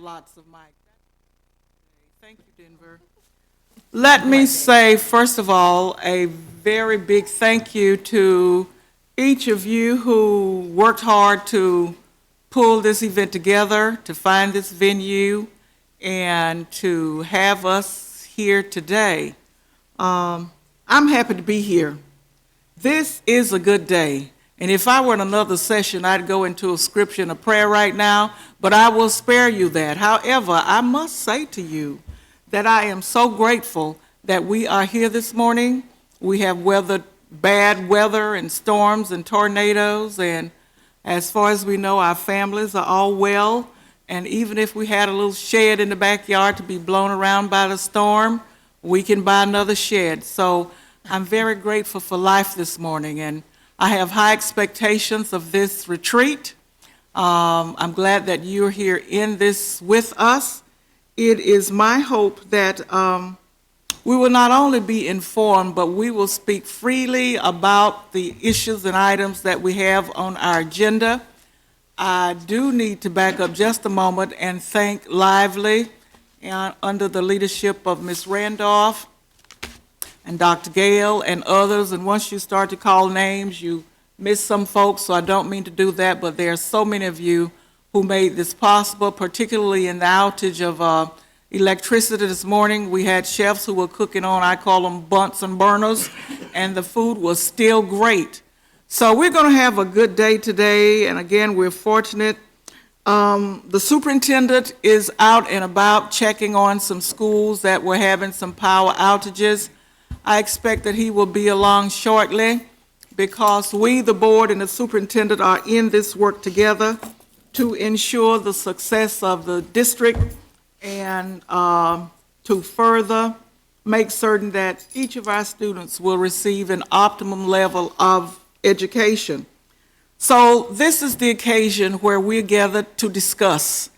Lots of mic. Thank you, Denver. Let me say, first of all, a very big thank you to each of you who worked hard to pull this event together, to find this venue, and to have us here today. I'm happy to be here. This is a good day. And if I were in another session, I'd go into a scripture and a prayer right now, but I will spare you that. However, I must say to you that I am so grateful that we are here this morning. We have weathered bad weather and storms and tornadoes, and as far as we know, our families are all well. And even if we had a little shed in the backyard to be blown around by the storm, we can buy another shed. So I'm very grateful for life this morning, and I have high expectations of this retreat. I'm glad that you're here in this with us. It is my hope that we will not only be informed, but we will speak freely about the issues and items that we have on our agenda. I do need to back up just a moment and thank Lively under the leadership of Ms. Randolph and Dr. Gale and others. And once you start to call names, you miss some folks, so I don't mean to do that, but there are so many of you who made this possible, particularly in the outage of electricity this morning. We had chefs who were cooking on, I call them Bunsen burners, and the food was still great. So we're going to have a good day today, and again, we're fortunate. The superintendent is out and about checking on some schools that were having some power outages. I expect that he will be along shortly because we, the board and the superintendent, are in this work together to ensure the success of the district and to further make certain that each of our students will receive an optimum level of education. So this is the occasion where we're gathered to discuss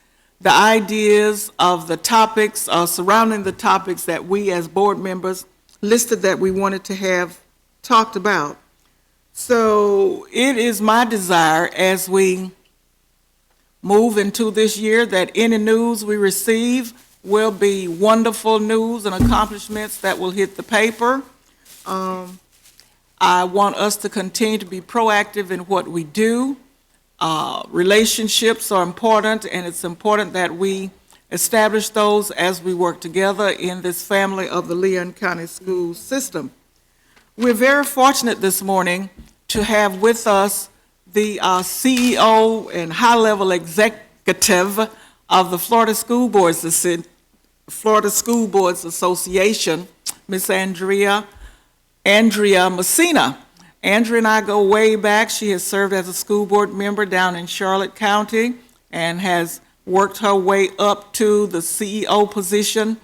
the ideas of the topics surrounding the topics that we as board members listed that we wanted to have talked about. So it is my desire as we move into this year that any news we receive will be wonderful news and accomplishments that will hit the paper. I want us to continue to be proactive in what we do. Relationships are important, and it's important that we establish those as we work together in this family of the Leon County School System. We're very fortunate this morning to have with us the CEO and high-level executive of the Florida School Boards Association, Ms. Andrea Messina. Andrea and I go way back. She has served as a school board member down in Charlotte County and has worked her way up to the CEO position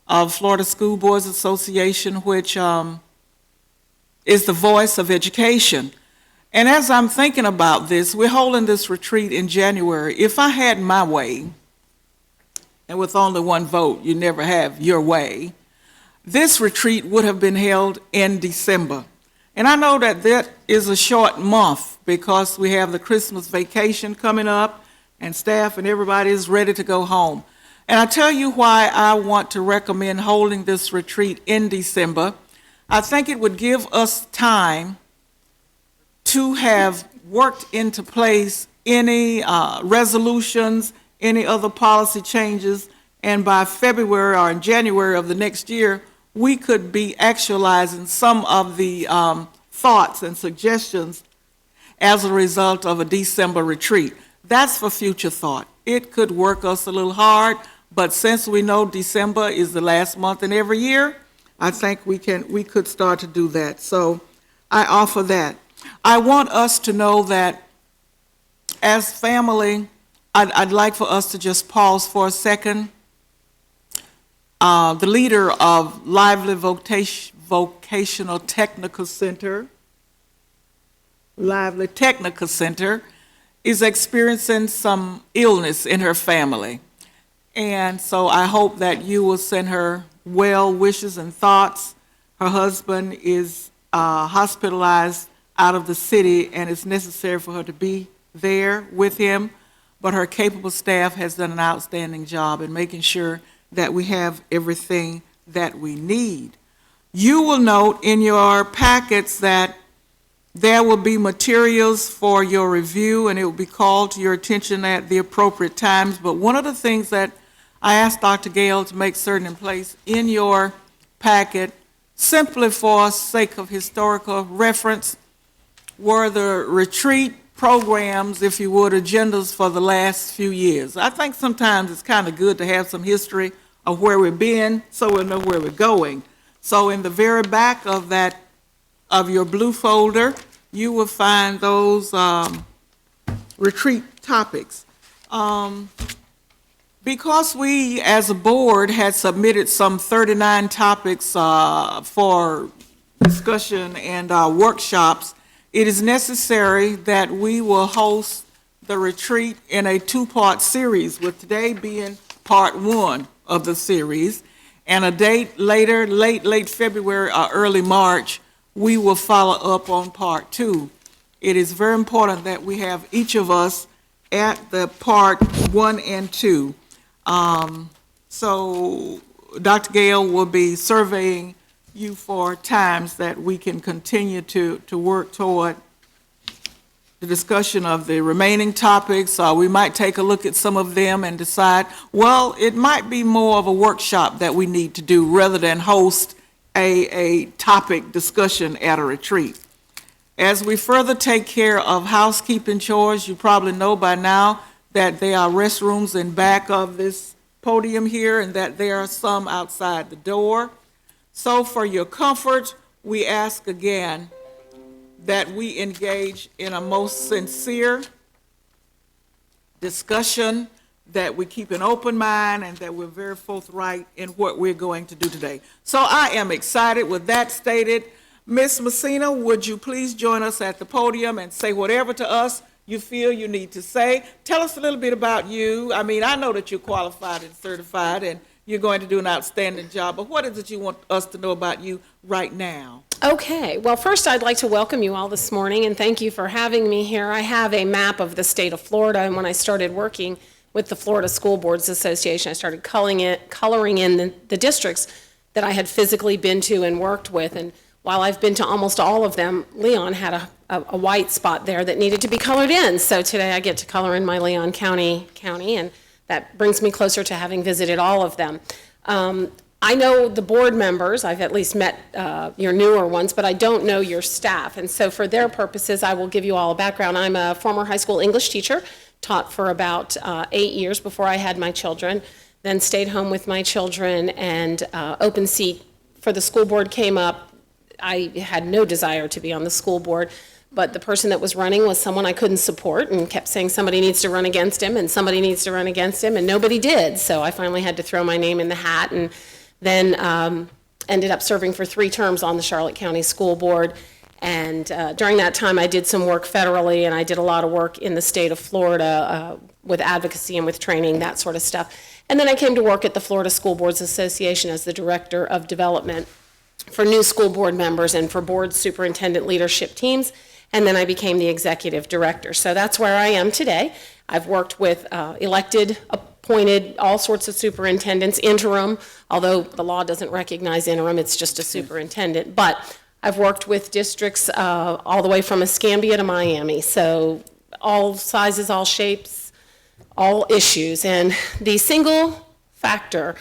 of Florida School Boards Association, which is the voice of education. And as I'm thinking about this, we're holding this retreat in January. If I had my way, and with only one vote, you never have your way, this retreat would have been held in December. And I know that that is a short month because we have the Christmas vacation coming up and staff and everybody is ready to go home. And I tell you why I want to recommend holding this retreat in December. I think it would give us time to have worked into place any resolutions, any other policy changes, and by February or in January of the next year, we could be actualizing some of the thoughts and suggestions as a result of a December retreat. That's for future thought. It could work us a little hard, but since we know December is the last month in every year, I think we could start to do that. So I offer that. I want us to know that as family, I'd like for us to just pause for a second. The leader of Lively Vocational Technical Center, Lively Technical Center, is experiencing some illness in her family. And so I hope that you will send her well wishes and thoughts. Her husband is hospitalized out of the city, and it's necessary for her to be there with him. but her capable staff has done an outstanding job in making sure that we have everything that we need. You will note in your packets that there will be materials for your review, and it will be called to your attention at the appropriate times. But one of the things that I asked Dr. Gale to make certain in place in your packet, simply for sake of historical reference, were the retreat programs, if you would, agendas for the last few years. I think sometimes it's kind of good to have some history of where we've been so we'll know where we're going. So in the very back of that, of your blue folder, you will find those retreat topics. Because we, as a board, had submitted some 39 topics for discussion and workshops, it is necessary that we will host the retreat in a two-part series, with today being part one of the series, and a date later, late February or early March, we will follow up on part two. It is very important that we have each of us at the part 1 and 2. So Dr. Gale will be surveying you for times that we can continue to work toward the discussion of the remaining topics. We might take a look at some of them and decide, well, it might be more of a workshop that we need to do rather than host a topic discussion at a retreat. As we further take care of housekeeping chores, you probably know by now that there are restrooms in back of this podium here and that there are some outside the door. So for your comfort, we ask again that we engage in a most sincere discussion, that we keep an open mind, and that we're very forthright in what we're going to do today. So I am excited. With that stated, Ms. Messina, would you please join us at the podium and say whatever to us you feel you need to say? Tell us a little bit about you. I mean, I know that you're qualified and certified and you're going to do an outstanding job, but what is it you want us to know about you right now? Okay, well, first I'd like to welcome you all this morning and thank you for having me here. I have a map of the state of Florida, and when I started working with the Florida School Boards Association, I started coloring in the districts that I had physically been to and worked with. And while I've been to almost all of them, Leon had a white spot there that needed to be colored in. So today I get to color in my Leon County, and that brings me closer to having visited all of them. I know the board members. I've at least met your newer ones, but I don't know your staff. And so for their purposes, I will give you all a background. I'm a former high school English teacher, taught for about 8 years before I had my children, then stayed home with my children, and open seat for the school board came up. I had no desire to be on the school board, but the person that was running was someone I couldn't support and kept saying somebody needs to run against him and somebody needs to run against him, and nobody did. So I finally had to throw my name in the hat, and then ended up serving for 3 terms on the Charlotte County School Board. And during that time, I did some work federally, and I did a lot of work in the state of Florida with advocacy and with training, that sort of stuff. And then I came to work at the Florida School Boards Association as the Director of Development for new school board members and for board superintendent leadership teams. And then I became the Executive Director. So that's where I am today. I've worked with elected, appointed, all sorts of superintendents, interim, although the law doesn't recognize interim, it's just a superintendent. But I've worked with districts all the way from Escambia to Miami, so all sizes, all shapes, all issues. And the single factor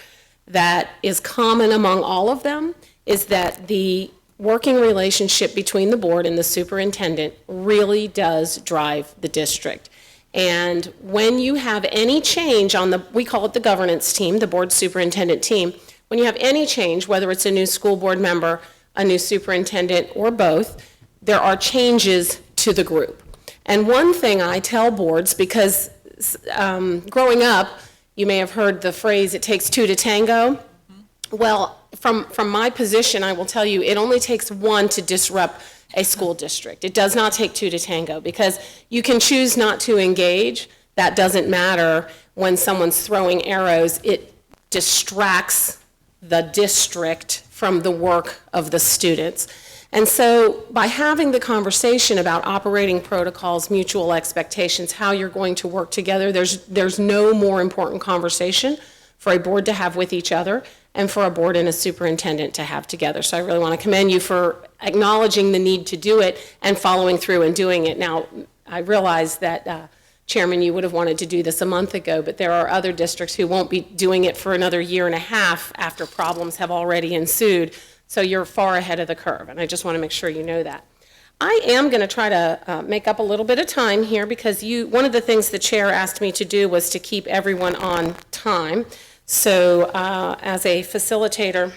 that is common among all of them is that the working relationship between the board and the superintendent really does drive the district. And when you have any change on the, we call it the governance team, the board superintendent team, when you have any change, whether it's a new school board member, a new superintendent, or both, there are changes to the group. And one thing I tell boards, because growing up, you may have heard the phrase, it takes 2 to tango. Well, from my position, I will tell you, it only takes 1 to disrupt a school district. It does not take 2 to tango, because you can choose not to engage. That doesn't matter. When someone's throwing arrows, it distracts the district from the work of the students. And so by having the conversation about operating protocols, mutual expectations, how you're going to work together, there's no more important conversation for a board to have with each other and for a board and a superintendent to have together. So I really want to commend you for acknowledging the need to do it and following through and doing it. Now, I realize that, Chairman, you would have wanted to do this a month ago, but there are other districts who won't be doing it for another year and a half after problems have already ensued. So you're far ahead of the curve, and I just want to make sure you know that. I am going to try to make up a little bit of time here because one of the things the chair asked me to do was to keep everyone on time. So as a facilitator,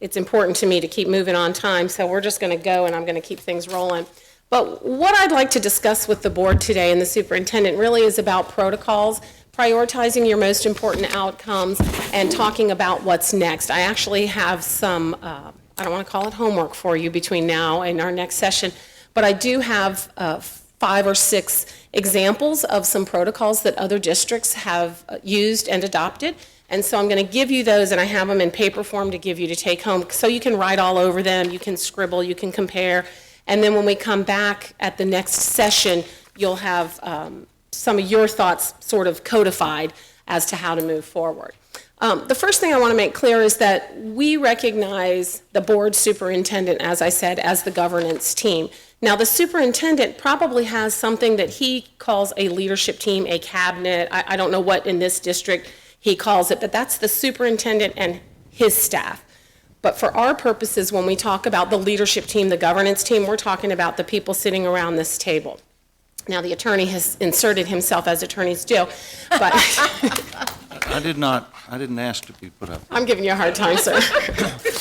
it's important to me to keep moving on time, so we're just going to go and I'm going to keep things rolling. But what I'd like to discuss with the board today and the superintendent really is about protocols, prioritizing your most important outcomes, and talking about what's next. I actually have some, I don't want to call it homework for you between now and our next session, but I do have 5 or 6 examples of some protocols that other districts have used and adopted. And so I'm going to give you those, and I have them in paper form to give you to take home, so you can write all over them, you can scribble, you can compare, and then when we come back at the next session, you'll have some of your thoughts sort of codified as to how to move forward. The first thing I want to make clear is that we recognize the board superintendent, as I said, as the governance team. Now, the superintendent probably has something that he calls a leadership team, a cabinet. I don't know what in this district he calls it, but that's the superintendent and his staff. But for our purposes, when we talk about the leadership team, the governance team, we're talking about the people sitting around this table. Now, the attorney has inserted himself as attorneys do, but I didn't ask to be put up. I'm giving you a hard time, sir.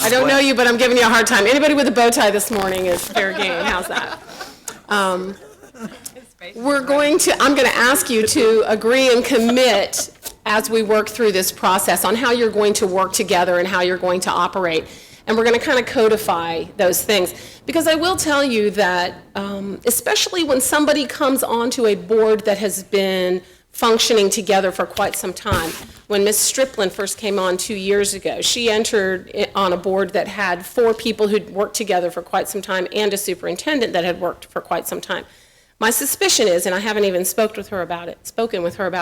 I don't know you, but I'm giving you a hard time. Anybody with a bow tie this morning is fair game. How's that? I'm going to ask you to agree and commit as we work through this process on how you're going to work together and how you're going to operate. And we're going to kind of codify those things. Because I will tell you that, especially when somebody comes onto a board that has been functioning together for quite some time. When Ms. Striplin first came on 2 years ago, she entered on a board that had 4 people who'd worked together for quite some time and a superintendent that had worked for quite some time. My suspicion is, and I haven't even spoken with her about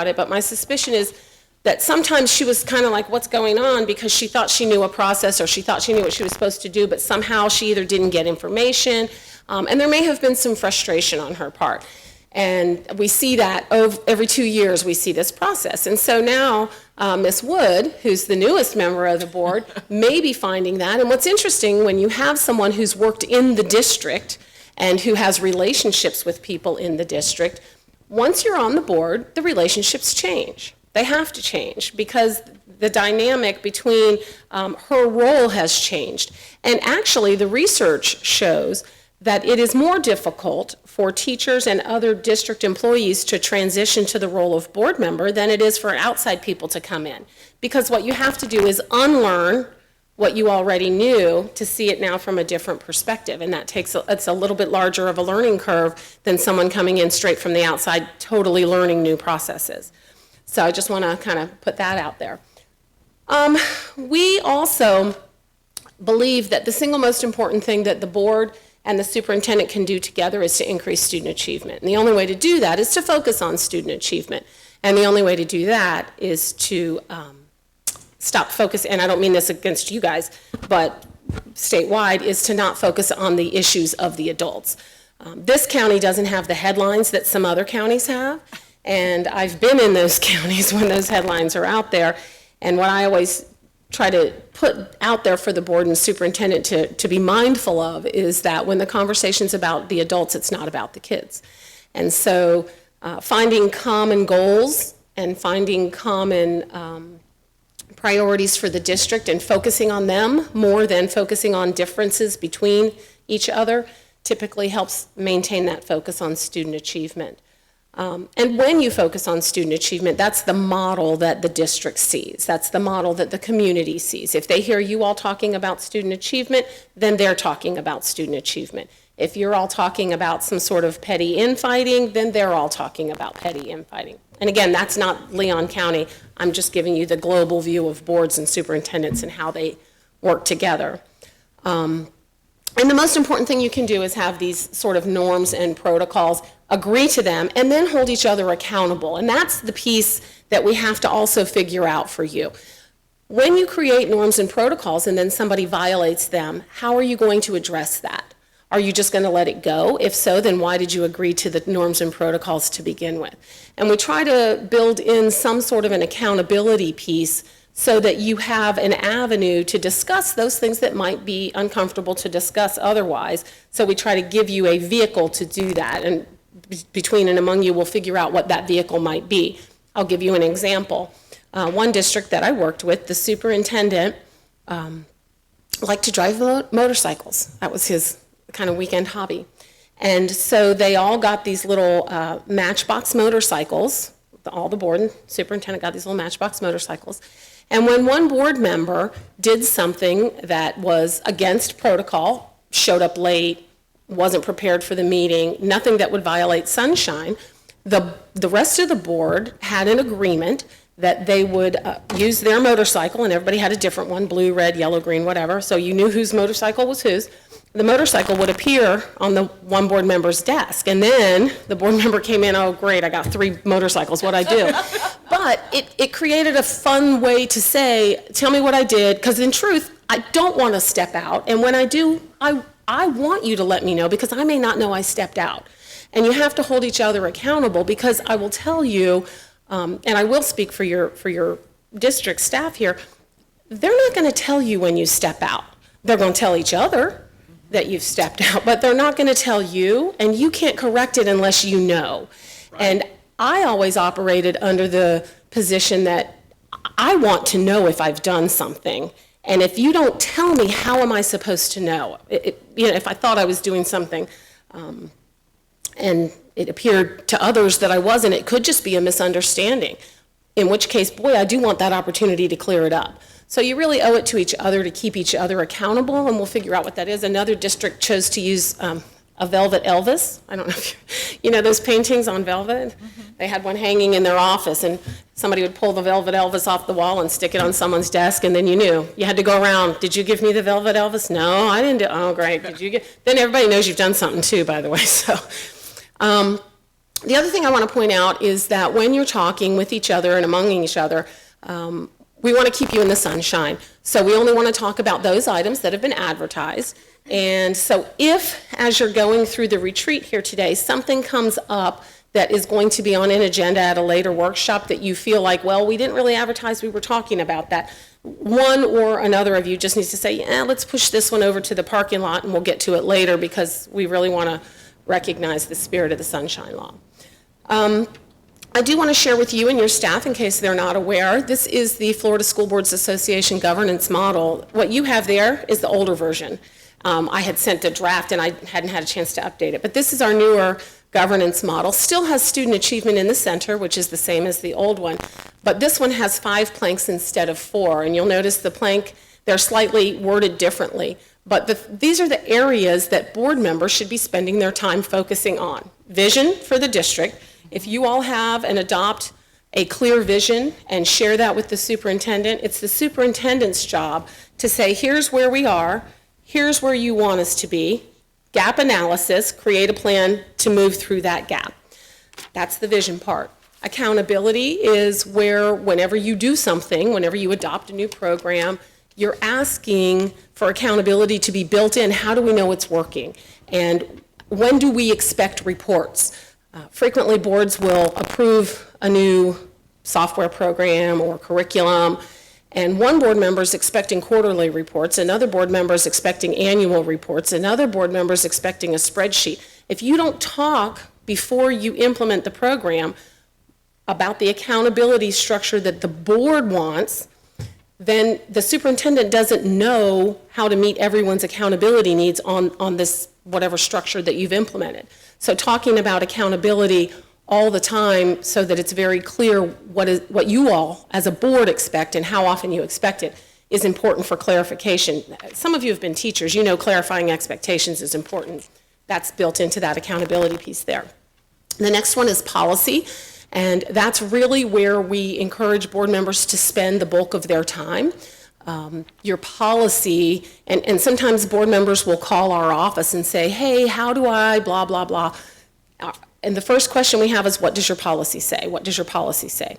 it, but my suspicion is that sometimes she was kind of like, what's going on? Because she thought she knew a process or she thought she knew what she was supposed to do, but somehow she either didn't get information, and there may have been some frustration on her part. And we see that every 2 years we see this process. And so now Ms. Wood, who's the newest member of the board, may be finding that. And what's interesting, when you have someone who's worked in the district and who has relationships with people in the district, once you're on the board, the relationships change. They have to change because the dynamic between her role has changed. And actually, the research shows that it is more difficult for teachers and other district employees to transition to the role of board member than it is for outside people to come in. Because what you have to do is unlearn what you already knew to see it now from a different perspective. And that it's a little bit larger of a learning curve than someone coming in straight from the outside, totally learning new processes. So I just want to kind of put that out there. We also believe that the single most important thing that the board and the superintendent can do together is to increase student achievement. And the only way to do that is to focus on student achievement. And the only way to do that is to stop focus, and I don't mean this against you guys, but statewide, is to not focus on the issues of the adults. This county doesn't have the headlines that some other counties have. And I've been in those counties when those headlines are out there. And what I always try to put out there for the board and superintendent to be mindful of is that when the conversation's about the adults, it's not about the kids. And so finding common goals and finding common priorities for the district and focusing on them more than focusing on differences between each other typically helps maintain that focus on student achievement. And when you focus on student achievement, that's the model that the district sees. That's the model that the community sees. If they hear you all talking about student achievement, then they're talking about student achievement. If you're all talking about some sort of petty infighting, then they're all talking about petty infighting. And again, that's not Leon County. I'm just giving you the global view of boards and superintendents and how they work together. And the most important thing you can do is have these sort of norms and protocols, agree to them, and then hold each other accountable. And that's the piece that we have to also figure out for you. When you create norms and protocols and then somebody violates them, how are you going to address that? Are you just going to let it go? If so, then why did you agree to the norms and protocols to begin with? And we try to build in some sort of an accountability piece so that you have an avenue to discuss those things that might be uncomfortable to discuss otherwise. So we try to give you a vehicle to do that, and between and among you, we'll figure out what that vehicle might be. I'll give you an example. One district that I worked with, the superintendent liked to drive motorcycles. That was his kind of weekend hobby. And so they all got these little Matchbox motorcycles. All the board and superintendent got these little Matchbox motorcycles. And when one board member did something that was against protocol, showed up late, wasn't prepared for the meeting, nothing that would violate sunshine, the rest of the board had an agreement that they would use their motorcycle, and everybody had a different one, blue, red, yellow, green, whatever, so you knew whose motorcycle was whose. The motorcycle would appear on the one board member's desk, and then the board member came in, oh great, I got 3 motorcycles, what'd I do? But it created a fun way to say, tell me what I did, because in truth, I don't want to step out, and when I do, I want you to let me know, because I may not know I stepped out. And you have to hold each other accountable, because I will tell you, and I will speak for your district staff here, they're not going to tell you when you step out. They're going to tell each other that you've stepped out, but they're not going to tell you, and you can't correct it unless you know. Right. And I always operated under the position that I want to know if I've done something, and if you don't tell me, how am I supposed to know? If I thought I was doing something, and it appeared to others that I wasn't, it could just be a misunderstanding, in which case, boy, I do want that opportunity to clear it up. So you really owe it to each other to keep each other accountable, and we'll figure out what that is. Another district chose to use a Velvet Elvis. I don't know if you know those paintings on velvet? Mm-hmm. They had one hanging in their office, and somebody would pull the Velvet Elvis off the wall and stick it on someone's desk, and then you knew. You had to go around, did you give me the Velvet Elvis? No, I didn't do, oh great, did you get, then everybody knows you've done something too, by the way, so. The other thing I want to point out is that when you're talking with each other and among each other, we want to keep you in the sunshine. So we only want to talk about those items that have been advertised. And so if, as you're going through the retreat here today, something comes up that is going to be on an agenda at a later workshop that you feel like, well, we didn't really advertise, we were talking about that, one or another of you just needs to say, yeah, let's push this one over to the parking lot and we'll get to it later, because we really want to recognize the spirit of the Sunshine Law. I do want to share with you and your staff, in case they're not aware, this is the Florida School Boards Association governance model. What you have there is the older version. I had sent a draft and I hadn't had a chance to update it, but this is our newer governance model. Still has student achievement in the center, which is the same as the old one, but this one has 5 planks instead of 4, and you'll notice the plank, they're slightly worded differently, but these are the areas that board members should be spending their time focusing on. Vision for the district. If you all have and adopt a clear vision and share that with the superintendent, it's the superintendent's job to say, here's where we are, here's where you want us to be, gap analysis, create a plan to move through that gap. That's the vision part. Accountability is where whenever you do something, whenever you adopt a new program, you're asking for accountability to be built in. How do we know it's working? And when do we expect reports? Frequently, boards will approve a new software program or curriculum, and one board member is expecting quarterly reports, another board member is expecting annual reports, another board member is expecting a spreadsheet. If you don't talk before you implement the program about the accountability structure that the board wants, then the superintendent doesn't know how to meet everyone's accountability needs on this whatever structure that you've implemented. So talking about accountability all the time so that it's very clear what you all as a board expect and how often you expect it is important for clarification. Some of you have been teachers, you know clarifying expectations is important. That's built into that accountability piece there. The next one is policy, and that's really where we encourage board members to spend the bulk of their time. your policy, and sometimes board members will call our office and say, hey, how do I blah, blah, blah. And the first question we have is, what does your policy say? What does your policy say?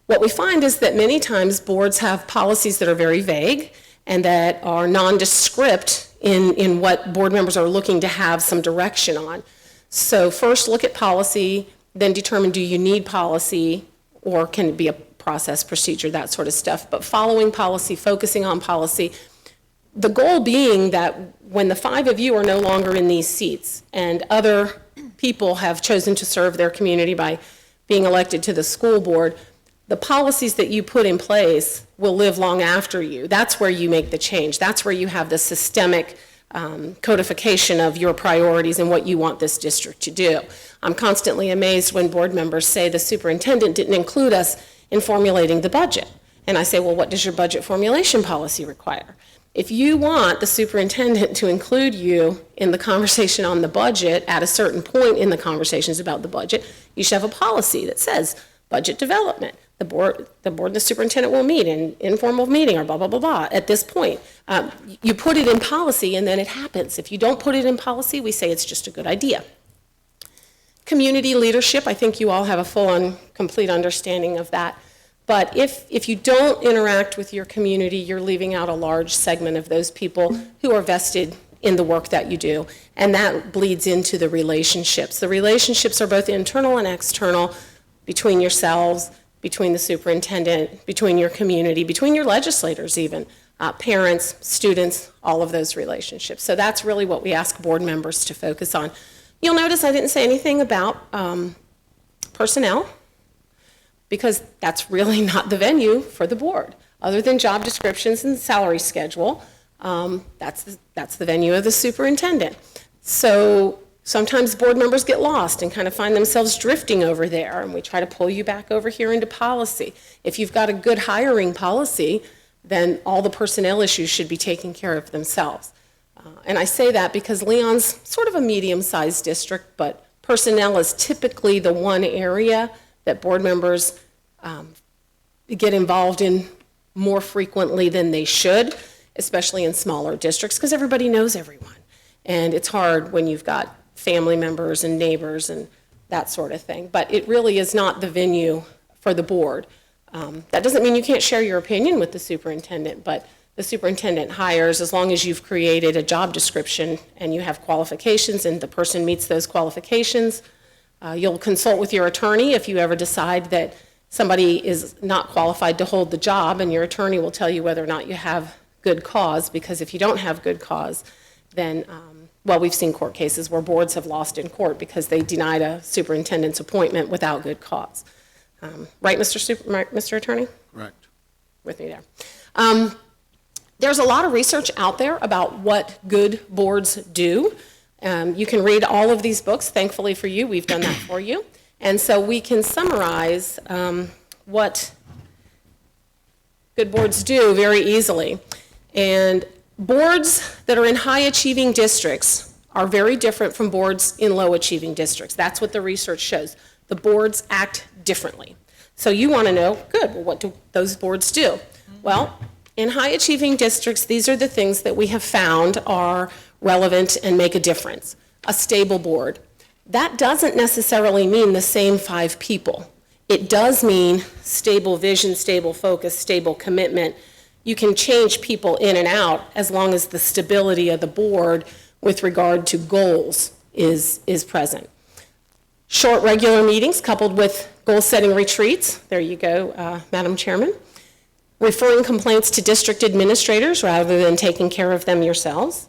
What we find is that many times boards have policies that are very vague and that are nondescript in what board members are looking to have some direction on. So first look at policy, then determine, do you need policy, or can it be a process, procedure, that sort of stuff. But following policy, focusing on policy, the goal being that when the 5 of you are no longer in these seats and other people have chosen to serve their community by being elected to the school board, the policies that you put in place will live long after you. That's where you make the change. That's where you have the systemic codification of your priorities and what you want this district to do. I'm constantly amazed when board members say the superintendent didn't include us in formulating the budget. And I say, well, what does your budget formulation policy require? If you want the superintendent to include you in the conversation on the budget at a certain point in the conversations about the budget, you should have a policy that says budget development. The board and the superintendent will meet in informal meeting or blah, blah, blah, blah at this point. You put it in policy and then it happens. If you don't put it in policy, we say it's just a good idea. Community leadership, I think you all have a full and complete understanding of that. But if you don't interact with your community, you're leaving out a large segment of those people who are vested in the work that you do. And that bleeds into the relationships. The relationships are both internal and external, between yourselves, between the superintendent, between your community, between your legislators even, parents, students, all of those relationships. So that's really what we ask board members to focus on. You'll notice I didn't say anything about personnel, because that's really not the venue for the board. Other than job descriptions and salary schedule, that's the venue of the superintendent. So sometimes board members get lost and kind of find themselves drifting over there, and we try to pull you back over here into policy. If you've got a good hiring policy, then all the personnel issues should be taken care of themselves. And I say that because Leon's sort of a medium-sized district, but personnel is typically the one area that board members get involved in more frequently than they should, especially in smaller districts, because everybody knows everyone. And it's hard when you've got family members and neighbors and that sort of thing. But it really is not the venue for the board. That doesn't mean you can't share your opinion with the superintendent, but the superintendent hires as long as you've created a job description and you have qualifications and the person meets those qualifications. You'll consult with your attorney if you ever decide that somebody is not qualified to hold the job, and your attorney will tell you whether or not you have good cause, because if you don't have good cause, then, well, we've seen court cases where boards have lost in court because they denied a superintendent's appointment without good cause. Right, Mr. Attorney? Correct. With me there. There's a lot of research out there about what good boards do. You can read all of these books. Thankfully for you, we've done that for you. And so we can summarize what good boards do very easily. And boards that are in high-achieving districts are very different from boards in low-achieving districts. That's what the research shows. The boards act differently. So you want to know, good, well, what do those boards do? Well, in high-achieving districts, these are the things that we have found are relevant and make a difference. A stable board. That doesn't necessarily mean the same 5 people. It does mean stable vision, stable focus, stable commitment. You can change people in and out as long as the stability of the board with regard to goals is present. Short, regular meetings coupled with goal-setting retreats. There you go, Madam Chairman. Referring complaints to district administrators rather than taking care of them yourselves.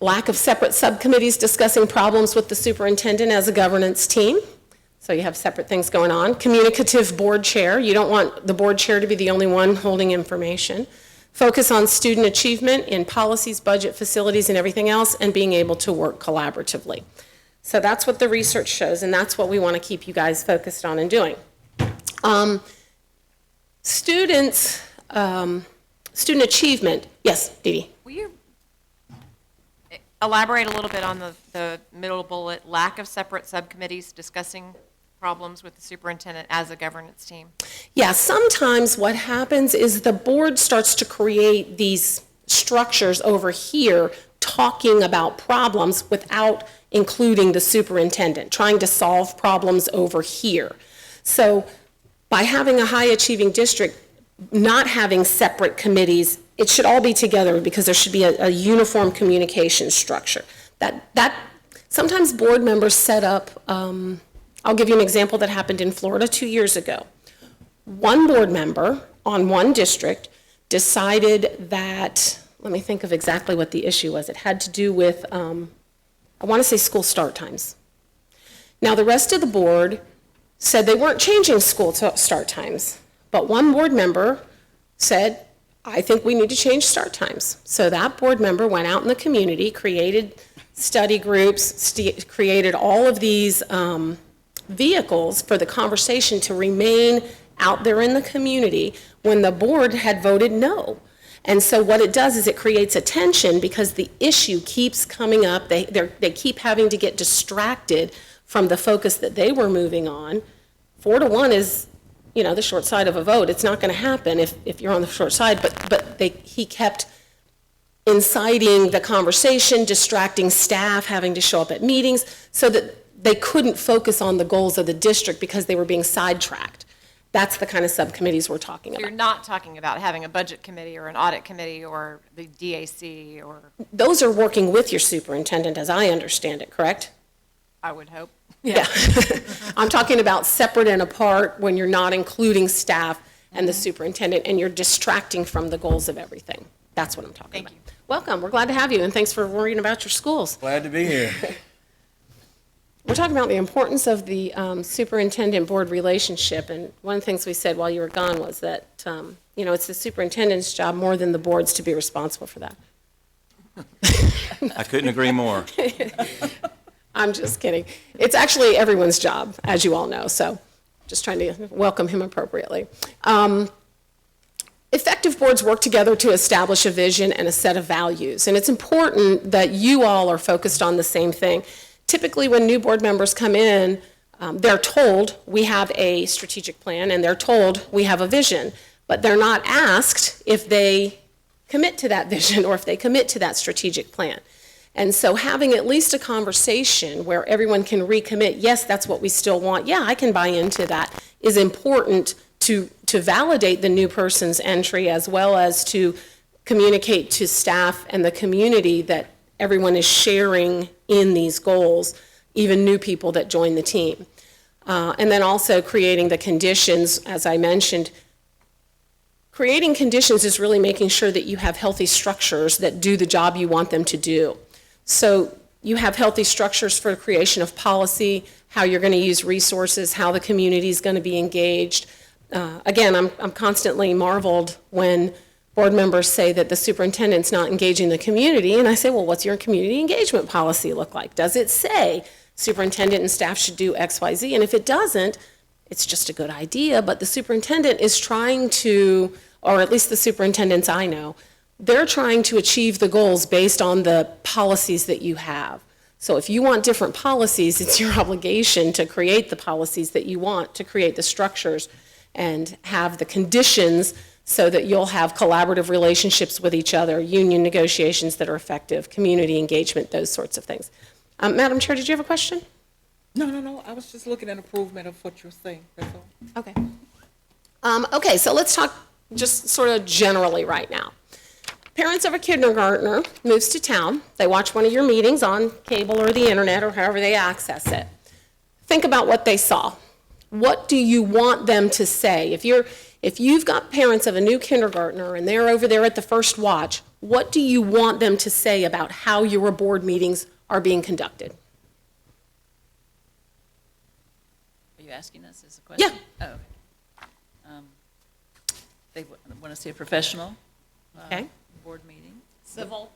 Lack of separate subcommittees discussing problems with the superintendent as a governance team. So you have separate things going on. Communicative board chair. You don't want the board chair to be the only one holding information. Focus on student achievement in policies, budget, facilities, and everything else, and being able to work collaboratively. So that's what the research shows, and that's what we want to keep you guys focused on and doing. Student achievement. Yes, Dee Dee. Will you elaborate a little bit on the middle bullet, lack of separate subcommittees discussing problems with the superintendent as a governance team? Yeah, sometimes what happens is the board starts to create these structures over here talking about problems without including the superintendent, trying to solve problems over here. So by having a high-achieving district, not having separate committees, it should all be together because there should be a uniform communication structure. That sometimes board members set up, I'll give you an example that happened in Florida 2 years ago. One board member on one district decided that, let me think of exactly what the issue was. It had to do with, I want to say school start times. Now, the rest of the board said they weren't changing school start times, but one board member said, I think we need to change start times. So that board member went out in the community, created study groups, created all of these vehicles for the conversation to remain out there in the community when the board had voted no. And so what it does is it creates a tension because the issue keeps coming up. They keep having to get distracted from the focus that they were moving on. 4-1 is, you know, the short side of a vote. It's not going to happen if you're on the short side, but he kept inciting the conversation, distracting staff, having to show up at meetings, so that they couldn't focus on the goals of the district because they were being sidetracked. That's the kind of subcommittees we're talking So you're about. not talking about having a budget committee or an audit committee or the DAC or, Those are working with your superintendent, as I understand it, correct? I would hope. Yeah. I'm talking about separate and apart when you're not including staff and the superintendent and you're distracting from the goals of everything. That's what I'm talking Thank about. you. Welcome. We're glad to have you, and thanks for worrying about your schools. Glad to be here. We're talking about the importance of the superintendent-board relationship, and one of the things we said while you were gone was that, you know, it's the superintendent's job more than the board's to be responsible for that. I couldn't agree more. I'm just kidding. It's actually everyone's job, as you all know, so just trying to welcome him appropriately. Effective boards work together to establish a vision and a set of values, and it's important that you all are focused on the same thing. Typically, when new board members come in, they're told we have a strategic plan, and they're told we have a vision, but they're not asked if they commit to that vision or if they commit to that strategic plan. And so having at least a conversation where everyone can recommit, yes, that's what we still want, yeah, I can buy into that, is important to validate the new person's entry as well as to communicate to staff and the community that everyone is sharing in these goals, even new people that join the team. And then also creating the conditions, as I mentioned. Creating conditions is really making sure that you have healthy structures that do the job you want them to do. So you have healthy structures for creation of policy, how you're going to use resources, how the community is going to be engaged. Again, I'm constantly marveled when board members say that the superintendent's not engaging the community, and I say, well, what's your community engagement policy look like? Does it say superintendent and staff should do X, Y, Z? And if it doesn't, it's just a good idea, but the superintendent is trying to, or at least the superintendents I know, they're trying to achieve the goals based on the policies that you have. So if you want different policies, it's your obligation to create the policies that you want, to create the structures and have the conditions so that you'll have collaborative relationships with each other, union negotiations that are effective, community engagement, those sorts of things. Madam Chair, did you have a question? No, I was just looking at improvement of what you're saying, that's all. Okay. Okay, so let's talk just sort of generally right now. Parents of a kindergartner moves to town. They watch one of your meetings on cable or the internet or however they access it. Think about what they saw. What do you want them to say? If you've got parents of a new kindergartner and they're over there at the first watch, what do you want them to say about how your board meetings are being conducted? Are you asking us as a question? Yeah. Oh, okay. They want to see a professional Okay. board meeting, Civil.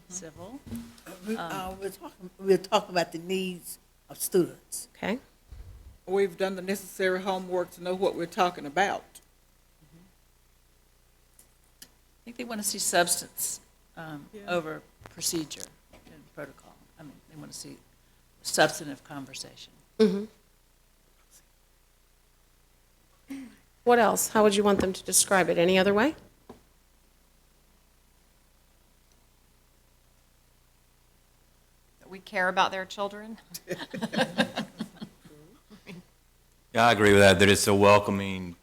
civil. We're talking about the needs of students. Okay. We've done the necessary homework to know what we're talking about. I think they want to see substance over procedure and protocol. I mean, they want to see substantive conversation. What else? How would you want them to describe it? Any other way? We care about their children. Yeah, I agree with that, that it's a welcoming,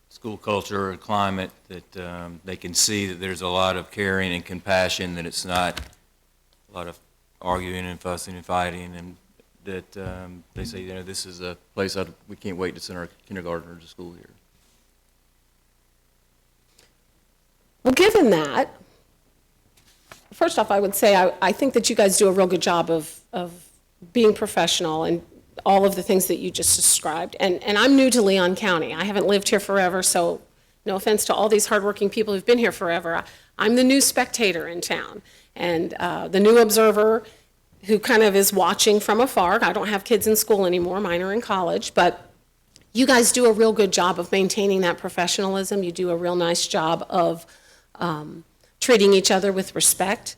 school culture or climate that they can see that there's a lot of caring and compassion, that it's not a lot of arguing and fussing and fighting, and that they say, this is a place we can't wait to send our kindergartner to school here. Well, given that, first off, I would say I think that you guys do a real good job of being professional and all of the things that you just described. And I'm new to Leon County. I haven't lived here forever, so no offense to all these hardworking people who've been here forever. I'm the new spectator in town and the new observer who kind of is watching from afar. I don't have kids in school anymore. Mine are in college. But you guys do a real good job of maintaining that professionalism. You do a real nice job of treating each other with respect.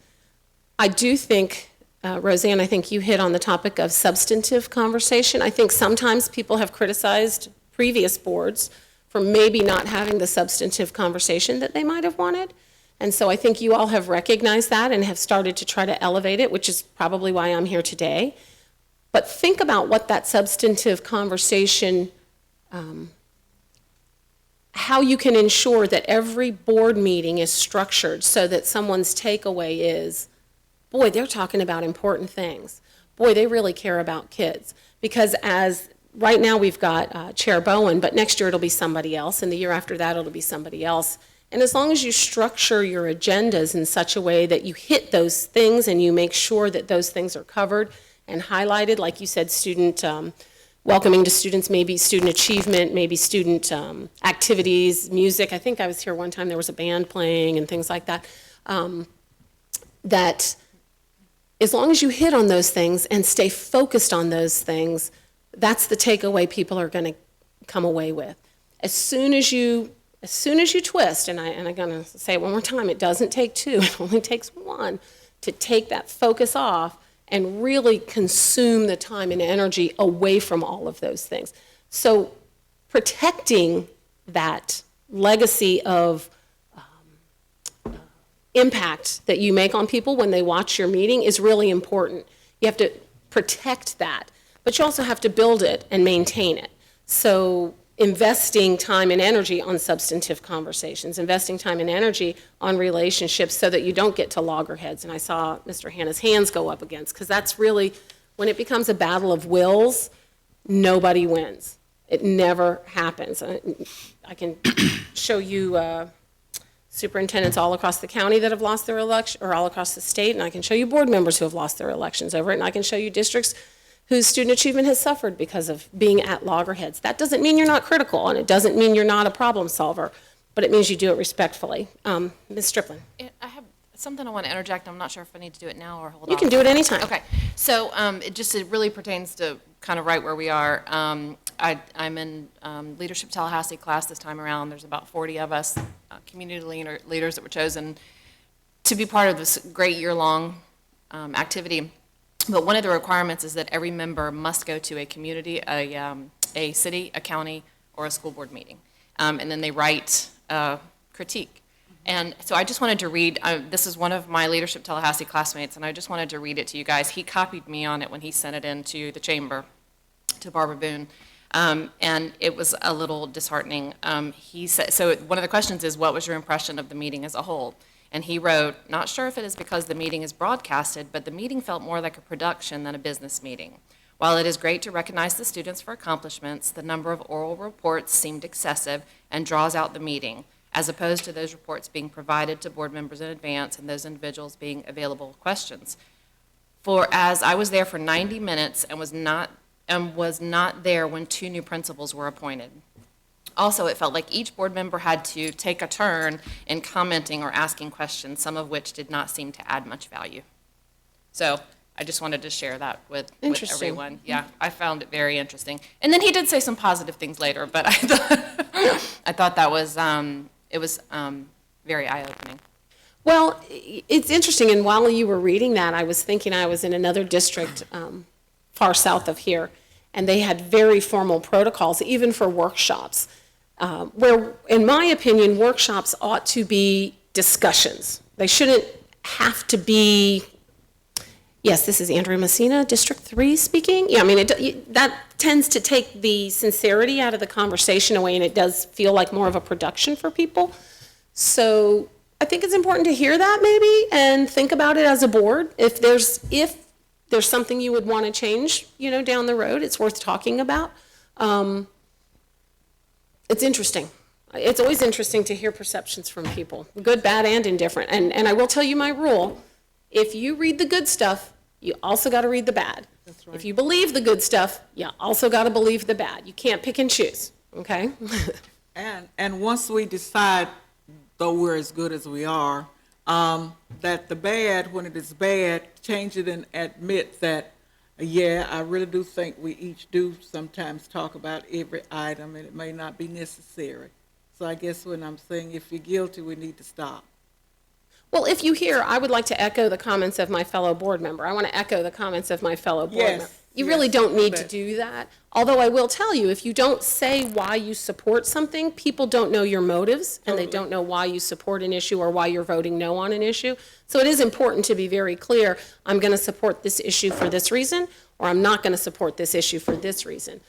I do think, Roseanne, I think you hit on the topic of substantive conversation. I think sometimes people have criticized previous boards for maybe not having the substantive conversation that they might have wanted. And so I think you all have recognized that and have started to try to elevate it, which is probably why I'm here today. But think about what that substantive conversation, how you can ensure that every board meeting is structured so that someone's takeaway is, boy, they're talking about important things. Boy, they really care about kids. Because as right now we've got Chair Bowen, but next year it'll be somebody else, and the year after that it'll be somebody else. And as long as you structure your agendas in such a way that you hit those things and you make sure that those things are covered and highlighted, like you said, student welcoming to students, maybe student achievement, maybe student activities, music. I think I was here one time, there was a band playing and things like that. That as long as you hit on those things and stay focused on those things, that's the takeaway people are going to come away with. As soon as you twist, and I'm going to say it one more time, it doesn't take two, it only takes one, to take that focus off and really consume the time and energy away from all of those things. So protecting that legacy of impact that you make on people when they watch your meeting is really important. You have to protect that, but you also have to build it and maintain it. So investing time and energy on substantive conversations, investing time and energy on relationships so that you don't get to loggerheads. And I saw Mr. Hanna's hands go up against, because that's really, when it becomes a battle of wills, nobody wins. It never happens. I can show you superintendents all across the county that have lost their election, or all across the state, and I can show you board members who have lost their elections over it, and I can show you districts whose student achievement has suffered because of being at loggerheads. That doesn't mean you're not critical, and it doesn't mean you're not a problem solver, but it means you do it respectfully. Ms. Strickland. I have something I want to interject. I'm not sure if I need to do it now or hold on. You can do it anytime. Okay, so it really pertains to kind of right where we are. I'm in Leadership Tallahassee class this time around. There's about 40 of us, community leaders that were chosen to be part of this great year-long activity. But one of the requirements is that every member must go to a community, a city, a county, or a school board meeting. And then they write a critique. And so I just wanted to read, this is one of my Leadership Tallahassee classmates, and I just wanted to read it to you guys. He copied me on it when he sent it in to the chamber, to Barbara Boone. And it was a little disheartening. He said, so one of the questions is, what was your impression of the meeting as a whole? And he wrote, not sure if it is because the meeting is broadcasted, but the meeting felt more like a production than a business meeting. While it is great to recognize the students for accomplishments, the number of oral reports seemed excessive and draws out the meeting, as opposed to those reports being provided to board members in advance and those individuals being available with questions. For as I was there for 90 minutes and was not there when 2 new principals were appointed. Also, it felt like each board member had to take a turn in commenting or asking questions, some of which did not seem to add much value. So I just wanted to share that with everyone. Yeah, I found it very interesting. And then he did say some positive things later, but I thought that was, it was very eye-opening. Well, it's interesting, and while you were reading that, I was thinking I was in another district far south of here, and they had very formal protocols, even for workshops, where, in my opinion, workshops ought to be discussions. They shouldn't have to be, yes, this is Andrea Messina, District 3 speaking. Yeah, I mean, that tends to take the sincerity out of the conversation away, and it does feel like more of a production for people. So I think it's important to hear that maybe and think about it as a board. If there's something you would want to change, down the road, it's worth talking about. It's interesting. It's always interesting to hear perceptions from people, good, bad, and indifferent. And I will tell you my rule. If you read the good stuff, you also got to read the bad. That's right. If you believe the good stuff, you also got to believe the bad. You can't pick and choose, okay? And once we decide, though we're as good as we are, that the bad, when it is bad, change it and admit that, yeah, I really do think we each do sometimes talk about every item, and it may not be necessary. So I guess when I'm saying if you're guilty, we need to stop. Well, if you hear, I would like to echo the comments of my fellow board member. I want to echo the comments of my fellow board member. You really don't need to do that. Although I will tell you, if you don't say why you support something, people don't know your motives, and they don't know why you support an issue or why you're voting no on an issue. So it is important to be very clear, I'm going to support this issue for this reason, or I'm not going to support this issue for this reason.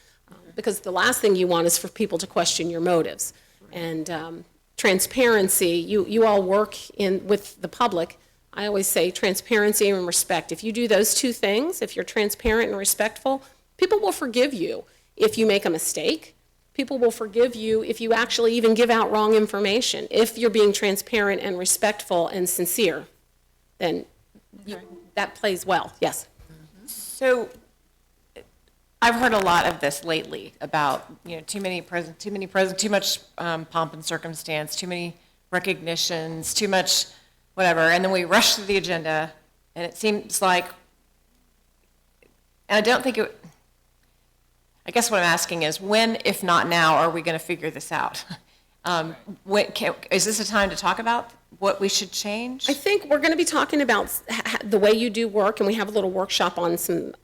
Because the last thing you want is for people to question your motives. And transparency, you all work with the public. I always say transparency and respect. If you do those two things, if you're transparent and respectful, people will forgive you if you make a mistake. People will forgive you if you actually even give out wrong information. If you're being transparent and respectful and sincere, then that plays well. Yes? So I've heard a lot of this lately about, too much pomp and circumstance, too many recognitions, too much whatever, and then we rush through the agenda, and it seems like, and I don't think it, I guess what I'm asking is, when, if not now, are we going to figure this out? Is this a time to talk about what we should change? I think we're going to be talking about the way you do work, and we have a little workshop on some,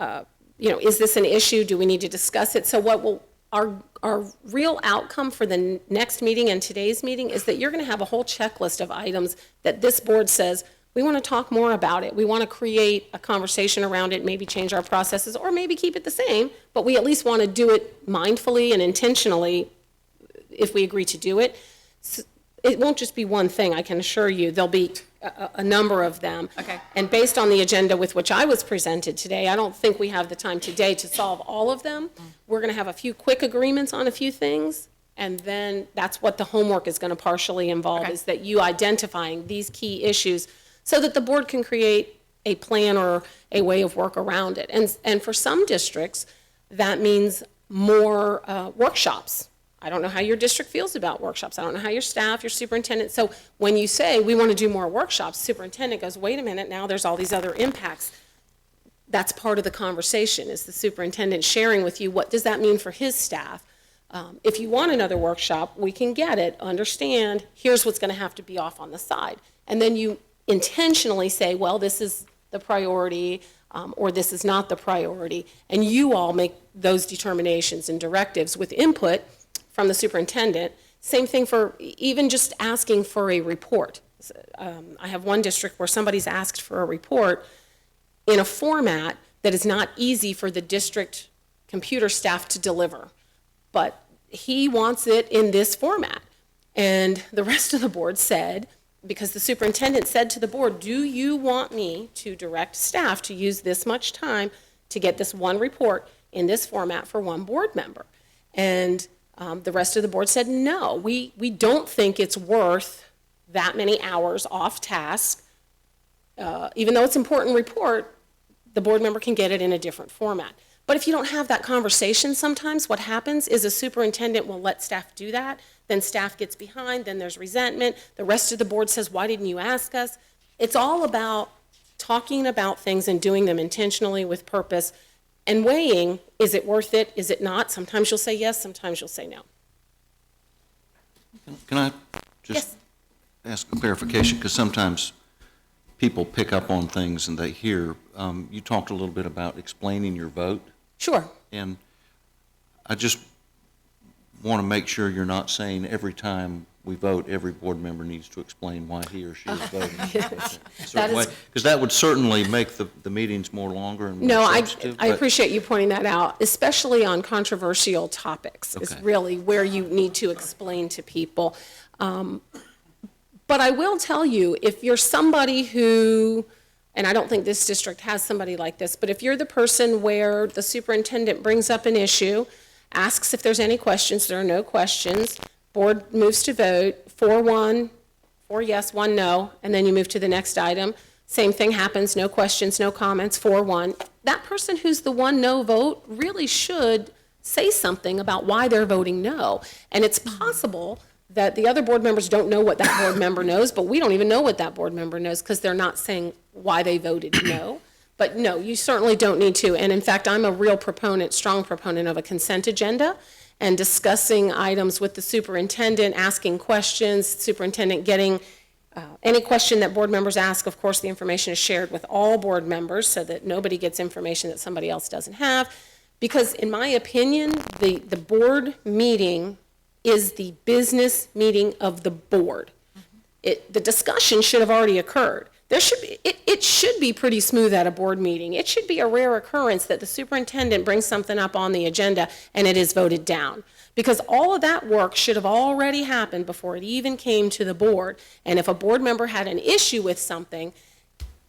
is this an issue? Do we need to discuss it? So what will, our real outcome for the next meeting and today's meeting is that you're going to have a whole checklist of items that this board says, we want to talk more about it. We want to create a conversation around it, maybe change our processes, or maybe keep it the same, but we at least want to do it mindfully and intentionally if we agree to do it. So it won't just be one thing, I can assure you. There'll be a number of them. Okay. And based on the agenda with which I was presented today, I don't think we have the time today to solve all of them. We're going to have a few quick agreements on a few things, and then that's what the homework is going to partially involve, is that you identifying these key issues so that the board can create a plan or a way of work around it. And for some districts, that means more workshops. I don't know how your district feels about workshops. I don't know how your staff, your superintendent. So when you say, we want to do more workshops, superintendent goes, wait a minute, now there's all these other impacts. That's part of the conversation, is the superintendent sharing with you, what does that mean for his staff? If you want another workshop, we can get it, understand, here's what's going to have to be off on the side. And then you intentionally say, well, this is the priority, or this is not the priority. And you all make those determinations and directives with input from the superintendent. Same thing for even just asking for a report. I have one district where somebody's asked for a report in a format that is not easy for the district computer staff to deliver, but he wants it in this format. And the rest of the board said, because the superintendent said to the board, do you want me to direct staff to use this much time to get this one report in this format for one board member? And the rest of the board said, no, we don't think it's worth that many hours off task. Even though it's an important report, the board member can get it in a different format. But if you don't have that conversation sometimes, what happens is a superintendent will let staff do that, then staff gets behind, then there's resentment, the rest of the board says, why didn't you ask us? It's all about talking about things and doing them intentionally with purpose, and weighing, is it worth it, is it not? Sometimes you'll say yes, sometimes you'll say no. Can I just ask a clarification? Because sometimes people pick up on things and they hear, you talked a little bit about explaining your vote. Sure. And I just want to make sure you're not saying every time we vote, every board member needs to explain why he or she is voting. Because that would certainly make the meetings more longer and No, more I substantive. I but- appreciate you pointing that out, especially on controversial topics is Okay. really where you need to explain to people. But I will tell you, if you're somebody who, and I don't think this district has somebody like this, but if you're the person where the superintendent brings up an issue, asks if there's any questions, there are no questions, board moves to vote, 4-1, 4 yes, 1 no, and then you move to the next item. Same thing happens, no questions, no comments, 4-1. That person who's the 1 no vote really should say something about why they're voting no. And it's possible that the other board members don't know what that board member knows, but we don't even know what that board member knows because they're not saying why they voted no. But no, you certainly don't need to. And in fact, I'm a real proponent, strong proponent of a consent agenda and discussing items with the superintendent, asking questions, superintendent getting any question that board members ask. Of course, the information is shared with all board members so that nobody gets information that somebody else doesn't have. Because in my opinion, the board meeting is the business meeting of the board. The discussion should have already occurred. It should be pretty smooth at a board meeting. It should be a rare occurrence that the superintendent brings something up on the agenda and it is voted down. Because all of that work should have already happened before it even came to the board. And if a board member had an issue with something,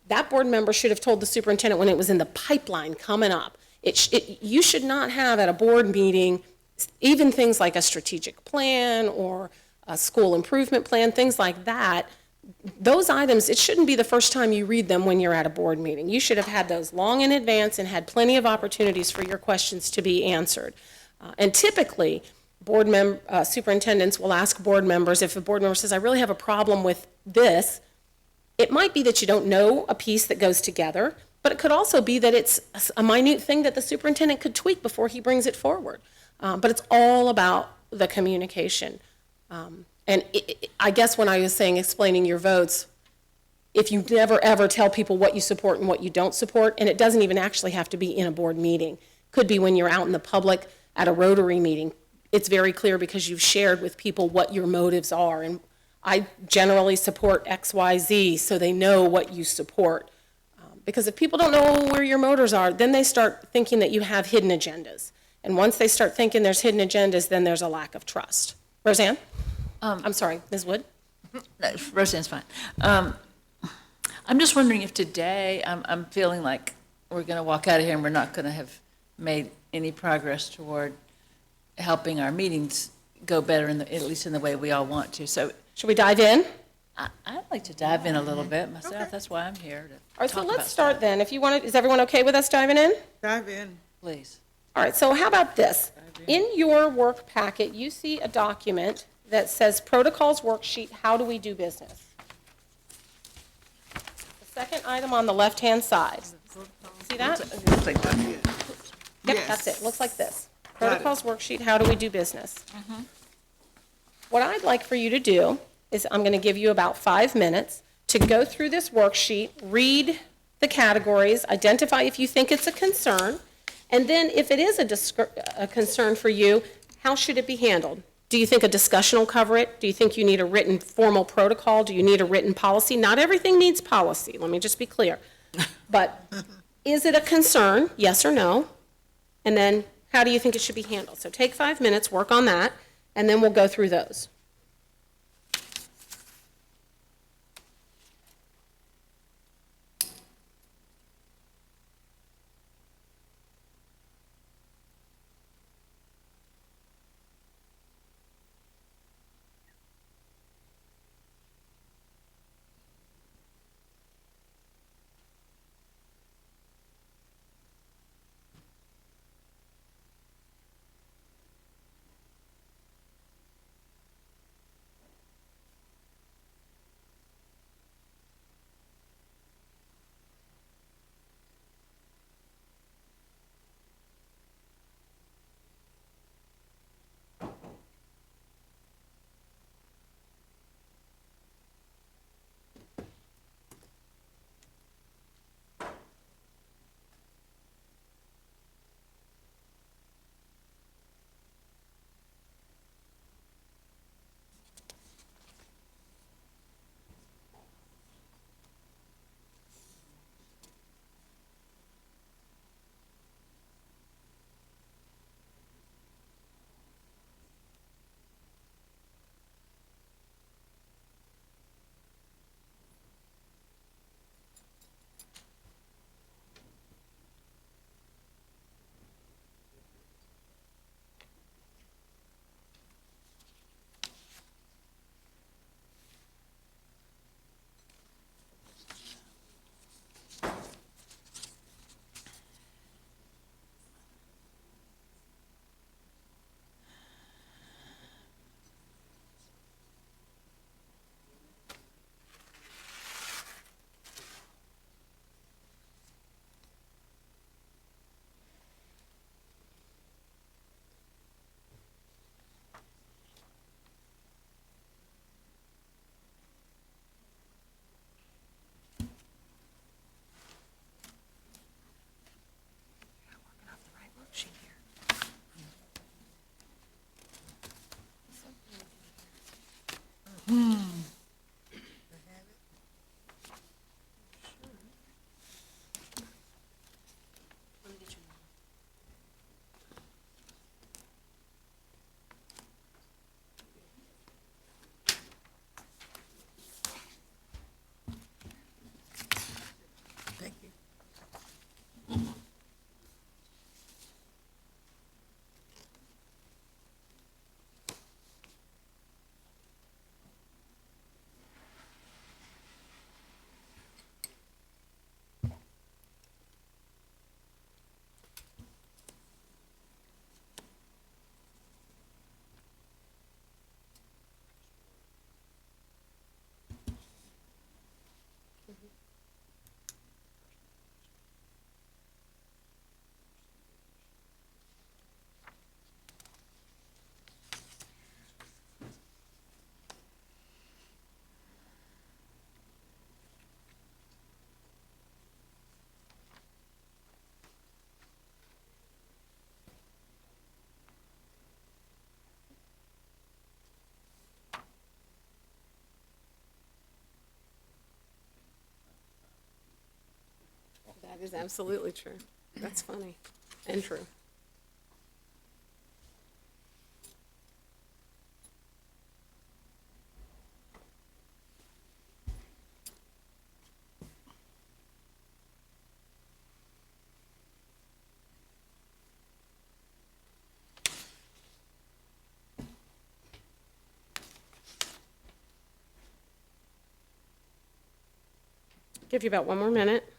that board member should have told the superintendent when it was in the pipeline coming up. You should not have at a board meeting even things like a strategic plan or a school improvement plan, things like that. Those items, it shouldn't be the first time you read them when you're at a board meeting. You should have had those long in advance and had plenty of opportunities for your questions to be answered. And typically, superintendents will ask board members, if a board member says, I really have a problem with this, it might be that you don't know a piece that goes together, but it could also be that it's a minute thing that the superintendent could tweak before he brings it forward. But it's all about the communication. I guess when I was saying explaining your votes, if you never ever tell people what you support and what you don't support, and it doesn't even actually have to be in a board meeting, could be when you're out in the public at a Rotary meeting, it's very clear because you've shared with people what your motives are. And I generally support X, Y, Z, so they know what you support. Because if people don't know where your motives are, then they start thinking that you have hidden agendas. And once they start thinking there's hidden agendas, then there's a lack of trust. Roseanne? I'm sorry, Ms. Wood? No, Roseanne's fine. I'm just wondering if today, I'm feeling like we're going to walk out of here and we're not going to have made any progress toward helping our meetings go better, at least in the way we all want to. So Should we dive in? I'd like to dive in a little bit myself. Okay. That's why I'm here to All right, so talk let's about start stuff. then. If you want to, is everyone okay with us diving in? Dive in. Please. All right, so how about this? In your work packet, you see a document that says Protocols Worksheet, How Do We Do Business? The second item on the left-hand side. See that? Yep, that's it. Looks like this. Got it. Protocols Worksheet, How Do We Do Business? What I'd like for you to do is I'm going to give you about 5 minutes to go through this worksheet, read the categories, identify if you think it's a concern, and then if it is a concern for you, how should it be handled? Do you think a discussion will cover it? Do you think you need a written formal protocol? Do you need a written policy? Not everything needs policy, let me just be clear. But is it a concern, yes or no? And then how do you think it should be handled? So take 5 minutes, work on that, and then we'll go through those. is absolutely true. That's funny and true. Give you about one more minute.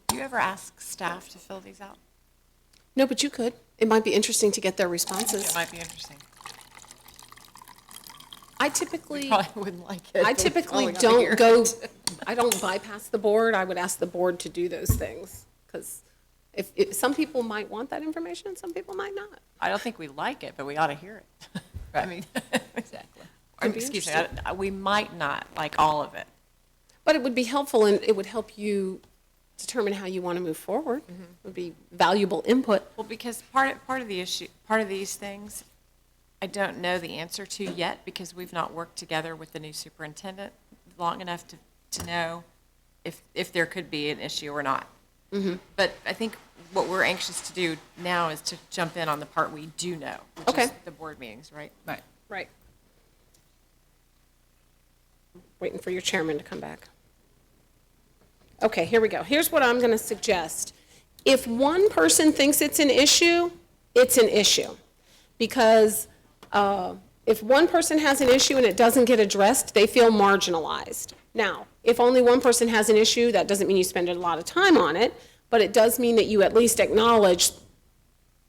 Do you ever ask staff to fill these out? No, but you could. It might be interesting to get their It responses. might be interesting. I typically, Probably wouldn't like it. I but typically probably gotta hear don't it. go, I don't bypass the board. I would ask the board to do those things. Because if, some people might want that information, and some people might not. I don't think we like it, but we ought to hear it. I mean, exactly. Could be Excuse me, interesting. we might not like all of it. But it would be helpful, and it would help you determine how you want to move forward. It would be valuable input. Well, because part of the issue, part of these things, I don't know the answer to yet because we've not worked together with the new superintendent long enough to know if there could be an issue or not. But I think what we're anxious to do now is to jump in on the part we do know, which is Okay. the board meetings, right? Right. Right. Waiting for your chairman to come back. Okay, here we go. Here's what I'm going to suggest. If one person thinks it's an issue, it's an issue. Because if one person has an issue and it doesn't get addressed, they feel marginalized. Now, if only one person has an issue, that doesn't mean you spend a lot of time on it, but it does mean that you at least acknowledge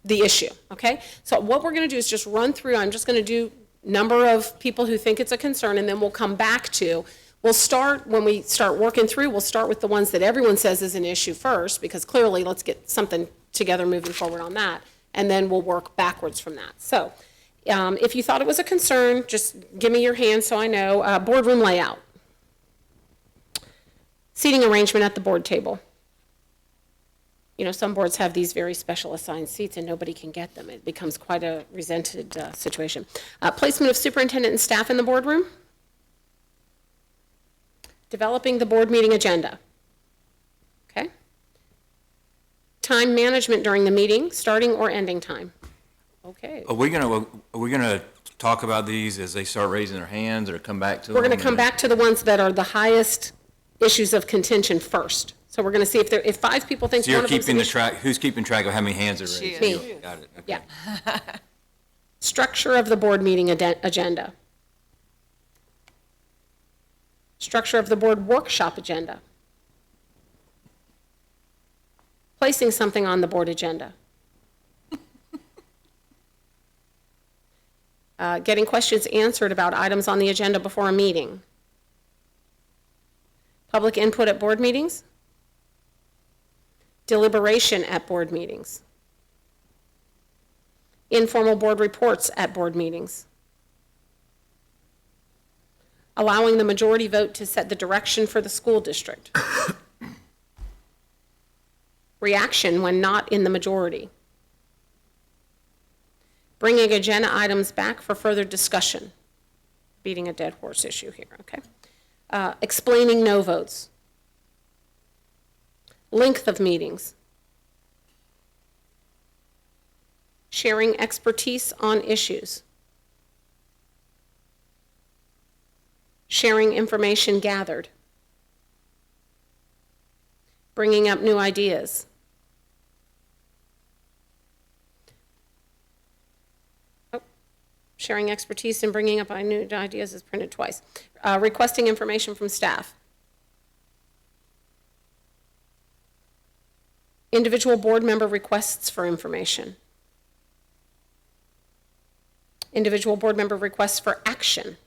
the issue, okay? So what we're going to do is just run through, I'm just going to do number of people who think it's a concern, and then we'll come back to, we'll start, when we start working through, we'll start with the ones that everyone says is an issue first, because clearly, let's get something together moving forward on that, and then we'll work backwards from that. So if you thought it was a concern, just give me your hand so I know. Boardroom layout. Seating arrangement at the board table. You know, some boards have these very special assigned seats and nobody can get them. It becomes quite a resented situation. Placement of superintendent and staff in the boardroom. Developing the board meeting agenda. Okay? Time management during the meeting, starting or ending time. Okay. Are we gonna talk about these as they start raising their hands or come back to them? We're going to come back to the ones that are the highest issues of contention first. So we're going to see if 5 people think So one you're of them's an keeping the issue. track, who's keeping track of how many hands are She raised? is. Me. Got it, okay. Yeah. Structure of the board meeting agenda. Structure of the board workshop agenda. Placing something on the board agenda. Getting questions answered about items on the agenda before a meeting. Public input at board meetings. Deliberation at board meetings. Informal board reports at board meetings. Allowing the majority vote to set the direction for the school district. Reaction when not in the majority. Bringing agenda items back for further discussion. Beating a dead horse issue here, okay? Explaining no votes. Length of meetings. Sharing expertise on issues. Sharing information gathered. Bringing up new ideas. Sharing expertise and bringing up new ideas is printed twice. Requesting information from staff. Individual board member requests for information. Individual board member requests for action.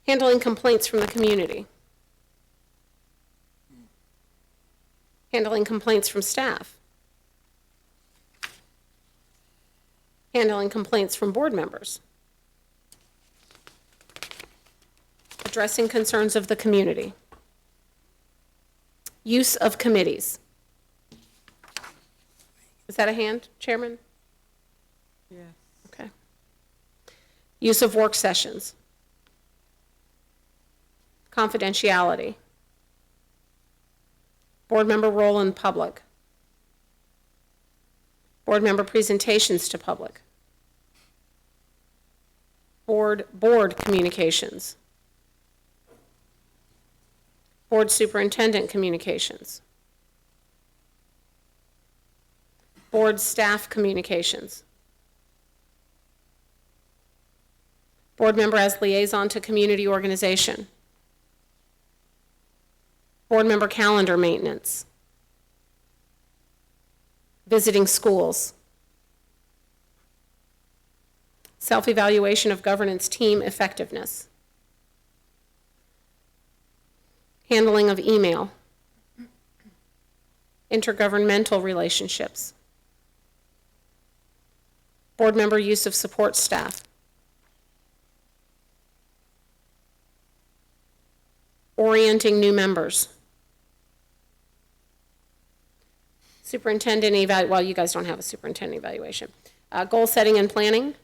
Handling complaints from the community. Handling complaints from staff. Handling complaints from board members. Addressing concerns of the community. Use of committees. Is that a hand, Chairman? Yes. Okay. Use of work sessions. Confidentiality. Board member role in public. Board member presentations to public. Board communications. Board superintendent communications. Board staff communications. Board member as liaison to community organization. Board member calendar maintenance. Visiting schools. Self-evaluation of governance team effectiveness. Handling of email. Intergovernmental relationships. Board member use of support staff. Orienting new members. Superintendent well, you guys don't have a superintendent evaluation. Goal setting and planning.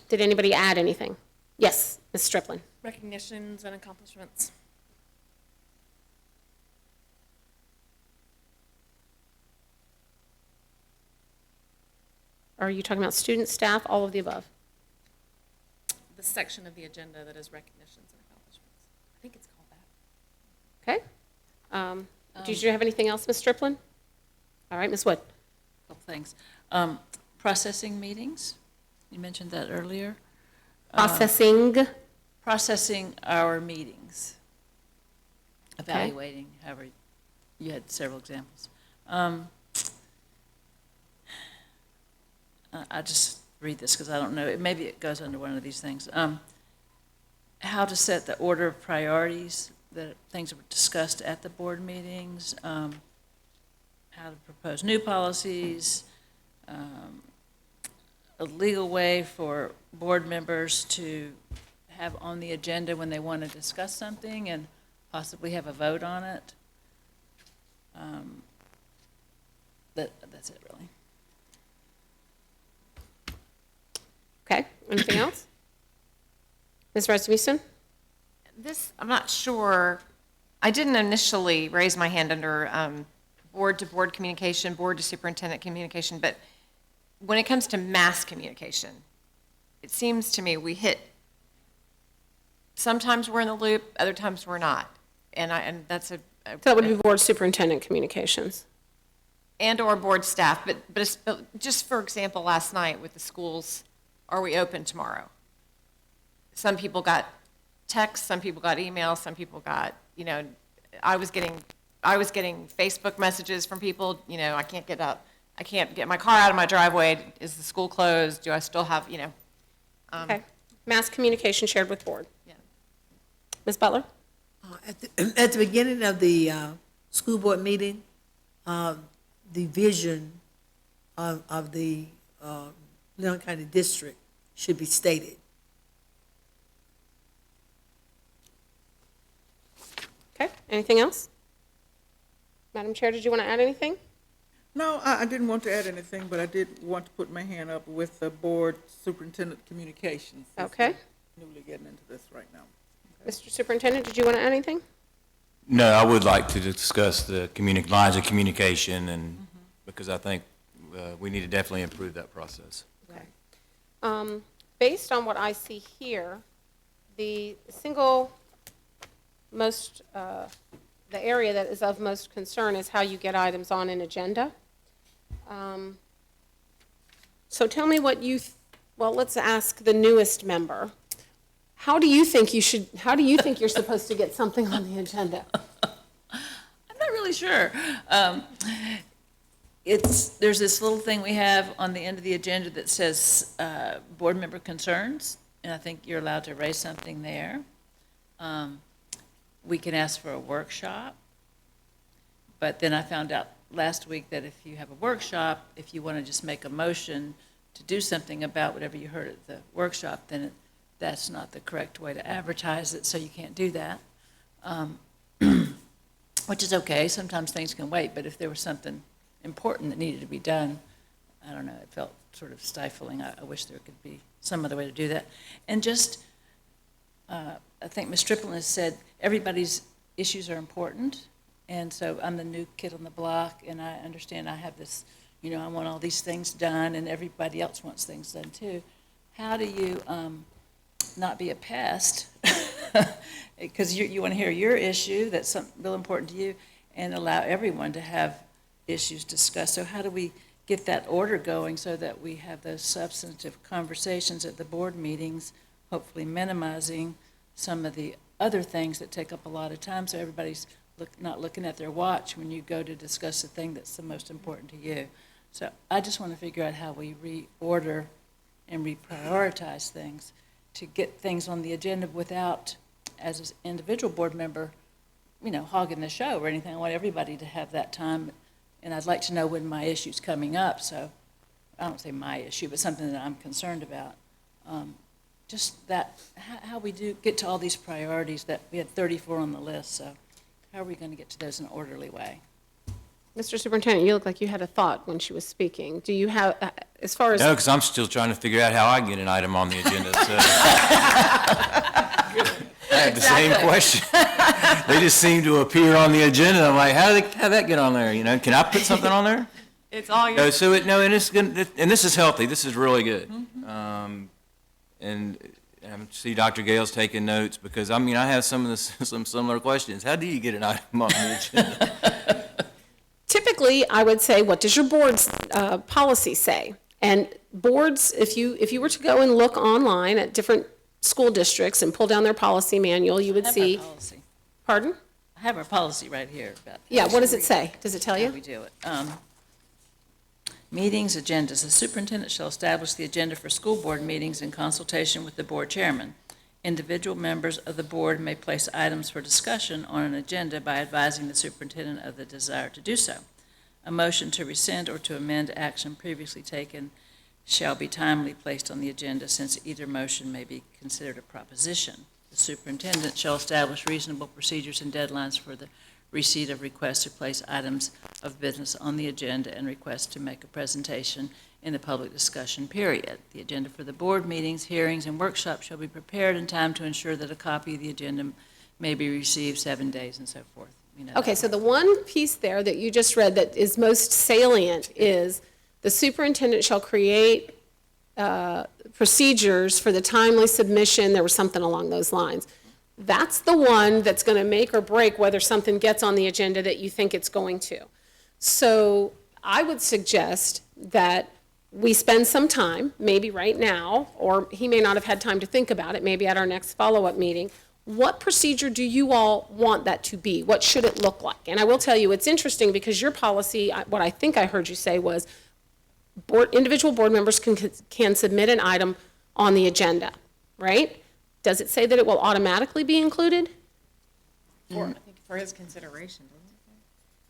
Did anybody add anything? Yes, Ms. Striplin. Recognitions and accomplishments. Are you talking about students, staff, all of the above? The section of the agenda that is recognitions and accomplishments. I think it's called that. Okay. Did you have anything else, Ms. Striplin? All right, Ms. Wood. Couple things. Processing meetings, you mentioned that earlier. Processing our meetings. Evaluating, however, you had several examples. I just read this because I don't know, maybe it goes under one of these things. How to set the order of priorities, the things that were discussed at the board meetings, how to propose new policies, a legal way for board members to have on the agenda when they want to discuss something and possibly have a vote on it. That's it, really. Okay, anything else? Ms. Rasmussen? This, I'm not sure, I didn't initially raise my hand under board-to-board communication, board-to-superintendent communication, but when it comes to mass communication, it seems to me we hit, sometimes we're in the loop, other times we're not. And that's a So that would be board superintendent communications. and/or board staff, but just for example, last night with the schools, are we open tomorrow? Some people got texts, some people got emails, some people got, I was getting Facebook messages from people, I can't get up, I can't get my car out of my driveway, is the school closed, do I still have, Okay. Mass communication shared with board. Yeah. Ms. Butler? At the beginning of the school board meeting, the vision of the Leon County District should be stated. Okay, anything else? Madam Chair, did you want to add anything? No, I didn't want to add anything, but I did want to put my hand up with the board superintendent communications. since Okay. we're Newly getting into this right now. Mr. Superintendent, did you want to add anything? No, I would like to discuss the lines of communication and, because I think we need to definitely improve that process. Okay. Based on what I see here, the single most, the area that is of most concern is how you get items on an agenda. So tell me what well, let's ask the newest member. How do you think you're supposed to get something on the agenda? I'm not really sure. There's this little thing we have on the end of the agenda that says board member concerns, and I think you're allowed to raise something there. We can ask for a workshop. But then I found out last week that if you have a workshop, if you want to just make a motion to do something about whatever you heard at the workshop, then that's not the correct way to advertise it, so you can't do that. Which is okay, sometimes things can wait, but if there was something important that needed to be done, I don't know, it felt sort of stifling. I wish there could be some other way to do that. And just, I think Ms. Triplin has said, everybody's issues are important, and so I'm the new kid on the block, and I understand I have this, you know, I want all these things done, and everybody else wants things done too. How do you not be a pest? Because you want to hear your issue, that's something real important to you, and allow everyone to have issues discussed. So how do we get that order going so that we have those substantive conversations at the board meetings, hopefully minimizing some of the other things that take up a lot of time, so everybody's not looking at their watch when you go to discuss the thing that's the most important to you. So I just want to figure out how we reorder and reprioritize things to get things on the agenda without, as an individual board member, you know, hogging the show or anything. I want everybody to have that time, and I'd like to know when my issue's coming up, so I don't say my issue, but something that I'm concerned about. Just that, how we do get to all these priorities that we had 34 on the list, so how are we going to get to those in an orderly way? Mr. Superintendent, you look like you had a thought when she was speaking. Do you have, as far as... No, because I'm still trying to figure out how I get an item on the agenda, so. I had the same question. They just seem to appear on the agenda. I'm like, how'd that get on there? You know, can I put something on there? It's all No, so and it's good, and this is healthy. This is really good. And I see Dr. Gale's taking notes because, I mean, I have some similar questions. How do you get an item on the agenda? Typically, I would say, what does your board's policy say? And boards, if you were to go and look online at different school districts and pull down their policy manual, you would see. I have our policy. Pardon? I have our policy right here. About Yeah, what does it say? Does it tell how you? we do it. Meetings, agendas. The superintendent shall establish the agenda for school board meetings in consultation with the board chairman. Individual members of the board may place items for discussion on an agenda by advising the superintendent of the desire to do so. A motion to rescind or to amend action previously taken shall be timely placed on the agenda, since either motion may be considered a proposition. The superintendent shall establish reasonable procedures and deadlines for the receipt of requests to place items of business on the agenda and requests to make a presentation in the public discussion period. The agenda for the board meetings, hearings, and workshops shall be prepared in time to ensure that a copy of the agenda may be received 7 days and so forth. You know, Okay, so the one piece there that you just read that is most salient is the superintendent shall create procedures for the timely submission, there was something along those lines. That's the one that's going to make or break whether something gets on the agenda that you think it's going to. So I would suggest that we spend some time, maybe right now, or he may not have had time to think about it, maybe at our next follow-up meeting. What procedure do you all want that to be? What should it look like? And I will tell you, it's interesting because your policy, what I think I heard you say was individual board members can submit an item on the agenda, right? Does it say that it will automatically be included? For his consideration, doesn't it?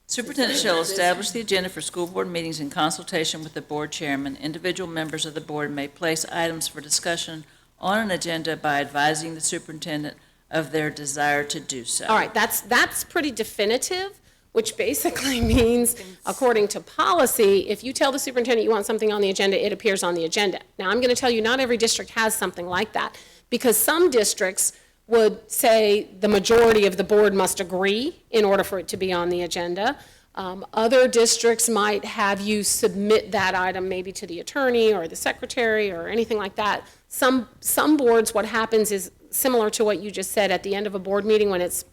Superintendent shall establish the agenda for school board meetings in consultation with the board chairman. Individual members of the board may place items for discussion on an agenda by advising the superintendent of their desire to do so. All right, that's pretty definitive, which basically means, according to policy, if you tell the superintendent you want something on the agenda, it appears on the agenda. Now, I'm going to tell you, not every district has something like that, because some districts would say the majority of the board must agree in order for it to be on the agenda. Other districts might have you submit that item maybe to the attorney or the secretary or anything like that. Some boards, what happens is similar to what you just said at the end of a board meeting when it's,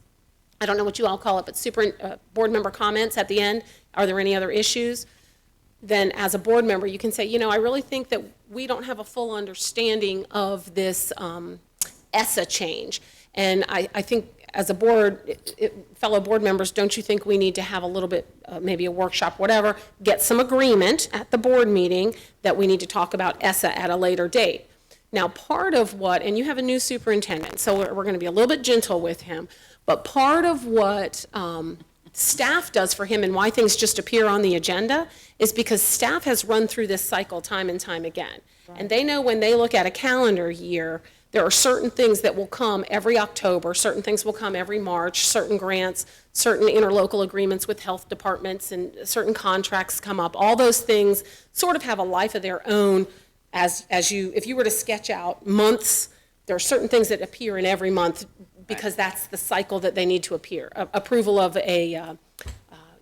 I don't know what you all call it, but board member comments at the end. Are there any other issues? Then as a board member, you can say, you know, I really think that we don't have a full understanding of this ESSA change. And I think as a board, fellow board members, don't you think we need to have a little bit, maybe a workshop, whatever, get some agreement at the board meeting that we need to talk about ESSA at a later date? Now, part of what, and you have a new superintendent, so we're going to be a little bit gentle with him, but part of what staff does for him and why things just appear on the agenda is because staff has run through this cycle time and time again. And they know when they look at a calendar year, there are certain things that will come every October, certain things will come every March, certain grants, certain interlocal agreements with health departments, and certain contracts come up. All those things sort of have a life of their own if you were to sketch out months, there are certain things that appear in every month because that's the cycle that they need to appear. Approval of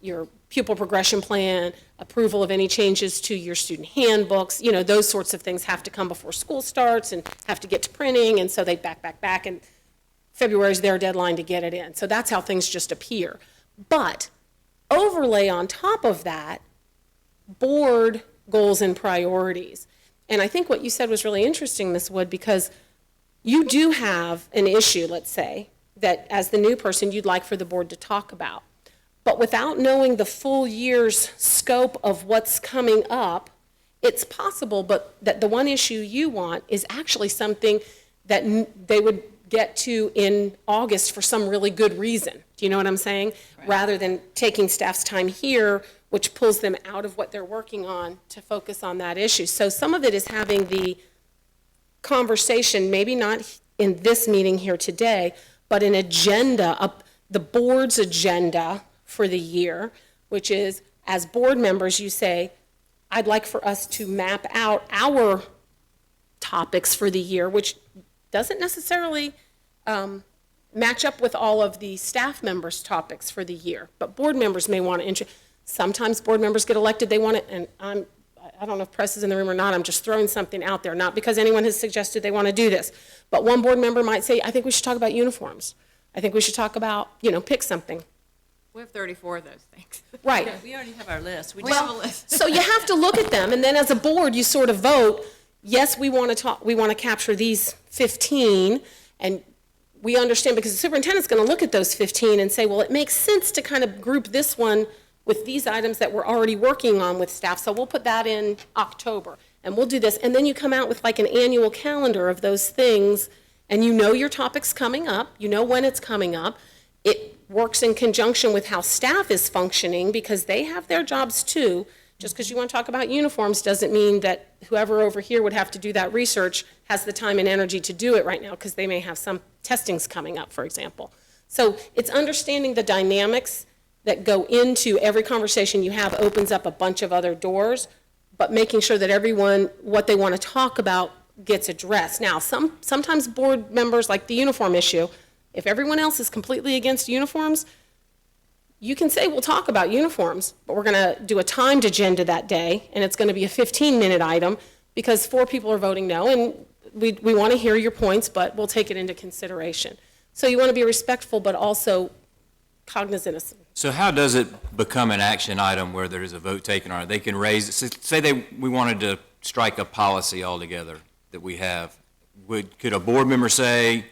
your pupil progression plan, approval of any changes to your student handbooks, those sorts of things have to come before school starts and have to get to printing, and so they back, and February is their deadline to get it in. So that's how things just appear. But overlay on top of that, board goals and priorities. And I think what you said was really interesting, Ms. Wood, because you do have an issue, let's say, that as the new person you'd like for the board to talk about. But without knowing the full year's scope of what's coming up, it's possible that the one issue you want is actually something that they would get to in August for some really good reason. Do you know what I'm saying? Right. Rather than taking staff's time here, which pulls them out of what they're working on to focus on that issue. So some of it is having the conversation, maybe not in this meeting here today, but an agenda, the board's agenda for the year, which is, as board members, you say, I'd like for us to map out our topics for the year, which doesn't necessarily match up with all of the staff members' topics for the year, but board members may want to sometimes board members get elected, they want it, and I don't know if press is in the room or not, I'm just throwing something out there, not because anyone has suggested they want to do this, but one board member might say, I think we should talk about uniforms. I think we should talk about, pick something. We have 34 of those things. Right. Yeah, we already have our list. We Well, so you have to look at them, and then as a board, you sort of vote, yes, we want to capture these 15, and we understand, because the superintendent's going to look at those 15 and say, well, it makes sense to kind of group this one with these items that we're already working on with staff, so we'll put that in October, and we'll do this. And then you come out with like an annual calendar of those things, and you know your topic's coming up, you know when it's coming up. It works in conjunction with how staff is functioning, because they have their jobs too. Just because you want to talk about uniforms doesn't mean that whoever over here would have to do that research has the time and energy to do it right now, because they may have some testings coming up, for example. So it's understanding the dynamics that go into every conversation you have opens up a bunch of other doors, but making sure that everyone, what they want to talk about gets addressed. Now, sometimes board members, like the uniform issue, if everyone else is completely against uniforms, you can say, we'll talk about uniforms, but we're going to do a timed agenda that day, and it's going to be a 15-minute item, because 4 people are voting no, and we want to hear your points, but we'll take it into consideration. So you want to be respectful, but also cognizant of. So how does it become an action item where there is a vote taken on it? They can raise, say we wanted to strike a policy altogether that we have. Could a board member say,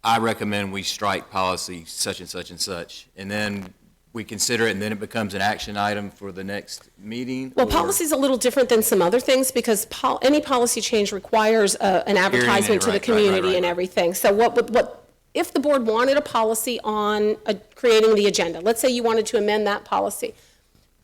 I recommend we strike policy such and such and such, and then we consider it, and then it becomes an action item for the next meeting? Well, policy is a little different than some other things, because any policy change requires an advertisement to the community and everything. So what if the board wanted a policy on creating the agenda, let's say you wanted to amend that policy,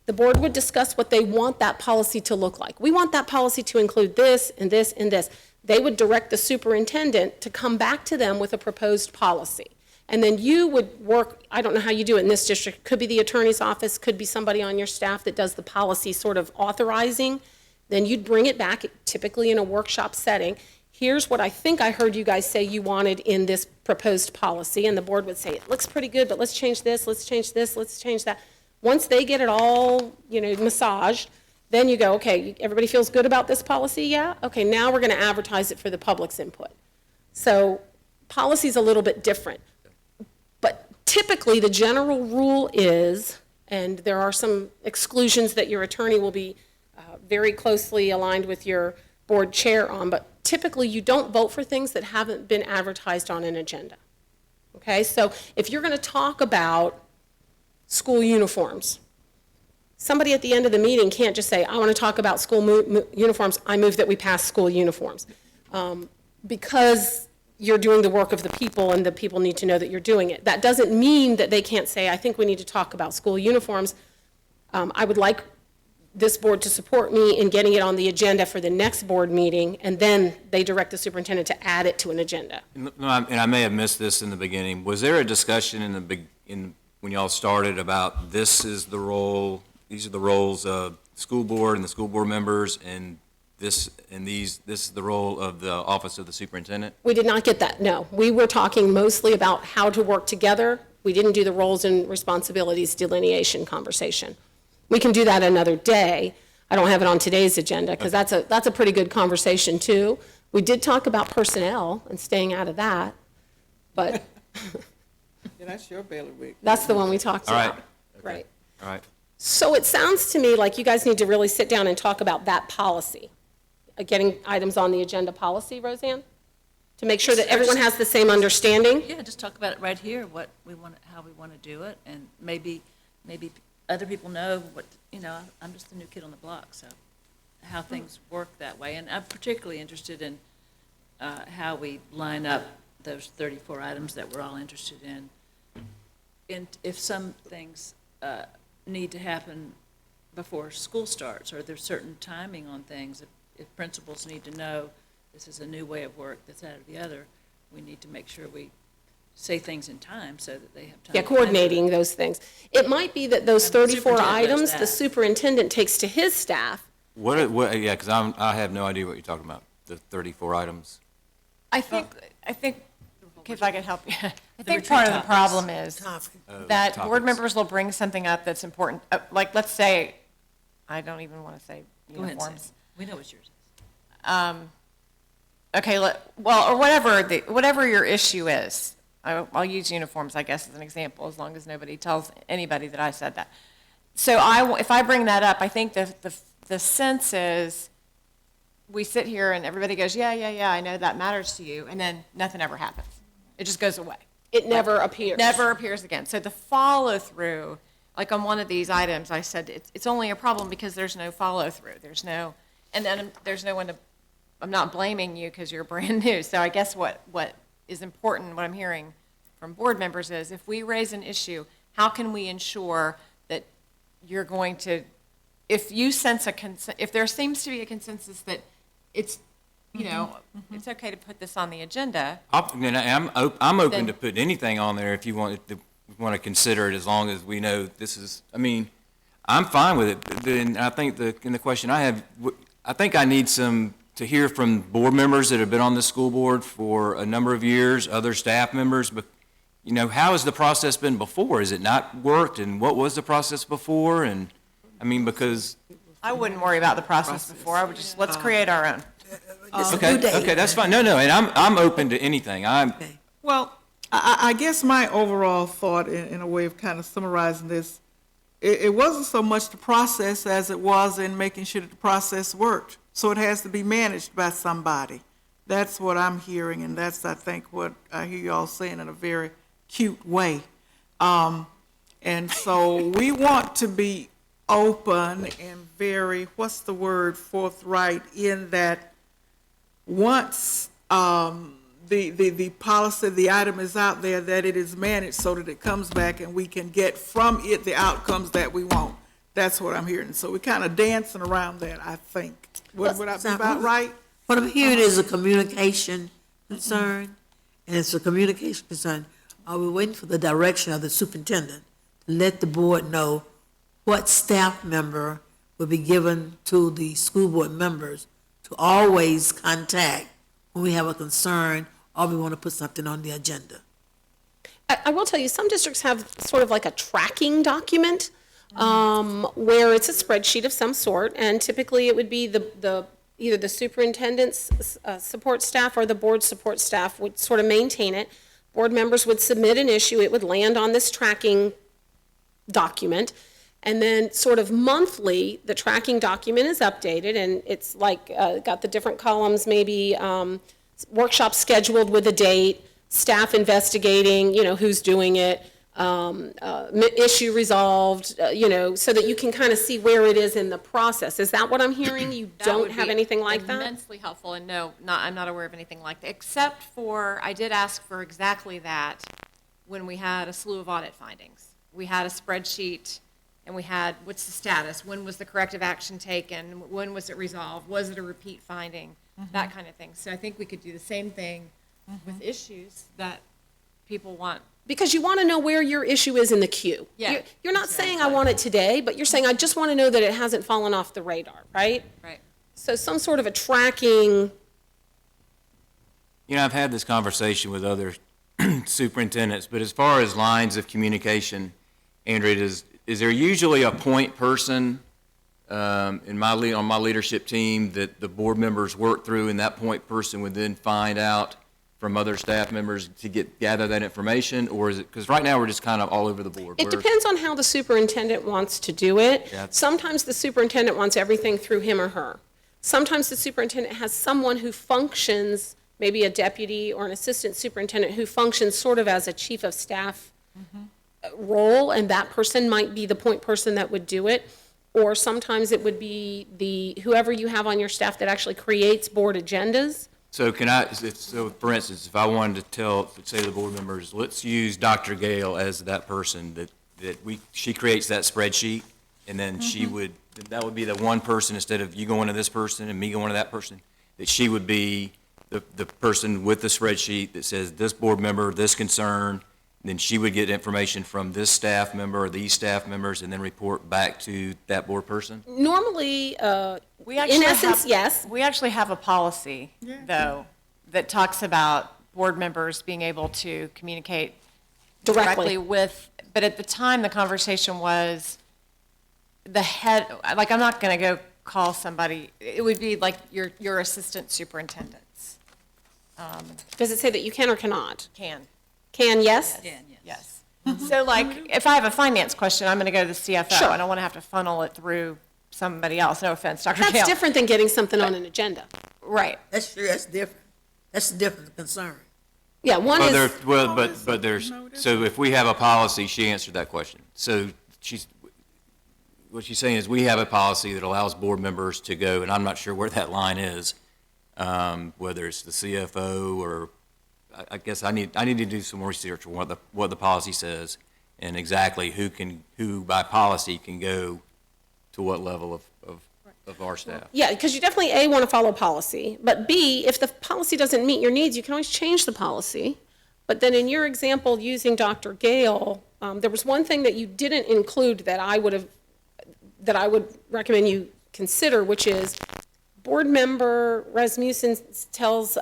the board would discuss what they want that policy to look like. We want that policy to include this and this and this. They would direct the superintendent to come back to them with a proposed policy. And then you would work, I don't know how you do it in this district, could be the attorney's office, could be somebody on your staff that does the policy sort of authorizing. Then you'd bring it back, typically in a workshop setting. Here's what I think I heard you guys say you wanted in this proposed policy, and the board would say, it looks pretty good, but let's change this, let's change this, let's change that. Once they get it all, massaged, then you go, okay, everybody feels good about this policy? Yeah? Okay, now we're going to advertise it for the public's input. So policy's a little bit different. But typically, the general rule is, and there are some exclusions that your attorney will be very closely aligned with your board chair on, but typically you don't vote for things that haven't been advertised on an agenda. Okay, so if you're going to talk about school uniforms, somebody at the end of the meeting can't just say, I want to talk about school uniforms, I move that we pass school uniforms. Because you're doing the work of the people, and the people need to know that you're doing it. That doesn't mean that they can't say, I think we need to talk about school uniforms. I would like this board to support me in getting it on the agenda for the next board meeting, and then they direct the superintendent to add it to an agenda. And I may have missed this in the beginning. Was there a discussion when y'all started about this is the role, these are the roles of school board and the school board members, and this is the role of the office of the superintendent? We did not get that, no. We were talking mostly about how to work together. We didn't do the roles and responsibilities delineation conversation. We can do that another day. I don't have it on today's agenda, because that's a pretty good conversation, too. We did talk about personnel and staying out of that, but Yeah, that's your bailiwick. that's the one we talked All right. about. Right. All right. So it sounds to me like you guys need to really sit down and talk about that policy, getting items on the agenda policy, Roseanne? To make sure that everyone has the same understanding? Yeah, just talk about it right here, what we want, how we want to do it, and maybe other people know what, I'm just the new kid on the block, so how things work that way. And I'm particularly interested in how we line up those 34 items that we're all interested in. And if some things need to happen before school starts, or there's certain timing on things, if principals need to know this is a new way of work that's out of the other, we need to make sure we say things in time so that they have time. Yeah, to plan for it. coordinating those things. It might be that those And the 34 superintendent does items, the that. superintendent takes to his staff. Yeah, because I have no idea what you're talking about, the 34 items. I think, okay, if I could help you. I think retreat part of the topics. problem is Topic. that board topics. members will bring something up that's important, like, let's say, I don't even want to say Go ahead, uniforms. Sam. We know what's yours. Okay, or whatever your issue is. I'll use uniforms, I guess, as an example, as long as nobody tells anybody that I said that. So if I bring that up, I think the sense is, we sit here and everybody goes, yeah, I know that matters to you, and then nothing ever happens. It just goes away. It never appears. Never appears again. So the follow-through, like on one of these items, I said, it's only a problem because there's no follow-through. And then there's no one to, I'm not blaming you because you're brand new. So I guess what is important, what I'm hearing from board members is, if we raise an issue, how can we ensure that you're going to, if you sense if there seems to be a consensus that it's, it's okay to put this on the agenda. I'm open Then- to putting anything on there if you want to consider it, as long as we know this is, I'm fine with it. Then I think in the question I have, I think I need to hear from board members that have been on the school board for a number of years, other staff members, but, how has the process been before? Has it not worked, and what was the process before? And, because, I wouldn't worry about the process before. I would just, let's create our own. It's a new day. okay, that's fine. No, and I'm open to anything. Well, I guess my overall thought, in a way of kind of summarizing this, it wasn't so much the process as it was in making sure that the process worked. So it has to be managed by somebody. That's what I'm hearing, and that's, I think, what I hear you all saying in a very cute way. And so we want to be open and very, what's the word, forthright, in that once the policy, the item is out there, that it is managed so that it comes back and we can get from it the outcomes that we want. That's what I'm hearing. So we're kind of dancing around that, I think. Would I be about right? What I'm hearing is a communication concern, and it's a communication concern. Are we waiting for the direction of the superintendent to let the board know what staff member will be given to the school board members to always contact when we have a concern or we want to put something on the agenda? I will tell you, some districts have sort of like a tracking document, where it's a spreadsheet of some sort, and typically it would be either the superintendent's support staff or the board support staff would sort of maintain it. Board members would submit an issue, it would land on this tracking document, and then sort of monthly, the tracking document is updated, and it's like, got the different columns, maybe workshops scheduled with a date, staff investigating, who's doing it, issue resolved, you know, so that you can kind of see where it is in the process. Is that what I'm hearing? You That don't would have be anything like that? Immensely helpful, and no, I'm not aware of anything like that, except for, I did ask for exactly that when we had a slew of audit findings. We had a spreadsheet, and we had, what's the status? When was the corrective action taken? When was it resolved? Was it a repeat finding? That kind of thing. So I think we could do the same thing with issues that people want. Because you want to know where your issue is in the queue. Yeah, You're not saying I want it today, but you're saying I just want to know that it hasn't fallen off the radar, right? Right. So some sort of a tracking, You know, I've had this conversation with other superintendents, but as far as lines of communication, Andrea, is there usually a point person on my leadership team that the board members work through, and that point person would then find out from other staff members to gather that information, or is it, because right now we're just kind of all over the board? it depends on how the superintendent wants to do it. Yeah. Sometimes the superintendent wants everything through him or her. Sometimes the superintendent has someone who functions, maybe a deputy or an assistant superintendent, who functions sort of as a chief of staff role, and that person might be the point person that would do it. Or sometimes it would be whoever you have on your staff that actually creates board agendas. So so for instance, if I wanted to say to the board members, let's use Dr. Gale as that person, she creates that spreadsheet, and then that would be the one person, instead of you going to this person and me going to that person, that she would be the person with the spreadsheet that says this board member, this concern, then she would get information from this staff member or these staff members and then report back to that board person? Normally, We in actually essence, have- yes. We actually have a policy, though, that talks about board members being able to communicate directly with, but at the time, the conversation was the head, like, I'm not going to go call somebody, it would be like your assistant superintendents Does it say that you can or cannot? can. Can, yes? Yes. So like, if I have a finance question, I'm going to go to the CFO. Sure. I don't want to have to funnel it through somebody else. No offense, Dr. Gale. That's different than getting something on an agenda. Right. That's true, that's different. That's a different concern. Yeah, one Well, is, but there's, so if we have a policy, she answered that question. So what she's saying is we have a policy that allows board members to go, and I'm not sure where that line is, whether it's the CFO or, I guess I need to do some more research on what the policy says and exactly who by policy can go to what level of our staff. yeah, because you definitely, A, want to follow policy, but B, if the policy doesn't meet your needs, you can always change the policy. But then in your example, using Dr. Gale, there was one thing that you didn't include that I would recommend you consider, which is board member Rasmussen tells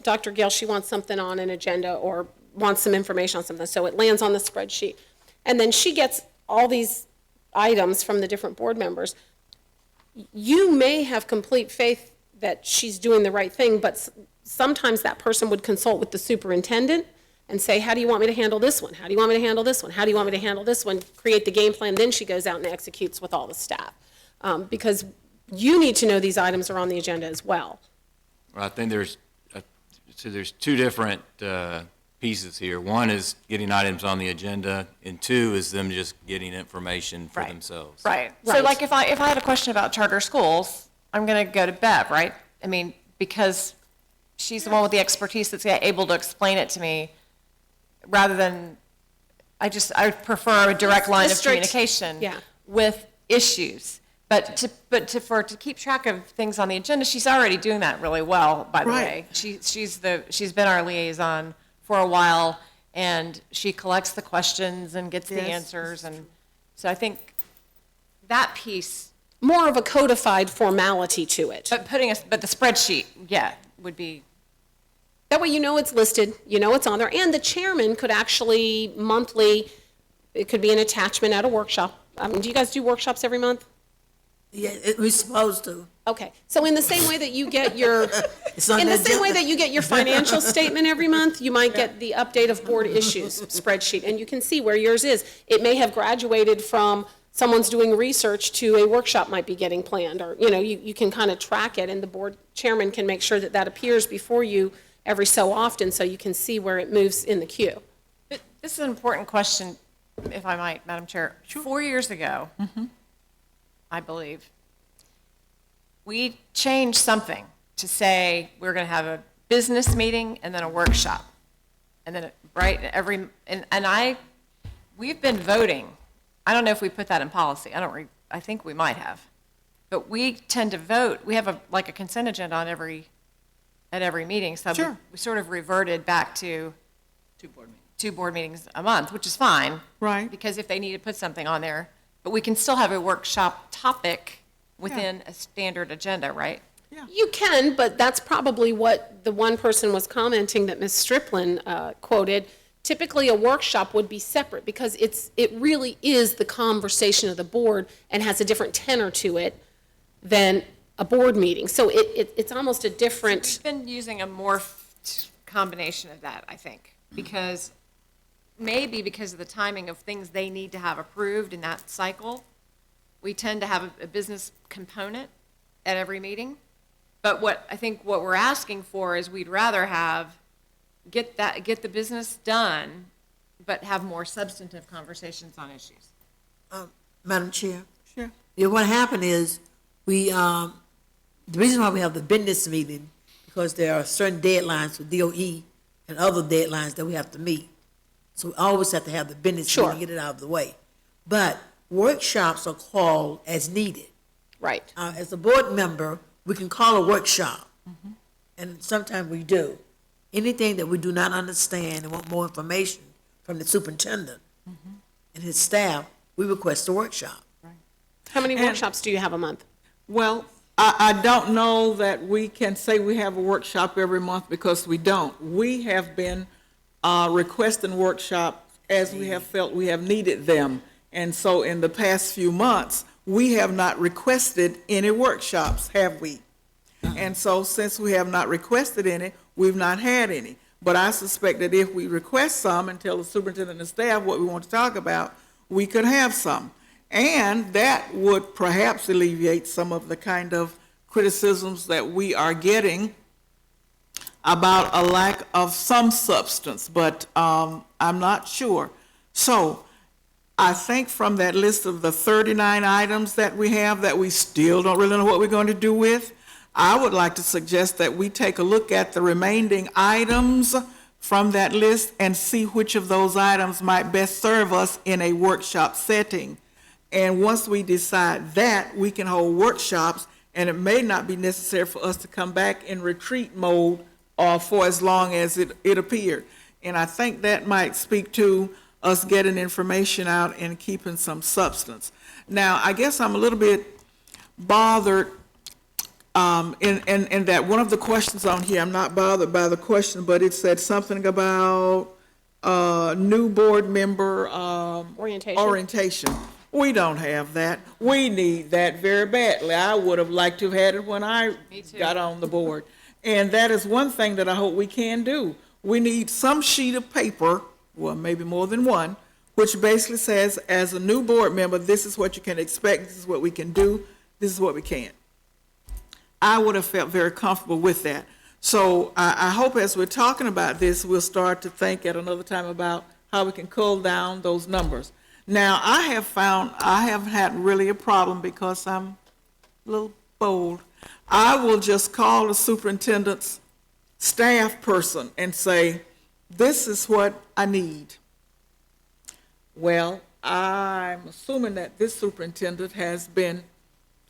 Dr. Gale she wants something on an agenda or wants some information on something, so it lands on the spreadsheet. And then she gets all these items from the different board members. You may have complete faith that she's doing the right thing, but sometimes that person would consult with the superintendent and say, how do you want me to handle this one? How do you want me to handle this one? How do you want me to handle this one? Create the game plan, then she goes out and executes with all the staff. Because you need to know these items are on the agenda as well. Well, I think there's two different pieces here. One is getting items on the agenda, and two is them just getting information for Right. themselves. Right. So Right. like if I had a question about charter schools, I'm going to go to Bev, right? I mean, because she's the one with the expertise that's able to explain it to me rather than, I prefer a direct line of Just straight- communication yeah. with issues. But to keep track of things on the agenda, she's already doing that really well, by the way. She's been our liaison for a while, and she collects the questions and gets the Yes. answers, and so I think that piece, More of a codified formality to it. but the spreadsheet, yeah, would be, That way you know it's listed, you know it's on there, and the chairman could actually monthly, it could be an attachment at a workshop. Do you guys do workshops every month? Yeah, we're supposed to. Okay, so in the same way that you get your, It's on in the the same way agenda. that you get your financial statement every month, you might get the update of board issues spreadsheet, and you can see where yours is. It may have graduated from someone's doing research to a workshop might be getting planned, or, you can kind of track it, and the board chairman can make sure that that appears before you every so often, so you can see where it moves in the queue. this is an important question. if I might, Madam Chair. 4 years ago, I believe, we changed something to say we're going to have a business meeting and then a workshop. And then, we've been voting. I don't know if we put that in policy. I think we might have. But we tend to vote, we have a consent agenda on at every meeting. So Sure. we sort of reverted back to 2 board meetings a month, which is fine. Right. Because if they need to put something on there, but we can still have a workshop topic within a standard agenda, right? You can, but that's probably what the one person was commenting that Ms. Striplin quoted. Typically, a workshop would be separate because it really is the conversation of the board and has a different tenor to it than a board meeting. So it's almost a different, We've been using a morphed combination of that, I think, because maybe because of the timing of things they need to have approved in that cycle, we tend to have a business component at every meeting. But what we're asking for is we'd rather get the business done, but have more substantive conversations on issues. Madam Chair? Sure. Yeah, what happened is, the reason why we have the business meeting, because there are certain deadlines for DOE and other deadlines that we have to meet. So we always have to have the business Sure. meeting, get it out of the way. But workshops are called as needed. right. As a board member, we can call a workshop, and sometimes we do. Anything that we do not understand and want more information from the superintendent and his staff, we request a workshop. How many workshops do you have a month? Well, I don't know that we can say we have a workshop every month because we don't. We have been requesting workshops as we have felt we have needed them. And so in the past few months, we have not requested any workshops, have we? And so since we have not requested any, we've not had any. But I suspect that if we request some and tell the superintendent and staff what we want to talk about, we could have some. And that would perhaps alleviate some of the kind of criticisms that we are getting about a lack of some substance, but I'm not sure. So I think from that list of the 39 items that we have that we still don't really know what we're going to do with, I would like to suggest that we take a look at the remaining items from that list and see which of those items might best serve us in a workshop setting. And once we decide that, we can hold workshops, and it may not be necessary for us to come back in retreat mode for as long as it appeared. And I think that might speak to us getting information out and keeping some substance. Now, I guess I'm a little bit bothered in that one of the questions on here, I'm not bothered by the question, but it said something about new board member orientation. We don't have that. We need that very badly. I would have liked to have had it when I got on the board. And that is one thing that I hope we can do. We need some sheet of paper, well, maybe more than one, which basically says, as a new board member, this is what you can expect, this is what we can do, this is what we can't. I would have felt very comfortable with that. So I hope as we're talking about this, we'll start to think at another time about how we can cull down those numbers. Now, I have found I haven't had really a problem because I'm a little bold. I will just call the superintendent's staff person and say, this is what I need. Well, I'm assuming that this superintendent has been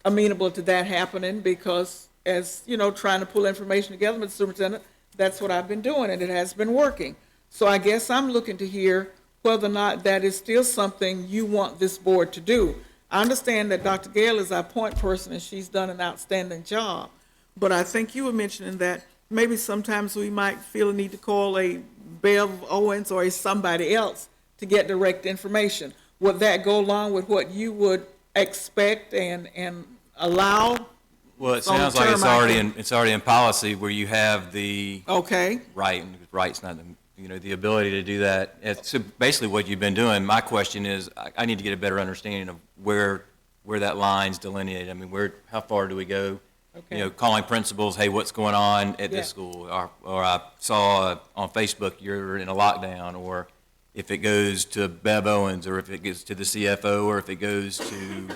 amenable to that happening because, as you know, trying to pull information together with the superintendent, that's what I've been doing, and it has been working. So I guess I'm looking to hear whether or not that is still something you want this board to do. I understand that Dr. Gale is our point person, and she's done an outstanding job. But I think you were mentioning that maybe sometimes we might feel a need to call a Bev Owens or somebody else to get direct information. Would that go along with what you would expect and allow? Well, it On the sounds like term, I it's already in policy where you have the Okay, right, and right's not, the ability to do that. So basically what you've been doing, my question is, I need to get a better understanding of where that line's delineated. I mean, how far do we go? okay. Calling principals, hey, what's going on at Yeah. this school? Or I saw on Facebook you're in a lockdown, or, if it goes to Bev Owens, or if it gets to the CFO, or if it goes to,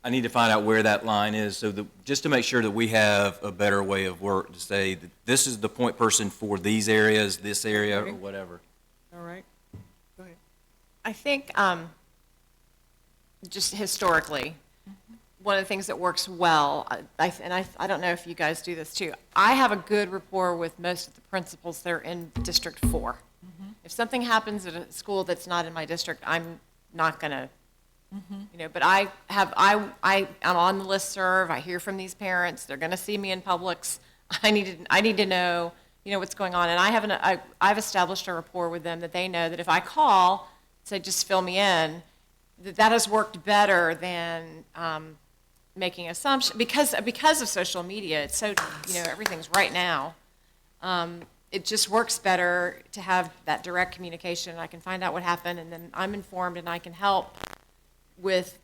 I need to find out where that line is, so that, just to make sure that we have a better way of work to say that this is the point person for these areas, this area, or whatever. All right? Go ahead. I think, just historically, one of the things that works well, I don't know if you guys do this too, I have a good rapport with most of the principals that are in District 4. If something happens at a school that's not in my district, I'm not gonna, but I'm on the listserv, I hear from these parents, they're gonna see me in Publix, I need to know, what's going on, and I've established a rapport with them that they know that if I call, say, just fill me in, that has worked better than, making assumptions, because of social media, it's so, everything's right now. It just works better to have that direct communication. I can find out what happened, and then I'm informed, and I can help with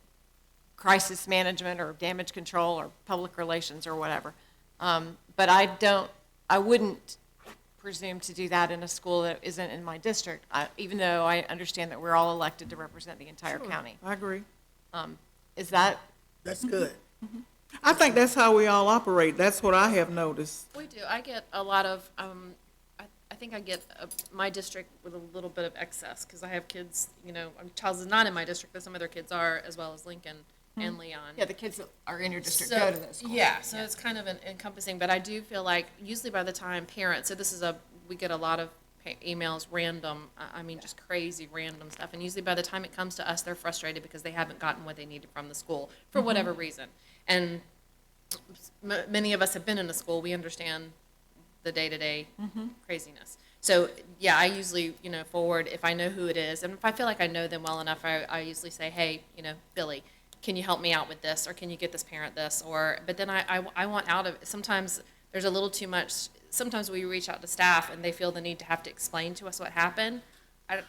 crisis management or damage control or public relations or whatever. But I wouldn't presume to do that in a school that isn't in my district, even though I understand that we're all elected to represent the entire county. I agree. Is that? That's good. I think that's how we all operate. That's what I have noticed. We do. I get a lot of, I think I get my district with a little bit of excess, because I have kids, Charles is not in my district, but some other kids are, as well as Lincoln and Leon. Yeah, the kids that are in your district So- go to those schools. Yeah, so it's kind of encompassing, but I do feel like usually by the time parents, so we get a lot of emails, random, just crazy random stuff, and usually by the time it comes to us, they're frustrated because they haven't gotten what they needed from the school for whatever reason. And many of us have been in a school, we understand the day-to-day craziness. So, yeah, I usually, forward, if I know who it is, and if I feel like I know them well enough, I usually say, hey, Billy, can you help me out with this, or can you get this parent this, but then I want out of it. Sometimes there's a little too much, sometimes we reach out to staff and they feel the need to have to explain to us what happened. I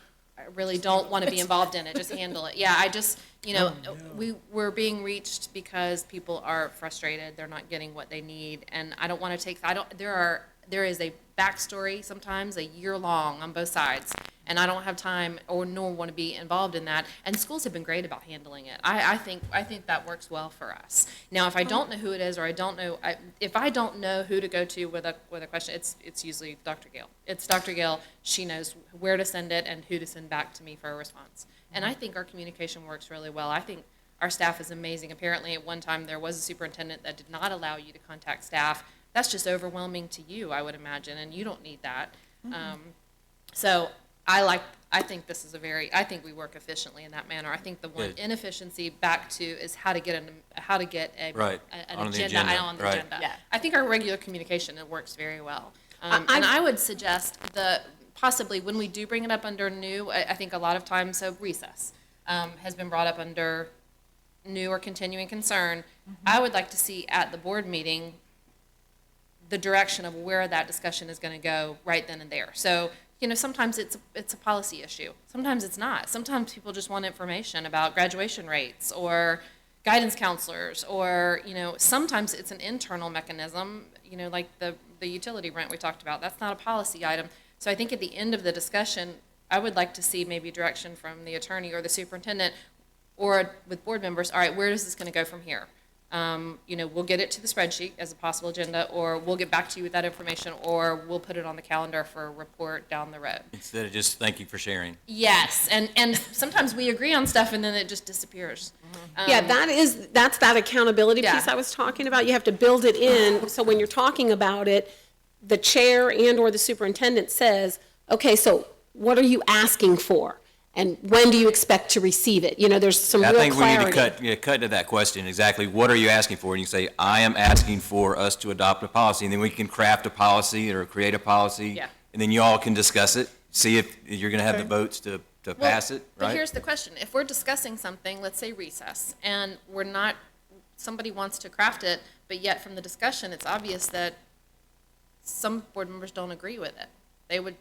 really don't want to be involved in it, just handle it. Yeah, I just, we're being reached because people are frustrated, they're not getting what they need, and I don't want to there is a backstory, sometimes a year long on both sides, and I don't have time or nor want to be involved in that. And schools have been great about handling it. I think that works well for us. Now, if I don't know who it is, or if I don't know who to go to with a question, it's usually Dr. Gale. It's Dr. Gale. She knows where to send it and who to send back to me for a response. And I think our communication works really well. I think our staff is amazing. Apparently, at one time, there was a superintendent that did not allow you to contact staff. That's just overwhelming to you, I would imagine, and you don't need that. So I think this is I think we work efficiently in that manner. I think the one Good. inefficiency back to is how to get an Right, agenda on the agenda, on the right. agenda. Yeah. I think our regular communication, it works very well. And I would suggest possibly when we do bring it up under new, I think a lot of times, so recess has been brought up under new or continuing concern. I would like to see at the board meeting the direction of where that discussion is going to go right then and there. So, sometimes it's a policy issue. Sometimes it's not. Sometimes people just want information about graduation rates or guidance counselors, or, sometimes it's an internal mechanism, like the utility rent we talked about. That's not a policy item. So I think at the end of the discussion, I would like to see maybe direction from the attorney or the superintendent or with board members. All right, where is this going to go from here? We'll get it to the spreadsheet as a possible agenda, or we'll get back to you with that information, or we'll put it on the calendar for a report down the road. Instead of just thank you for sharing. Yes, and sometimes we agree on stuff and then it just disappears. Yeah, that's that accountability Yeah. piece I was talking about. You have to build it in, so when you're talking about it, the chair and/or the superintendent says, okay, so what are you asking for? And when do you expect to receive it? There's some I real think we need clarity. to cut to that question, exactly, what are you asking for? And you say, I am asking for us to adopt a policy, and then we can craft a policy or create a policy. Yeah. And then you all can discuss it, see if you're gonna have the votes to pass it, But right? here's the question. If we're discussing something, let's say recess, and somebody wants to craft it, but yet from the discussion, it's obvious that some board members don't agree with it. They would,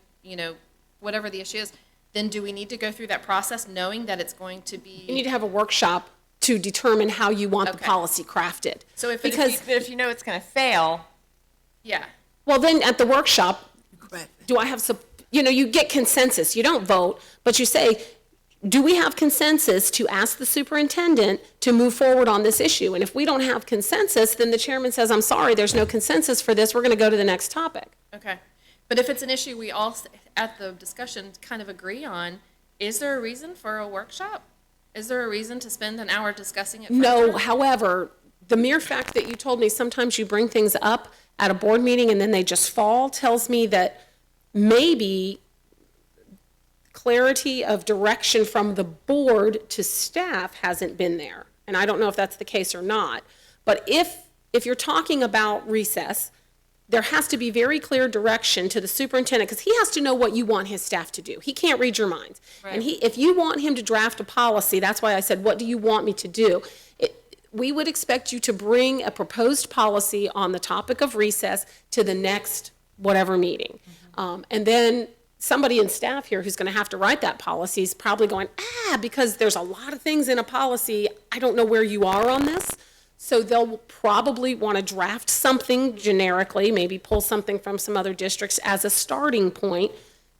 whatever the issue is, then do we need to go through that process knowing that it's going to be? You need to have a workshop to determine how you want the Okay. policy crafted. So if Because, But if you know it's going to fail, yeah. well, then at the workshop, Correct. do I have you get consensus. You don't vote, but you say, do we have consensus to ask the superintendent to move forward on this issue? And if we don't have consensus, then the chairman says, I'm sorry, there's no consensus for this, we're going to go to the next topic. Okay. But if it's an issue we all, at the discussion, kind of agree on, is there a reason for a workshop? Is there a reason to spend an hour discussing it No, further? however, the mere fact that you told me sometimes you bring things up at a board meeting and then they just fall tells me that maybe clarity of direction from the board to staff hasn't been there. And I don't know if that's the case or not. But if you're talking about recess, there has to be very clear direction to the superintendent, because he has to know what you want his staff to do. He can't read your minds. And if you want him to draft a policy, that's why I said, what do you want me to do? We would expect you to bring a proposed policy on the topic of recess to the next whatever meeting. And then somebody in staff here who's going to have to write that policy is probably going, because there's a lot of things in a policy, I don't know where you are on this. So they'll probably want to draft something generically, maybe pull something from some other districts as a starting point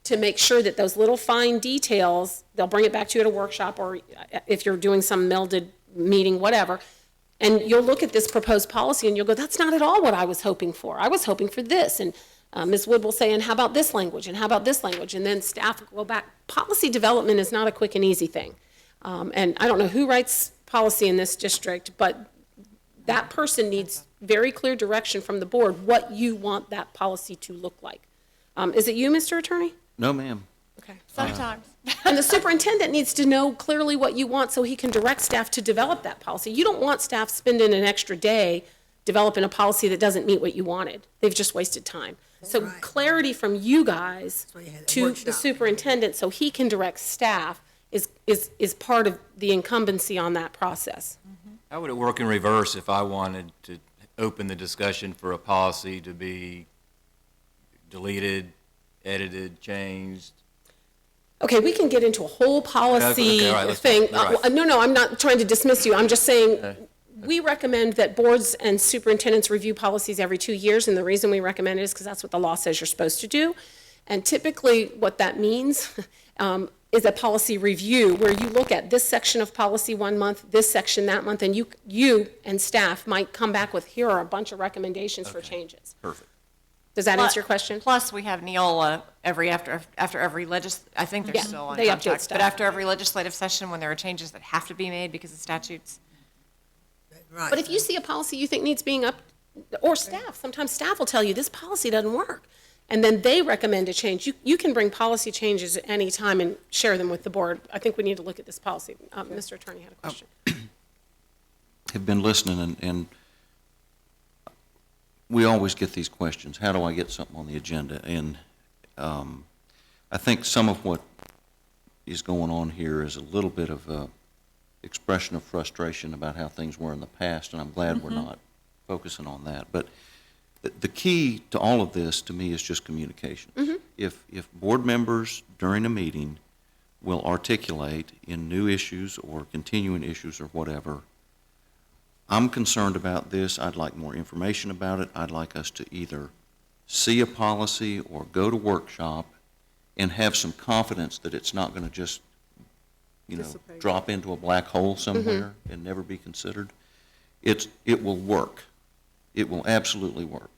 to make sure that those little fine details, they'll bring it back to you at a workshop, or if you're doing some melded meeting, whatever. And you'll look at this proposed policy and you'll go, that's not at all what I was hoping for. I was hoping for this. And Ms. Wood will say, and how about this language? And how about this language? And then staff will go back. Policy development is not a quick and easy thing. And I don't know who writes policy in this district, but that person needs very clear direction from the board, what you want that policy to look like. Is it you, Mr. Attorney? No, ma'am. Okay. Sometimes. And the superintendent needs to know clearly what you want so he can direct staff to develop that policy. You don't want staff spending an extra day developing a policy that doesn't meet what you wanted. They've just wasted time. So Right. clarity from you guys why you had that to the workshop. superintendent so he can direct staff is part of the incumbency on that process. How would it work in reverse if I wanted to open the discussion for a policy to be deleted, edited, changed? Okay, we can get into a whole policy Okay, all right, let's- thing. all right. No, I'm not trying to dismiss you. I'm just saying, Okay. we recommend that boards and superintendents review policies every 2 years, and the reason we recommend it is because that's what the law says you're supposed to do. And typically, what that means is a policy review, where you look at this section of policy 1 month, this section that month, and you and staff might come back with, here are a bunch of recommendations for changes. Perfect. Does that answer your question? Plus, we have Neola after every I think they're Yeah, still on they update contract, stuff. but after every legislative session, when there are changes that have to be made because of statutes. Right. But if you see a policy you think needs being up, or staff, sometimes staff will tell you, this policy doesn't work. And then they recommend a change. You can bring policy changes at any time and share them with the board. I think we need to look at this policy. Mr. Attorney had a question. Have been listening, and we always get these questions. How do I get something on the agenda? And I think some of what is going on here is a little bit of a expression of frustration about how things were in the past, and I'm glad we're not focusing on that. But the key to all of this, to me, is just communication. If board members during a meeting will articulate in new issues or continuing issues or whatever, I'm concerned about this, I'd like more information about it, I'd like us to either see a policy or go to workshop and have some confidence that it's not going to just, Dissipate. drop into a black hole somewhere and never be considered. It will work. It will absolutely work.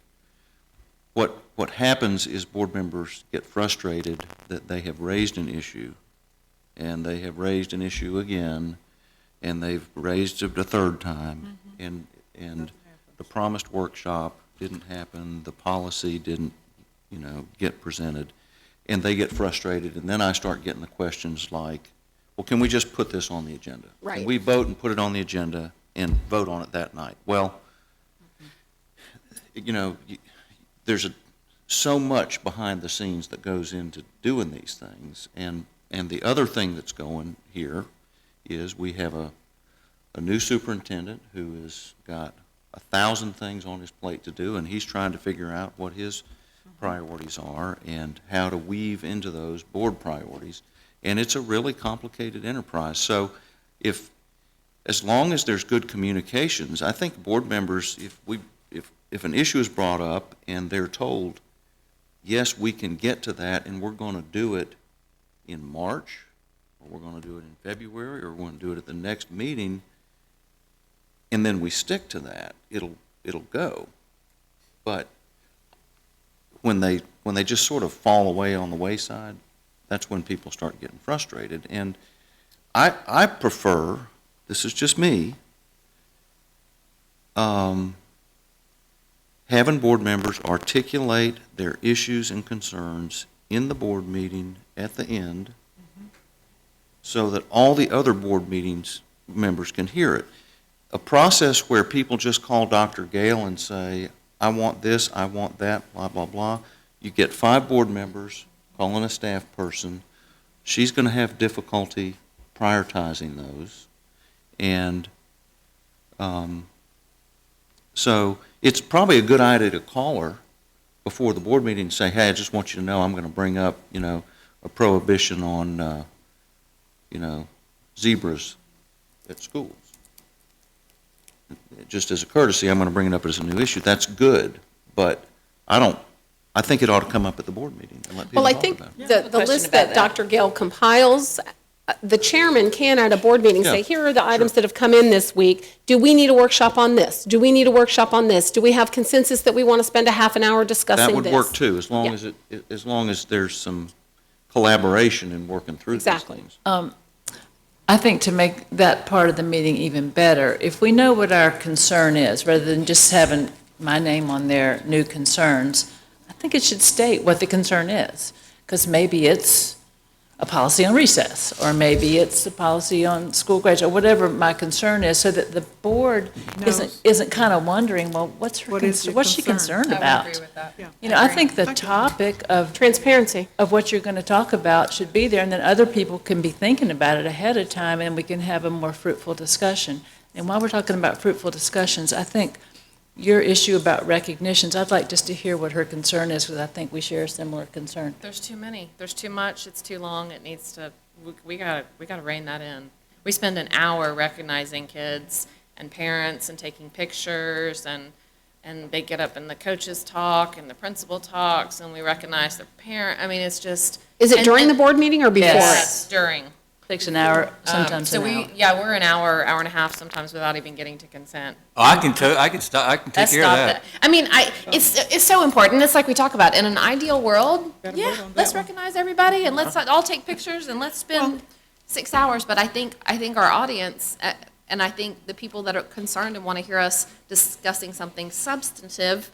What happens is board members get frustrated that they have raised an issue, and they have raised an issue again, and they've raised it a third time, and the promised workshop didn't happen, the policy didn't, get presented, and they get frustrated, and then I start getting the questions like, well, can we just put this on the agenda? Right. Can we vote and put it on the agenda and vote on it that night? Well, there's so much behind the scenes that goes into doing these things, and the other thing that's going here is we have a new superintendent who has got 1,000 things on his plate to do, and he's trying to figure out what his priorities are and how to weave into those board priorities. And it's a really complicated enterprise. So as long as there's good communications, I think board members, if an issue is brought up and they're told, yes, we can get to that, and we're going to do it in March, or we're going to do it in February, or we're going to do it at the next meeting, and then we stick to that, it'll go. But when they just sort of fall away on the wayside, that's when people start getting frustrated. And I prefer, this is just me, having board members articulate their issues and concerns in the board meeting at the end, so that all the other board meetings members can hear it. A process where people just call Dr. Gale and say, I want this, I want that, blah, blah, blah. You get 5 board members calling a staff person. She's going to have difficulty prioritizing those. And so it's probably a good idea to call her before the board meeting and say, hey, I just want you to know I'm going to bring up, a prohibition on, zebras at schools. Just as a courtesy, I'm going to bring it up as a new issue. That's good, but I think it ought to come up at the board meeting and let people Well, I talk think about it. the list that Dr. Gale compiles, the chairman can at a board meeting say, Yeah, here are the items that have come in this week. Do we need a workshop on this? Do we need a workshop on this? Do we have consensus that we want to spend a half an hour discussing That this? would work too, as long Yeah. as long as there's some collaboration in working through these Exactly. things. I think to make that part of the meeting even better, if we know what our concern is, rather than just having my name on their new concerns, I think it should state what the concern is. Because maybe it's a policy on recess, or maybe it's a policy on school grades, or whatever my concern is, so that the board isn't kind of wondering, well, what's What is your what's she concern? concerned about? that. I think the topic of Transparency. what you're going to talk about should be there, and then other people can be thinking about it ahead of time, and we can have a more fruitful discussion. And while we're talking about fruitful discussions, I think your issue about recognitions, I'd like just to hear what her concern is, because I think we share a similar concern. There's too many. There's too much. It's too long. It needs to, we gotta rein that in. We spend an hour recognizing kids and parents and taking pictures, and they get up and the coaches talk and the principal talks, and we recognize their parent. I mean, it's just. Is it and- during the and- board meeting or before it? Yes, during. Takes an hour, sometimes So an hour. we're an hour and a half sometimes without even getting to consent. Oh, I can take Let's care of stop that. it. I mean, it's so important. It's like we talk about, in an ideal world, Gotta yeah, vote on that let's one. recognize everybody and let's all take pictures and let's spend 6 hours. But I think our audience, and I think the people that are concerned and want to hear us discussing something substantive,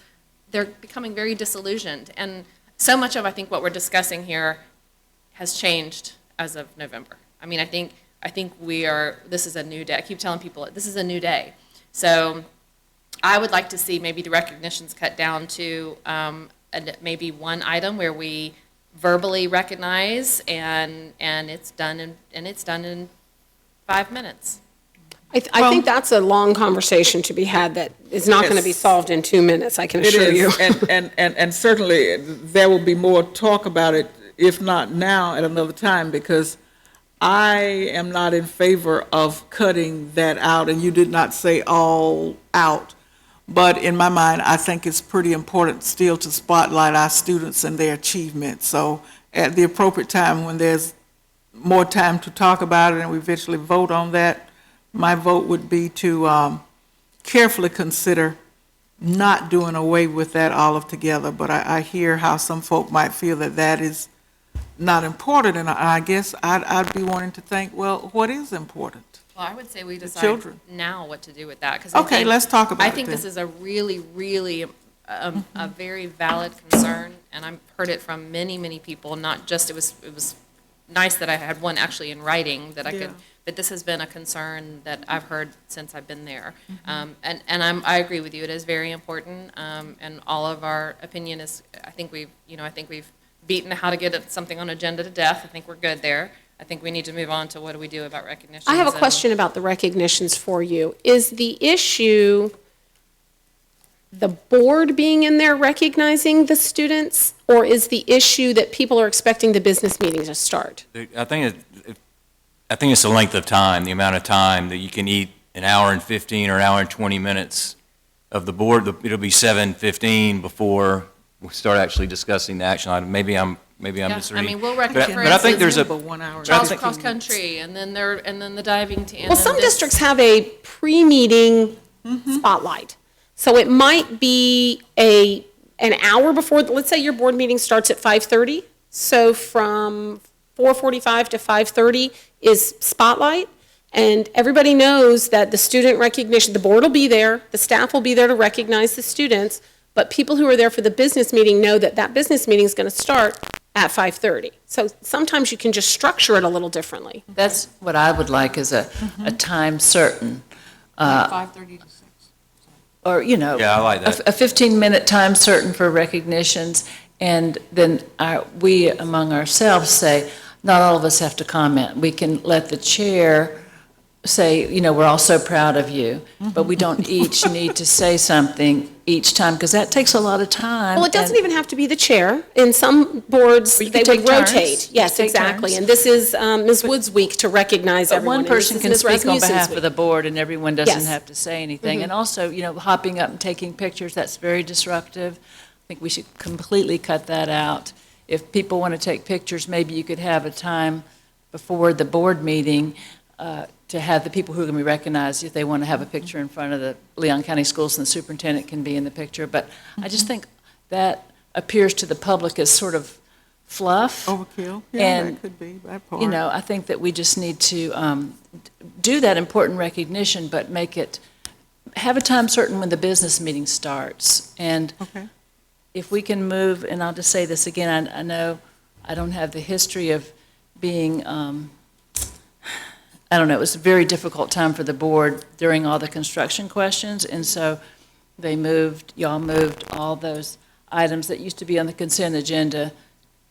they're becoming very disillusioned. And so much of, I think, what we're discussing here has changed as of November. I mean, I think this is a new day. I keep telling people, this is a new day. So I would like to see maybe the recognitions cut down to maybe one item where we verbally recognize and it's done in 5 minutes. I think that's a long conversation to be had that is not going to be Yes. solved in 2 minutes, I can It assure you. is, and certainly there will be more talk about it, if not now, at another time, because I am not in favor of cutting that out, and you did not say all out. But in my mind, I think it's pretty important still to spotlight our students and their achievements. So at the appropriate time, when there's more time to talk about it and we eventually vote on that, my vote would be to carefully consider not doing away with that altogether. But I hear how some folk might feel that that is not important, and I guess I'd be wanting to think, well, what is important? Well, I would say we decide children. now what to do with that. 'Cause Okay, let's talk about I it think then. this is a really, really, a very valid concern, and I've heard it from many, many people, not just, it was nice that I had one actually in writing that I could, Yeah. but this has been a concern that I've heard since I've been there. Mm-hmm. I agree with you, it is very important, and all of our opinion is, I think we've beaten how to get something on agenda to death. I think we're good there. I think we need to move on to what do we do about recognition. I have a question about the recognitions for you. Is the issue the board being in there recognizing the students, or is the issue that people are expecting the business meeting to start? I think it's the length of time, the amount of time that you can eat an hour and 15 or an hour and 20 minutes of the board. It'll be 7:15 before we start actually discussing the action item. Maybe I'm Yeah, misreading. I mean, we'll But recommend, for but I think instance, there's a, But 1 hour. Charles and Cross 15 minutes. Country, and then the diving team. Well, some districts have a pre-meeting spotlight. So it might be an hour before, let's say your board meeting starts at 5:30. So from 4:45 to 5:30 is spotlight. And everybody knows that the student recognition, the board will be there, the staff will be there to recognize the students, but people who are there for the business meeting know that that business meeting is going to start at 5:30. So sometimes you can just structure it a little differently. That's what I would like, is a time certain. 5:30 to 6. Or, you know. Yeah, I like that. A 15-minute time certain for recognitions, and then we among ourselves say, not all of us have to comment. We can let the chair say, you know, we're all so proud of you, but we don't each need to say something each time, because that takes a lot of time. Well, it doesn't and- even have to be the chair. In some boards, Or you they could would take turns. rotate. You Yes, could take exactly. turns. And this is Ms. Wood's week to recognize But everyone. one and this person is can Ms. speak on Rasmussen's behalf week. of the board, and everyone doesn't Yes. have to say anything. And also, you know, hopping up and taking pictures, that's very disruptive. I think we should completely cut that out. If people want to take pictures, maybe you could have a time before the board meeting to have the people who are going to be recognized, if they want to have a picture in front of the Leon County Schools, and the superintendent can be in the picture. But I just think that appears to the public as sort of fluff. Overkill? Yeah, And, that could be that part. You know, I think that we just need to do that important recognition, but have a time certain when the business meeting starts. And Okay. if we can move, and I'll just say this again, I know I don't have the history of being, I don't know, it was a very difficult time for the board during all the construction questions, and so y'all moved all those items that used to be on the consent agenda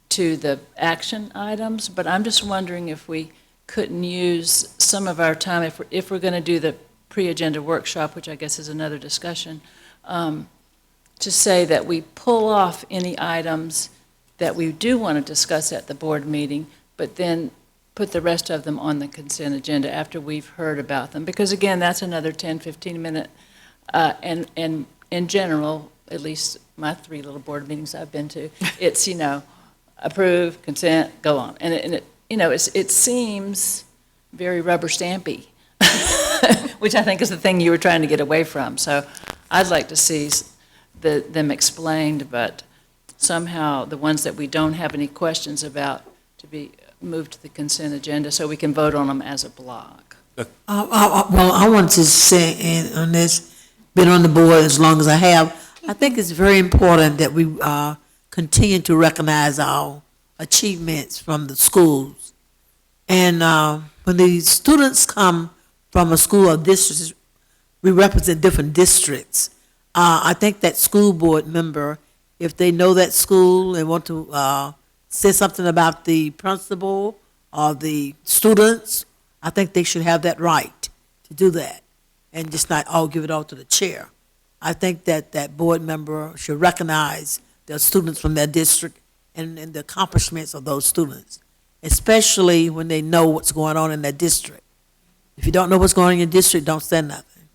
to the action items, but I'm just wondering if we couldn't use some of our time, if we're going to do the pre-agenda workshop, which I guess is another discussion, to say that we pull off any items that we do want to discuss at the board meeting, but then put the rest of them on the consent agenda after we've heard about them. Because again, that's another 10, 15-minute, and in general, at least my 3 little board meetings I've been to, it's, you know, approve, consent, go on. And it you know, it seems very rubber stampy, which I think is the thing you were trying to get away from. So I'd like to see them explained, but somehow the ones that we don't have any questions about to be moved to the consent agenda so we can vote on them as a block. Well, I wanted to say, and on this, been on the board as long as I have, I think it's very important that we continue to recognize our achievements from the schools. And when the students come from a school or districts, we represent different districts. I think that school board member, if they know that school and want to say something about the principal or the students, I think they should have that right to do that and just not all give it all to the chair. I think that that board member should recognize the students from their district and the accomplishments of those students, especially when they know what's going on in their district. If you don't know what's going on in your district, don't say nothing.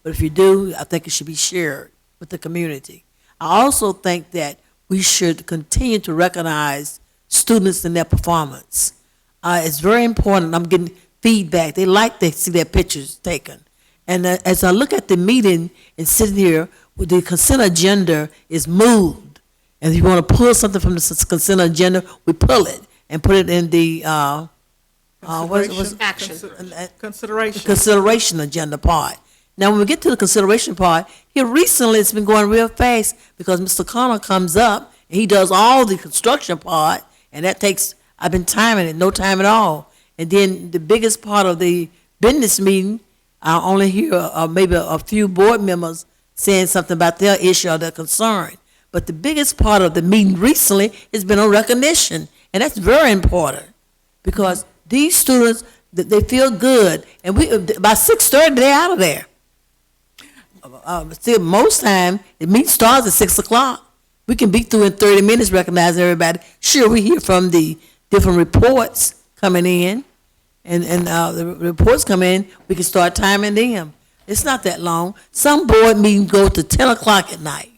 But if you do, I think it should be shared with the community. I also think that we should continue to recognize students in their performance. It's very important. I'm getting feedback. They like to see their pictures taken. And as I look at the meeting and sitting here, with the consent agenda is moved. And if you want to pull something from the consent agenda, we pull it and put it in the Action. Consideration. consideration agenda part. Now, when we get to the consideration part, here recently it's been going real fast because Mr. Connor comes up and he does all the construction part, and that takes, I've been timing it, no time at all. And then the biggest part of the business meeting, I only hear maybe a few board members saying something about their issue or their concern. But the biggest part of the meeting recently has been on recognition, and that's very important because these students, they feel good, and by 6:30 they're out of there. Still, most time the meeting starts at 6 o'clock. We can be through in 30 minutes, recognizing everybody. Sure, we hear from the different reports coming in, and the reports come in. We can start timing them. It's not that long. Some board meetings go to 10 o'clock at night.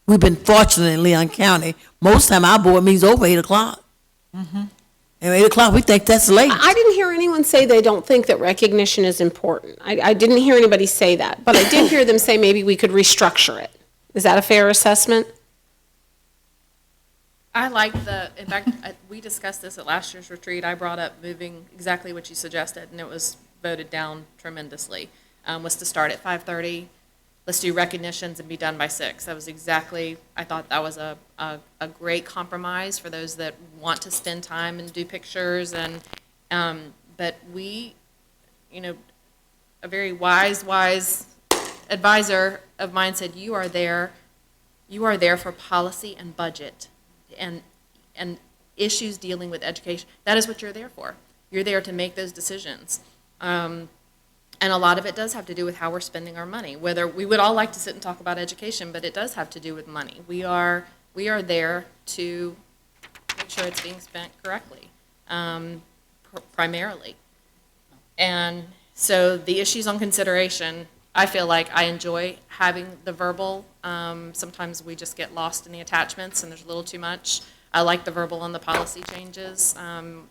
We've been fortunate in Leon County. Most time our board meetings over 8 o'clock. And 8 o'clock, we think that's late. I didn't hear anyone say they don't think that recognition is important. I didn't hear anybody say that, but I did hear them say maybe we could restructure it. Is that a fair assessment? I like in fact, we discussed this at last year's retreat. I brought up moving exactly what you suggested, and it was voted down tremendously, was to start at 5:30. Let's do recognitions and be done by 6. That was exactly, I thought that was a great compromise for those that want to spend time and do pictures. And, but we, a very wise advisor of mine said, you are there for policy and budget and issues dealing with education. That is what you're there for. You're there to make those decisions. And a lot of it does have to do with how we're spending our money. Whether we would all like to sit and talk about education, but it does have to do with money. We are there to make sure it's being spent correctly, primarily. And so the issues on consideration, I feel like I enjoy having the verbal. Sometimes we just get lost in the attachments and there's a little too much. I like the verbal on the policy changes.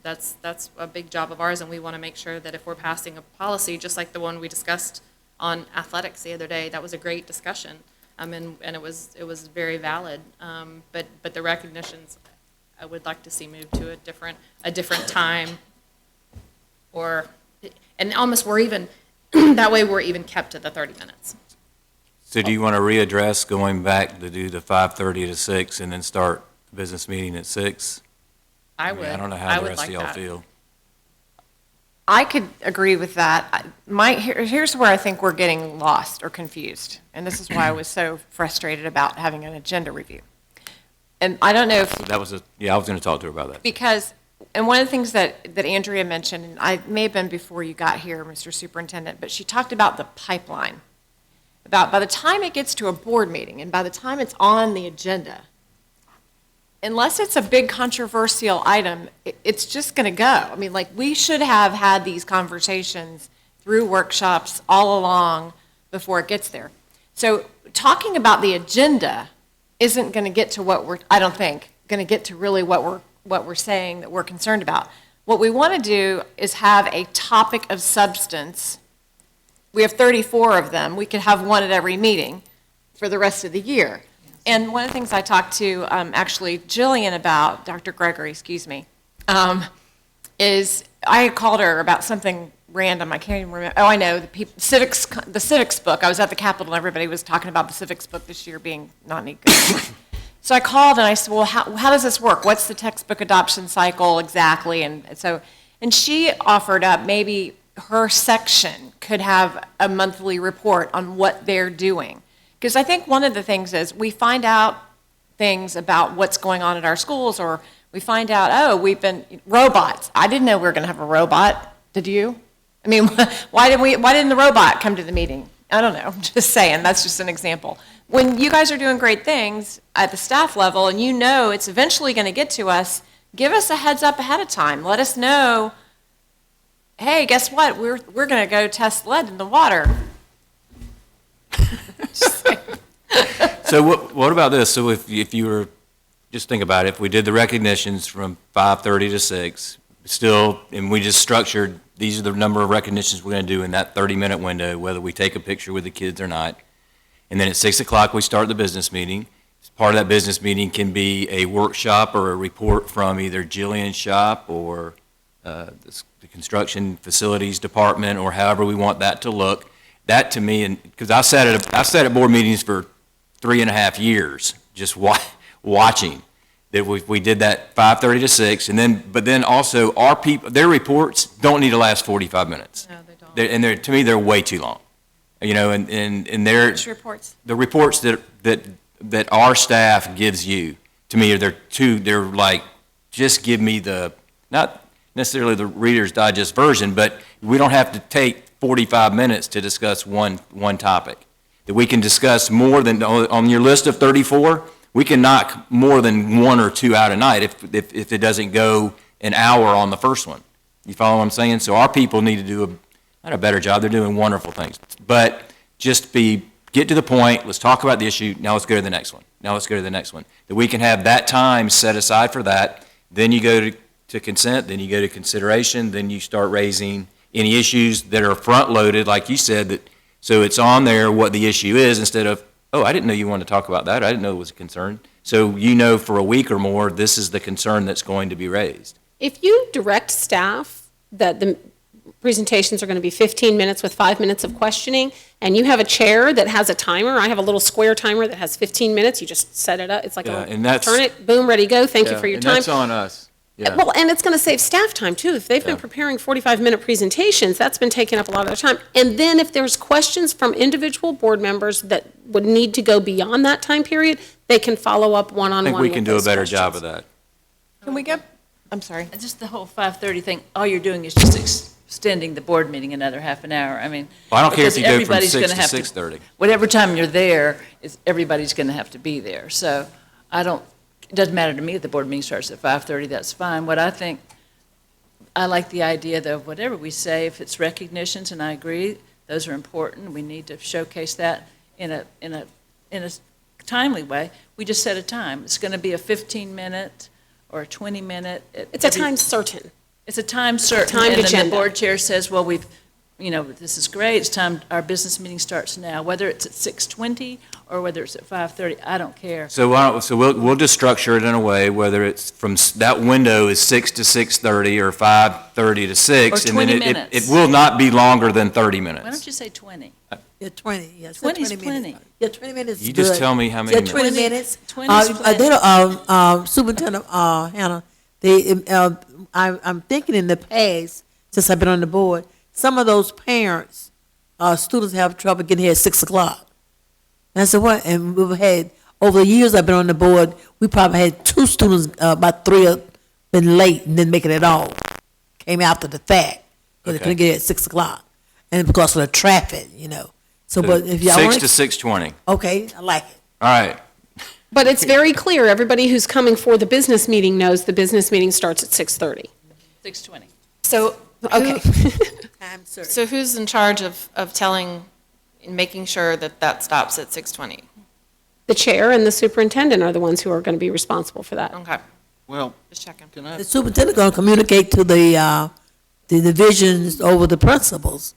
That's a big job of ours, and we want to make sure that if we're passing a policy, just like the one we discussed on athletics the other day, that was a great discussion, and it was very valid. But the recognitions, I would like to see moved to a different time, and almost we're even that way we're even kept to the 30 minutes. So do you want to readdress going back to do the 5:30 to 6 and then start the business meeting at 6? I would. I don't know I how the would rest of like y'all that. feel. I could agree with that. Here's where I think we're getting lost or confused, and this is why I was so frustrated about having an agenda review. And I don't know if I was going to talk to her about that. because, and one of the things that Andrea mentioned, and I may have been before you got here, Mr. Superintendent, but she talked about the pipeline. About by the time it gets to a board meeting and by the time it's on the agenda, unless it's a big controversial item, it's just going to go. I mean, like, we should have had these conversations through workshops all along before it gets there. So talking about the agenda isn't going to get to I don't think, going to get to really what we're saying that we're concerned about. What we want to do is have a topic of substance. We have 34 of them. We could have one at every meeting for the rest of the year. And one of the things I talked to, actually, Jillian about, Dr. Gregory, excuse me, is I had called her about something random. I can't even remember. Oh, I know, the civics book. I was at the Capitol, and everybody was talking about the civics book this year being not any good. So I called, and I said, well, how does this work? What's the textbook adoption cycle exactly? And she offered up maybe her section could have a monthly report on what they're doing. Because I think one of the things is we find out things about what's going on at our schools, or we find out, robots. I didn't know we were going to have a robot. Did you? I mean, why didn't the robot come to the meeting? I don't know, just saying, that's just an example. When you guys are doing great things at the staff level and you know it's eventually going to get to us, give us a heads up ahead of time. Let us know, hey, guess what? We're going to go test lead in the water. So what about this? So if you were, just think about it, if we did the recognitions from 5:30 to 6, still, and we just structured, these are the number of recognitions we're going to do in that 30-minute window, whether we take a picture with the kids or not. And then at 6 o'clock, we start the business meeting. Part of that business meeting can be a workshop or a report from either Jillian's shop or the construction facilities department, or however we want that to look. That to me, and because I sat at board meetings for 3.5 years, just watching that we did that 5:30 to 6, but then also our people, their reports don't need to last 45 minutes. No, they don't. To me, they're way too long. And they're Which reports? the reports that our staff gives you, to me, they're like, just give me not necessarily the Reader's Digest version, but we don't have to take 45 minutes to discuss one topic. That we can discuss more than, on your list of 34, we can knock more than 1 or 2 out a night if it doesn't go an hour on the first one. You follow what I'm saying? So our people need to do not a better job, they're doing wonderful things, but just be get to the point, let's talk about the issue, now let's go to the next one, now let's go to the next one. That we can have that time set aside for that, then you go to consent, then you go to consideration, then you start raising any issues that are front-loaded, like you said, that, so it's on there what the issue is, instead of, oh, I didn't know you wanted to talk about that, I didn't know it was a concern. So you know for a week or more, this is the concern that's going to be raised. If you direct staff that the presentations are going to be 15 minutes with 5 minutes of questioning, and you have a chair that has a timer, I have a little square timer that has 15 minutes, you just set it up, it's like, Yeah, and that's- turn it, boom, ready, go, thank you for your And time. that's on us. Yeah. Well, and it's going to save staff time, too. If they've been preparing 45-minute presentations, that's been taking up a lot of their time. And then if there's questions from individual board members that would need to go beyond that time period, they can follow up I one-on-one think with we can do a those better job questions. of that. Can we go, I'm sorry. Just the whole 5:30 thing, all you're doing is just extending the board meeting another half an hour. I mean. Well, I don't care if because you go from everybody's 6 gonna to have 6:30. Whatever time you're there, everybody's going to have to be there. So it doesn't matter to me if the board meeting starts at 5:30, that's fine. I like the idea though, whatever we say, if it's recognitions, and I agree, those are important, we need to showcase that in a timely way. We just set a time. It's going to be a 15-minute or a 20-minute. It's a time certain. It's a time certain. Timed And then agenda. the board chair says, well, this is great, it's time, our business meeting starts now. Whether it's at 6:20 or whether it's at 5:30, I don't care. So we'll just structure it in a way, whether it's from, that window is 6 to 6:30 or 5:30 to 6. Or and then 20 it minutes. will not be longer than 30 Why don't minutes. you say 20? Yeah, 20, yeah. say 20 is 20 plenty. minutes. Yeah, 20 minutes is You just good. tell me how many Yeah, 20 minutes. minutes. 20 is plenty. Superintendent, Hannah, I'm thinking in the past, since I've been on the board, some of those parents, students have trouble getting here at 6 o'clock. And I said, what? And we've had, over the years I've been on the board, we probably had 2 students, about 3 have been late and didn't make it at all. Came after the fact, because they couldn't get here at 6 o'clock. And because of the traffic, So, but if y'all 6 want to 6:20. okay, I like it. All right. But it's very clear, everybody who's coming for the business meeting knows the business meeting starts at 6:30. 6:20. So, Okay. Time certain. so who's in charge of telling, and making sure that that stops at 6:20? The chair and the superintendent are the ones who are going to be responsible for that. Okay, Well, just checking. can I, The superintendent gonna communicate to the divisions over the principals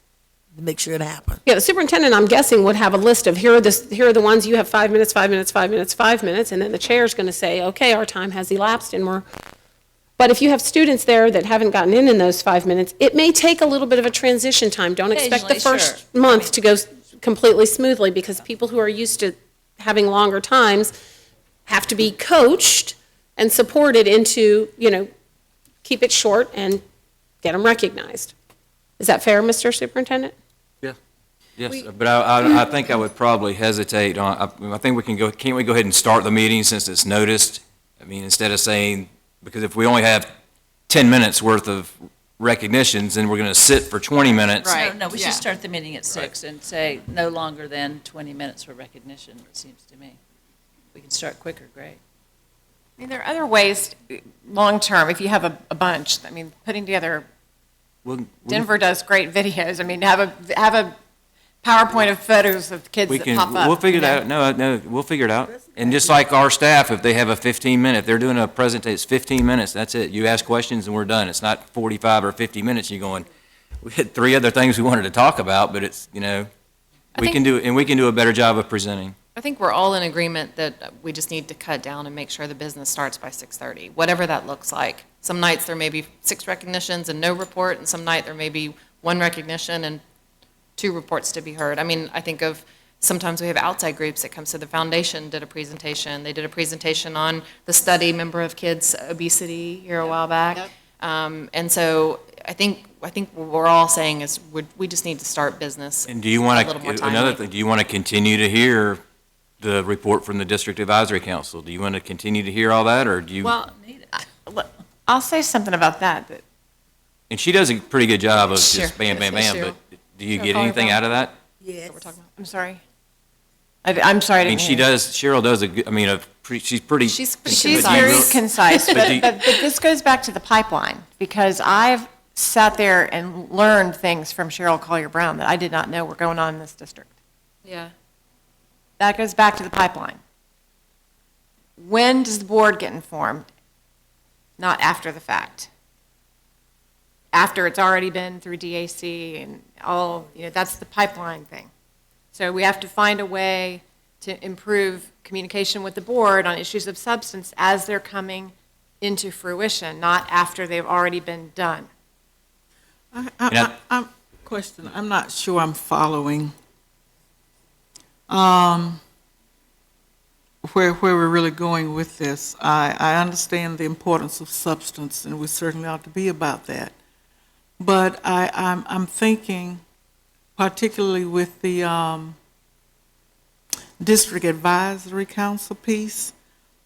to make sure it happens. Yeah, the superintendent, I'm guessing, would have a list of, here are the ones, you have 5 minutes, 5 minutes, 5 minutes, 5 minutes, and then the chair's going to say, okay, our time has elapsed and we're, but if you have students there that haven't gotten in those 5 minutes, it may take a little bit of a transition time. Don't expect the Occasionally, first sure. month to go completely smoothly, because people who are used to having longer times have to be coached and supported into, keep it short and get them recognized. Is that fair, Mr. Superintendent? Yes, but I think I would probably hesitate on, I think can't we go ahead and start the meeting since it's noticed? I mean, instead of saying, because if we only have 10 minutes worth of recognitions, then we're going to sit for 20 minutes. Right. No, we yeah. should start the meeting at 6 and say no longer than 20 minutes for recognition, it seems to me. We can start quicker, great. I mean, there are other ways, long-term, if you have a bunch, I mean, putting together, Denver does great videos. I mean, have a PowerPoint of photos of kids We that can, pop up. we'll figure it out. No, we'll figure it out. And just like our staff, if they have a 15-minute, if they're doing a presentation, it's 15 minutes, that's it. You ask questions and we're done. It's not 45 or 50 minutes. You're going, we had 3 other things we wanted to talk about, but it's, we can do a better job of presenting. I think we're all in agreement that we just need to cut down and make sure the business starts by 6:30, whatever that looks like. Some nights there may be 6 recognitions and no report, and some night there may be 1 recognition and 2 reports to be heard. I mean, I think of, sometimes we have outside groups that come, so the foundation did a presentation. They did a presentation on the study, member of kids' obesity here a while back. And so I think what we're all saying is we just need to start business. And do you want A little more to, timely. another thing, do you want to continue to hear the report from the District Advisory Council? Do you want to continue to hear all that, or do you? Well, I'll say something about that. And she does a pretty good job of Sure. just bam, bam, Yes, bam, Cheryl. but do you Cheryl get anything Collier. out of that? Yes. I'm sorry. I'm sorry, I mean, Cheryl does a good, I mean, she's pretty. She's pretty She's concise. very But concise, but do you- but this goes back to the pipeline, because I've sat there and learned things from Cheryl Collier Brown that I did not know were going on in this district. Yeah. that goes back to the pipeline. When does the board get informed? Not after the fact. After it's already been through DAC and all, that's the pipeline thing. So we have to find a way to improve communication with the board on issues of substance as they're coming into fruition, not after they've already been done. Question, I'm not sure I'm following. Where we're really going with this. I understand the importance of substance, and we certainly ought to be about that. But I'm thinking, particularly with the District Advisory Council piece,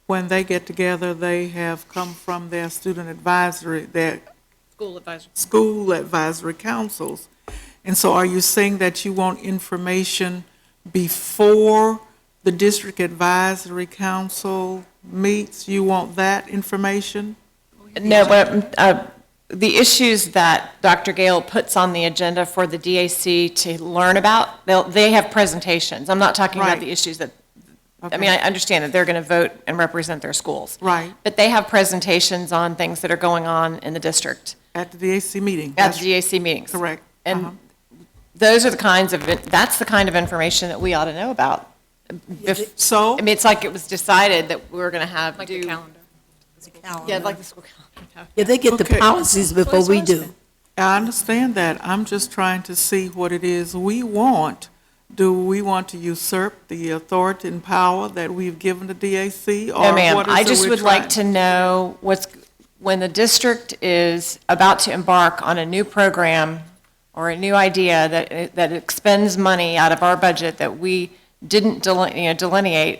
when they get together, they have come from their student advisory, their school advisory councils. And so are you saying that you want information before the District Advisory Council meets? You want that information? No, but the issues that Dr. Gale puts on the agenda for the DAC to learn about, they have presentations. I'm not talking about Right. the issues that, I Okay. mean, I understand that they're going to vote and represent their schools. Right. But they have presentations on things that are going on in the district At the DAC meeting? at the DAC meetings. Correct. And those are the kinds of, that's the kind of information that we ought to know about. So? I mean, it's like it was decided that we were going to have. Like the calendar. Yeah, like the school calendar. Yeah, they get the Okay. policies before we do. I understand that. I'm just trying to see what it is we want. Do we want to usurp the authority and power that we've given the DAC? No, ma'am, what is I it just we're would like trying- to know when the district is about to embark on a new program or a new idea that expends money out of our budget that we didn't delineate.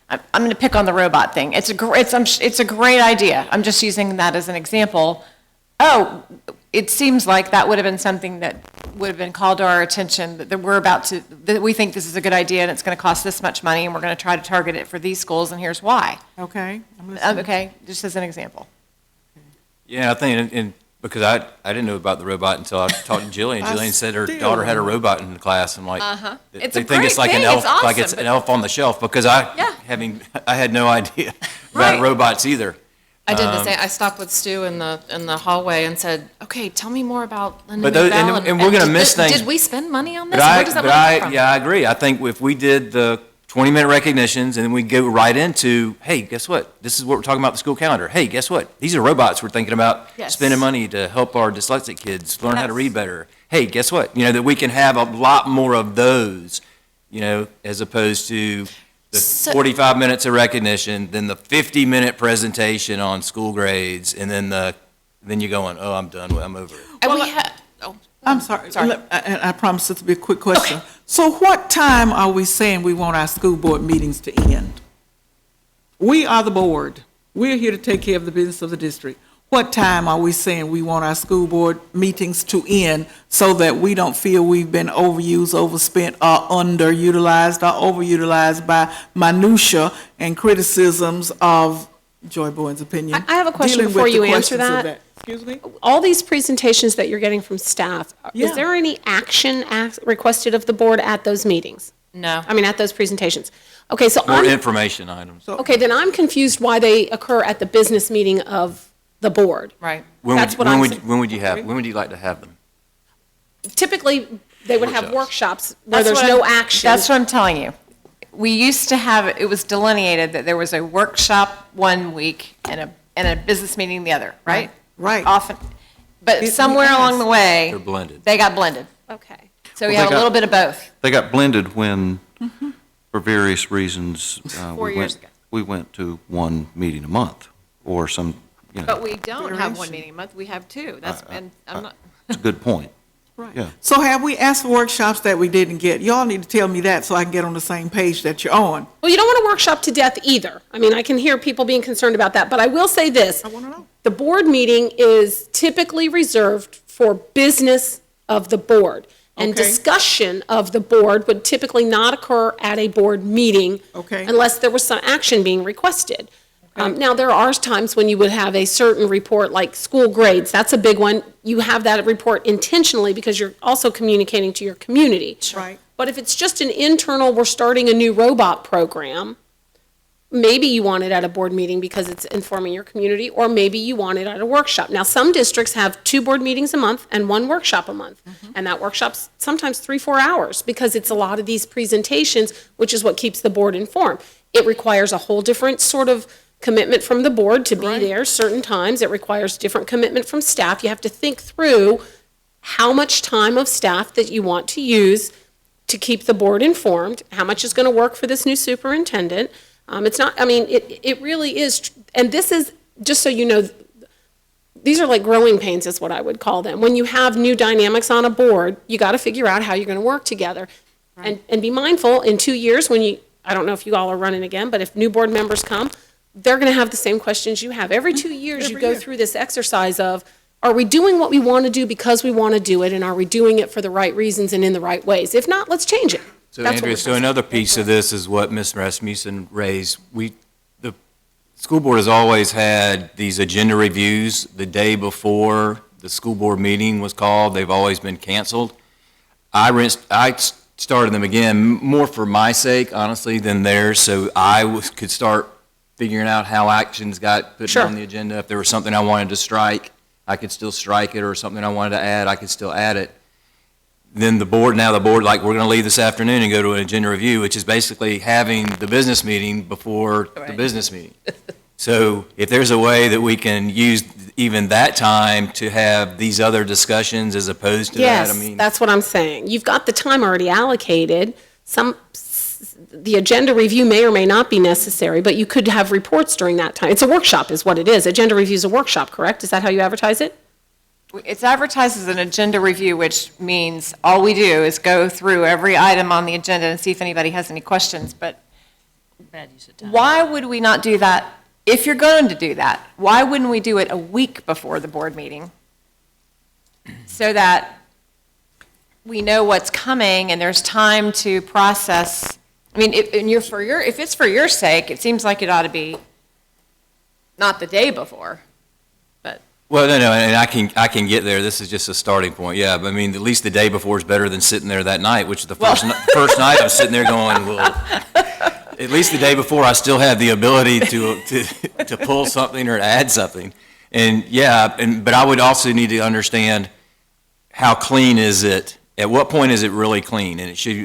I'm going to pick on the robot thing. It's a great idea. I'm just using that as an example. Oh, it seems like that would have been something that would have been called to our attention, that we think this is a good idea and it's going to cost this much money and we're going to try to target it for these schools and here's why. Okay. I'm listening. Okay, just as an example. Yeah, I think, and because I didn't know about the robot until I talked to Jillian. I Jillian said her still daughter had a don't. robot in the class. I'm like, It's they a think it's great like an thing. elf, It's like it's awesome, an but- elf on the shelf, because Yeah. I had no idea Right. about robots either. I did the same. I stopped with Stu in the hallway and said, "Okay, tell me more about Linda But those- Newbell and we're gonna did miss thi- things. Did we spend money on this? But Where does that but money come from?" yeah, I agree. I think if we did the 20-minute recognitions and then we go right into, hey, guess what? This is what we're talking about the school calendar. Hey, guess what? These are robots we're thinking about Yes. spending money to help our dyslexic kids learn how to Yes. read better. Hey, guess what? That we can have a lot more of those, as opposed to the So- 45 minutes of recognition, then the 50-minute presentation on school grades, and then you're going, oh, I'm done. I'm over it. And we had. Oh, I'm sorry. I promise this will be a quick question. So what time are we saying we want our school board meetings to end? We are the board. We're here to take care of the business of the district. What time are we saying we want our school board meetings to end so that we don't feel we've been overused, overspent, or underutilized, or overutilized by minutia and criticisms of Joy Bowen's opinion? I have a question dealing before with the you answer questions of that. Excuse me? All these presentations that you're getting from staff, Yeah. is there any action requested of the board at those meetings? no. I mean, at those presentations? Okay, so More I'm, information items. okay, then I'm confused why they occur at the business meeting of the board. Right. That's what I'm saying. When would you like to have them? Typically, they would have workshops where That's there's what no I'm- action. That's what I'm telling you. We used to have, it was delineated that there was a workshop one week and a business meeting the other, right? Right. Often, but It somewhere has. along the way. They're blended. They got blended. Okay. So we Well, had they a little got- bit of both. They got blended when, for various reasons, 4 years ago. we went to one meeting a month, or some, But we don't have one Iteration. meeting a month, we have two. That's, and I'm not, it's a good point. Right. Yeah. So have we asked for workshops that we didn't get? Y'all need to tell me that so I can get on the same page that you're on. Well, you don't want to workshop to death either. I mean, I can hear people being concerned about that, but I will say this. I want to know. The board meeting is typically reserved for business of the board. And Okay. discussion of the board would typically not occur at a board meeting. Okay. Unless there was some action being requested. Now, there are times when you would have a certain report, like school grades, that's a big one. You have that report intentionally because you're also communicating to your community. Right. But if it's just an internal, we're starting a new robot program, maybe you want it at a board meeting because it's informing your community, or maybe you want it at a workshop. Now, some districts have 2 board meetings a month and 1 workshop a month. And that workshop's sometimes 3-4 hours because it's a lot of these presentations, which is what keeps the board informed. It requires a whole different sort of commitment from the board to be there certain times. It requires different commitment from staff. You have to think through how much time of staff that you want to use to keep the board informed, how much is going to work for this new superintendent. It's not, I mean, it really is, and this is, just so you know, these are like growing pains is what I would call them. When you have new dynamics on a board, you got to figure out how you're going to work together. And be mindful, in 2 years, when you, I don't know if you all are running again, but if new board members come, they're going to have the same questions you have. Every 2 years, you go through this exercise of, are we doing what we want to do because we want to do it, and are we doing it for the right reasons and in the right ways? If not, let's change it. So That's what Andrea, we're so supposed to another piece of this is what Ms. Rasmussen raised. The school board has always had these agenda reviews the day before the school board meeting was called. They've always been canceled. I started them again, more for my sake, honestly, than theirs, so could start figuring out how actions got put Sure. on the agenda. If there was something I wanted to strike, I could still strike it, or something I wanted to add, I could still add it. Then the board, like, we're going to leave this afternoon and go to an agenda review, which is basically having the business meeting before the Right. business meeting. So if there's a way that we can use even that time to have these other discussions as opposed to that, I Yes, mean. that's what I'm saying. You've got the time already allocated. The agenda review may or may not be necessary, but you could have reports during that time. It's a workshop is what it is. Agenda review is a workshop, correct? Is that how you advertise it? It's advertised as an agenda review, which means all we do is go through every item on the agenda and see if anybody has any questions. But Bad use of time. why would we not do that? If you're going to do that, why wouldn't we do it a week before the board meeting? So that we know what's coming and there's time to process. I mean, if it's for your sake, it seems like it ought to be not the day before, but. Well, no, and I can get there. This is just a starting point, yeah. But I mean, at least the day before is better than sitting there that night, which is the first night I'm sitting there going, well, at least the day before I still have the ability to pull something or to add something. And yeah, but I would also need to understand how clean is it? At what point is it really clean? And it should,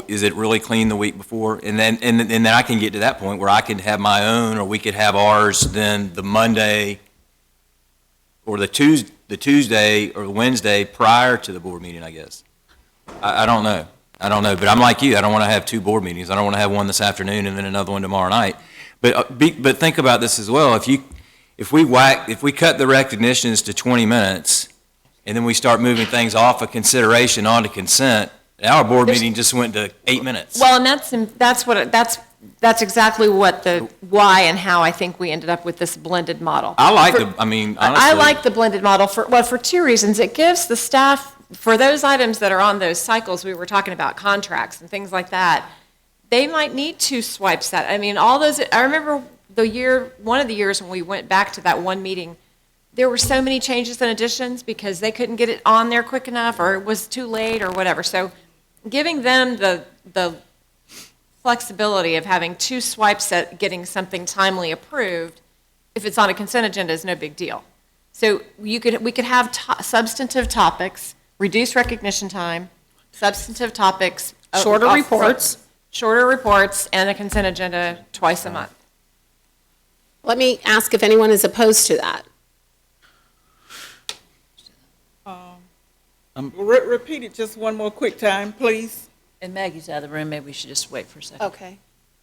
is it really clean the week before? And then I can get to that point where I can have my own, or we could have ours then the Monday or the Tuesday or the Wednesday prior to the board meeting, I guess. I don't know. But I'm like you. I don't want to have 2 board meetings. I don't want to have one this afternoon and then another one tomorrow night. But think about this as well. If we cut the recognitions to 20 minutes and then we start moving things off of consideration onto consent, our board meeting just went to 8 minutes. Well, and that's exactly why and how I think we ended up with this blended model. honestly. I like the blended model for 2 reasons. It gives the staff, for those items that are on those cycles we were talking about, contracts and things like that, they might need 2 swipes that. I mean, all those, I remember one of the years when we went back to that one meeting, there were so many changes and additions because they couldn't get it on there quick enough, or it was too late, or whatever. So giving them the flexibility of having 2 swipes at getting something timely approved, if it's on a consent agenda, is no big deal. So we could have substantive topics, reduce recognition time, substantive topics. Shorter reports. Shorter reports, and a consent agenda twice a month. Let me ask if anyone is opposed to that. Repeat it just one more quick time, please. And Maggie's out of the room, maybe we should just wait for a second. Okay.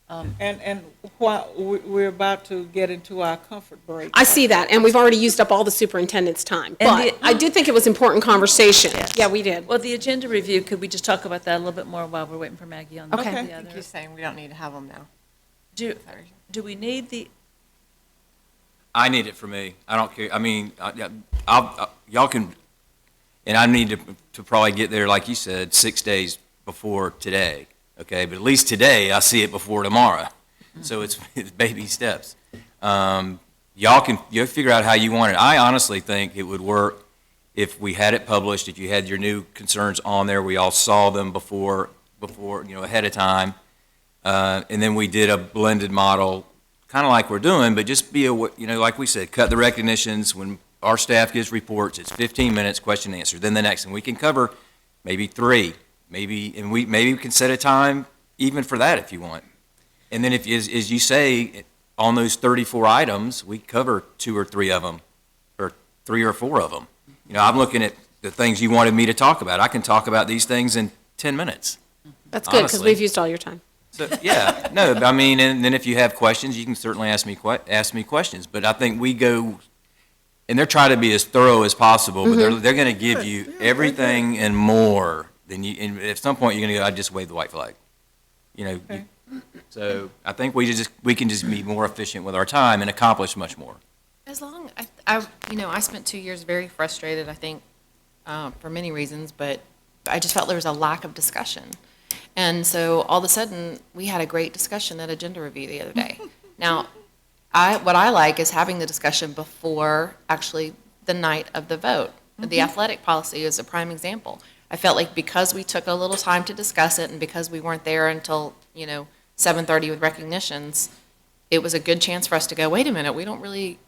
And while we're about to get into our comfort break. I see that, and we've already used up all the superintendent's time. And But I did think it was important conversation. Yeah, we did. Well, the agenda review, could we just talk about that a little bit more while we're waiting for Maggie on the Okay. the I think other? he's saying we don't need to have them now. Do we need the, I need it for me. I don't care. I mean, y'all can, and I need to probably get there, like you said, 6 days before today, okay? But at least today, I see it before tomorrow. So it's baby steps. You'll figure out how you want it. I honestly think it would work if we had it published, if you had your new concerns on there, we all saw them before before, ahead of time. And then we did a blended model, kind of like we're doing, but just be, like we said, cut the recognitions. When our staff gives reports, it's 15 minutes, question and answer. Then the next one, we can cover maybe 3, maybe we can set a time even for that if you want. And then if, as you say, on those 34 items, we cover 2 or 3 of them, or 3 or 4 of them. I'm looking at the things you wanted me to talk about. I can talk about these things in 10 minutes. That's good, because Honestly. we've used all your time. So, yeah, no, I mean, and then if you have questions, you can certainly ask me questions. But I think we go, and they're trying to be as thorough as possible, but they're going to give you everything and more than you, and at some point, you're going to go, I just waved the white flag. So I think we can just be more efficient with our time and accomplish much more. As long, I spent 2 years very frustrated, I think, for many reasons, but I just felt there was a lack of discussion. And so all of a sudden, we had a great discussion at agenda review the other day. Now, what I like is having the discussion before actually the night of the vote. The athletic policy is a prime example. I felt like because we took a little time to discuss it and because we weren't there until, 7:30 with recognitions, it was a good chance for us to go, wait a minute, we don't really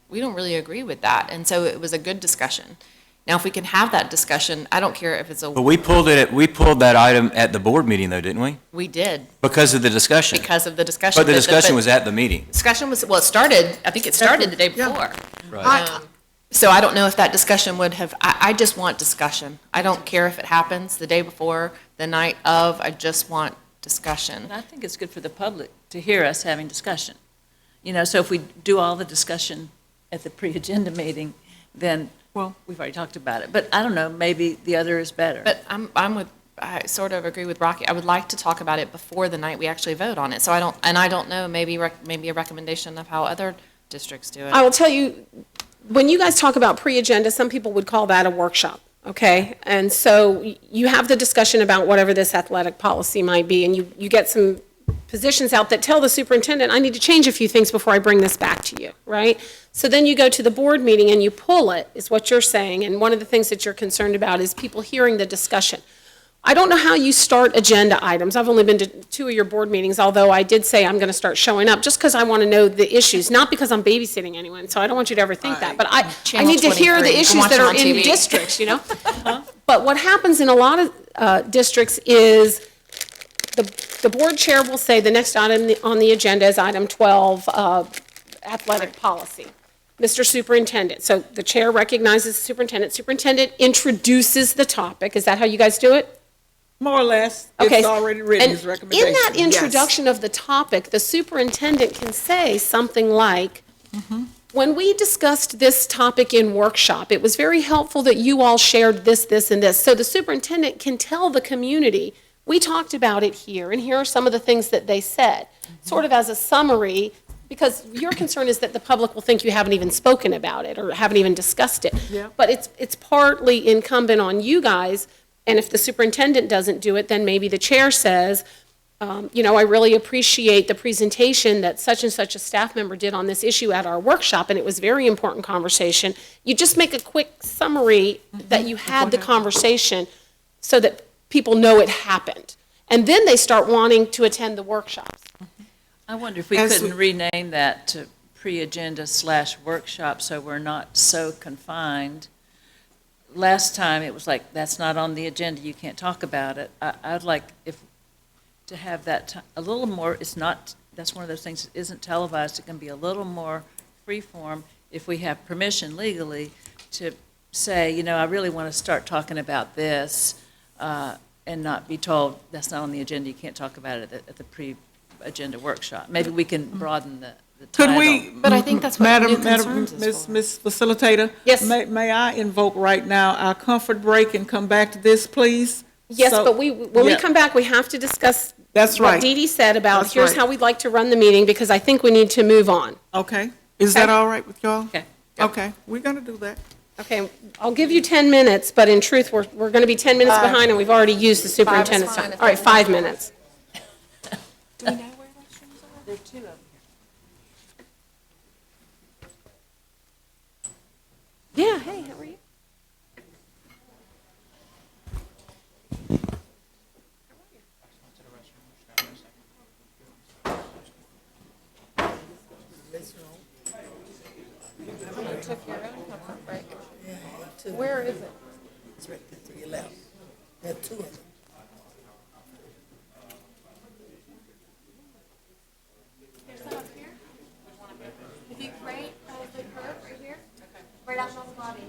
agree with that. And so it was a good discussion. Now, if we can have that discussion, I don't care if it's But we pulled that item at the board meeting though, didn't we? we did, Because of the discussion. because of the discussion. But the discussion was at the meeting. Discussion was, well, it started, I think it started the day before. So I don't know if that discussion would have, I just want discussion. I don't care if it happens the day before, the night of, I just want discussion. And I think it's good for the public to hear us having discussion. So if we do all the discussion at the pre-agenda meeting, then, well, we've already talked about it. But I don't know, maybe the other is better. But I sort of agree with Rocky. I would like to talk about it before the night we actually vote on it. So I don't know, maybe a recommendation of how other districts do it. I will tell you, when you guys talk about pre-agenda, some people would call that a workshop, okay? And so you have the discussion about whatever this athletic policy might be, and you get some positions out that tell the superintendent, I need to change a few things before I bring this back to you, right? So then you go to the board meeting and you pull it, is what you're saying, and one of the things that you're concerned about is people hearing the discussion. I don't know how you start agenda items. I've only been to 2 of your board meetings, although I did say I'm going to start showing up, just because I want to know the issues, not because I'm babysitting anyone, so I don't want you to ever think that. But I Channel need to hear 23, the you can issues watch that them are on in TV. districts, But what happens in a lot of districts is the board chair will say the next item on the agenda is item 12, athletic policy. Mr. Superintendent, so the chair recognizes the superintendent introduces the topic. Is that how you guys do it? More or less, Okay. it's already written, And his recommendation. in that Yes. introduction of the topic, the superintendent can say something like, when we discussed this topic in workshop, it was very helpful that you all shared this, this, and this. So the superintendent can tell the community, we talked about it here, and here are some of the things that they said, sort of as a summary, because your concern is that the public will think you haven't even spoken about it or haven't even discussed it. Yeah. But it's partly incumbent on you guys, and if the superintendent doesn't do it, then maybe the chair says, I really appreciate the presentation that such and such a staff member did on this issue at our workshop, and it was a very important conversation. You just make a quick summary that you had the conversation so that people know it happened. And then they start wanting to attend the workshops. I wonder if we As couldn't rename that to pre-agenda/workshop so we're not so confined. Last time, it was like, that's not on the agenda, you can't talk about it. I'd like to have that a little more, that's one of those things that isn't televised, it can be a little more freeform if we have permission legally to say, I really want to start talking about this, and not be told, that's not on the agenda, you can't talk about it at the pre-agenda workshop. Maybe we can broaden the title. Could we? But I think that's what new concerns is for. Miss Facilitator? Yes. May I invoke right now our comfort break and come back to this, please? Yes, So- but when we yeah. come back, we have to discuss That's what right. Dee Dee said about, That's here's right. how we'd like to run the meeting, because I think we need to move on. Okay. Is that Okay. all right with y'all? Okay. Okay, we're going to do that. Okay, I'll give you 10 minutes, but in truth, we're going to be 10 minutes behind, and we've already used the superintendent's fine time. if All right, they 5 minutes. Do we know where those streams are? There are 2 of them. Yeah, hey, how are you? Where is it? It's right there to your left. There are two of them. There's some up here. If you right, the curve right here. Right out on the body.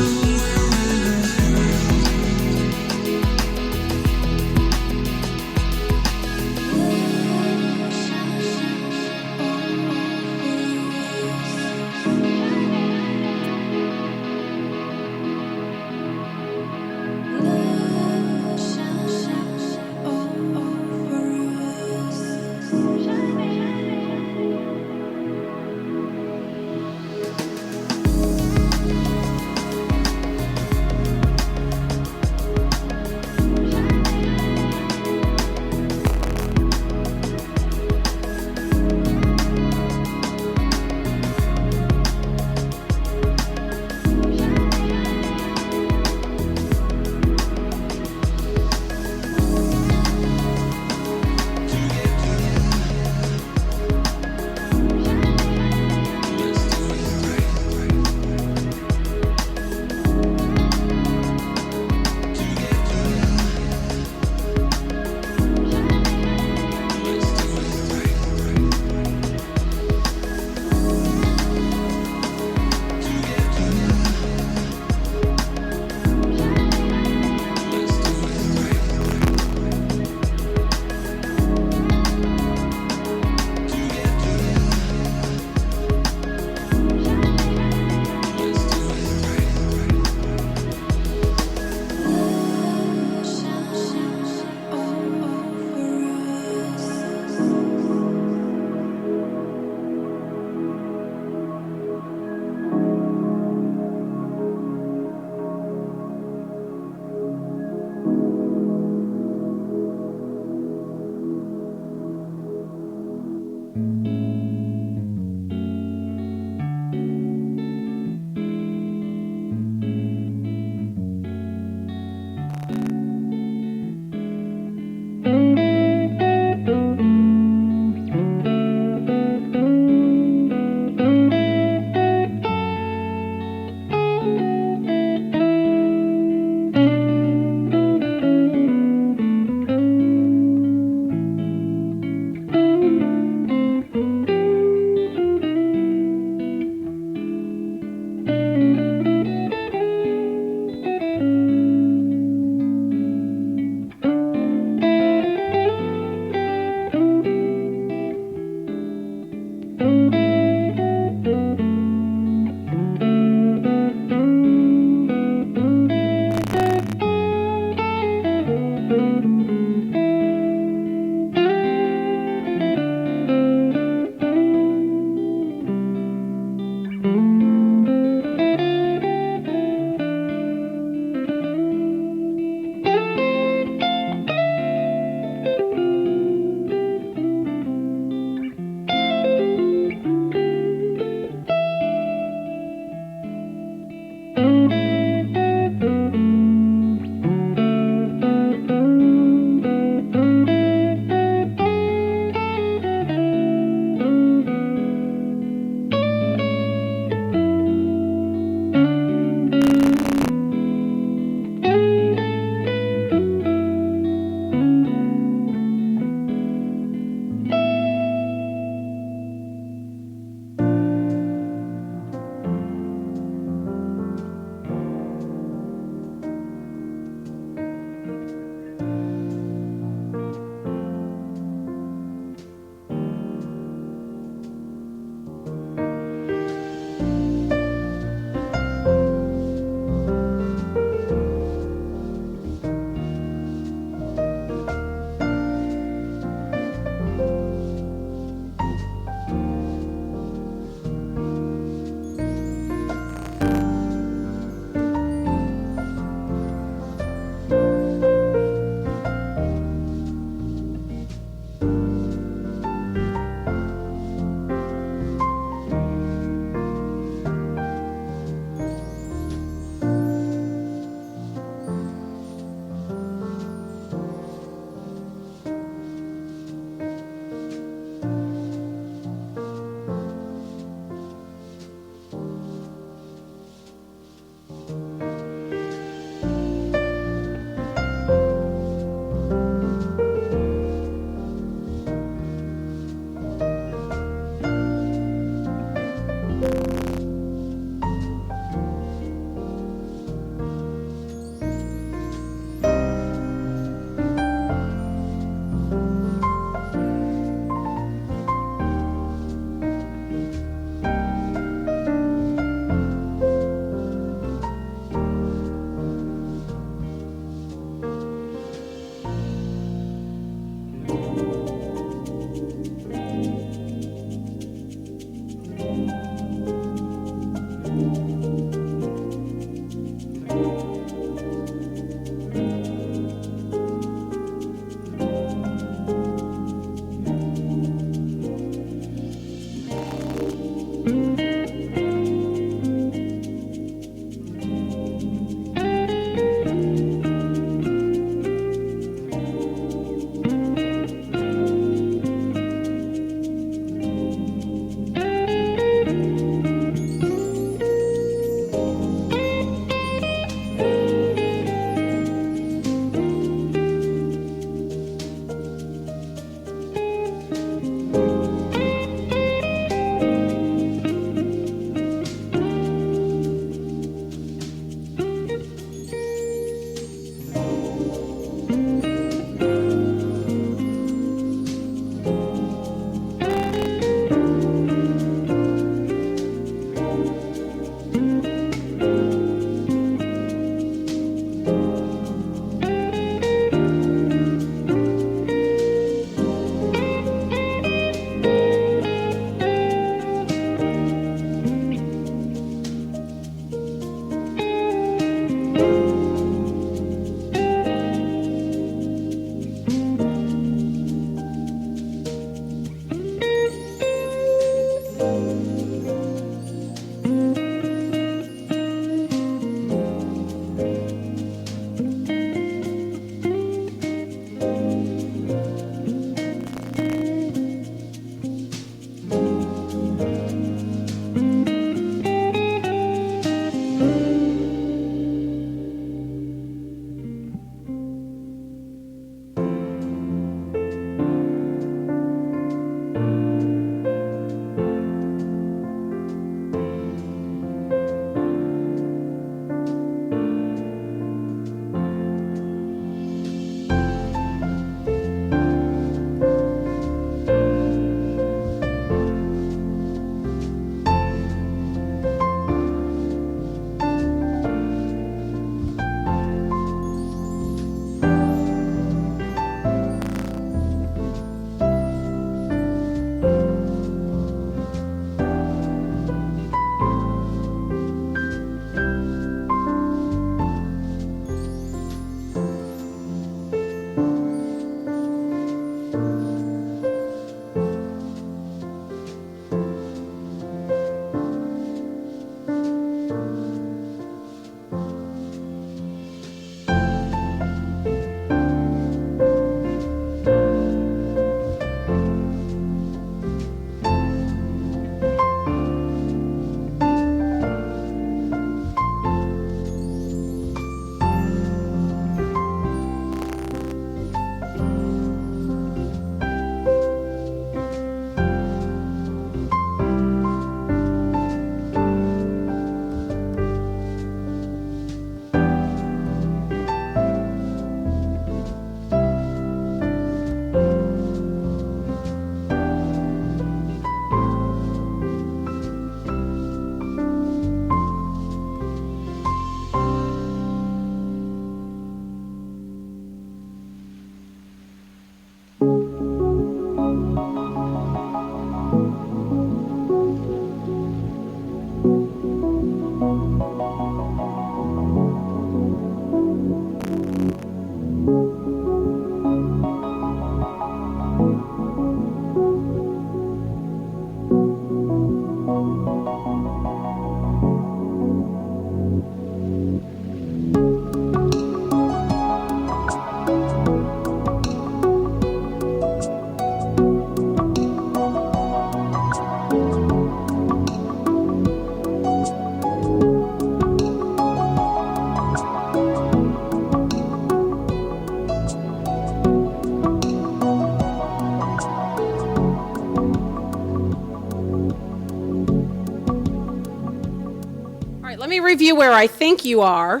review where I think you are,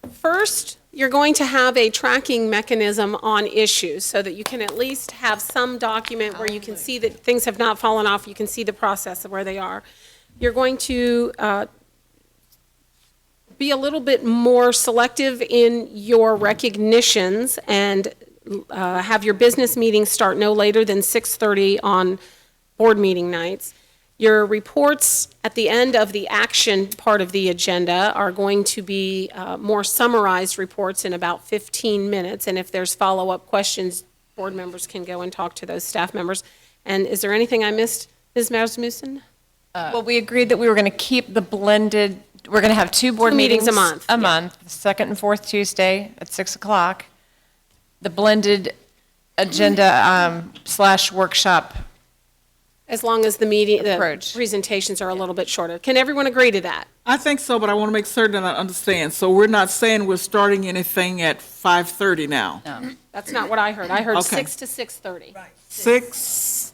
first, you're going to have a tracking mechanism on issues so that you can at least have some document where you can see that things have not fallen off, you can see the process of where they are. You're going to be a little bit more selective in your recognitions and have your business meetings start no later than 6:30 on board meeting nights. Your reports at the end of the action part of the agenda are going to be more summarized reports in about 15 minutes, and if there's follow-up questions, board members can go and talk to those staff members. And is there anything I missed, Ms. Rasmussen? Well, we agreed that we were going to keep the blended, we're going to have two board Two meetings meetings. a month, A yeah. month, the second and fourth Tuesday at 6 o'clock. The blended agenda / workshop. As long as the meeting, the Approach. presentations are a little bit shorter. Can everyone agree to that? I think so, but I want to make certain I understand. So we're not saying we're starting anything at 5:30 now? That's not what I heard. I heard Okay. 6 to 6:30. 6,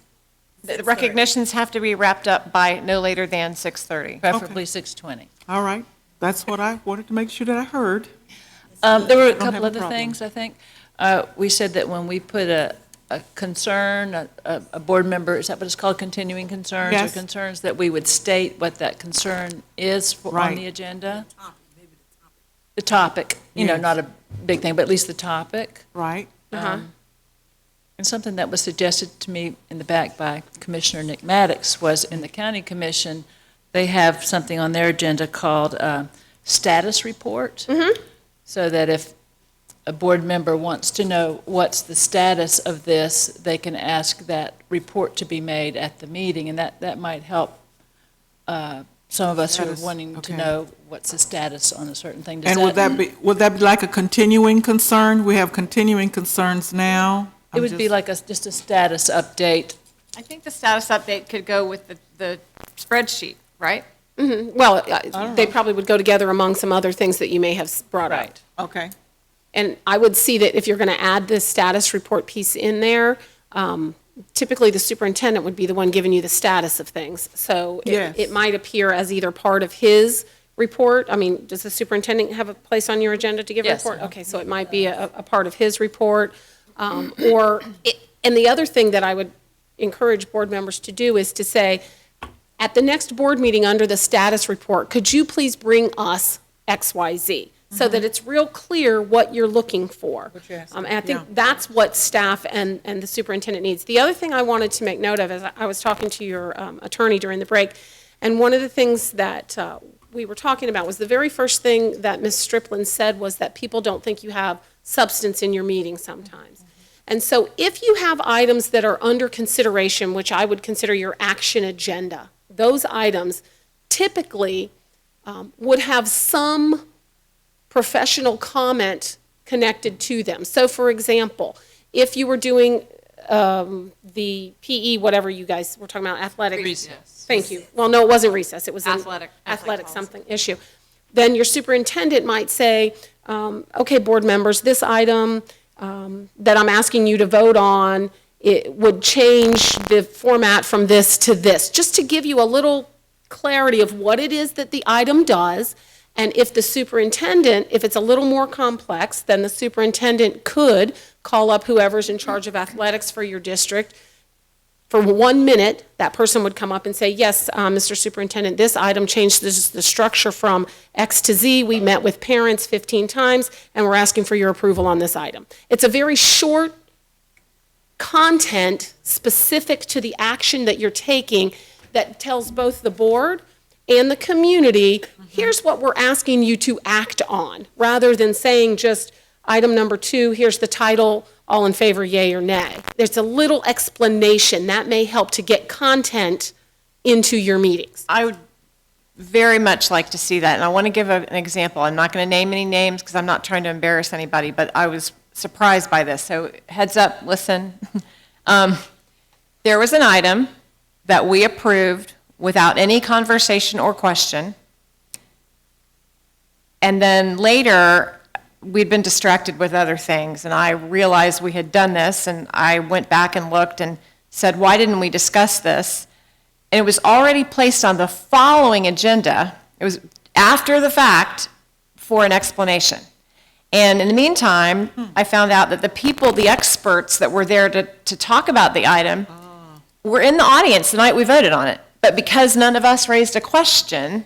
The recognitions have to be wrapped up by no later than 6:30. Preferably 6:20. all right. That's what I wanted to make sure that I heard. There were a Don't have couple a other problem. things, I think. We said that when we put a concern, a board member, is that what it's called, continuing concerns? Yes. Or concerns, that we would state what that concern is on Right. the agenda? The topic, Yes. not a big thing, but at least the topic. Right? And something that was suggested to me in the back by Commissioner Nick Maddox was in the county commission, they have something on their agenda called status report. So that if a board member wants to know what's the status of this, they can ask that report to be made at the meeting, and that might help some of us who are Status, wanting to okay. know what's the status on a certain thing. Does And would that be like a continuing concern? We have continuing concerns now? It would be like just a status update. I think the status update could go with the spreadsheet, right? Well, they probably would go together among some other things that you may have brought up. Okay. And I would see that if you're going to add the status report piece in there, typically the superintendent would be the one giving you the status of things. So Yes. it might appear as either part of his report. I mean, does the superintendent have a place on your agenda to give a Yes. report? Okay, so it might be a part of his report. And the other thing that I would encourage board members to do is to say, at the next board meeting under the status report, could you please bring us XYZ? So that it's real clear what you're looking for. And I think that's what staff and the superintendent needs. The other thing I wanted to make note of is I was talking to your attorney during the break, and one of the things that we were talking about was the very first thing that Ms. Striplin said was that people don't think you have substance in your meeting sometimes. And so if you have items that are under consideration, which I would consider your action agenda, those items typically would have some professional comment connected to them. So for example, if you were doing the PE, whatever you guys were talking about, athletic. Recess. Thank you. Well, no, it wasn't recess, it was an Athletic athletic policy. something issue. Then your superintendent might say, okay, board members, this item that I'm asking you to vote on, it would change the format from this to this, just to give you a little clarity of what it is that the item does. And if the superintendent, if it's a little more complex, then the superintendent could call up whoever's in charge of athletics for your district. For 1 minute, that person would come up and say, yes, Mr. Superintendent, this item changed the structure from X to Z. We met with parents 15 times, and we're asking for your approval on this item. It's a very short content specific to the action that you're taking that tells both the board and the community, here's what we're asking you to act on, rather than saying just item number 2, here's the title, all in favor, yay or nay. There's a little explanation that may help to get content into your meetings. I would very much like to see that, and I want to give an example. I'm not going to name any names because I'm not trying to embarrass anybody, but I was surprised by this. So heads up, listen. There was an item that we approved without any conversation or question, and then later, we'd been distracted with other things, and I realized we had done this, and I went back and looked and said, why didn't we discuss this? And it was already placed on the following agenda. It was after the fact for an explanation. And in the meantime, I found out that the experts that were there to talk about the item were in the audience the night we voted on it. But because none of us raised a question,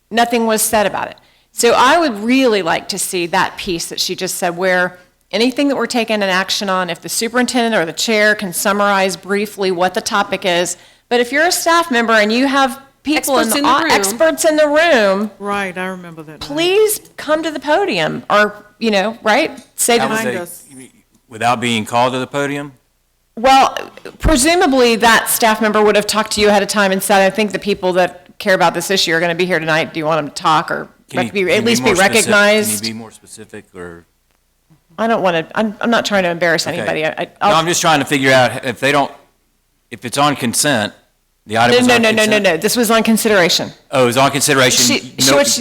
nothing was said about it. So I would really like to see that piece that she just said, where anything that we're taking an action on, if the superintendent or the chair can summarize briefly what the topic is. But if you're a staff member and you have people Experts in the room. experts in the room, Right, I remember that. night. please come to the podium, or, right? Say How to would Remind they- us. Without being called to the podium? Well, presumably that staff member would have talked to you ahead of time and said, I think the people that care about this issue are going to be here tonight. Do you want them to talk or Can you- be- can at you least be more specific? recognized? Can you be more specific, or? I don't want to, I'm not trying to embarrass Okay. anybody. No, I'm just trying to figure out if they don't, if it's on consent, the item is No, on no, consent. no, no, no, this was on consideration. Oh, it was on consideration.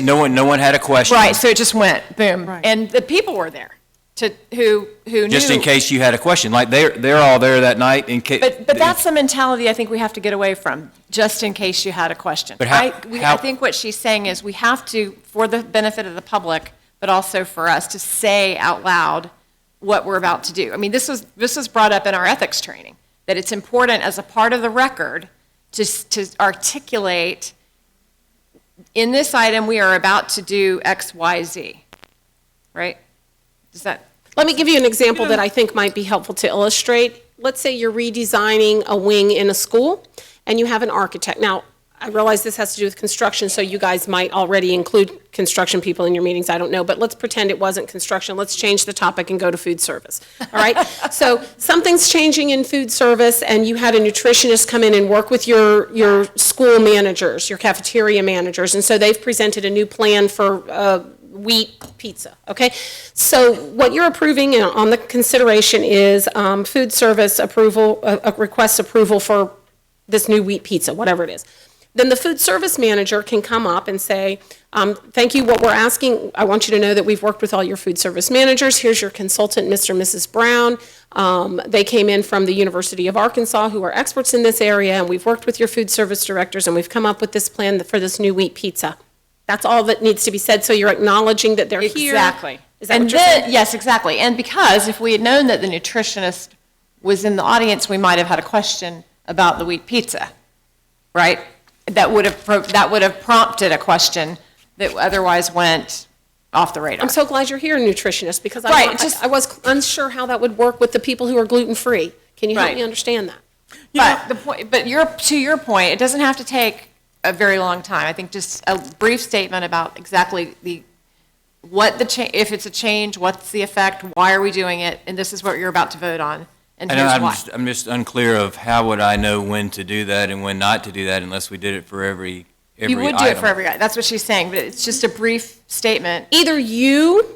No one had a question. Right, so it just went, boom. Right. And the people were there who knew. Just in case you had a question, like they're all there that night in case. But that's the mentality I think we have to get away from, just in case you had a question. But how- I think what she's saying is we have to, for the benefit of the public, but also for us, to say out loud what we're about to do. I mean, this was brought up in our ethics training, that it's important as a part of the record to articulate, in this item, we are about to do X, Y, Z, right? Does that? Let me give you an example that I think might be helpful to illustrate. Let's say you're redesigning a wing in a school, and you have an architect. Now, I realize this has to do with construction, so you guys might already include construction people in your meetings, I don't know, but let's pretend it wasn't construction. Let's change the topic and go to food service, all right? So something's changing in food service, and you had a nutritionist come in and work with your school managers, your cafeteria managers, and so they've presented a new plan for wheat pizza, okay? So what you're approving on the consideration is food service approval, request approval for this new wheat pizza, whatever it is. Then the food service manager can come up and say, thank you, what we're asking, I want you to know that we've worked with all your food service managers. Here's your consultant, Mr. and Mrs. Brown. They came in from the University of Arkansas, who are experts in this area, and we've worked with your food service directors, and we've come up with this plan for this new wheat pizza. That's all that needs to be said, so you're acknowledging that they're here. Exactly. Is that And what you're saying? yes, exactly. And because if we had known that the nutritionist was in the audience, we might have had a question about the wheat pizza, right? That would have prompted a question that otherwise went off the radar. I'm so glad you're here, nutritionist, because Right, I was unsure how that would work with the people who are gluten-free. Can you help Right. me understand that? But to your point, it doesn't have to take a very long time. I think just a brief statement about exactly if it's a change, what's the effect, why are we doing it, and this is what you're about to vote on, and I know, here's why. I'm just unclear of how would I know when to do that and when not to do that unless we did it for every item. You would do it for every, that's what she's saying, but it's just a brief statement. Either you,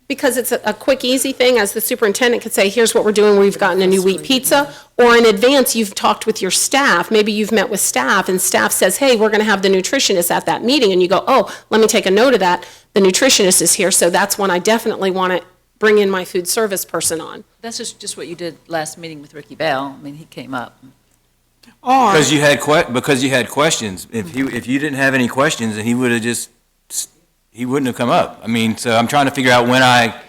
because it's a quick, easy thing, as the superintendent could say, here's what we're doing, we've gotten a new wheat pizza, or in advance, you've talked with your staff, maybe you've met with staff, and staff says, hey, we're going to have the nutritionist at that meeting, and you go, oh, let me take a note of that, the nutritionist is here, so that's when I definitely want to bring in my food service person on. That's just what you did last meeting with Ricky Bell. I mean, he came up. Or, Because you had questions. If you didn't have any questions, then he wouldn't have come up. I mean, so I'm trying to figure out when I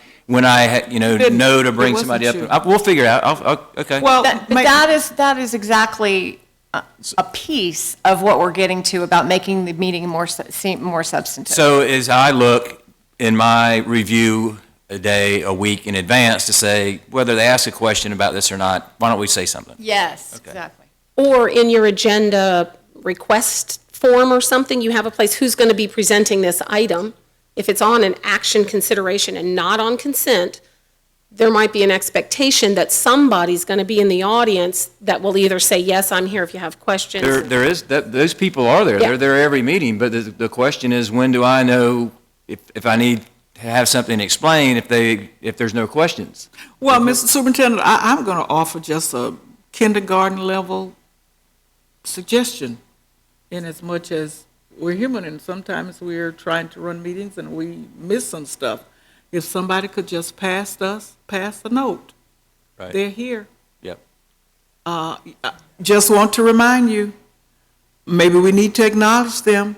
know to bring It somebody up. wasn't We'll figure it out. Okay. well, But ma- that is exactly a piece of what we're getting to about making the meeting seem more substantive. So as I look in my review a day, a week in advance to say whether they ask a question about this or not, why don't we say something? Yes, Okay. exactly. Or in your agenda request form or something, you have a place, who's going to be presenting this item? If it's on an action consideration and not on consent, there might be an expectation that somebody's going to be in the audience that will either say, yes, I'm here if you have questions. There is, those people are there. Yeah. They're there every meeting, but the question is, when do I know if I need to have something explained if there's no questions? well, Mr. Superintendent, I'm going to offer just a kindergarten level suggestion, in as much as we're human and sometimes we're trying to run meetings and we miss some stuff. If somebody could just pass the note, Right. they're here. Yep. Just want to remind you, maybe we need to acknowledge them.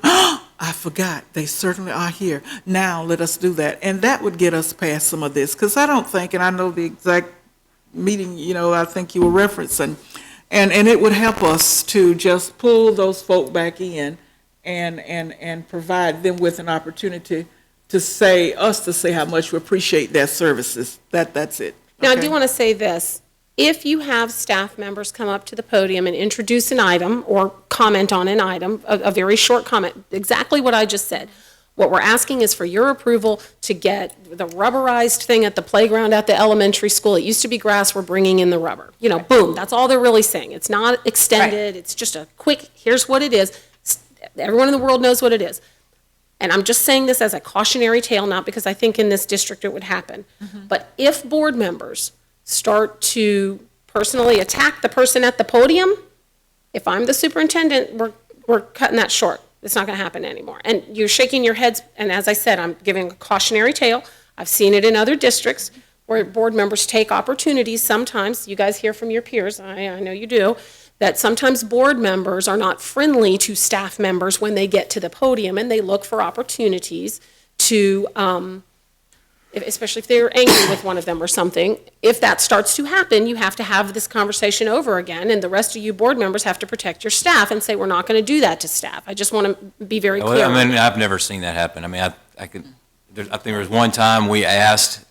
I forgot, they certainly are here. Now let us do that. And that would get us past some of this, because I don't think, and I know the exact meeting, I think you were referencing, and it would help us to just pull those folk back in and provide them with an opportunity to say how much we appreciate their services. That's it. Now, I Okay? do want to say this. If you have staff members come up to the podium and introduce an item or comment on an item, a very short comment, exactly what I just said, what we're asking is for your approval to get the rubberized thing at the playground at the elementary school. It used to be grass, we're bringing in the rubber. Boom, that's all they're really saying. It's not extended, it's just a quick, here's what it is. Everyone in the world knows what it is. And I'm just saying this as a cautionary tale, not because I think in this district it would happen. But if board members start to personally attack the person at the podium, if I'm the superintendent, we're cutting that short. It's not going to happen anymore. And you're shaking your heads, and as I said, I'm giving a cautionary tale. I've seen it in other districts where board members take opportunities sometimes. You guys hear from your peers, I know you do, that sometimes board members are not friendly to staff members when they get to the podium, and they look for opportunities to, especially if they're angry with one of them or something. If that starts to happen, you have to have this conversation over again, and the rest of you board members have to protect your staff and say, we're not going to do that to staff. I just want to be very clear. I mean, I've never seen that happen. I mean, I think there was one time we asked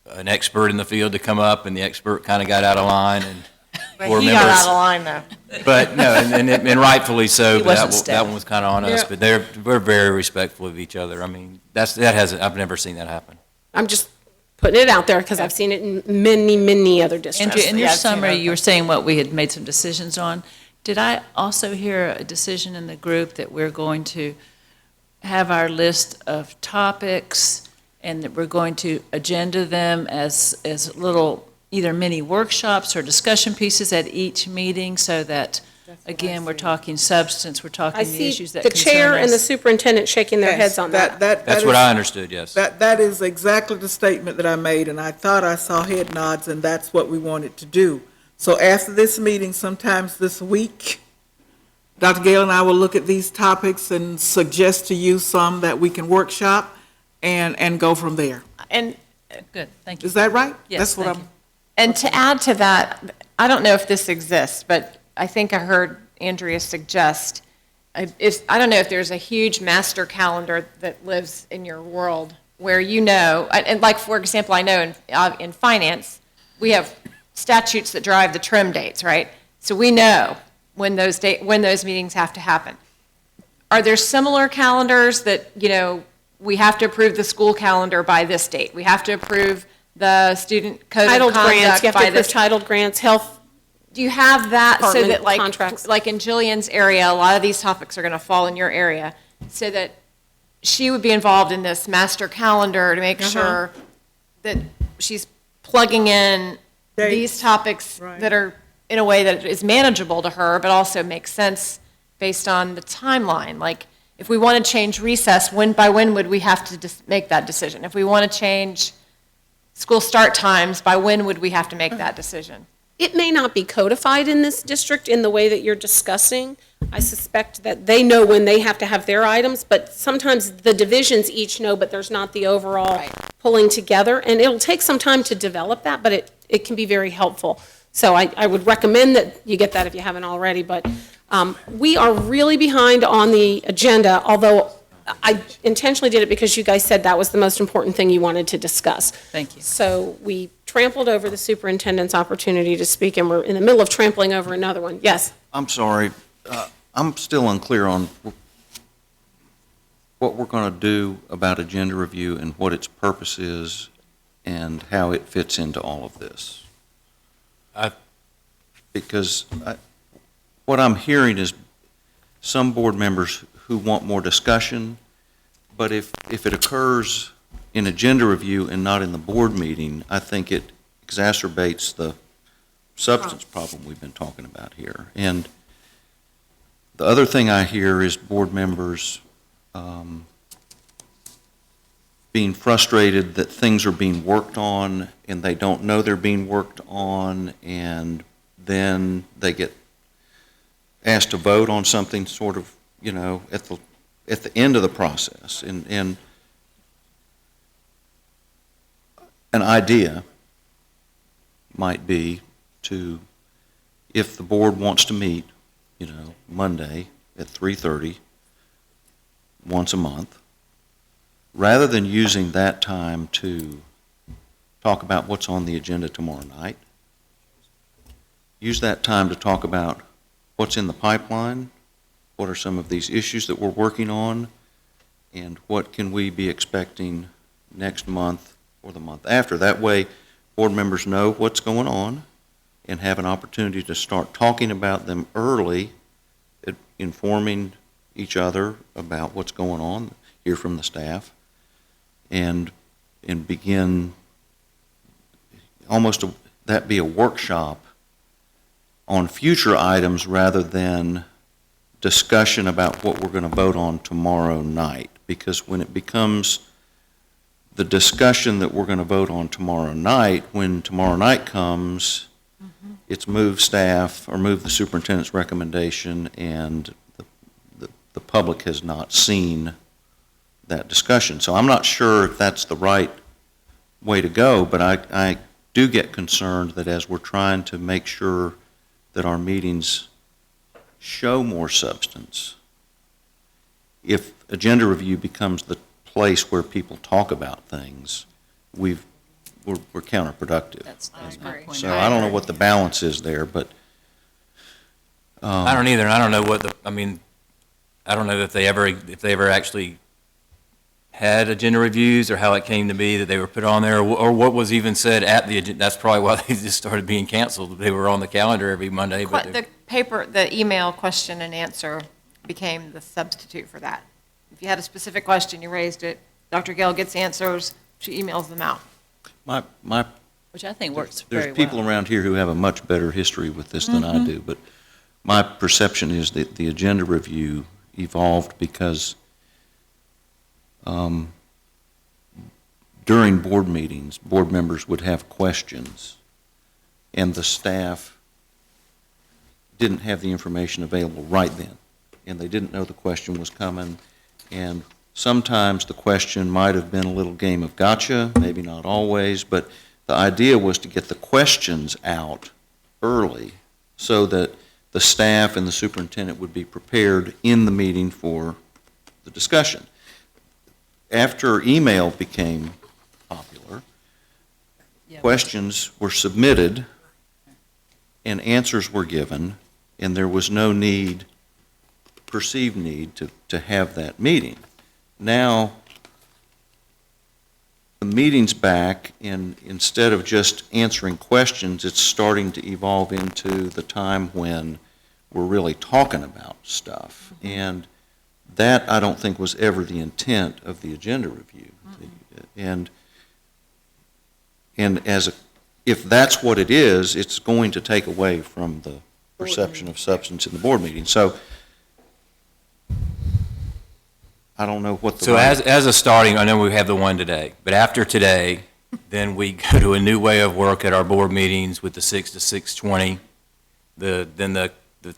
an expert in the field to come up, and the expert kind of got out of line, and board He got members. out of line, though. But no, and rightfully so. He But wasn't that staff. one was kind of on us. Yeah. But we're very respectful of each other. I mean, I've never seen that happen. I'm just putting it out there because I've seen it in many, many other districts. Andrea, in your Yeah, I've seen summary, that. you were saying what we had made some decisions on. Did I also hear a decision in the group that we're going to have our list of topics and that we're going to agenda them as little, either mini workshops or discussion pieces at each meeting so that, again, we're talking substance, we're I talking the see issues that the concern chair and the us. superintendent shaking their heads on that. That's what I understood, yes. That is exactly the statement that I made, and I thought I saw head nods, and that's what we wanted to do. So after this meeting, sometimes this week, Dr. Gale and I will look at these topics and suggest to you some that we can workshop and go from there. And, Good, thank you. Is that right? Yes, That's what thank I'm. you. and to add to that, I don't know if this exists, but I think I heard Andrea suggest, I don't know if there's a huge master calendar that lives in your world where and like, for example, I know in finance, we have statutes that drive the trim dates, right? So we know when those meetings have to happen. Are there similar calendars that, we have to approve the school calendar by this date? We have to approve the student code of Titled grants, conduct you have to by approve this? titled grants, health, Do you have that so Department that contracts. like in Jillian's area, a lot of these topics are going to fall in your area, so that she would be involved in this master calendar to make sure that she's plugging in Dates. these topics Right. that are in a way that is manageable to her, but also makes sense based on the timeline? Like, if we want to change recess, by when would we have to make that decision? If we want to change school start times, by when would we have to make that decision? it may not be codified in this district in the way that you're discussing. I suspect that they know when they have to have their items, but sometimes the divisions each know, but there's not the overall pulling together. And it'll take some time to develop that, but it can be very helpful. So I would recommend that you get that if you haven't already, but we are really behind on the agenda, although I intentionally did it because you guys said that was the most important thing you wanted to discuss. Thank you. So we trampled over the superintendent's opportunity to speak, and we're in the middle of trampling over another one. Yes? I'm sorry, I'm still unclear on what we're going to do about agenda review and what its purpose is and how it fits into all of this. Because what I'm hearing is some board members who want more discussion, but if it occurs in agenda review and not in the board meeting, I think it exacerbates the substance problem we've been talking about here. And the other thing I hear is board members being frustrated that things are being worked on and they don't know they're being worked on, and then they get asked to vote on something sort of, at at the end of the process, and an idea might be to, if the board wants to meet, Monday at 3:30, once a month, rather than using that time to talk about what's on the agenda tomorrow night, use that time to talk about what's in the pipeline, what are some of these issues that we're working on, and what can we be expecting next month or the month after. That way, board members know what's going on and have an opportunity to start talking about them early, informing each other about what's going on, hear from the staff, and begin almost that be a workshop on future items rather than discussion about what we're going to vote on tomorrow night. Because when it becomes the discussion that we're going to vote on tomorrow night, when tomorrow night comes, it's move staff or move the superintendent's recommendation, and the public has not seen that discussion. So I'm not sure if that's the right way to go, but I do get concerned that as we're trying to make sure that our meetings show more substance, if agenda review becomes the place where people talk about things, we're counterproductive. That's my point. So I don't know what the balance is there, but I don't either, and I don't know I don't know if they ever actually had agenda reviews, or how it came to be that they were put on there, or what was even said at the agenda. That's probably why they just started being canceled. They were on the calendar every Monday, but The email question and answer became the substitute for that. If you had a specific question, you raised it, Dr. Gale gets answers, she emails them out. Which I think works very well. There's people around here who have a much better history with this than I do, but my perception is that the agenda review evolved because during board meetings, board members would have questions, and the staff didn't have the information available right then, and they didn't know the question was coming, and sometimes the question might have been a little game of gotcha, maybe not always, but the idea was to get the questions out early so that the staff and the superintendent would be prepared in the meeting for the discussion. After email became popular, questions were submitted and answers were given, and there was no perceived need to have that meeting. Now, the meeting's back, and instead of just answering questions, it's starting to evolve into the time when we're really talking about stuff. And that, I don't think, was ever the intent of the agenda review. And if that's what it is, it's going to take away from the perception of substance in the board meeting. So I don't know what the So as a starting, I know we have the one today, but after today, then we go to a new way of work at our board meetings with the 6 to 6:20, then the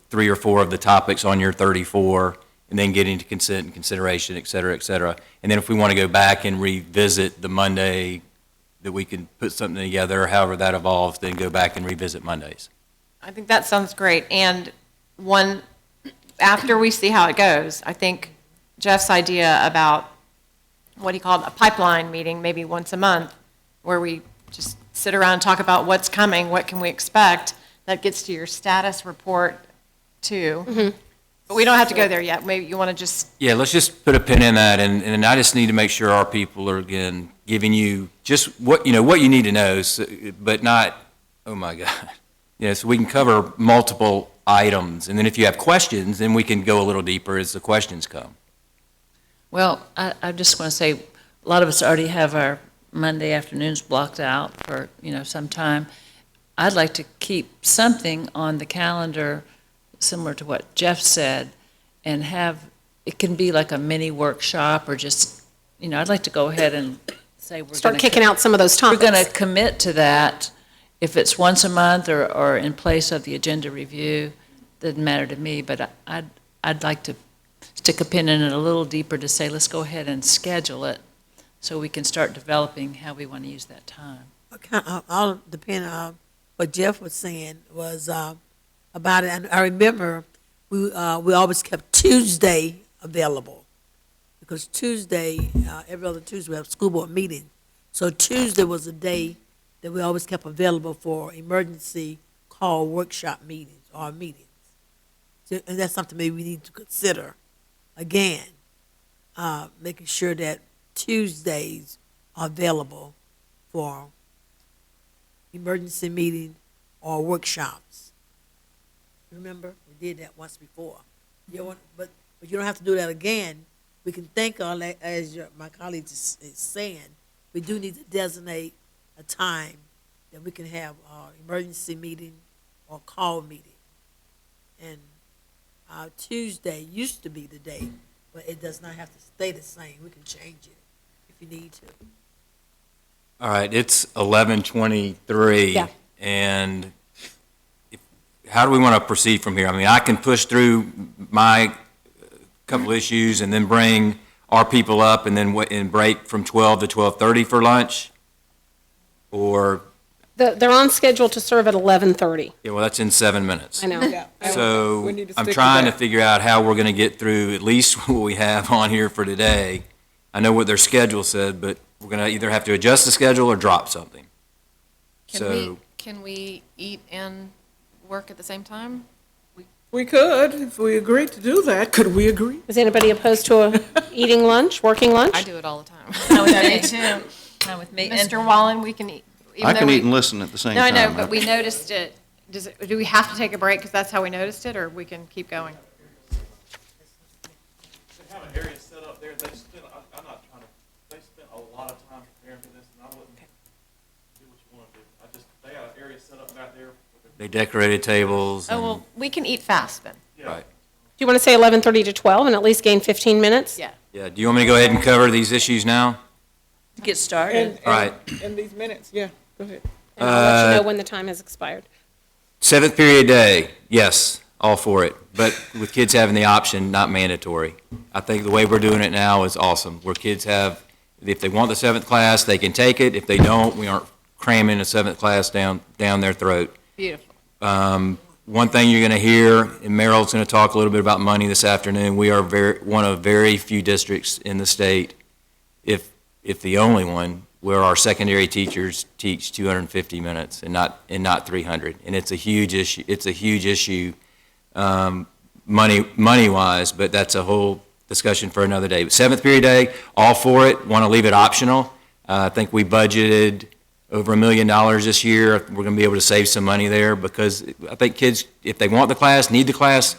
3 or 4 of the topics on your 34, and then getting to consent and consideration, et cetera, et cetera. And then if we want to go back and revisit the Monday, that we can put something together, however that evolves, then go back and revisit Mondays. I think that sounds great, and after we see how it goes, I think Jeff's idea about what he called a pipeline meeting, maybe once a month, where we just sit around and talk about what's coming, what can we expect, that gets to your status report too. But we don't have to go there yet. Maybe you want to just, Yeah, let's just put a pin in that, and I just need to make sure our people are, again, giving you just what you need to know, but not, oh my God. So we can cover multiple items, and then if you have questions, then we can go a little deeper as the questions come. Well, I just want to say, a lot of us already have our Monday afternoons blocked out for, some time. I'd like to keep something on the calendar similar to what Jeff said, and it can be like a mini workshop, or just, I'd like to go ahead and say we're Start kicking out some of those topics. We're going to commit to that. If it's once a month or in place of the agenda review, doesn't matter to me, but I'd like to stick a pin in it a little deeper to say, let's go ahead and schedule it so we can start developing how we want to use that time. All depend on what Jeff was saying was about it. And I remember we always kept Tuesday available because Tuesday, every other Tuesday, we have school board meeting. So Tuesday was a day that we always kept available for emergency call workshop meetings or meetings. So, and that's something maybe we need to consider again, making sure that Tuesdays are available for emergency meeting or workshops. Remember, we did that once before. But you don't have to do that again. We can think on that, as my colleague is saying, we do need to designate a time that we can have emergency meeting or call meeting. And Tuesday used to be the day, but it does not have to stay the same. We can change it if you need to. All right, it's 11:23. Yeah. And how do we want to proceed from here? I mean, I can push through my couple issues and then bring our people up and then and break from 12 to 12:30 for lunch? Or, They're on schedule to serve at 11:30. yeah, well, that's in 7 minutes. I know. Yeah. So We need to I'm stick to trying to that. figure out how we're going to get through at least what we have on here for today. I know what their schedule said, but we're going to either have to adjust the schedule or drop something. So, Can we eat and work at the same time? We could, if we agreed to do that, could we agree? Is anybody opposed to eating lunch, working lunch? I do it all the time. Me too. Fine with me. Mr. Wallen, we can eat. even I though can we- eat and listen at the same No, I time. know, but we noticed it. Do we have to take a break because that's how we noticed it, or we can keep going? They have an area set up there, I'm not trying to, they spent a lot of time preparing for this, and I wouldn't do what you want to do. They got an area set up back there. they decorated tables Oh, and, well, we can eat fast then. right. Do you want to say 11:30 to 12 and at least gain 15 minutes? Yeah. Yeah, do you want me to go ahead and cover these issues now? Get started. All right. In these minutes, yeah, go ahead. And I'll let you know when the time has expired. Seventh period day, yes, all for it, but with kids having the option, not mandatory. I think the way we're doing it now is awesome, where kids have, if they want the seventh class, they can take it. If they don't, we aren't cramming a seventh class down their throat. Beautiful. One thing you're going to hear, and Merrill's going to talk a little bit about money this afternoon, we are one of very few districts in the state, if the only one, where our secondary teachers teach 250 minutes and not 300. And it's a huge issue. It's a huge issue, money-wise, but that's a whole discussion for another day. But seventh period day, all for it. Want to leave it optional. I think we budgeted over $1 million this year. We're going to be able to save some money there because I think kids, if they want the class, need the class,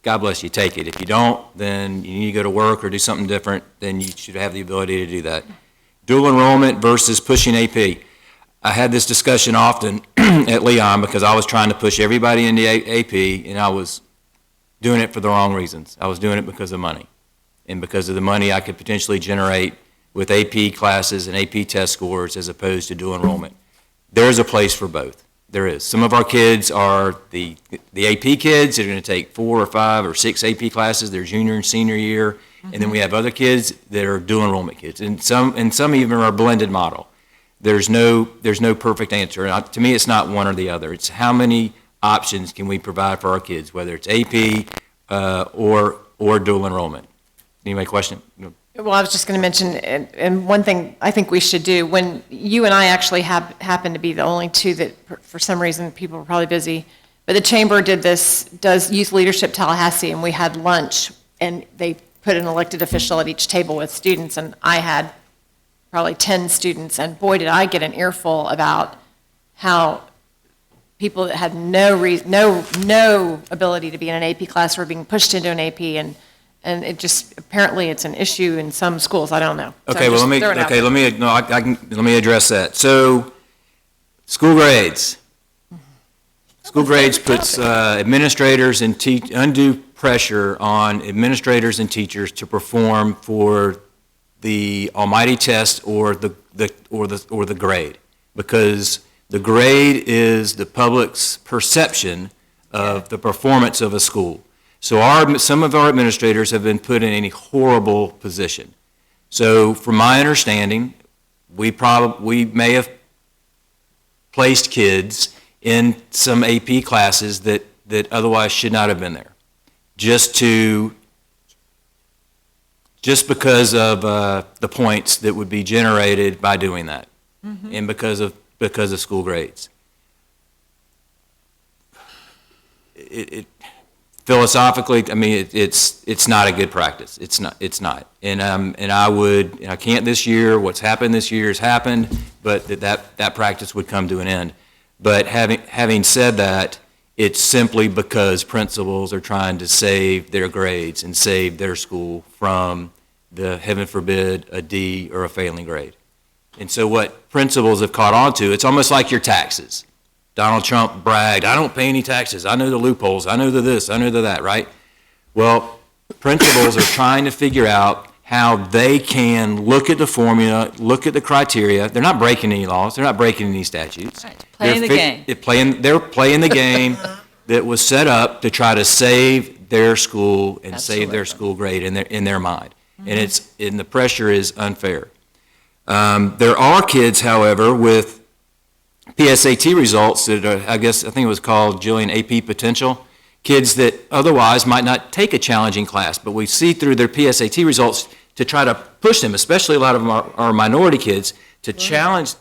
God bless you, take it. If you don't, then you need to go to work or do something different, then you should have the ability to do that. Dual enrollment versus pushing AP. I had this discussion often at Leon because I was trying to push everybody into AP, and I was doing it for the wrong reasons. I was doing it because of money, and because of the money I could potentially generate with AP classes and AP test scores as opposed to dual enrollment. There's a place for both. There is. Some of our kids are the AP kids that are going to take 4 or 5 or 6 AP classes their junior and senior year, and then we have other kids that are dual enrollment kids, and some even are a blended model. There's no perfect answer. To me, it's not one or the other. It's how many options can we provide for our kids, whether it's AP or dual enrollment. Anybody question? Well, I was just going to mention, and one thing I think we should do, when you and I actually happen to be the only two that, for some reason, people were probably busy, but the chamber does Youth Leadership Tallahassee, and we had lunch, and they put an elected official at each table with students, and I had probably 10 students, and boy, did I get an earful about how people that had no ability to be in an AP class were being pushed into an AP, and it just, apparently it's an issue in some schools, I don't know. So Okay, I'm well, just throwing it out there. let me address that. So, school grades. School grades puts administrators and undue pressure on administrators and teachers to perform for the almighty test or the grade, because the grade is the public's perception of the performance of a school. So some of our administrators have been put in a horrible position. So from my understanding, we may have placed kids in some AP classes that otherwise should not have been there, just because of the points that would be generated by doing that, and because of school grades. Philosophically, I mean, it's not a good practice. It's not. And I can't this year. What's happened this year has happened, but that practice would come to an end. But having said that, it's simply because principals are trying to save their grades and save their school from the, heaven forbid, a D or a failing grade. And so what principals have caught on to, it's almost like your taxes. Donald Trump bragged, I don't pay any taxes. I know the loopholes. I know the this. I know the that, right? Well, principals are trying to figure out how they can look at the formula, look at the criteria. They're not breaking any laws. They're not breaking any statutes. Right. Playing the game. They're playing the game that was set up to try to save their school and save their school grade in their mind. And the pressure is unfair. There are kids, however, with PSAT results that are, I think it was called, Jillian, AP Potential, kids that otherwise might not take a challenging class, but we see through their PSAT results to try to push them, especially a lot of them are minority kids,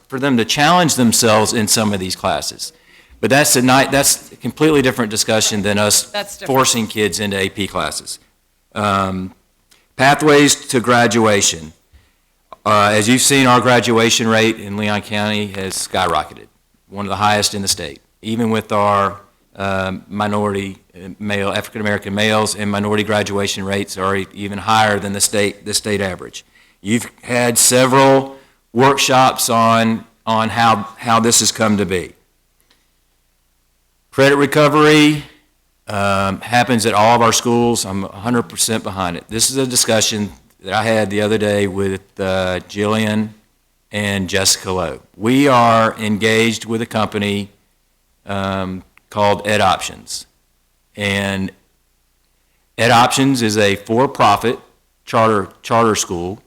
for them to challenge themselves in some of these classes. But that's a completely different discussion than us forcing kids into AP classes. Pathways to graduation. As you've seen, our graduation rate in Leon County has skyrocketed, one of the highest in the state, even with our minority male, African-American males, and minority graduation rates are even higher than the state average. You've had several workshops on how this has come to be. Credit recovery happens at all of our schools. I'm 100% behind it. This is a discussion that I had the other day with Jillian and Jessica Lowe. We are engaged with a company called Ed Options. And Ed Options is a for-profit charter school,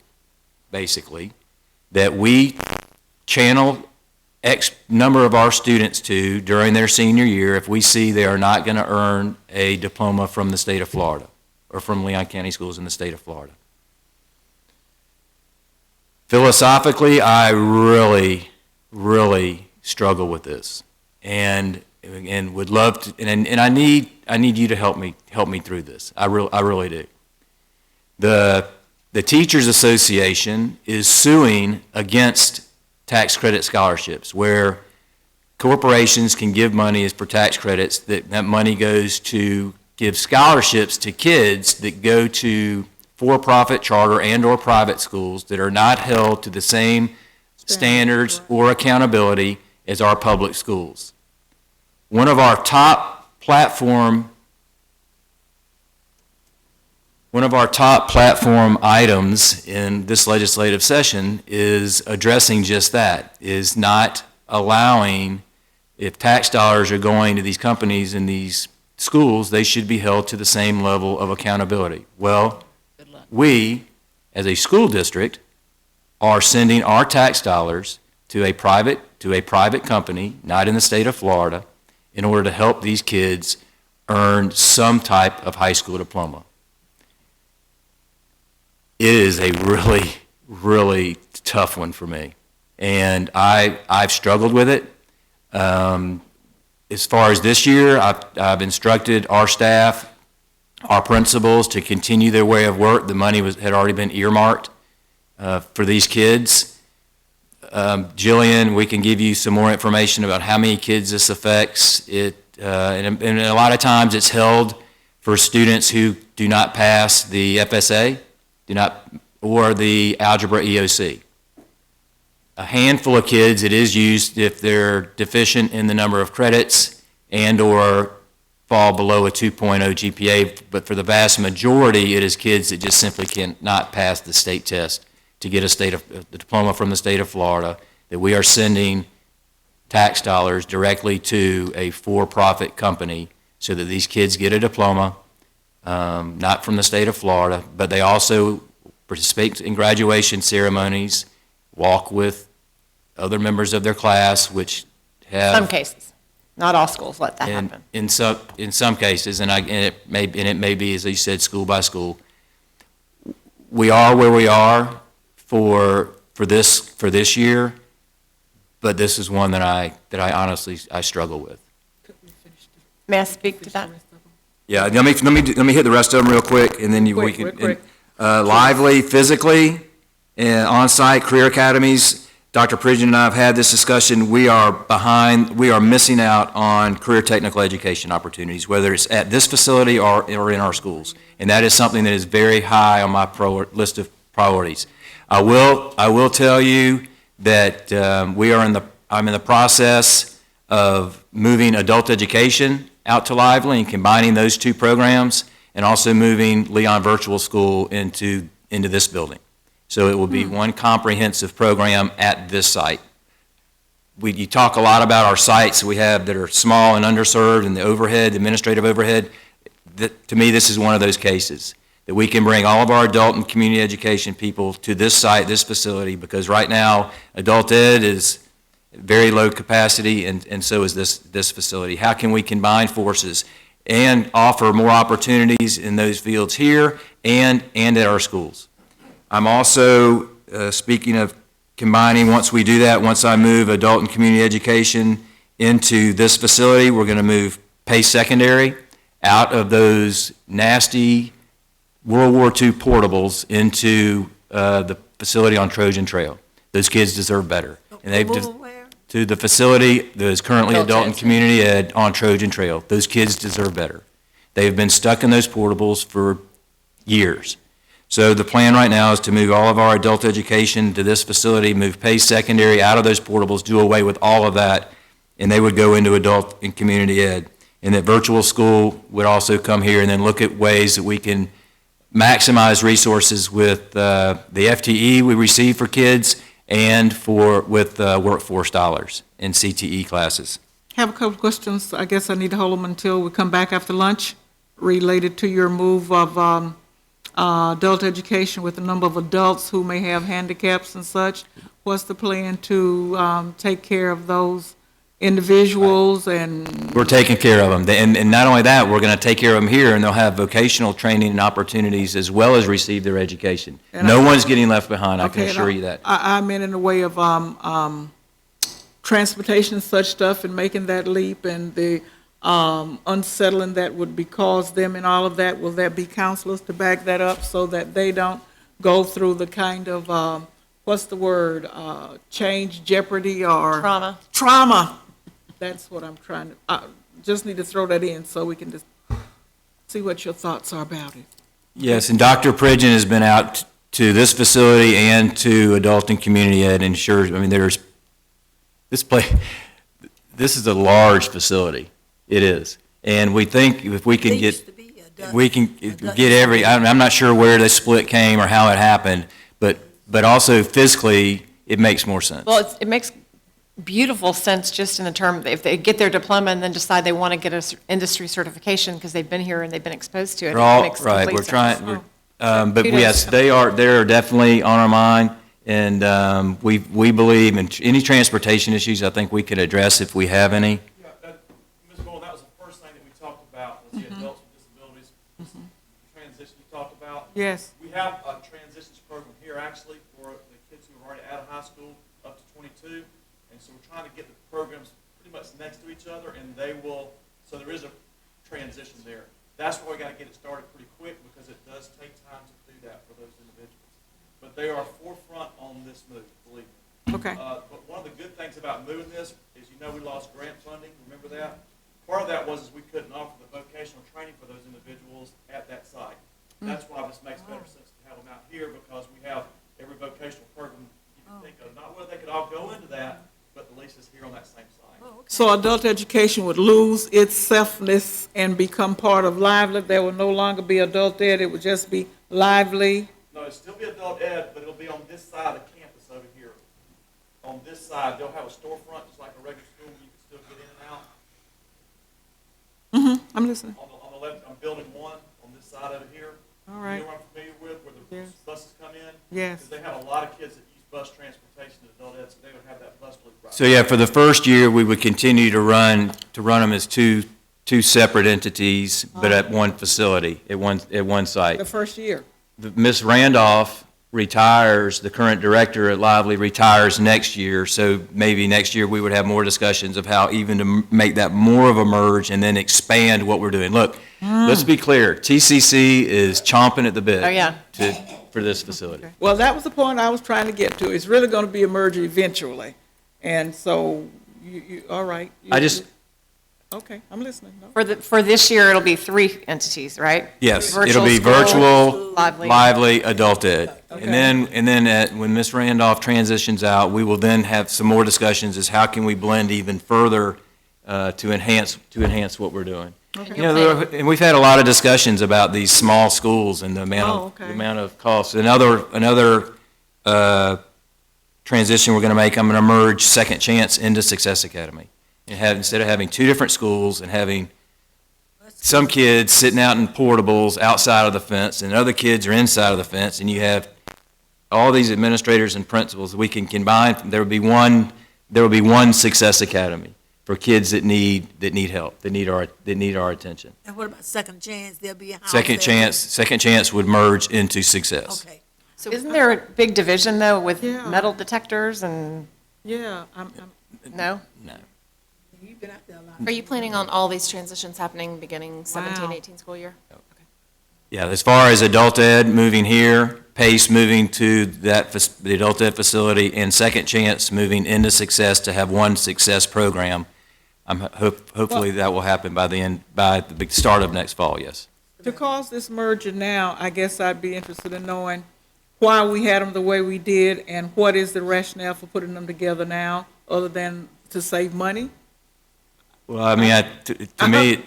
basically, that we channel X number of our students to during their senior year if we see they are not going to earn a diploma from the state of Florida or from Leon County Schools in the state of Florida. Philosophically, I really, really struggle with this, and would love to, and I need you to help me through this. I really do. The Teachers Association is suing against tax credit scholarships, where corporations can give money as for tax credits. That money goes to give scholarships to kids that go to for-profit charter and or private schools that are not held to the same standards or accountability as our public schools. One of our top platform items in this legislative session is addressing just that, is not allowing, if tax dollars are going to these companies and these schools, they should be held to the same level of accountability. Well, we, as a school district, are sending our tax dollars to a private company, not in the state of Florida, in order to help these kids earn some type of high school diploma. It is a really, really tough one for me, and I've struggled with it. As far as this year, I've instructed our staff, our principals, to continue their way of work. The money had already been earmarked for these kids. Jillian, we can give you some more information about how many kids this affects. And a lot of times it's held for students who do not pass the FSA, or the Algebra EOC. A handful of kids it is used if they're deficient in the number of credits and or fall below a 2.0 GPA, but for the vast majority, it is kids that just simply cannot pass the state test to get the diploma from the state of Florida, that we are sending tax dollars directly to a for-profit company so that these kids get a diploma not from the state of Florida, but they also participate in graduation ceremonies, walk with other members of their class, which have. Some cases, not all schools let that And happen. in some cases, and it may be, as you said, school by school. We are where we are for this year, but this is one that I honestly struggle with. May I speak to that? Yeah, let me hit the rest of them real quick, and then we can. Quick. Lively, physically, and on-site career academies. Dr. Pridgeon and I have had this discussion. We are missing out on career technical education opportunities, whether it's at this facility or in our schools. And that is something that is very high on my list of priorities. I will tell you that I'm in the process of moving adult education out to Lively and combining those two programs, and also moving Leon Virtual School into this building. So it will be one comprehensive program at this site. You talk a lot about our sites we have that are small and underserved, and the overhead, the administrative overhead. To me, this is one of those cases that we can bring all of our adult and community education people to this site, this facility, because right now, adult ed is very low capacity, and so is this facility. How can we combine forces and offer more opportunities in those fields here and at our schools? I'm also, speaking of combining, once we do that, once I move adult and community education into this facility, we're going to move Pace Secondary out of those nasty World War II portables into the facility on Trojan Trail. Those kids deserve better. And to the facility that is currently adult and community ed on Trojan Trail. Those kids deserve better. They've been stuck in those portables for years. So the plan right now is to move all of our adult education to this facility, move Pace Secondary out of those portables, do away with all of that, and they would go into adult and community ed. And that virtual school would also come here, and then look at ways that we can maximize resources with the FTE we receive for kids and with workforce dollars in CTE classes. Have a couple of questions. I guess I need to hold them until we come back after lunch, related to your move of adult education with a number of adults who may have handicaps and such. What's the plan to take care of those individuals? And We're taking care of them. And not only that, we're going to take care of them here, and they'll have vocational training and opportunities as well as receive their education. No one's getting left behind, I can Okay, assure you that. I meant in the way of transportation and such stuff, and making that leap, and the unsettling that would be caused them and all of that. Will there be counselors to back that up so that they don't go through the kind of, what's the word, change, jeopardy, or? Trauma. Trauma. That's what I'm trying to, just need to throw that in so we can just see what your thoughts are about it. Yes, and Dr. Pridgeon has been out to this facility and to adult and community ed, and ensures, this is a large facility. It is. And we think if we can I'm not sure where the split came or how it happened, but also physically, it makes more sense. Well, it makes beautiful sense just in the term, if they get their diploma and then decide they want to get an industry certification because they've been here and they've been exposed to it. It makes Right, complete we're sense. trying, but Kudos. yes, they're definitely on our mind, and we believe in any transportation issues, I think we could address if we have any. Yeah, Ms. Bowen, that was the first thing that we talked about, was the adults with disabilities, transition you talked about. Yes. We have a transitions program here actually for the kids who are already out of high school up to 22. And so we're trying to get the programs pretty much next to each other, and so there is a transition there. That's why we got to get it started pretty quick, because it does take time to do that for those individuals. But they are forefront on this move, believe me. Okay. But one of the good things about moving this is, we lost grant funding, remember that? Part of that was we couldn't offer the vocational training for those individuals at that site. That's why this makes better sense to have them out here, because we have every vocational program you can think of. Not whether they could all go into that, but at least it's here on that same site. So adult education would lose its selfness and become part of Lively? There will no longer be adult ed, it would just be Lively? No, it'll still be adult ed, but it'll be on this side of campus over here. On this side, they'll have a storefront, just like a regular school, where you can still get in and out. I'm listening. On the left, on building one, on this side of it here. All right. You know what I'm familiar with, where the Yes. buses come in? Yes. Because they have a lot of kids that use bus transportation to adult ed, so they would have that bus loop right. So yeah, for the first year, we would continue to run them as two separate entities, but at one facility, at one site. The first year. Ms. Randolph retires, the current director at Lively retires next year, so maybe next year we would have more discussions of how even to make that more of a merge and then expand what we're doing. Look, let's be clear, TCC is chomping at the bit. Oh, yeah. For this facility. Well, that was the point I was trying to get to. It's really going to be a merger eventually. And so, all right. Okay, I'm listening. No. For this year, it'll be 3 entities, right? Yes, Virtual it'll be school, virtual, Lively. lively, adult ed. And then when Ms. Randolph transitions out, we will then have some more discussions as how can we blend even further to enhance what we're doing. You know, and we've had a lot of discussions about these small schools and the amount of costs. Another transition we're going to make, I'm going to merge Second Chance into Success Academy. And instead of having 2 different schools and having some kids sitting out in portables outside of the fence and other kids are inside of the fence, and you have all these administrators and principals, we can combine, there will be one Success Academy for kids that need help, that need our attention. And what about Second Chance? There'll be a house Second there. Chance would merge into Success. Okay. So Isn't there a big division, though, with Yeah. metal detectors and, Yeah, no? No. You've been out there a lot. are you planning on all these transitions happening beginning 17, Wow. 18 school year? Yeah, as far as adult ed moving here, Pace moving to the adult ed facility, and Second Chance moving into Success to have one Success program, hopefully that will happen by the big start of next fall, yes. to cause this merger now, I guess I'd be interested in knowing why we had them the way we did and what is the rationale for putting them together now, other than to save money? Well, I mean, to me,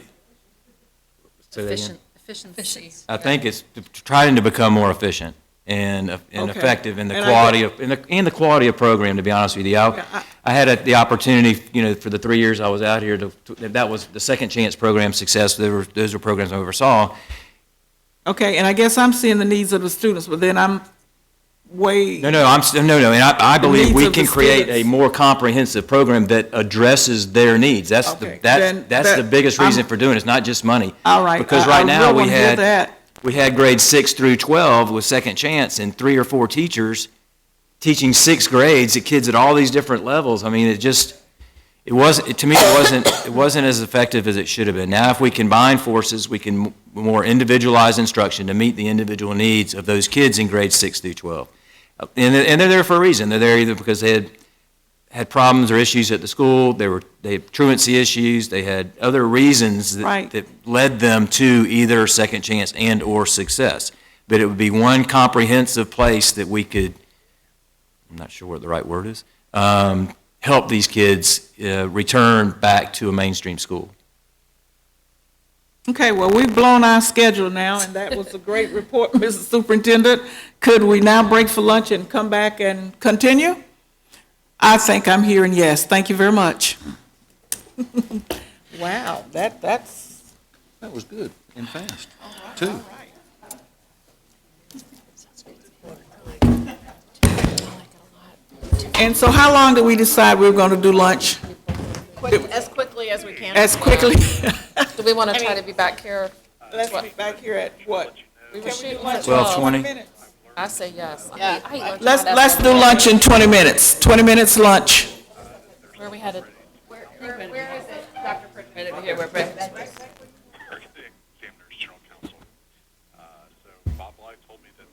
say that again? Efficiency. I think it's trying to become more efficient and effective in the quality of quality of program. To be honest with you, I had the opportunity, for the 3 years I was out here, that was the Second Chance program success. Those were programs I oversaw. Okay, and I guess I'm seeing the needs of the students, but then I'm way. No, and I believe needs we of the can create a students. more comprehensive program that addresses their needs. That's Okay, that's the biggest reason for doing it. It's not just money. All right. Because I right now really wanna hear that. we had grades 6 through 12 with Second Chance and 3 or 4 teachers teaching 6 grades at kids at all these different levels. I mean, it wasn't as effective as it should have been. Now, if we combine forces, we can more individualize instruction to meet the individual needs of those kids in grades 6 through 12. And they're there for a reason. They're there either because they had problems or issues at the school, they had truancy issues, they had other reasons that led them to either Second Chance and/or Success. But it would be one comprehensive place that we could, I'm not sure what the right word is, help these kids return back to a mainstream school. Okay, well, we've blown our schedule now, and that was a great report, Mrs. Superintendent. Could we now break for lunch and come back and continue? I think I'm hearing yes. Thank you very much. Wow, that was good and fast, too. And so how long did we decide we were going to do lunch? As quickly as we can. As quickly? Do we want to try to be back here? Let's be back here at what? We were shooting for 12:20. Minutes. I say yes. Yeah. I hate lunch. Let's do lunch in 20 minutes. 20 minutes lunch. Where we headed? Where is it, Dr. Pritchard? Right over here, where Brett- the Examiners General Counsel. So Bob Bly told me that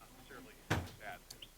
not necessarily bad news.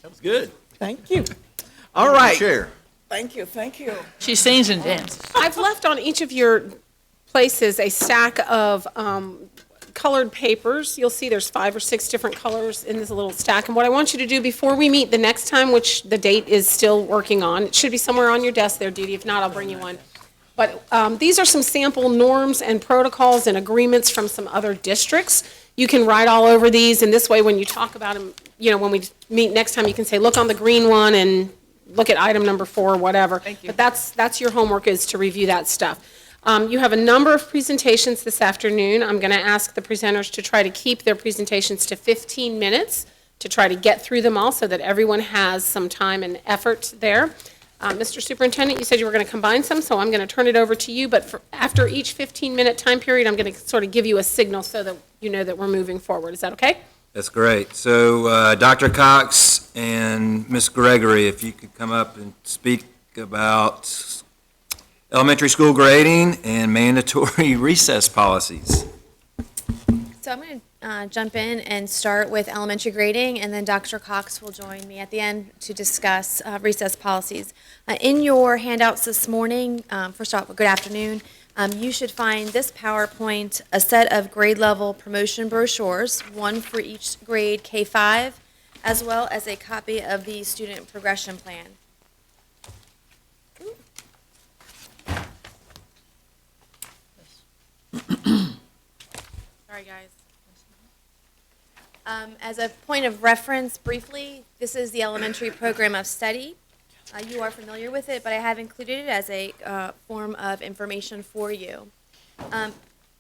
That was good. Thank you. All right. Chair. Thank you, thank you. She sings and dances. I've left on each of your places a stack of colored papers. You'll see there's 5 or 6 different colors in this little stack. And what I want you to do before we meet the next time, which the date is still working on, it should be somewhere on your desk there, Dee Dee. If not, I'll bring you one. But these are some sample norms and protocols and agreements from some other districts. You can write all over these, and this way, when you talk about them, you know, when we meet next time, you can say, look on the green one and look at item number 4, whatever. Thank you. But that's your homework, is to review that stuff. You have a number of presentations this afternoon. I'm going to ask the presenters to try to keep their presentations to 15 minutes to try to get through them all so that everyone has some time and effort there. Mr. Superintendent, you said you were going to combine some, so I'm going to turn it over to you. But after each 15-minute time period, I'm going to sort of give you a signal so that you know that we're moving forward. Is that okay? That's great. So Dr. Cox and Ms. Gregory, if you could come up and speak about elementary school grading and mandatory recess policies. So I'm going to jump in and start with elementary grading, and then Dr. Cox will join me at the end to discuss recess policies. In your handouts this morning, first off, good afternoon, you should find this PowerPoint, a set of grade level promotion brochures, one for each grade K-5, as well as a copy of the student progression plan. Sorry, guys. As a point of reference, briefly, this is the elementary program of study. You are familiar with it, but I have included it as a form of information for you.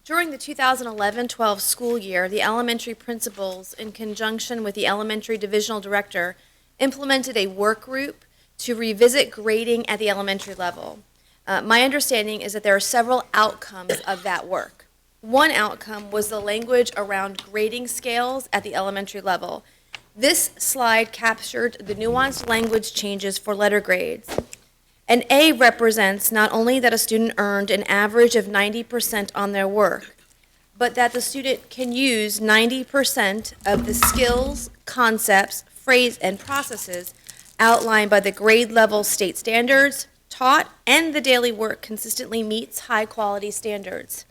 During the 2011-12 school year, the elementary principals, in conjunction with the elementary divisional director, implemented a work group to revisit grading at the elementary level. My understanding is that there are several outcomes of that work. One outcome was the language around grading scales at the elementary level. This slide captured the nuanced language changes for letter grades. An A represents not only that a student earned an average of 90% on their work, but that the student can use 90% of the skills, concepts, phrase, and processes outlined by the grade level state standards taught, and the daily work consistently meets high-quality standards.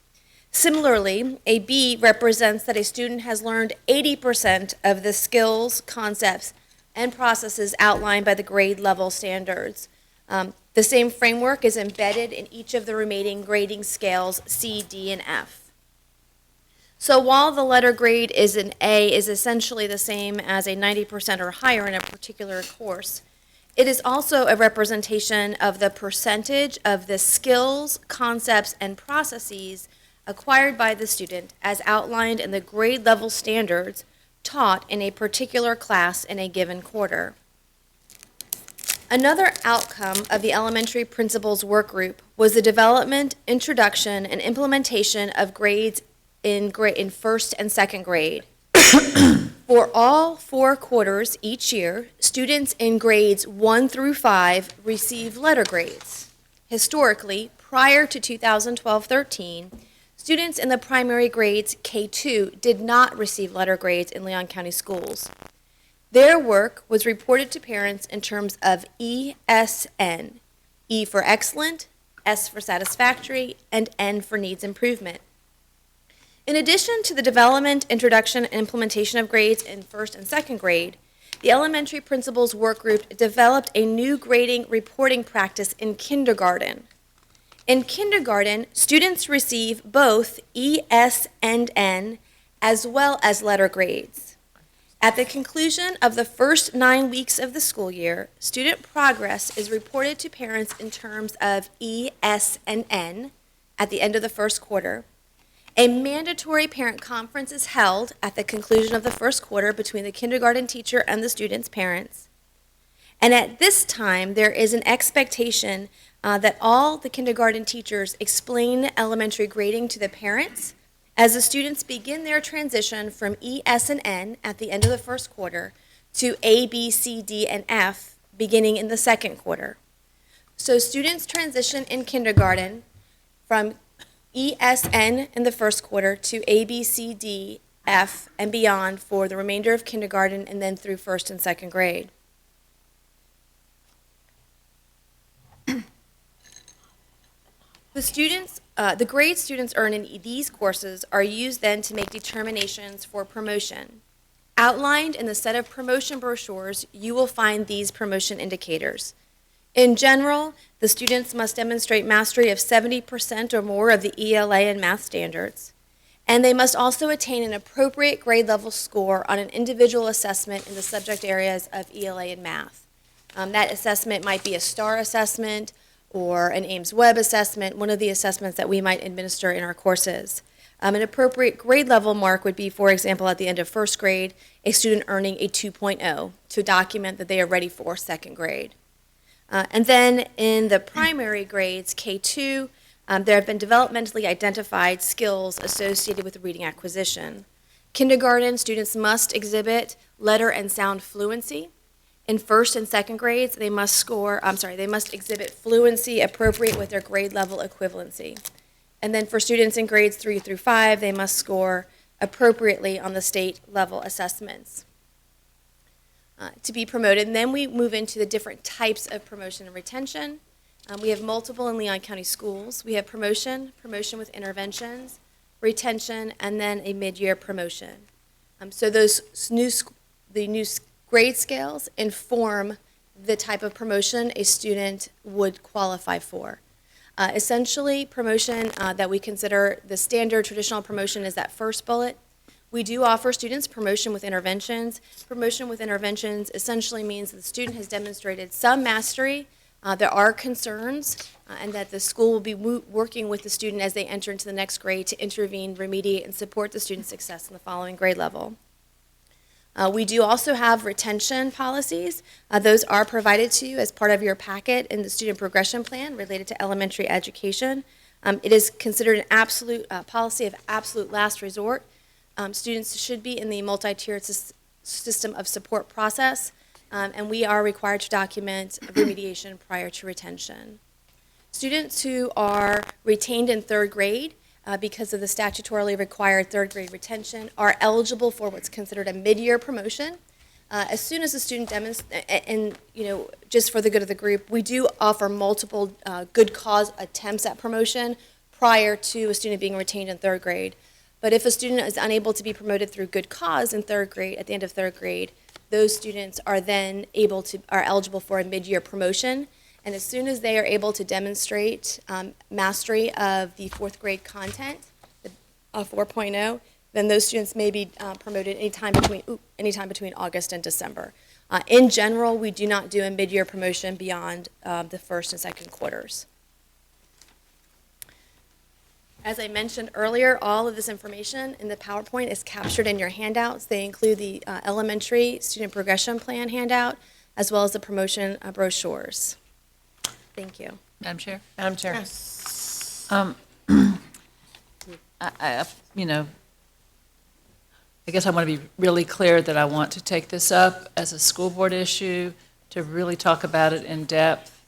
Similarly, a B represents that a student has learned 80% of the skills, concepts, and processes outlined by the grade level standards. The same framework is embedded in each of the remaining grading scales, C, D, and F. So while the letter grade is an A is essentially the same as a 90% or higher in a particular course, it is also a representation of the percentage of the skills, concepts, and processes acquired by the student as outlined in the grade level standards taught in a particular class in a given quarter. Another outcome of the elementary principals work group was the development, introduction, and implementation of grades in first and second grade. For all 4 quarters each year, students in grades 1 through 5 receive letter grades. Historically, prior to 2012-13, students in the primary grades K2 did not receive letter grades in Leon County schools. Their work was reported to parents in terms of ESN, E for excellent, S for satisfactory, and N for needs improvement. In addition to the development, introduction, and implementation of grades in first and second grade, the elementary principals work group developed a new grading reporting practice in kindergarten. In kindergarten, students receive both E, S, and N, as well as letter grades. At the conclusion of the first 9 weeks of the school year, student progress is reported to parents in terms of E, S, and N at the end of the first quarter. A mandatory parent conference is held at the conclusion of the first quarter between the kindergarten teacher and the student's parents. And at this time, there is an expectation that all the kindergarten teachers explain elementary grading to the parents as the students begin their transition from E, S, and N at the end of the first quarter to A, B, C, D, and F beginning in the second quarter. So students transition in kindergarten from E, S, N in the first quarter to A, B, C, D, F, and beyond for the remainder of kindergarten and then through first and second grade. The grades students earn in these courses are used then to make determinations for promotion. Outlined in the set of promotion brochures, you will find these promotion indicators. In general, the students must demonstrate mastery of 70% or more of the ELA and math standards, and they must also attain an appropriate grade level score on an individual assessment in the subject areas of ELA and math. That assessment might be a STAR assessment or an Ames Web assessment, one of the assessments that we might administer in our courses. An appropriate grade level mark would be, for example, at the end of first grade, a student earning a 2.0 to document that they are ready for second grade. And then in the primary grades, K2, there have been developmentally identified skills associated with reading acquisition. Kindergarten students must exhibit letter and sound fluency. In first and second grades, they must exhibit fluency appropriate with their grade level equivalency. And then for students in grades 3 through 5, they must score appropriately on the state level assessments to be promoted. And then we move into the different types of promotion and retention. We have multiple in Leon County Schools. We have promotion with interventions, retention, and then a mid-year promotion. So those new grade scales inform the type of promotion a student would qualify for. Essentially, promotion that we consider the standard traditional promotion is that first bullet. We do offer students promotion with interventions. Promotion with interventions essentially means that the student has demonstrated some mastery. There are concerns, and that the school will be working with the student as they enter into the next grade to intervene, remediate, and support the student's success in the following grade level. We do also have retention policies. Those are provided to you as part of your packet in the student progression plan related to elementary education. It is considered an absolute policy of absolute last resort. Students should be in the multi-tiered system of support process, and we are required to document remediation prior to retention. Students who are retained in third grade because of the statutorily required third grade retention are eligible for what's considered a mid-year promotion. As soon as the student demonstrates, and just for the good of the group, we do offer multiple good cause attempts at promotion prior to a student being retained in third grade. But if a student is unable to be promoted through good cause in third grade, at the end of third grade, those students are then are eligible for a mid-year promotion. And as soon as they are able to demonstrate mastery of the fourth grade content, 4.0, then those students may be promoted anytime between August and December. In general, we do not do a mid-year promotion beyond the first and second quarters. As I mentioned earlier, all of this information in the PowerPoint is captured in your handouts. They include the elementary student progression plan handout, as well as the promotion brochures. Thank you. Madam Chair? Madam Chair. Yes. I guess I want to be really clear that I want to take this up as a school board issue, to really talk about it in depth.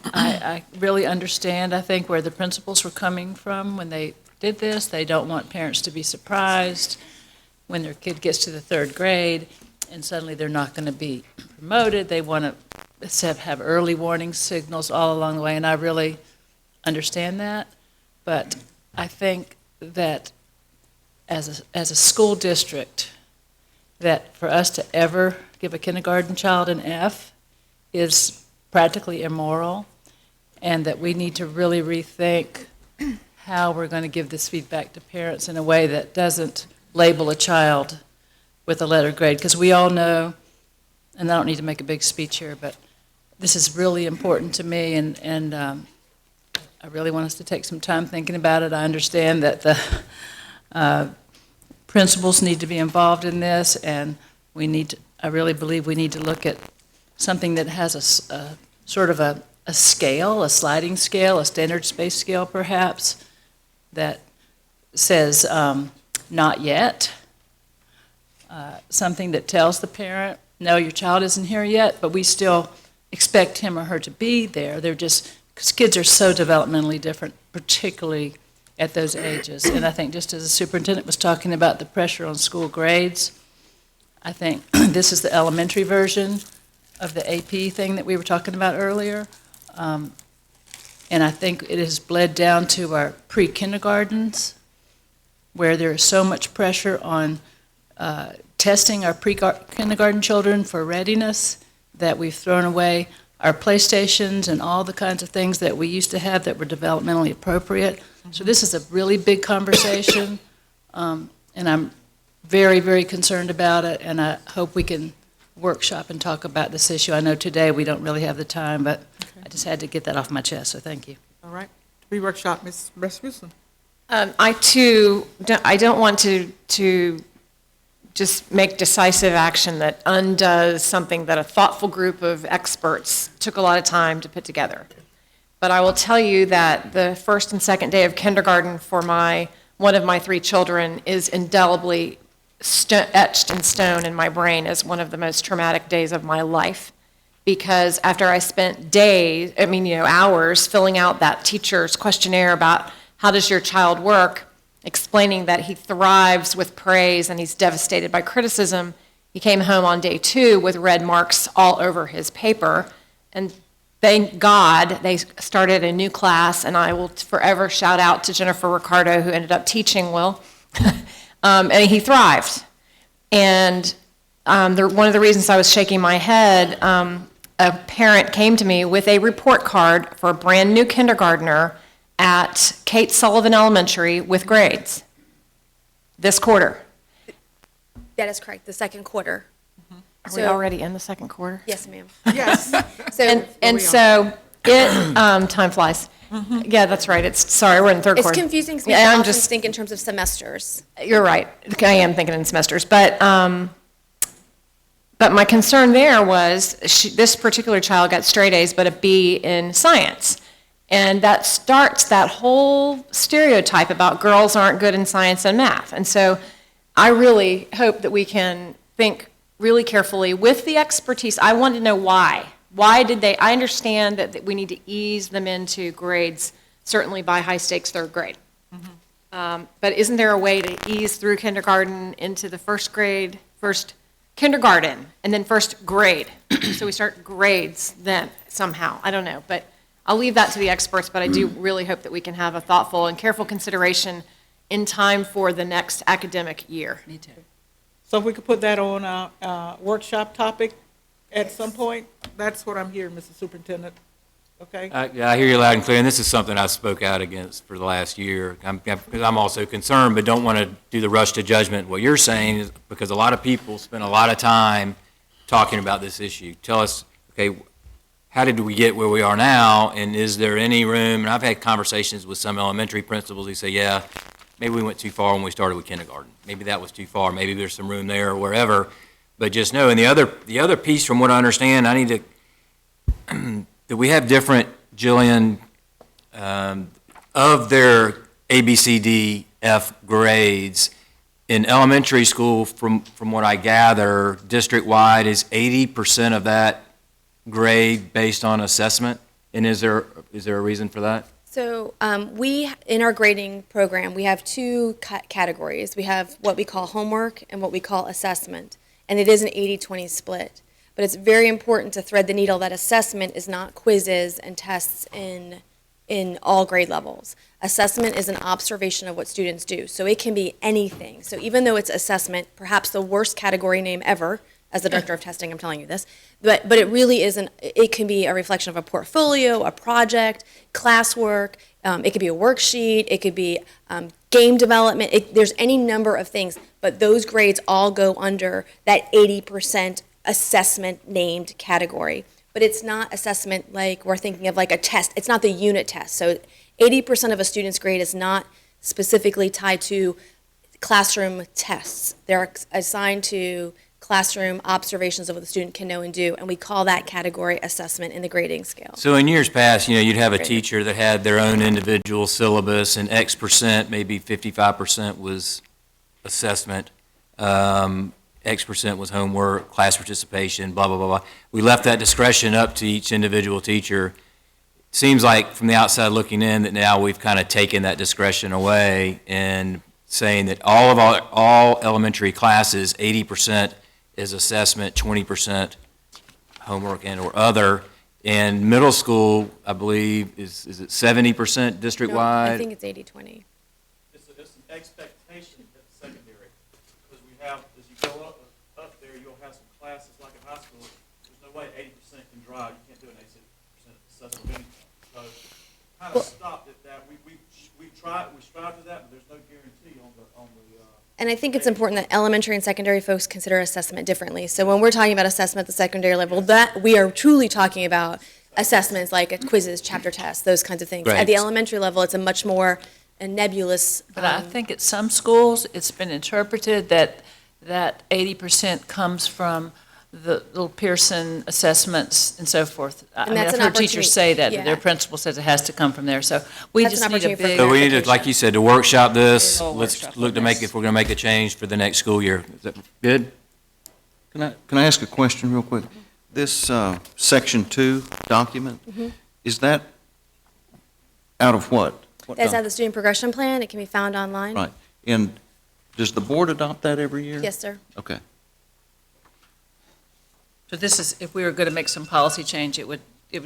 I really understand, I think, where the principals were coming from when they did this. They don't want parents to be surprised when their kid gets to the third grade and suddenly they're not going to be promoted. They want to have early warning signals all along the way, and I really understand that. But I think that as a school district, that for us to ever give a kindergarten child an F is practically immoral, and that we need to really rethink how we're going to give this feedback to parents in a way that doesn't label a child with a letter grade. Because we all know, and I don't need to make a big speech here, but this is really important to me, and I really want us to take some time thinking about it. I understand that the principals need to be involved in this, and I really believe we need to look at something that has a sort of a scale, a sliding scale, a standards-based scale perhaps, that says not yet, something that tells the parent, no, your child isn't here yet, but we still expect him or her to be there. They're just, because kids are so developmentally different, particularly at those ages. And I think, just as the superintendent was talking about the pressure on school grades, I think this is the elementary version of the AP thing that we were talking about earlier. And I think it has bled down to our pre-kindergartens, where there is so much pressure on testing our pre-kindergarten children for readiness that we've thrown away our PlayStations and all the kinds of things that we used to have that were developmentally appropriate. So this is a really big conversation, and I'm very, very concerned about it, and I hope we can workshop and talk about this issue. I know today we don't really have the time, but I just had to get that off my chest, so thank you. All right. To be workshop, Ms. Rasmussen. I too, I don't want to just make decisive action that undoes something that a thoughtful group of experts took a lot of time to put together. But I will tell you that the first and second day of kindergarten for one of my 3 children is indelibly etched in stone in my brain as one of the most traumatic days of my life. Because after I spent hours filling out that teacher's questionnaire about how does your child work, explaining that he thrives with praise and he's devastated by criticism, he came home on day 2 with red marks all over his paper. And thank God they started a new class, and I will forever shout out to Jennifer Ricardo, who ended up teaching Will, and he thrived. And one of the reasons I was shaking my head, a parent came to me with a report card for a brand new kindergartner at Kate Sullivan Elementary with grades this quarter. That is correct, the second quarter. Are we already in the second quarter? Yes, ma'am. Yes. So Time flies. Yeah, that's right. Sorry, we're in the third it's quarter. confusing because Yeah, I I'm often just, think in terms of semesters. you're right. I am thinking in semesters. But my concern there was this particular child got straight A's but a B in science. And that starts that whole stereotype about girls aren't good in science and math. And so I really hope that we can think really carefully with the expertise. I want to know why. Why did they? I understand that we need to ease them into grades, certainly by high stakes third grade. But isn't there a way to ease through kindergarten into the first grade, first kindergarten, and then first grade? So we start grades then somehow. I don't know, but I'll leave that to the experts, but I do really hope that we can have a thoughtful and careful consideration in time for the next academic year. Me too. So if we could put that on a workshop topic at some point, that's what I'm hearing, Mr. Superintendent. Okay? Yeah, I hear you loud and clear, and this is something I spoke out against for the last year, because I'm also concerned, but don't want to do the rush to judgment. What you're saying is, because a lot of people spend a lot of time talking about this issue. Tell us, okay, how did we get where we are now, and is there any room? And I've had conversations with some elementary principals who say, yeah, maybe we went too far when we started with kindergarten. Maybe that was too far. Maybe there's some room there or wherever. But just know, and the other piece, from what I understand, I need to that we have different, Jillian, of their A, B, C, D, F grades. In elementary school, from what I gather, district-wide is 80% of that grade based on assessment? And is there a reason for that? So in our grading program, we have 2 categories. We have what we call homework and what we call assessment. And it is an 80-20 split. But it's very important to thread the needle that assessment is not quizzes and tests in all grade levels. Assessment is an observation of what students do. So it can be anything. So even though it's assessment, perhaps the worst category name ever, as the director of testing, I'm telling you this, but it really isn't. It can be a reflection of a portfolio, a project, classwork. It could be a worksheet. It could be game development. There's any number of things, but those grades all go under that 80% assessment named category. But it's not assessment like we're thinking of like a test. It's not the unit test. So 80% of a student's grade is not specifically tied to classroom tests. They're assigned to classroom observations of what the student can know and do, and we call that category assessment in the grading scale. So in years past, you'd have a teacher that had their own individual syllabus, and X percent, maybe 55% was assessment, X percent was homework, class participation, blah, blah, blah, blah. We left that discretion up to each individual teacher. Seems like from the outside looking in that now we've kind of taken that discretion away and saying that all elementary classes, 80% is assessment, 20% homework and or other. And middle school, I believe, is it 70% I district-wide? think it's 80/20. It's an expectation at the secondary, because we have, as you go up there, you'll have some classes like in high school, there's no way 80% can drive, you can't do an 80% assessment of anything. So, kind of stopped at that, we strive for that, but there's no guarantee on the. And I think it's important that elementary and secondary folks consider assessment differently. So when we're talking about assessment at the secondary level, that we are truly talking about assessments like quizzes, chapter tests, those kinds of things. At the Right. elementary level, it's a much more nebulous. But I think at some schools, it's been interpreted that 80% comes from the little Pearson assessments and so forth. I mean, that's I've an heard teachers say that opportunity, their yeah. principal says it has to come from there, so we That's just an need a opportunity for big. So we need to, like you said, to workshop this, Big ol' let's workshop look on to make, this. if we're going to make a change for the next school year. Is that good? Can I ask a question real quick? This Section 2 document, is that out of what? What That's out doc- of the student progression plan. It can be found online. Right. And does the board adopt that every year? Yes, sir. Okay. So this is, if we were going to make some policy change, it would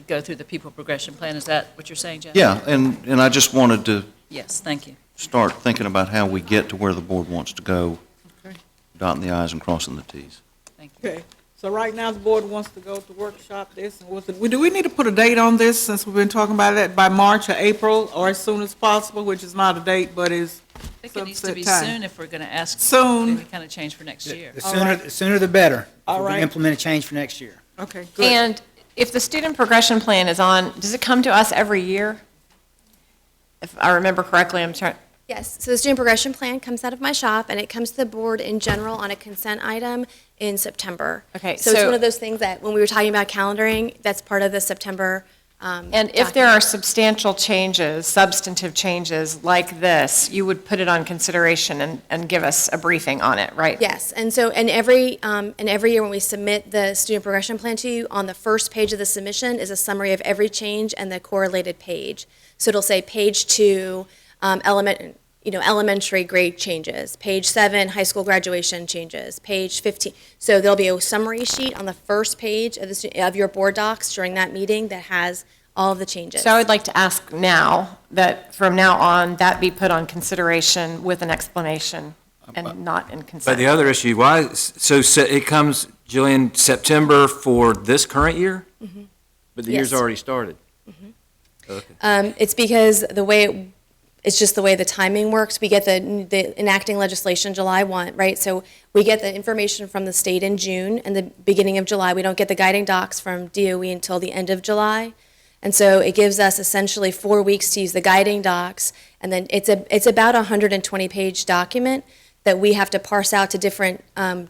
go through the people progression plan, is that what you're saying, Jeff? Yeah, and I just wanted to Yes, thank you. start thinking about how we get to where the board wants to go, Okay. dotting the i's and crossing the t's. Thank you. Okay, so right now, the board wants to go to workshop this, and do we need to put a date on this, since we've been talking about it, by March or April, or as soon as possible, which is not a date, but is I think it needs to subset be time? soon if we're going to ask. Soon. Any kind of change for next year. The sooner the better. All We're going right. to implement a change for next year. Okay, good. And if the student progression plan is on, does it come to us every year? If I remember correctly, I'm trying, Yes, so the student progression plan comes out of my shop, and it comes to the board in general on a consent item in September. Okay, So it's so- one of those things that, when we were talking about calendaring, that's part of the September. and if there are substantial changes, substantive changes like this, you would put it on consideration and give us a briefing on it, right? Yes, and so, and every year when we submit the student progression plan to you, on the first page of the submission is a summary of every change and the correlated page. So it'll say page 2, elementary grade changes, page 7, high school graduation changes, page 15. So there'll be a summary sheet on the first page of your board docs during that meeting that has all of the changes. So I would like to ask now that from now on, that be put on consideration with an explanation and not in But consent. the other issue, why, it comes, Jillian, September for this current year? But the year's Yes. already started. Okay. It's because it's just the way the timing works. We get the enacting legislation July 1, right? So we get the information from the state in June and the beginning of July. We don't get the guiding docs from DOE until the end of July. And so it gives us essentially 4 weeks to use the guiding docs. And then it's about a 120-page document that we have to parse out to different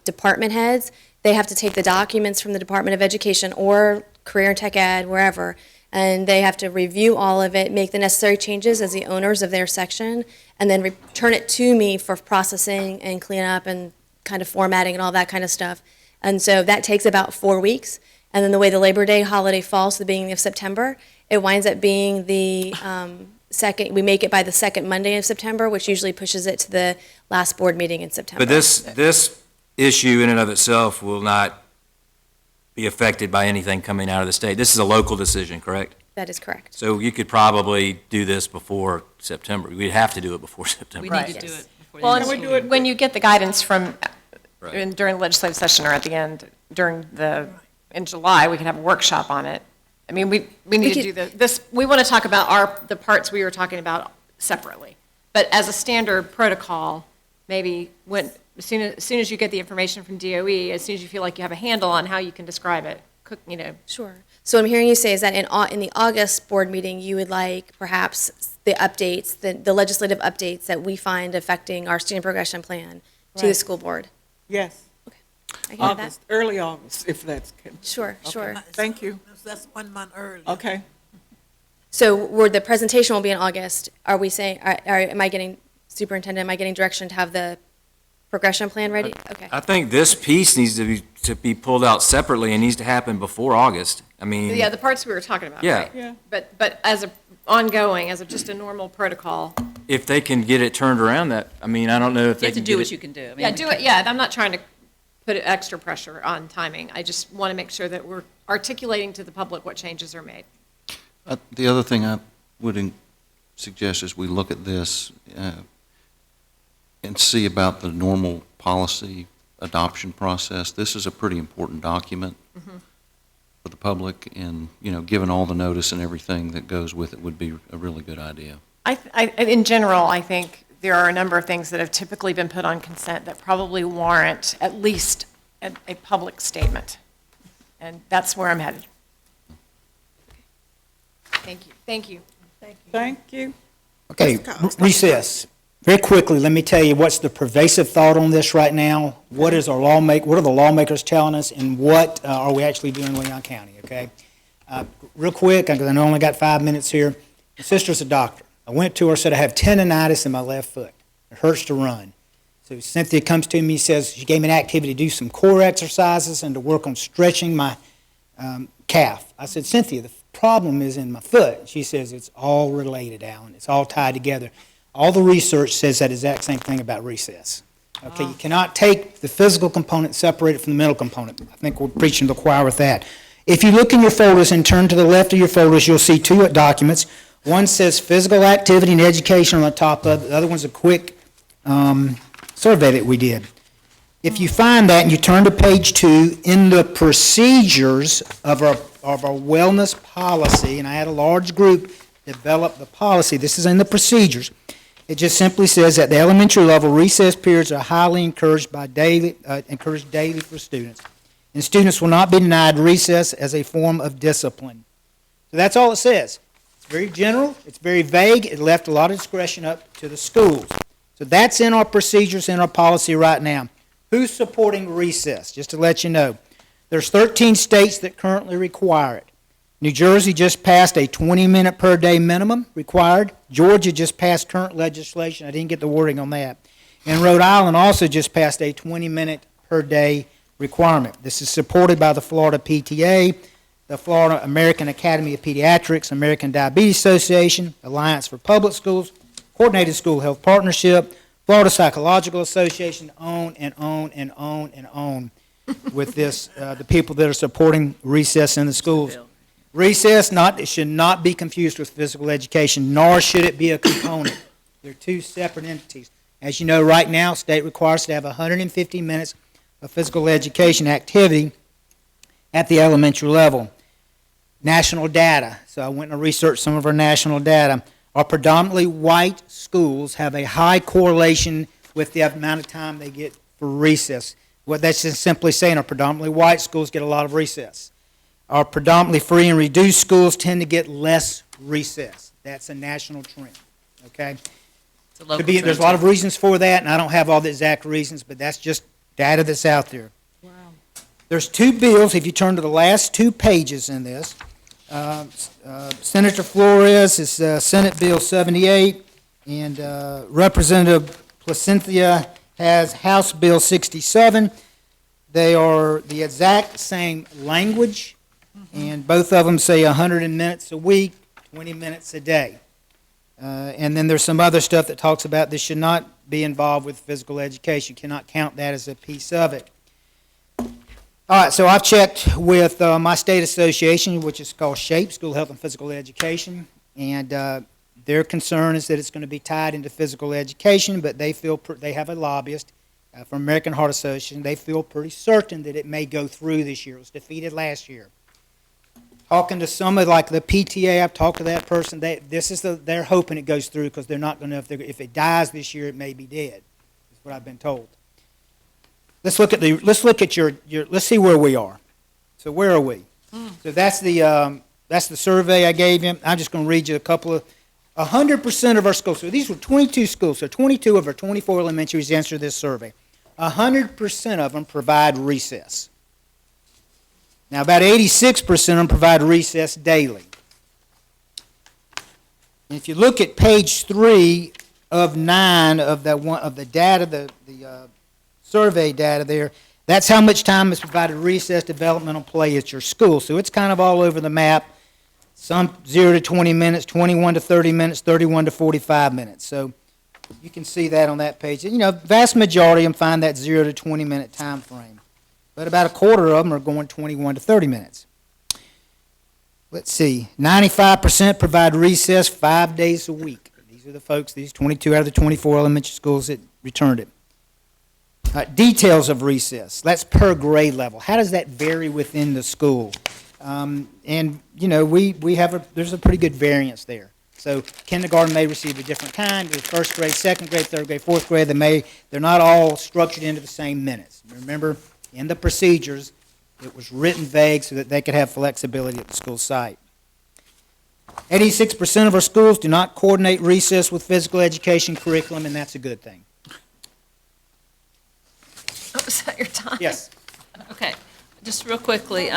department heads. They have to take the documents from the Department of Education or Career and Tech Ed, wherever, and they have to review all of it, make the necessary changes as the owners of their section, and then return it to me for processing and cleanup and kind of formatting and all that kind of stuff. And so that takes about 4 weeks. And then the way the Labor Day holiday falls to the beginning of September, it winds up being the we make it by the second Monday of September, which usually pushes it to the last board meeting in September. But this issue in and of itself will not be affected by anything coming out of the state. This is a local decision, correct? That is correct. So you could probably do this before September. We'd have to do it before September. We Right. need to do it before the Well, end of the and school year. when you get the guidance from, Right. during the legislative session or at the end, in July, we can have a workshop on it. I mean, we need to do this, we want to talk about the parts we were talking about separately. But as a standard protocol, maybe as soon as you get the information from DOE, as soon as you feel like you have a handle on how you can describe it, Sure. So what I'm hearing you say is that in the August board meeting, you would like perhaps the updates, the legislative updates that we find affecting our student progression plan to the Right. school board. Yes, I can have that. August, early August, if that's. Sure, sure. Thank you. That's 1 month early. Okay. So where the presentation will be in August, are we saying, Superintendent, am I getting direction to have the progression plan ready? Okay. I think this piece needs to be pulled out separately and needs to happen before August. I mean, yeah, the parts we were talking about, Yeah. right? Yeah. But as a ongoing, as just a normal protocol, if they can get it turned around, I don't know if You they have to can do get what it. you can do. I yeah, mean, do it, yeah, I'm not trying to put extra pressure on timing. I just want to make sure that we're articulating to the public what changes are made. The other thing I would suggest is we look at this and see about the normal policy adoption process. This is a pretty important document for the public, and, given all the notice and everything that goes with it would be a really good idea. In general, I think there are a number of things that have typically been put on consent that probably warrant at least a public statement. And that's where I'm headed. Thank you. Thank you. Thank you. Okay, recess. Very quickly, let me tell you what's the pervasive thought on this right now. What are the lawmakers telling us, and what are we actually doing in Leon County, okay? Real quick, because I know I only got 5 minutes here. My sister's a doctor. I went to her, said I have tendonitis in my left foot. It hurts to run. So Cynthia comes to me, says she gave me an activity to do some core exercises and to work on stretching my calf. I said, Cynthia, the problem is in my foot. She says, it's all related, Alan. It's all tied together. All the research says that exact same thing about recess. Okay, you cannot take the physical component, separate it from the mental component. I think we're preaching to the choir with that. If you look in your folders and turn to the left of your folders, you'll see two documents. One says physical activity and education on the top of it. The other one's a quick survey that we did. If you find that and you turn to page 2, in the procedures of our wellness policy, and I had a large group develop the policy. This is in the procedures. It just simply says at the elementary level, recess periods are highly encouraged daily for students, and students will not be denied recess as a form of discipline. So that's all it says. It's very general. It's very vague. It left a lot of discretion up to the schools. So that's in our procedures, in our policy right now. Who's supporting recess? Just to let you know, there's 13 states that currently require it. New Jersey just passed a 20-minute per day minimum required. Georgia just passed current legislation. I didn't get the wording on that. And Rhode Island also just passed a 20-minute per day requirement. This is supported by the Florida PTA, the Florida American Academy of Pediatrics, American Diabetes Association, Alliance for Public Schools, Coordinated School Health Partnership, Florida Psychological Association, on and on and on and on with this, the people that are supporting recess in the schools. Recess should not be confused with physical education, nor should it be a component. They're two separate entities. As you know, right now, state requires us to have 150 minutes of physical education activity at the elementary level. National data. So I went and researched some of our national data. Our predominantly white schools have a high correlation with the amount of time they get for recess. What that's just simply saying, our predominantly white schools get a lot of recess. Our predominantly free and reduced schools tend to get less recess. That's a national trend, okay? There's a lot of reasons for that, and I don't have all the exact reasons, but that's just data that's out there. Wow. There's two bills, if you turn to the last 2 pages in this. Senator Flores is Senate Bill 78, and Representative Placencia has House Bill 67. They are the exact same language, and both of them say 100 minutes a week, 20 minutes a day. And then there's some other stuff that talks about this should not be involved with physical education. You cannot count that as a piece of it. All right, so I've checked with my state association, which is called SHAPE, School Health and Physical Education, and their concern is that it's going to be tied into physical education, but they feel they have a lobbyist from American Heart Association. They feel pretty certain that it may go through this year. It was defeated last year. Talking to some of like the PTA, I've talked to that person. They're hoping it goes through because they're not going to. If it dies this year, it may be dead. That's what I've been told. Let's look at your. Let's see where we are. So where are we? So that's the survey I gave you. I'm just going to read you a couple of. 100% of our schools. So these were 22 schools. So 22 of our 24 elementaries answered this survey. 100% of them provide recess. Now, about 86% of them provide recess daily. And if you look at page 3 of 9 of the data, the survey data there, that's how much time is provided recess, developmental play at your school. So it's kind of all over the map. Some 0 to 20 minutes, 21 to 30 minutes, 31 to 45 minutes. So you can see that on that page. You know, vast majority of them find that 0 to 20 minute time frame. but about a quarter of them are going 21 to 30 minutes. Let's see, 95% provide recess 5 days a week. These are the folks, these 22 out of the 24 elementary schools that returned it. Details of recess, that's per grade level. How does that vary within the school? And, you know, there's a pretty good variance there. So kindergarten may receive a different kind, the first grade, second grade, third grade, fourth grade, they're not all structured into the same minutes. Remember, in the procedures, it was written vague so that they could have flexibility at the school site. 86% of our schools do not coordinate recess with physical education curriculum, and that's a good thing. Oh, is that your time? Yes. Okay, just real quickly,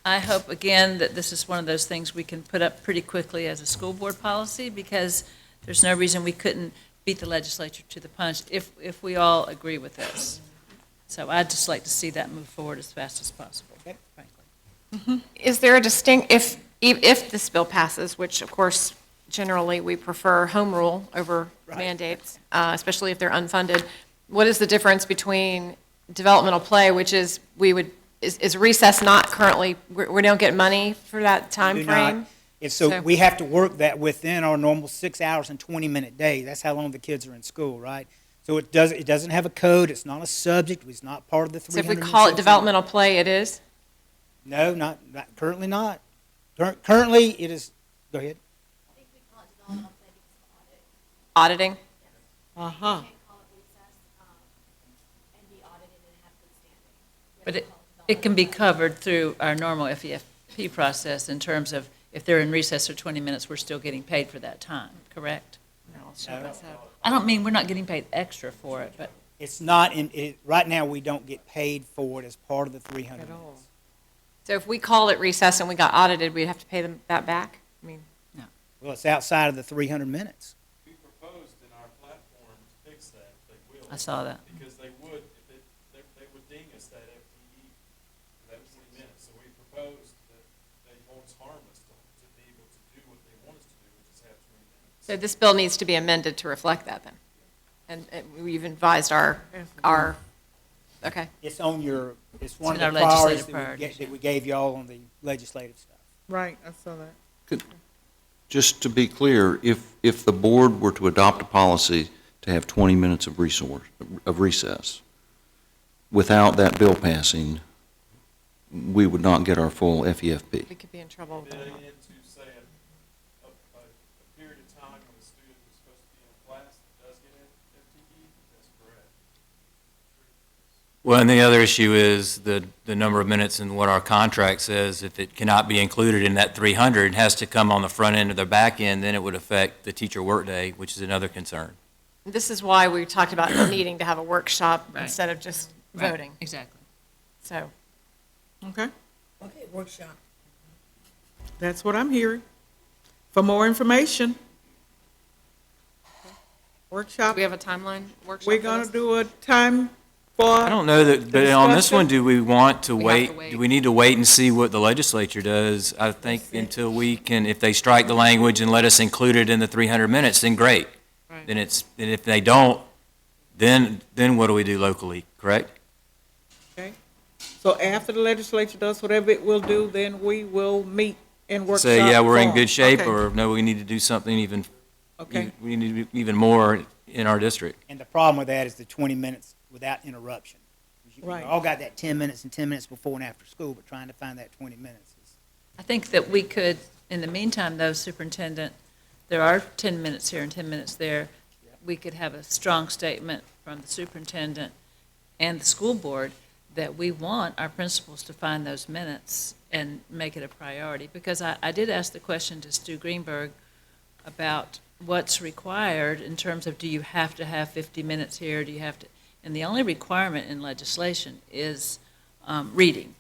I hope again that this is one of those things we can put up pretty quickly as a school board policy, because there's no reason we couldn't beat the legislature to the punch if we all agree with this. So I'd just like to see that move forward as fast as possible, frankly. Is there a distinct, if this bill passes, which of course generally we prefer home rule over mandates, especially if they're unfunded, what is the difference between developmental play, which is is recess not currently, we don't get money for that time Do not. frame? So we have to work that within our normal 6 hours and 20-minute day. That's how long the kids are in school, right? So it doesn't have a code, it's not a subject, it's not part of the 300. So if we call it developmental play, it is? No, currently not. Currently, it is, go ahead. Auditing? Uh-huh. But it can be covered through our normal FEFP process in terms of if they're in recess for 20 minutes, we're still getting paid for that time, correct? I don't mean we're not getting paid extra for it, but. It's not, right now, we don't get paid for it as part of the 300 minutes. So if we call it recess and we got audited, we'd have to pay them that back? I mean, Well, it's outside of the 300 minutes. We proposed in our platform to fix that, if they will. I saw that. Because they would, they would ding us that FTE, that 20 minutes. So we proposed that they won't harm us to be able to do what they want us to do, which is have 20 minutes. so this bill needs to be amended to reflect that then? And we've advised our, okay. It's on it's one in of our the priorities legislative priorities, that we gave y'all on the legislative stuff. Right, I saw that. Just to be clear, if the board were to adopt a policy to have 20 minutes of recess, without that bill passing, we would not get our full FEFP. We could be in trouble with Fit that. into, say, a period of time when the student is supposed to be in a class that does get an FTE, that's correct. Well, and the other issue is the number of minutes and what our contract says. If it cannot be included in that 300, it has to come on the front end or the back end, then it would affect the teacher workday, which is another concern. This is why we talked about needing to have a workshop Right. instead of just Right, voting. Exactly. So, Okay, Okay, workshop. that's what I'm hearing. For more information, workshop, do we have a timeline workshop? we're for gonna this? do a time for. I don't know that, but on this one, do we want to We have to wait? wait. Do we need to wait and see what the legislature does? I think until we can, if they strike the language and let us include it in the 300 minutes, then great. Right. Then and if they don't, then what do we do locally, correct? Okay, so after the legislature does whatever it will do, then we will meet in workshop Say, yeah, we're in form. good shape, Okay, or no, we need to do something even, Okay, we need to do even more in our district. And the problem with that is the 20 minutes without interruption. You Right. all got that 10 minutes and 10 minutes before and after school, but trying to find that 20 minutes is. I think that we could, in the meantime, though, Superintendent, there are 10 minutes here and 10 minutes there. We could have a strong statement from the superintendent and the school board that we want our principals to find those minutes and make it a priority. Because I did ask the question to Stu Greenberg about what's required in terms of, do you have to have 50 minutes here, do you have to, and the only requirement in legislation is reading.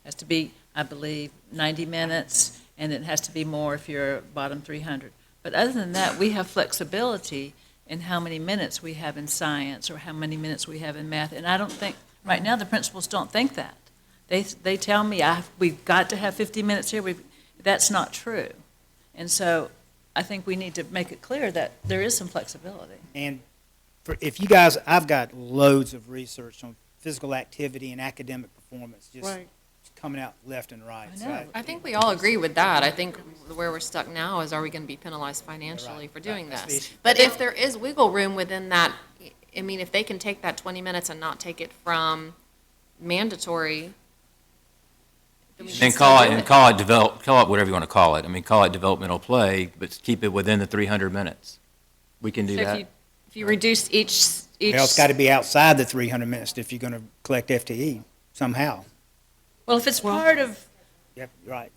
Has to be, I believe, 90 minutes, and it has to be more if you're bottom 300. But other than that, we have flexibility in how many minutes we have in science or how many minutes we have in math. And I don't think, right now, the principals don't think that. They tell me, we've got to have 50 minutes here. That's not true. And so I think we need to make it clear that there is some flexibility. And if you guys, I've got loads of research on physical activity and academic performance just Right. coming out left and right. I So know. I think we all agree with that. I think where we're stuck now is, are we going to be penalized financially for doing That's the this? issue. But if there is wiggle room within that, I mean, if they can take that 20 minutes and not take it from mandatory, then we should And still call it, do and call it whatever you want to call it. I mean, call it developmental play, but keep it within the 300 minutes. We can do So that. if you reduce each. Well, it's got to be outside the 300 minutes if you're going to collect FTE somehow. Well, if it's part of, Yep, right.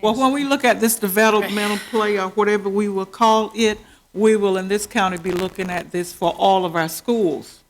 Well, when we look at this developmental play or whatever we will call it, we will in this county be looking at this for all of our schools.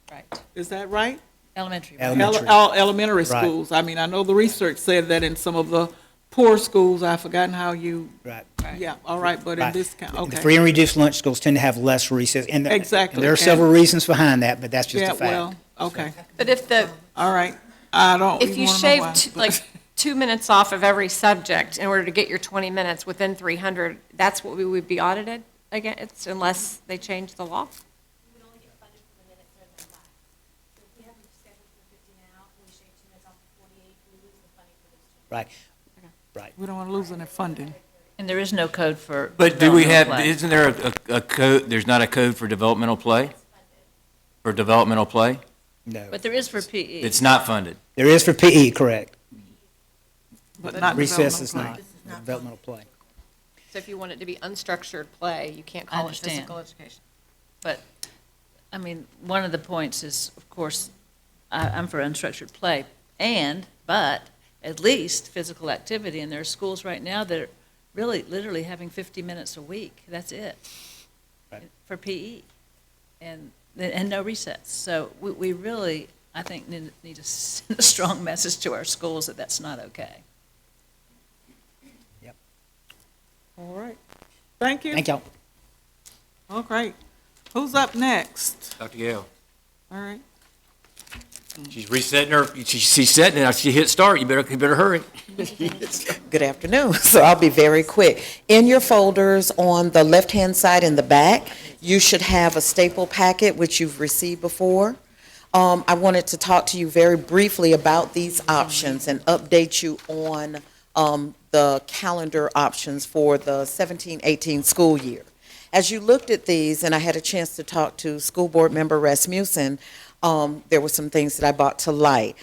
right, Is that right? elementary, right? Elementary. All elementary Right. schools. I mean, I know the research said that in some of the poor schools, I've forgotten how you, Right. yeah, all right, but in Right. this county, The okay. free and reduced lunch schools tend to have less recess. And Exactly. and there are several reasons behind that, but that's just Yeah, a fact. well, okay, But if the, all right. I don't if even you wanna know shave why, but- like 2 minutes off of every subject in order to get your 20 minutes within 300, that's what we would be audited against unless they change the law? We would only get funded for the minutes that are done live. So if we have them scheduled for 50 now, and we shave 2 minutes off of 48, we lose the funding for those 2 minutes. Right, right. We don't want to lose any funding. And there is no code for. But do we have, developmental play. isn't there a code, there's not a code for developmental play? For developmental play? No. But there is for PE. It's not funded. There is for PE, correct. But not Recess is developmental not developmental play. So if you want it to be unstructured play, you can't call it understand. physical education. But, I mean, one of the points is, of course, I'm for unstructured play, but at least physical activity. And there are schools right now that are really, literally having 50 minutes a week. That's it. Right. For PE. And no recess. So we really, I think, need to send a strong message to our schools that that's not okay. All right. Thank you. Thank y'all. All right. Who's up next? Dr. Gale. All right. She's resetting her, she's setting it, she hit start, you better hurry. Good afternoon. So I'll be very quick. In your folders on the left-hand side in the back, you should have a staple packet, which you've received before. I wanted to talk to you very briefly about these options and update you on the calendar options for the 17-18 school year. As you looked at these, and I had a chance to talk to School Board Member Rasmussen, there were some things that I brought to light.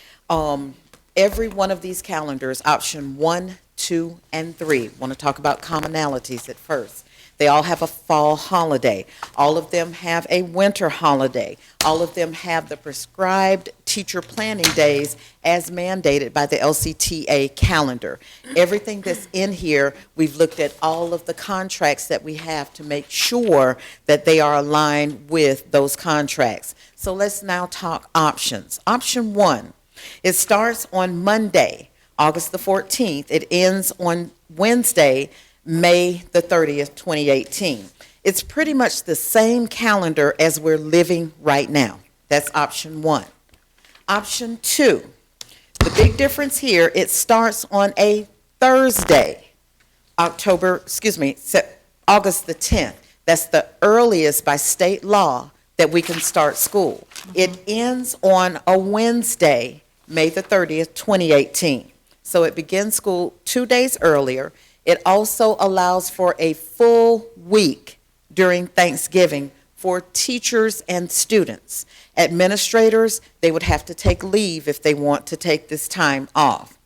Every one of these calendars, option 1, 2, and 3, want to talk about commonalities at first. They all have a fall holiday. All of them have a winter holiday. All of them have the prescribed teacher planning days as mandated by the LCTA calendar. Everything that's in here, we've looked at all of the contracts that we have to make sure that they are aligned with those contracts. So let's now talk options. Option 1, it starts on Monday, August the 14th. It ends on Wednesday, May the 30th, 2018. It's pretty much the same calendar as we're living right now. That's option 1. Option 2, the big difference here, it starts on a Thursday, August the 10th. That's the earliest by state law that we can start school. It ends on a Wednesday, May the 30th, 2018. So it begins school 2 days earlier. It also allows for a full week during Thanksgiving for teachers and students. Administrators, they would have to take leave if they want to take this time off.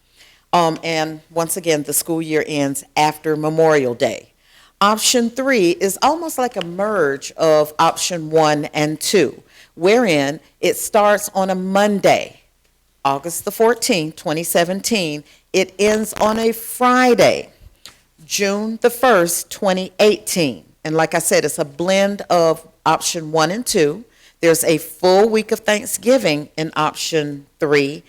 And once again, the school year ends after Memorial Day. Option 3 is almost like a merge of option 1 and 2, wherein it starts on a Monday, August the 14th, 2017. It ends on a Friday, June the 1st, 2018. And like I said, it's a blend of option 1 and 2. There's a full week of Thanksgiving in option 3.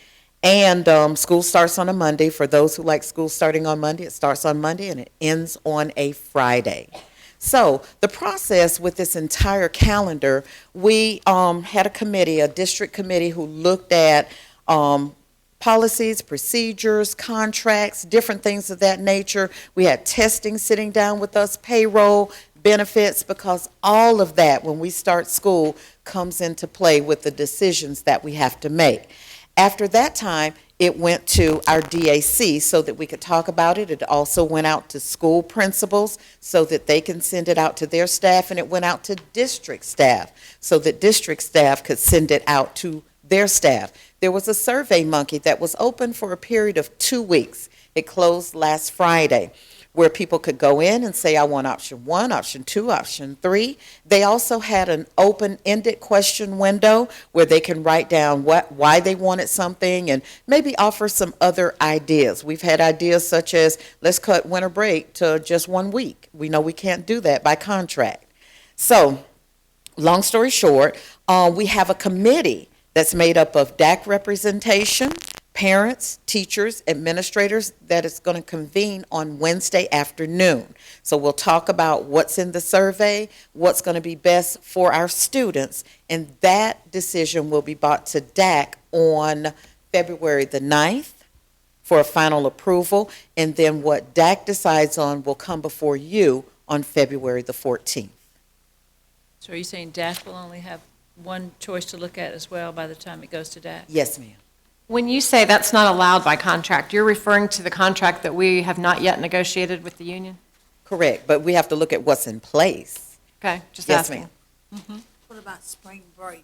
And school starts on a Monday. For those who like school starting on Monday, it starts on Monday and it ends on a Friday. So the process with this entire calendar, we had a committee, a district committee, who looked at policies, procedures, contracts, different things of that nature. We had testing sitting down with us, payroll. benefits, because all of that, when we start school, comes into play with the decisions that we have to make. After that time, it went to our DAC so that we could talk about it. It also went out to school principals so that they can send it out to their staff, and it went out to district staff so that district staff could send it out to their staff. There was a Survey Monkey that was open for a period of 2 weeks. It closed last Friday, where people could go in and say, I want option 1, option 2, option 3. They also had an open-ended question window where they can write down why they wanted something and maybe offer some other ideas. We've had ideas such as, let's cut winter break to just 1 week. We know we can't do that by contract. So, long story short, we have a committee that's made up of DAC representation, parents, teachers, administrators, that is going to convene on Wednesday afternoon. So we'll talk about what's in the survey, what's going to be best for our students, and that decision will be brought to DAC on February the 9th for a final approval, and then what DAC decides on will come before you on February the 14th. So are you saying DAC will only have one choice to look at as well by the time it goes to DAC? Yes, ma'am. When you say that's not allowed by contract, you're referring to the contract that we have not yet negotiated with the union? Correct, but we have to look at what's in place. Okay, just Yes, asking. ma'am. What about spring break?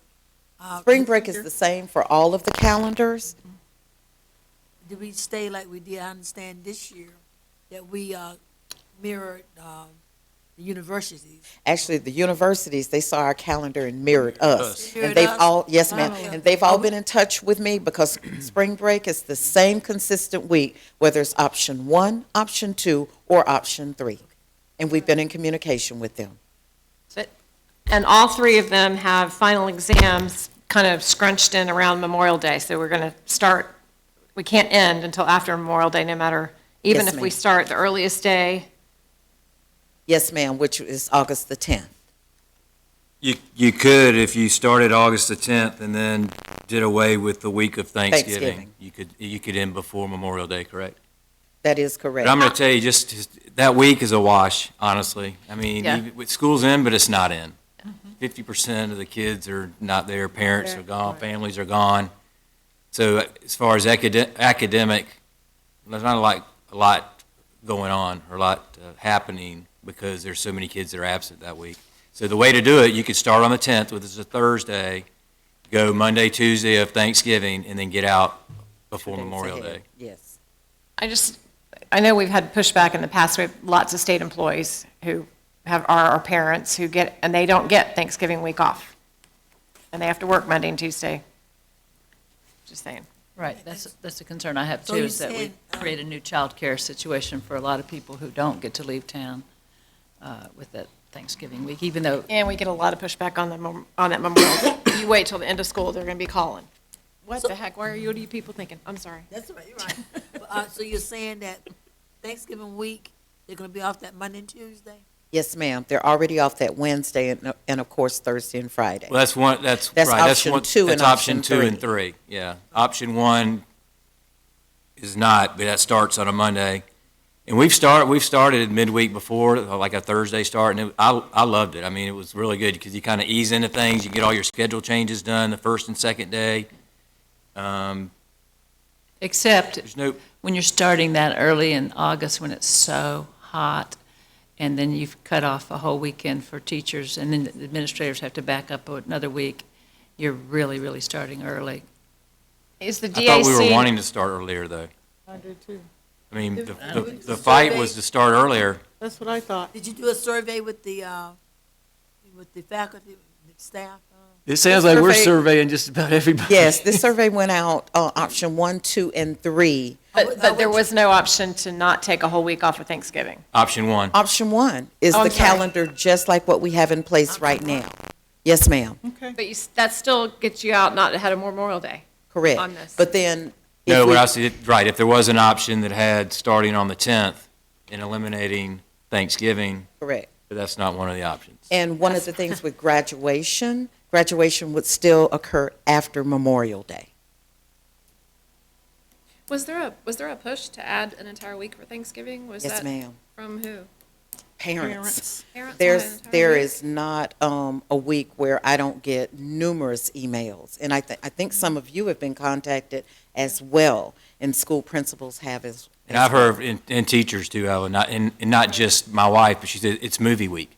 Spring break is the same for all of the calendars. Do we stay like we did, I understand this year, that we mirrored the universities? Actually, the universities, they saw our calendar and mirrored us. Mirrored And they've us? all, yes, ma'am, Oh. and they've all been in touch with me because spring break is the same consistent week, whether it's option 1, option 2, or option 3. And we've been in communication with them. And all three of them have final exams kind of scrunched in around Memorial Day. So we're going to start, we can't end until after Memorial Day, no matter, even Yes, if we ma'am. start the earliest day. Yes, ma'am, which is August the 10th. You could, if you started August the 10th and then did away with the week of Thanksgiving. Thanksgiving, you could end before Memorial Day, correct? That is correct. But I'm going to tell you, just that week is a wash, honestly. I mean, Yeah. with school's in, but it's not in. 50% of the kids are not there, parents are gone, families are gone. So as far as academic, there's not a lot going on or a lot happening because there's so many kids that are absent that week. So the way to do it, you could start on the 10th, which is a Thursday, go Monday, Tuesday of Thanksgiving, and then get out before 2 days Memorial ahead. Day. Yes. I know we've had pushback in the past. We have lots of state employees who are our parents who get, and they don't get Thanksgiving week off. And they have to work Monday and Tuesday. Just saying. Right, that's a concern I have So too, you is that we said, create a new childcare situation for a lot of people who don't get to leave town with that Thanksgiving week, even though, And we get a lot of pushback on that Memorial Day. You wait till the end of school, they're going to be calling. What the heck, what are you people thinking? I'm sorry. That's right, you're right. So you're saying that Thanksgiving week, they're gonna be off that Monday and Tuesday? Yes, ma'am. They're already off that Wednesday and of course, Thursday and Friday. Well, that's right. That's That's option 2 and That's option option 2 and 3, yeah. Option 1 is not, but that starts on a Monday. And we've started midweek before, like a Thursday start, and I loved it. I mean, it was really good because you kind of ease into things, you get all your schedule changes done the first and second day. except There's no, when you're starting that early in August when it's so hot, and then you've cut off a whole weekend for teachers, and then the administrators have to back up another week, you're really, really starting early. Is the I thought we were DAC, wanting to start earlier, though. I do too. I mean, the fight was to start earlier. That's what I thought. Did you do a survey with the faculty, the staff? It sounds like we're Survey- surveying just about everybody. Yes, this survey went out, option 1, 2, and 3. but there was no option to not take a whole week off for Thanksgiving. Option 1. Option 1 is Oh, I'm the sorry. calendar just like what we have in place right now. Yes, ma'am, Okay. But that still gets you out not ahead of Memorial Day. correct. On this. But then, No, if we- what I said, right, if there was an option that had starting on the 10th and eliminating Thanksgiving, correct. but that's not one of the options. And one of the things with graduation would still occur after Memorial Day. Was there a push to add an entire week for Thanksgiving? Was Yes, that ma'am. from who? Parents. Parents. There is not a week where I don't get numerous emails. And I think some of you have been contacted as well, and school principals have as. And I've heard, and teachers too, Alan, and not just my wife, but she said, it's movie week.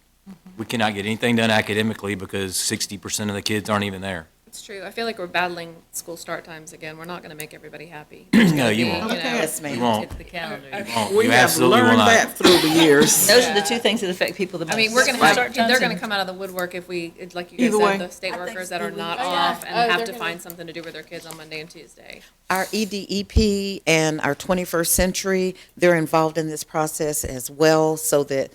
We cannot get anything done academically because 60% of the kids aren't even there. It's true. I feel like we're battling school start times again. We're not going to make everybody happy. No, you won't. Yes, ma'am. You won't. It's the calendar. We You have absolutely will learned not. that through the years. Those are the two things that affect people the most. I mean, we're going to Right. have, they're going to come out of the woodwork if we, like you guys Either way. said, the state I think workers that are school not week- off and have they're to gonna- find something to do with their kids on Monday and Tuesday. Our EDEP and our 21st Century, they're involved in this process as well, so that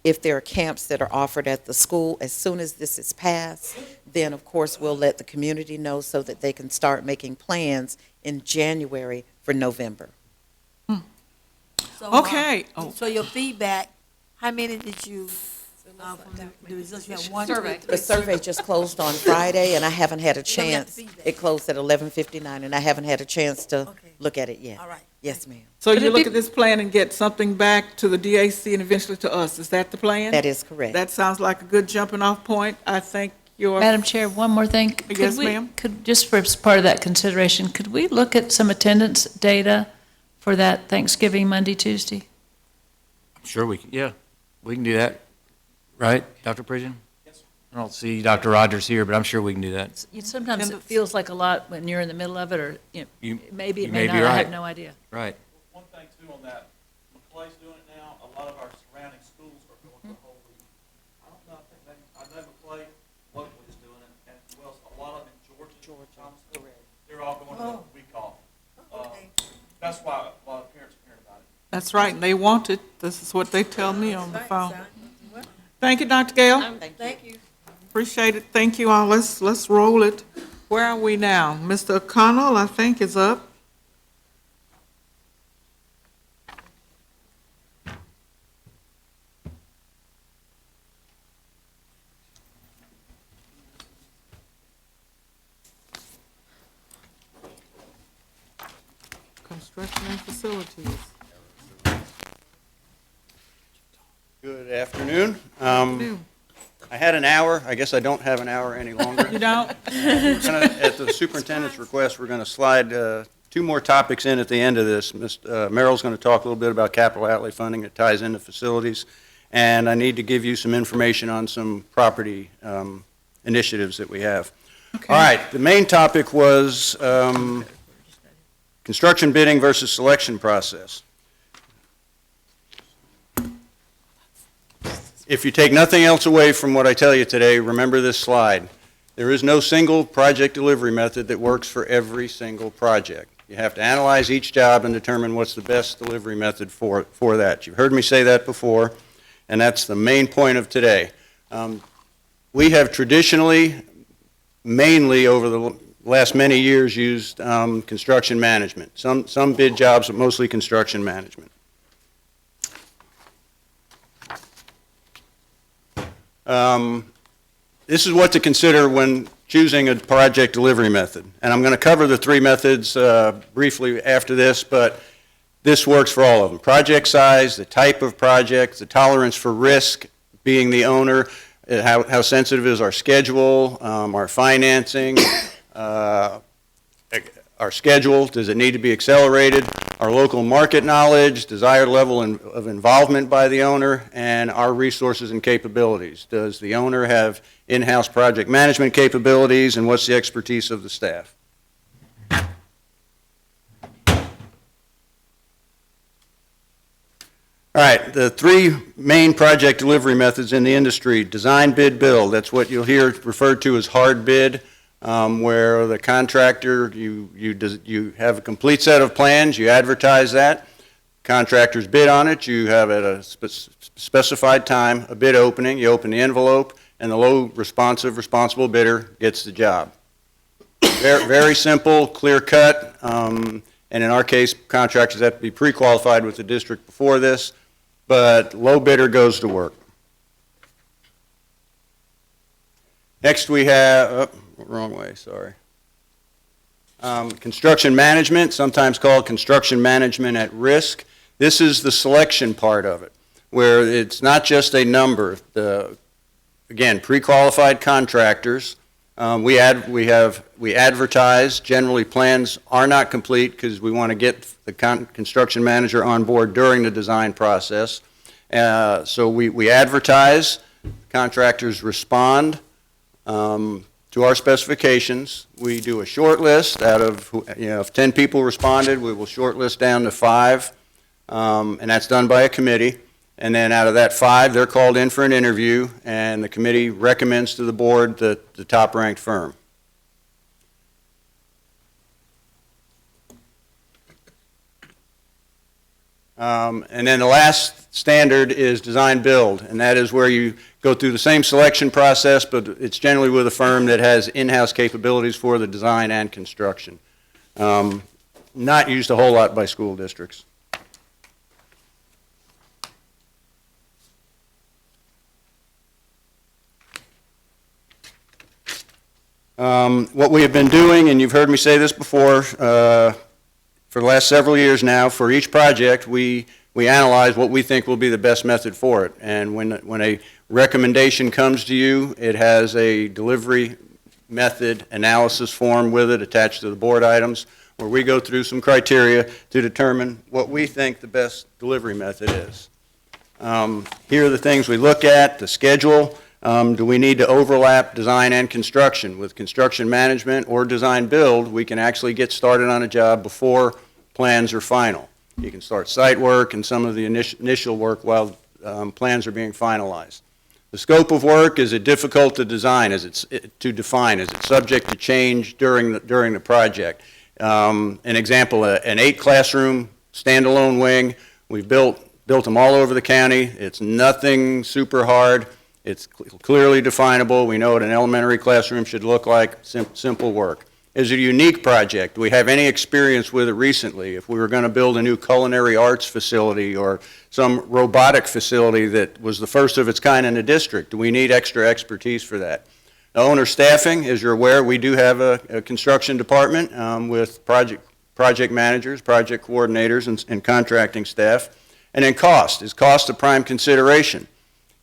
if there are camps that are offered at the school, as soon as this is passed, then of course we'll let the community know so that they can start making plans in January for November. So, Okay. Oh. So your feedback, how many did you, from the results, you have one? two, Survey. three? The survey just closed on Friday, and I haven't had a So we have the chance. feedback. It closed at 11:59, and I haven't had a chance to Okay. look at it yet. All right. Yes, ma'am. So But you if look it- at this plan and get something back to the DAC and eventually to us. Is that the plan? That is correct. That sounds like a good jumping off point. I think your. Madam Chair, one more thing. Could Yes, we- ma'am. Could, just for part of that consideration, could we look at some attendance data for that Thanksgiving, Monday, Tuesday? Sure, we can do that. Right, Dr. Pridgeon? Yes, sir. I don't see Dr. Rogers here, but I'm sure we can do that. Sometimes it feels like a lot when you're in the middle of it, or, You- maybe you it may may be not, I right. have no idea. Right. One thing too on that, McClay's doing it now, a lot of our surrounding schools are going the whole week. I don't know, I know McClay locally is doing it, and as well as a lot of them in Georgia, Thomasville, they're all going the week off. Okay. That's why a lot of parents are hearing about it. That's right, and they want it. This is what they tell me on the Right, phone. son. Well, Thank you, Dr. Gale. Thank you. Appreciate it. Thank you all. Let's roll it. Where are we now? Mr. O'Connell, I think, is up. Construction and facilities. Good afternoon. I had an hour. I guess I don't have an hour any longer. You don't? At the superintendent's request, we're going to slide two more topics in at the end of this. Merrill's going to talk a little bit about capital outlay funding that ties into facilities, and I need to give you some information on some property initiatives that we have. All right, the main topic was construction bidding versus selection process. If you take nothing else away from what I tell you today, remember this slide. There is no single project delivery method that works for every single project. You have to analyze each job and determine what's the best delivery method for that. You've heard me say that before, and that's the main point of today. We have traditionally, mainly over the last many years, used construction management. Some bid jobs, but mostly construction management. This is what to consider when choosing a project delivery method. And I'm going to cover the three methods briefly after this, but this works for all of them. Project size, the type of project, the tolerance for risk, being the owner, how sensitive is our schedule, our financing, our schedule, does it need to be accelerated, our local market knowledge, desired level of involvement by the owner, and our resources and capabilities. Does the owner have in-house project management capabilities, and what's the expertise of the staff? All right, the three main project delivery methods in the industry: design, bid, build. That's what you'll hear referred to as hard bid, where the contractor, you have a complete set of plans, you advertise that, contractors bid on it, you have at a specified time a bid opening, you open the envelope, and the low responsible bidder gets the job. Very simple, clear cut, and in our case, contractors have to be pre-qualified with the district before this, but low bidder goes to work. Next we have, wrong way, sorry. Construction management, sometimes called construction management at risk. This is the selection part of it. where it's not just a number. Again, pre-qualified contractors, we advertise. Generally, plans are not complete because we want to get the construction manager on board during the design process. So we advertise, contractors respond to our specifications. We do a short list out of, if 10 people responded, we will short list down to 5, and that's done by a committee. And then out of that 5, they're called in for an interview, and the committee recommends to the board the top-ranked firm. And then the last standard is design build, and that is where you go through the same selection process, but it's generally with a firm that has in-house capabilities for the design and construction. Not used a whole lot by school districts. What we have been doing, and you've heard me say this before, for the last several years now, for each project, we analyze what we think will be the best method for it. And when a recommendation comes to you, it has a delivery method analysis form with it attached to the board items, where we go through some criteria to determine what we think the best delivery method is. Here are the things we look at: the schedule. Do we need to overlap design and construction? With construction management or design build, we can actually get started on a job before plans are final. You can start site work and some of the initial work while plans are being finalized. The scope of work, is it difficult to design? To define? Is it subject to change during the project? An example, an 8-classroom standalone wing. We've built them all over the county. It's nothing super hard. It's clearly definable. We know what an elementary classroom should look like. Simple work. Is it a unique project? Do we have any experience with it recently? If we were going to build a new culinary arts facility or some robotic facility that was the first of its kind in the district, do we need extra expertise for that? Owner staffing, as you're aware, we do have a construction department with project managers, project coordinators, and contracting staff. And then cost. Is cost a prime consideration?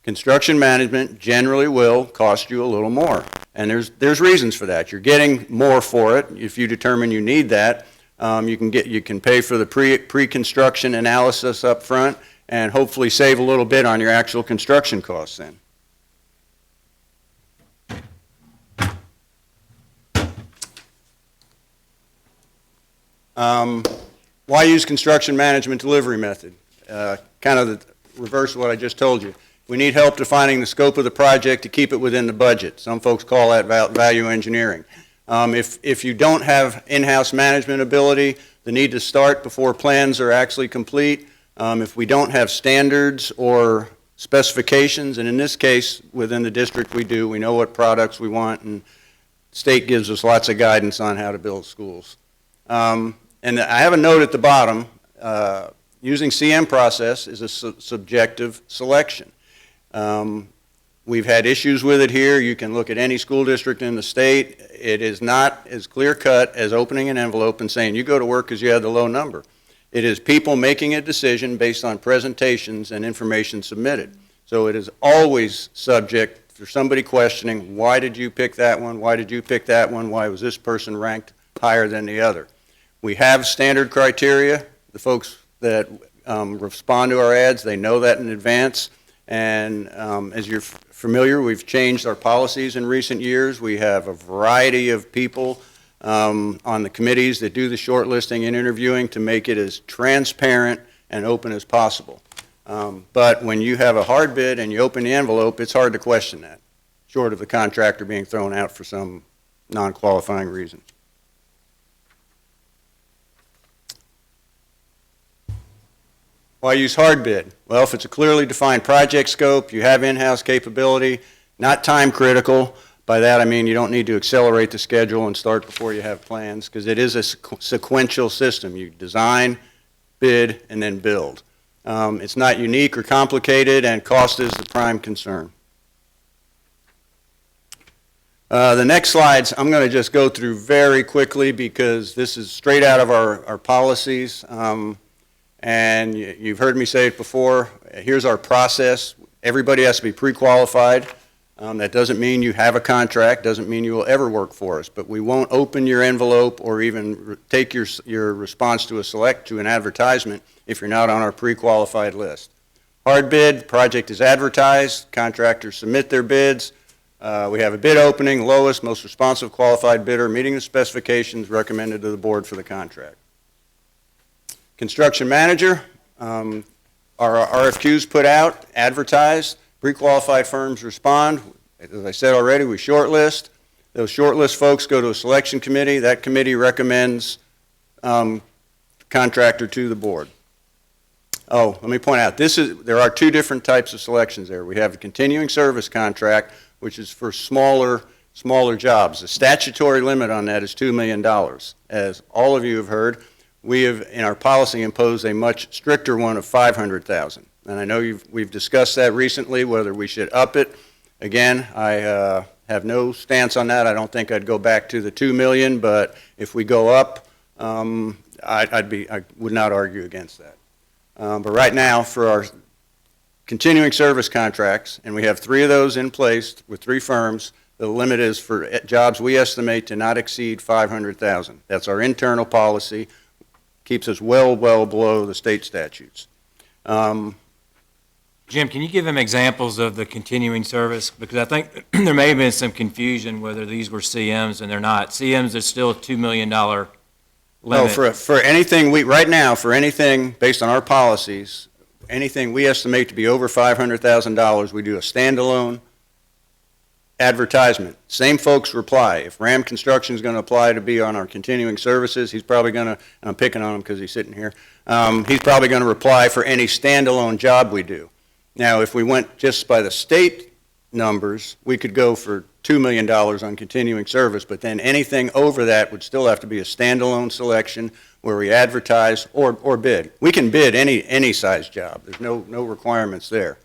Construction management generally will cost you a little more, and there's reasons for that. You're getting more for it if you determine you need that. You can pay for the pre-construction analysis up front and hopefully save a little bit on your actual construction costs then. Why use construction management delivery method? Kind of the reverse of what I just told you. We need help defining the scope of the project to keep it within the budget. Some folks call that value engineering. If you don't have in-house management ability, the need to start before plans are actually complete, if we don't have standards or specifications, and in this case, within the district we do, we know what products we want, and the state gives us lots of guidance on how to build schools. And I have a note at the bottom. Using CM process is a subjective selection. We've had issues with it here. You can look at any school district in the state. It is not as clear-cut as opening an envelope and saying, you go to work because you had the low number. It is people making a decision based on presentations and information submitted. So it is always subject for somebody questioning, why did you pick that one? Why did you pick that one? Why was this person ranked higher than the other? We have standard criteria. The folks that respond to our ads, they know that in advance. And as you're familiar, we've changed our policies in recent years. We have a variety of people on the committees that do the shortlisting and interviewing to make it as transparent and open as possible. But when you have a hard bid and you open the envelope, it's hard to question that, short of the contractor being thrown out for some non-qualifying reason. Why use hard bid? Well, if it's a clearly defined project scope, you have in-house capability, not time critical. By that I mean you don't need to accelerate the schedule and start before you have plans, because it is a sequential system. You design, bid, and then build. It's not unique or complicated, and cost is the prime concern. The next slides I'm going to just go through very quickly because this is straight out of our policies. And you've heard me say it before, here's our process. Everybody has to be pre-qualified. That doesn't mean you have a contract, doesn't mean you will ever work for us, but we won't open your envelope or even take your response to an advertisement if you're not on our pre-qualified list. Hard bid, project is advertised, contractors submit their bids. We have a bid opening, lowest, most responsive qualified bidder meeting the specifications recommended to the board for the contract. Construction manager, our RFQs put out, advertised, pre-qualified firms respond. As I said already, we shortlist. Those shortlist folks go to a selection committee. That committee recommends contractor to the board. Oh, let me point out, there are two different types of selections there. We have a continuing service contract, which is for smaller jobs. The statutory limit on that is $2 million. As all of you have heard, we have, in our policy, imposed a much stricter one of $500,000. And I know we've discussed that recently, whether we should up it. Again, I have no stance on that. I don't think I'd go back to the $2 million, but if we go up, I would not argue against that. But right now, for our continuing service contracts, and we have 3 of those in place with 3 firms, the limit is for jobs we estimate to not exceed $500,000. That's our internal policy. Keeps us well below the state statutes. Jim, can you give them examples of the continuing service? Because I think there may have been some confusion whether these were CMs and they're not. CMs is still a $2 million limit. No, for anything, right now, for anything based on our policies, anything we estimate to be over $500,000, we do a standalone advertisement. Same folks reply. If Ram Construction is going to apply to be on our continuing services, he's probably going to, and I'm picking on him because he's sitting here, he's probably going to reply for any standalone job we do. Now, if we went just by the state numbers, we could go for $2 million on continuing service, but then anything over that would still have to be a standalone selection where we advertise or bid. We can bid any size job. There's no requirements there.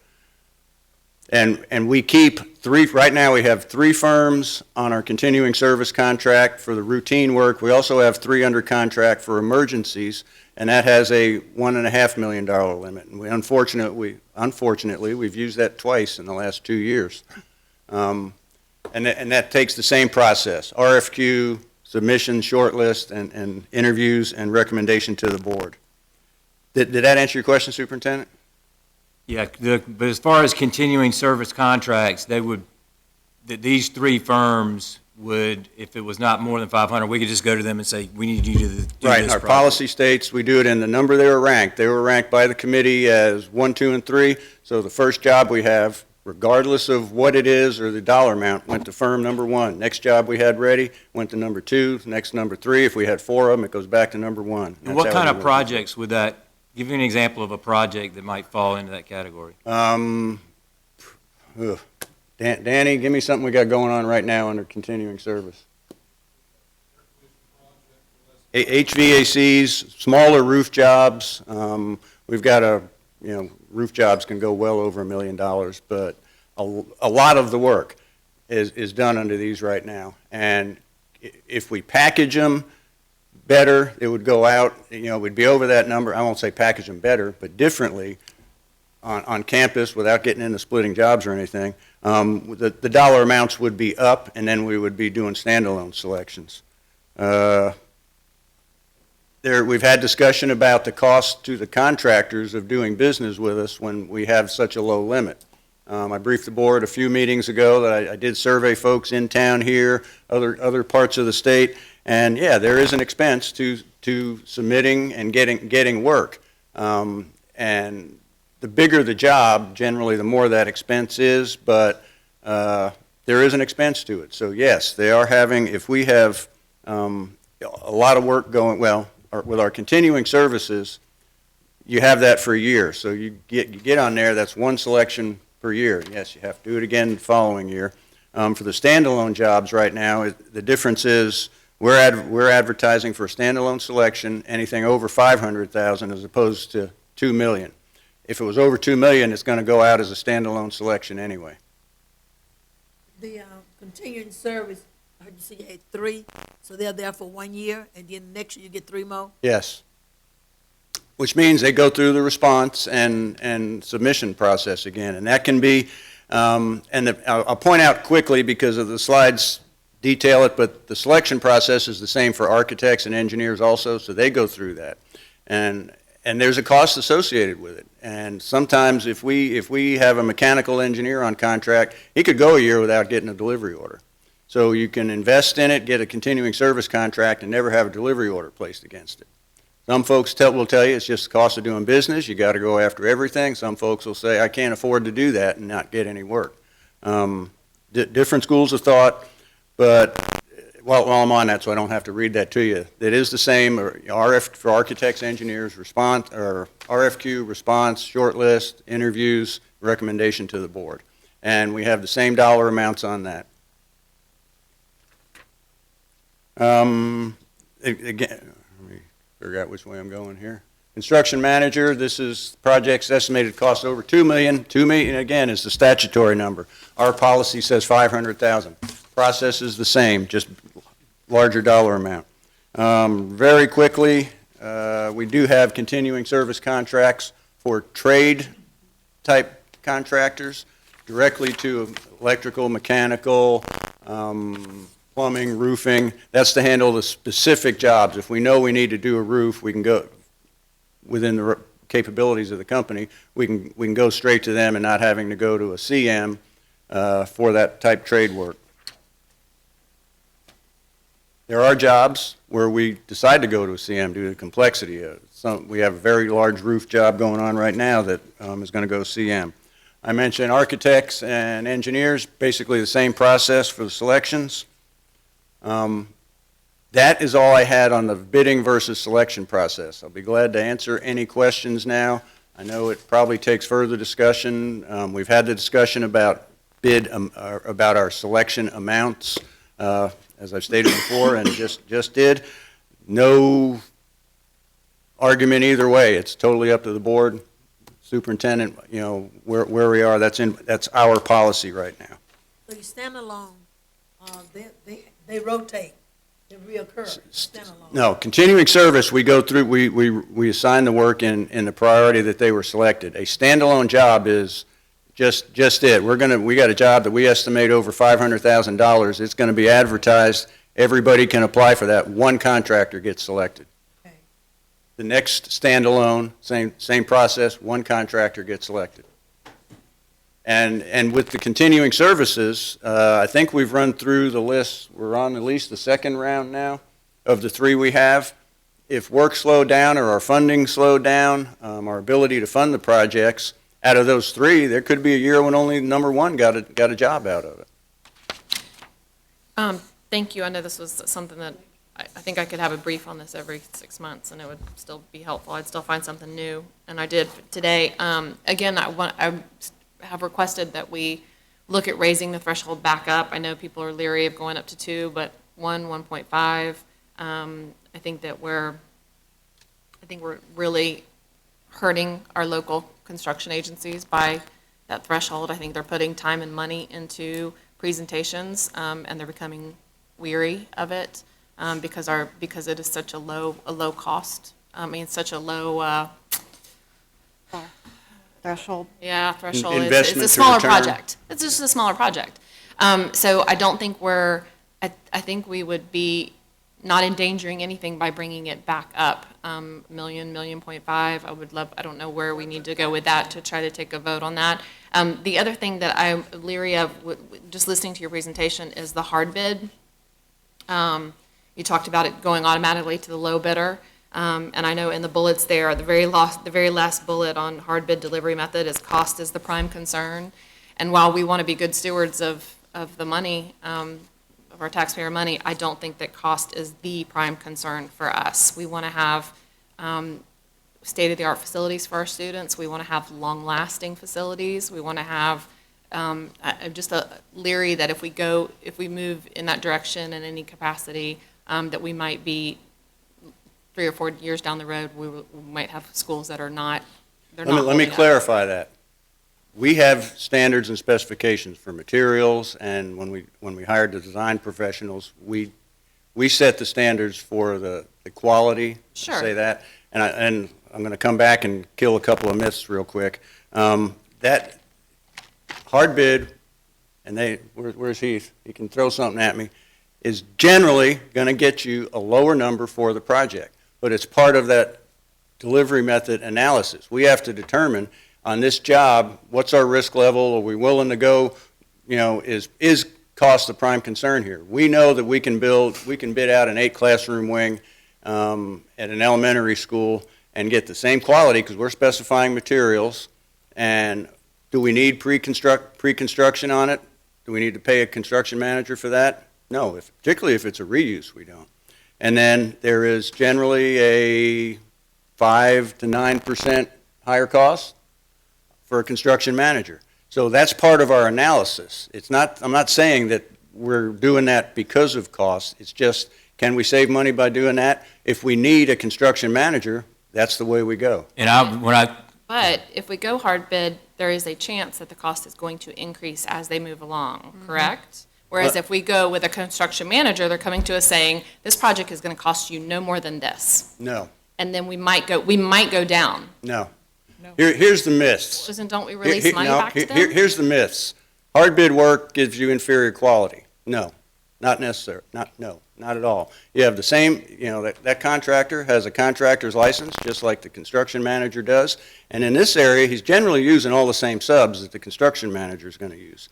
And we keep 3, right now we have 3 firms on our continuing service contract for the routine work. We also have 3 under contract for emergencies, and that has a $1.5 million limit. And unfortunately, we've used that twice in the last 2 years. And that takes the same process, RFQ, submission, shortlist, and interviews, and recommendation to the board. Did that answer your question, Superintendent? Yeah, but as far as continuing service contracts, these 3 firms would, if it was not more than 500, we could just go to them and say, we need you to do this Right, our policy states we do it in the number they were ranked. They were ranked by the committee as 1, 2, and 3. So the first job we have, regardless of what it is or the dollar amount, went to firm number 1. Next job we had ready went to number 2, next number 3. If we had 4 of them, it goes back to number 1. And what kind of projects would that, give me an example of a project that might fall into that category. Danny, give me something we got going on right now under continuing service. HVACs, smaller roof jobs. We've got roof jobs can go well over $1 million, but a lot of the work is done under these right now. And if we package them better, it would go out, we'd be over that number. I won't say package them better, but differently on campus without getting into splitting jobs or anything. The dollar amounts would be up, and then we would be doing standalone selections. We've had discussion about the cost to the contractors of doing business with us when we have such a low limit. I briefed the board a few meetings ago that I did survey folks in town here, other parts of the state, and yeah, there is an expense to submitting and getting work. And the bigger the job, generally the more that expense is, but there is an expense to it. So yes, they are having, if we have a lot of work going, with our continuing services, you have that for a year. So you get on there, that's 1 selection per year. Yes, you have to do it again the following year. For the standalone jobs right now, the difference is we're advertising for a standalone selection, anything over $500,000 as opposed to $2 million. If it was over $2 million, it's going to go out as a standalone selection anyway. The continuing service, I heard you say you had 3, so they're there for 1 year, and then next year you get 3 more? Yes. which means they go through the response and submission process again. And that can be, I'll point out quickly because of the slides detail it, but the selection process is the same for architects and engineers also, so they go through that. And there's a cost associated with it. And sometimes if we have a mechanical engineer on contract, he could go a year without getting a delivery order. So you can invest in it, get a continuing service contract, and never have a delivery order placed against it. Some folks will tell you it's just the cost of doing business. You got to go after everything. Some folks will say, I can't afford to do that and not get any work. Different schools of thought, but while I'm on that, so I don't have to read that to you, it is the same, RF for architects, engineers, response, or RFQ, response, shortlist, interviews, recommendation to the board. And we have the same dollar amounts on that. Again, let me figure out which way I'm going here. Construction manager, this is project's estimated cost over $2 million. $2 million, again, is the statutory number. Our policy says $500,000. Process is the same, just larger dollar amount. Very quickly, we do have continuing service contracts for trade-type contractors, directly to electrical, mechanical, plumbing, roofing. That's to handle the specific jobs. If we know we need to do a roof, we can go, within the capabilities of the company, we can go straight to them and not having to go to a CM for that type trade work. There are jobs where we decide to go to a CM due to the complexity of it. We have a very large roof job going on right now that is going to go CM. I mentioned architects and engineers, basically the same process for the selections. That is all I had on the bidding versus selection process. I'll be glad to answer any questions now. I know it probably takes further discussion. We've had the discussion about about our selection amounts, as I've stated before, and just did. No argument either way. It's totally up to the board, superintendent. You know where we are. That's our policy right now. So you stand alone, they rotate, they reoccur, stand alone. No, continuing service, we go through, we assign the work in the priority that they were selected. A standalone job is just it. We got a job that we estimate over $500,000. It's going to be advertised. Everybody can apply for that. One contractor gets selected. Okay. The next standalone, same process, one contractor gets selected. And with the continuing services, I think we've run through the list. We're on at least the second round now of the 3 we have. If work slowed down or our funding slowed down, our ability to fund the projects, out of those 3, there could be a year when only number 1 got a job out of it. Thank you. I know this was something that I think I could have a brief on this every 6 months, and it would still be helpful. I'd still find something new, and I did today. Again, I have requested that we look at raising the threshold back up. I know people are leery of going up to 2, but 1.5. I think we're really hurting our local construction agencies by that threshold. I think they're putting time and money into presentations, and they're becoming weary of it because it is such a low cost. Such a low Threshold. Yeah, threshold. Investment It's a smaller return. project. It's just a smaller project. So I don't think I think we would be not endangering anything by bringing it back up. $1.5 million. I would love, I don't know where we need to go with that to try to take a vote on that. The other thing that I'm leery of, just listening to your presentation, is the hard bid. You talked about it going automatically to the low bidder. And I know in the bullets there, the very last bullet on hard bid delivery method is cost is the prime concern. And while we want to be good stewards of the money, of our taxpayer money, I don't think that cost is the prime concern for us. We want to have state-of-the-art facilities for our students. We want to have long-lasting facilities. We want to have, I'm just leery that if we move in that direction in any capacity, that we might be 3 or 4 years down the road, we might have schools that are not, they're not Let me holding up. clarify that. We have standards and specifications for materials, and when we hired the design professionals, we set the standards for the quality, Sure. say that. And I'm going to come back and kill a couple of myths real quick. That hard bid, and where's Heath? He can throw something at me, is generally going to get you a lower number for the project. But it's part of that delivery method analysis. We have to determine on this job, what's our risk level? Are we willing to go, is cost the prime concern here? We know that we can bid out an 8-classroom wing at an elementary school and get the same quality because we're specifying materials. And do we need pre-construction on it? Do we need to pay a construction manager for that? No, particularly if it's a reuse, we don't. And then there is generally a 5 to 9% higher cost for a construction manager. So that's part of our analysis. I'm not saying that we're doing that because of cost. It's just, can we save money by doing that? If we need a construction manager, that's the way we go. But if we go hard bid, there is a chance that the cost is going to increase as they move along, correct? Whereas if we go with a construction manager, they're coming to us saying, this project is going to cost you no more than this. No, And then we might go down. no. Here's the myths. Don't we release money back to them? Here's the myths. Hard bid work gives you inferior quality. No, not necessary. Not at all. You have the same, that contractor has a contractor's license, just like the construction manager does. And in this area, he's generally using all the same subs that the construction manager is going to use.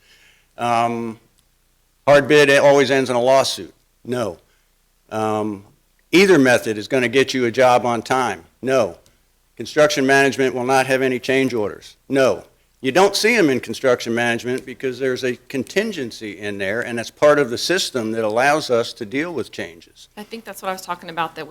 Hard bid always ends in a lawsuit. No. Either method is going to get you a job on time. No. Construction management will not have any change orders. No. You don't see them in construction management because there's a contingency in there, and that's part of the system that allows us to deal with changes. I think that's what I was talking about, that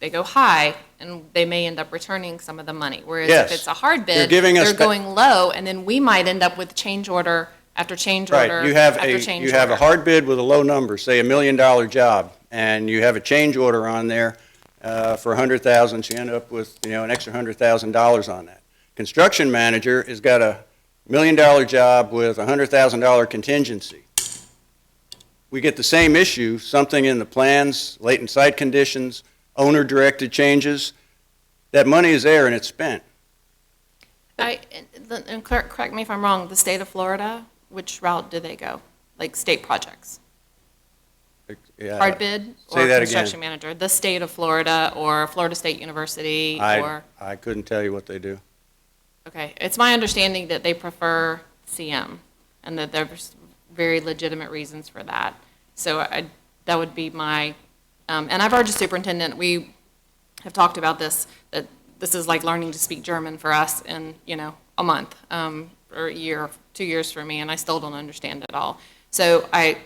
they go high, and they may end up returning some of the money. Whereas Yes. if it's a hard bid, they're going low, and then we might end up with change order after change order Right, after change you have a order. hard bid with a low number, say $1 million job, and you have a change order on there for $100,000, so you end up with, an extra $100,000 on that. Construction manager has got a $1 million job with a $100,000 contingency. We get the same issue, something in the plans, latent site conditions, owner-directed changes. That money is there and it's spent. And correct me if I'm wrong, the state of Florida, which route do they go? Like state projects? Yeah. Hard bid Say or that construction again. manager? The state of Florida or Florida State University or? I couldn't tell you what they do. Okay, it's my understanding that they prefer CM and that there's very legitimate reasons for that. So that would be my, and I've urged the superintendent, we have talked about this, that this is like learning to speak German for us in, a month, or a year, 2 years for me, and I still don't understand it all. So I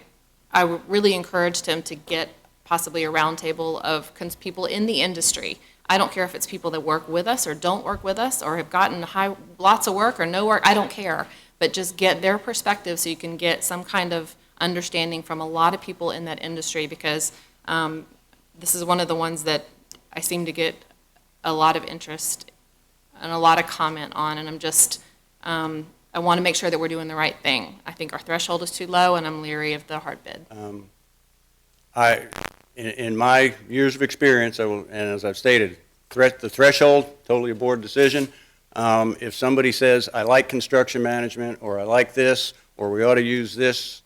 really encouraged him to get possibly a roundtable of people in the industry. I don't care if it's people that work with us or don't work with us or have gotten lots of work or no work, I don't care. But just get their perspective so you can get some kind of understanding from a lot of people in that industry, because this is one of the ones that I seem to get a lot of interest and a lot of comment on, and I'm just, I want to make sure that we're doing the right thing. I think our threshold is too low, and I'm leery of the hard bid. In my years of experience, and as I've stated, the threshold, totally a board decision. If somebody says, I like construction management, or I like this, or we ought to use this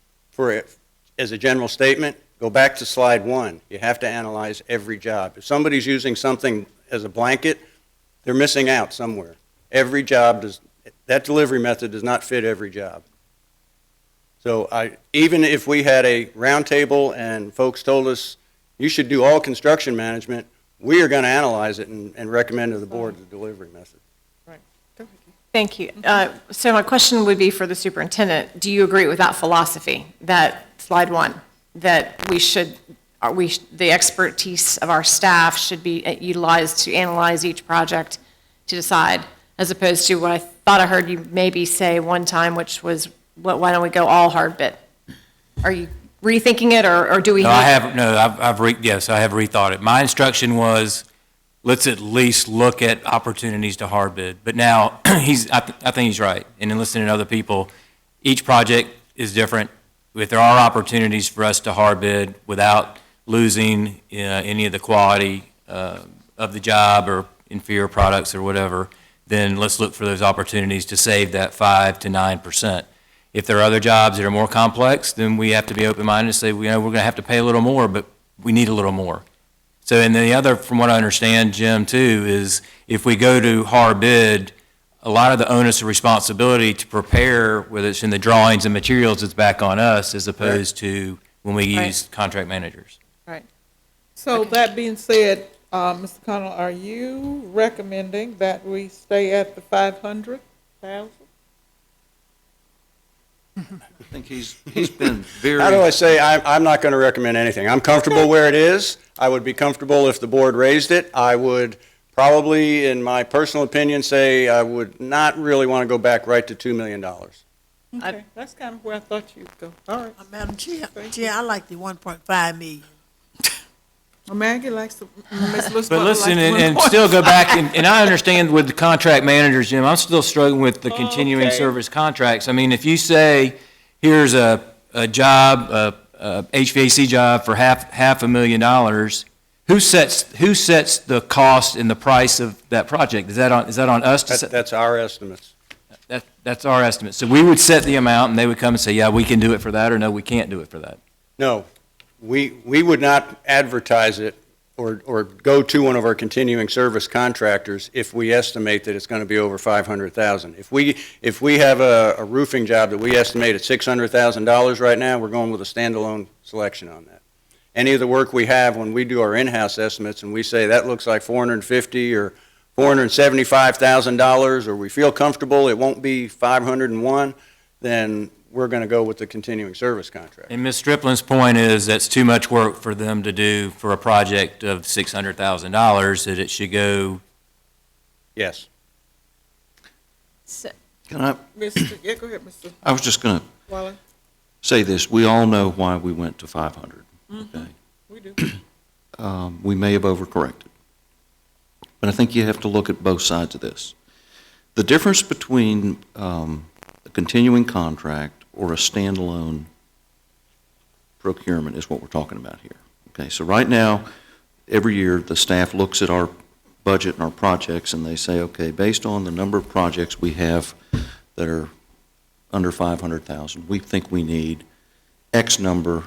as a general statement, go back to slide 1. You have to analyze every job. If somebody's using something as a blanket, they're missing out somewhere. Every job that delivery method does not fit every job. So even if we had a roundtable and folks told us, you should do all construction management, we are going to analyze it and recommend to the board the delivery method. Thank you. So my question would be for the superintendent, do you agree with that philosophy, that slide 1, that the expertise of our staff should be utilized to analyze each project to decide, as opposed to what I thought I heard you maybe say one time, which was, why don't we go all hard bid? Are you rethinking it, or do we? No, I have rethought it. My instruction was, let's at least look at opportunities to hard bid. But now, I think he's right. And in listening to other people, each project is different. If there are opportunities for us to hard bid without losing any of the quality of the job or inferior products or whatever, then let's look for those opportunities to save that 5 to 9%. If there are other jobs that are more complex, then we have to be open-minded and say, we're going to have to pay a little more, but we need a little more. So, and the other, from what I understand, Jim, too, is if we go to hard bid, a lot of the onus of responsibility to prepare, whether it's in the drawings and materials, is back on us as opposed to when we Right. use contract managers. Right. So that being said, Mr. Connell, are you recommending that we stay at the 500,000? I think he's been very. How do I say, I'm not going to recommend anything. I'm comfortable where it is. I would be comfortable if the board raised it. I would probably, in my personal opinion, say I would not really want to go back right to $2 million. Okay, that's kind of where I thought you'd go. All right. Madam Chair, I like the 1.5 million. Well, Maggie likes to, Ms. Lewis But Butler likes listen, to and report. still go back, and I understand with the contract managers, Jim, I'm still struggling with the continuing Okay. service contracts. I mean, if you say, here's a job, a HVAC job for half $500,000, who sets the cost and the price of that project? Is that on us to set? That's our estimates. That's our estimate. So we would set the amount, and they would come and say, yeah, we can do it for that, or no, we can't do it for that. No, we would not advertise it or go to one of our continuing service contractors if we estimate that it's going to be over 500,000. If we have a roofing job that we estimate at $600,000 right now, we're going with a standalone selection on that. Any of the work we have, when we do our in-house estimates and we say that looks like $450,000 or $475,000, or we feel comfortable it won't be 501, then we're going to go with the continuing service contract. And Ms. Stripling's point is that's too much work for them to do for a project of $600,000, that it should go. Yes. Can I, Yeah, go ahead, Mr. I was just going to Waller. say this. We all know why we went to 500, okay? We do. We may have overcorrected. But I think you have to look at both sides of this. The difference between a continuing contract or a standalone procurement is what we're talking about here. Okay, so right now, every year, the staff looks at our budget and our projects, and they say, okay, based on the number of projects we have that are under 500,000, we think we need X number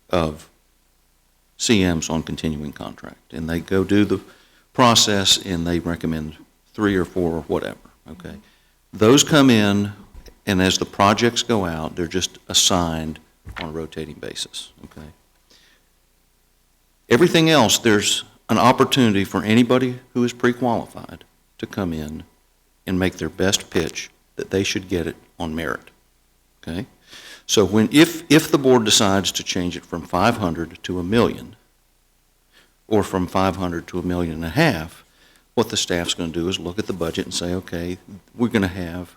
of CMs on continuing contract. And they go do the process, and they recommend 3 or 4 or whatever, okay? Those come in, and as the projects go out, they're just assigned on a rotating basis, okay? Everything else, there's an opportunity for anybody who is pre-qualified to come in and make their best pitch that they should get it on merit, okay? So if the board decides to change it from 500 to $1 million, or from 500 to $1.5 million, what the staff's going to do is look at the budget and say, okay, we're going to have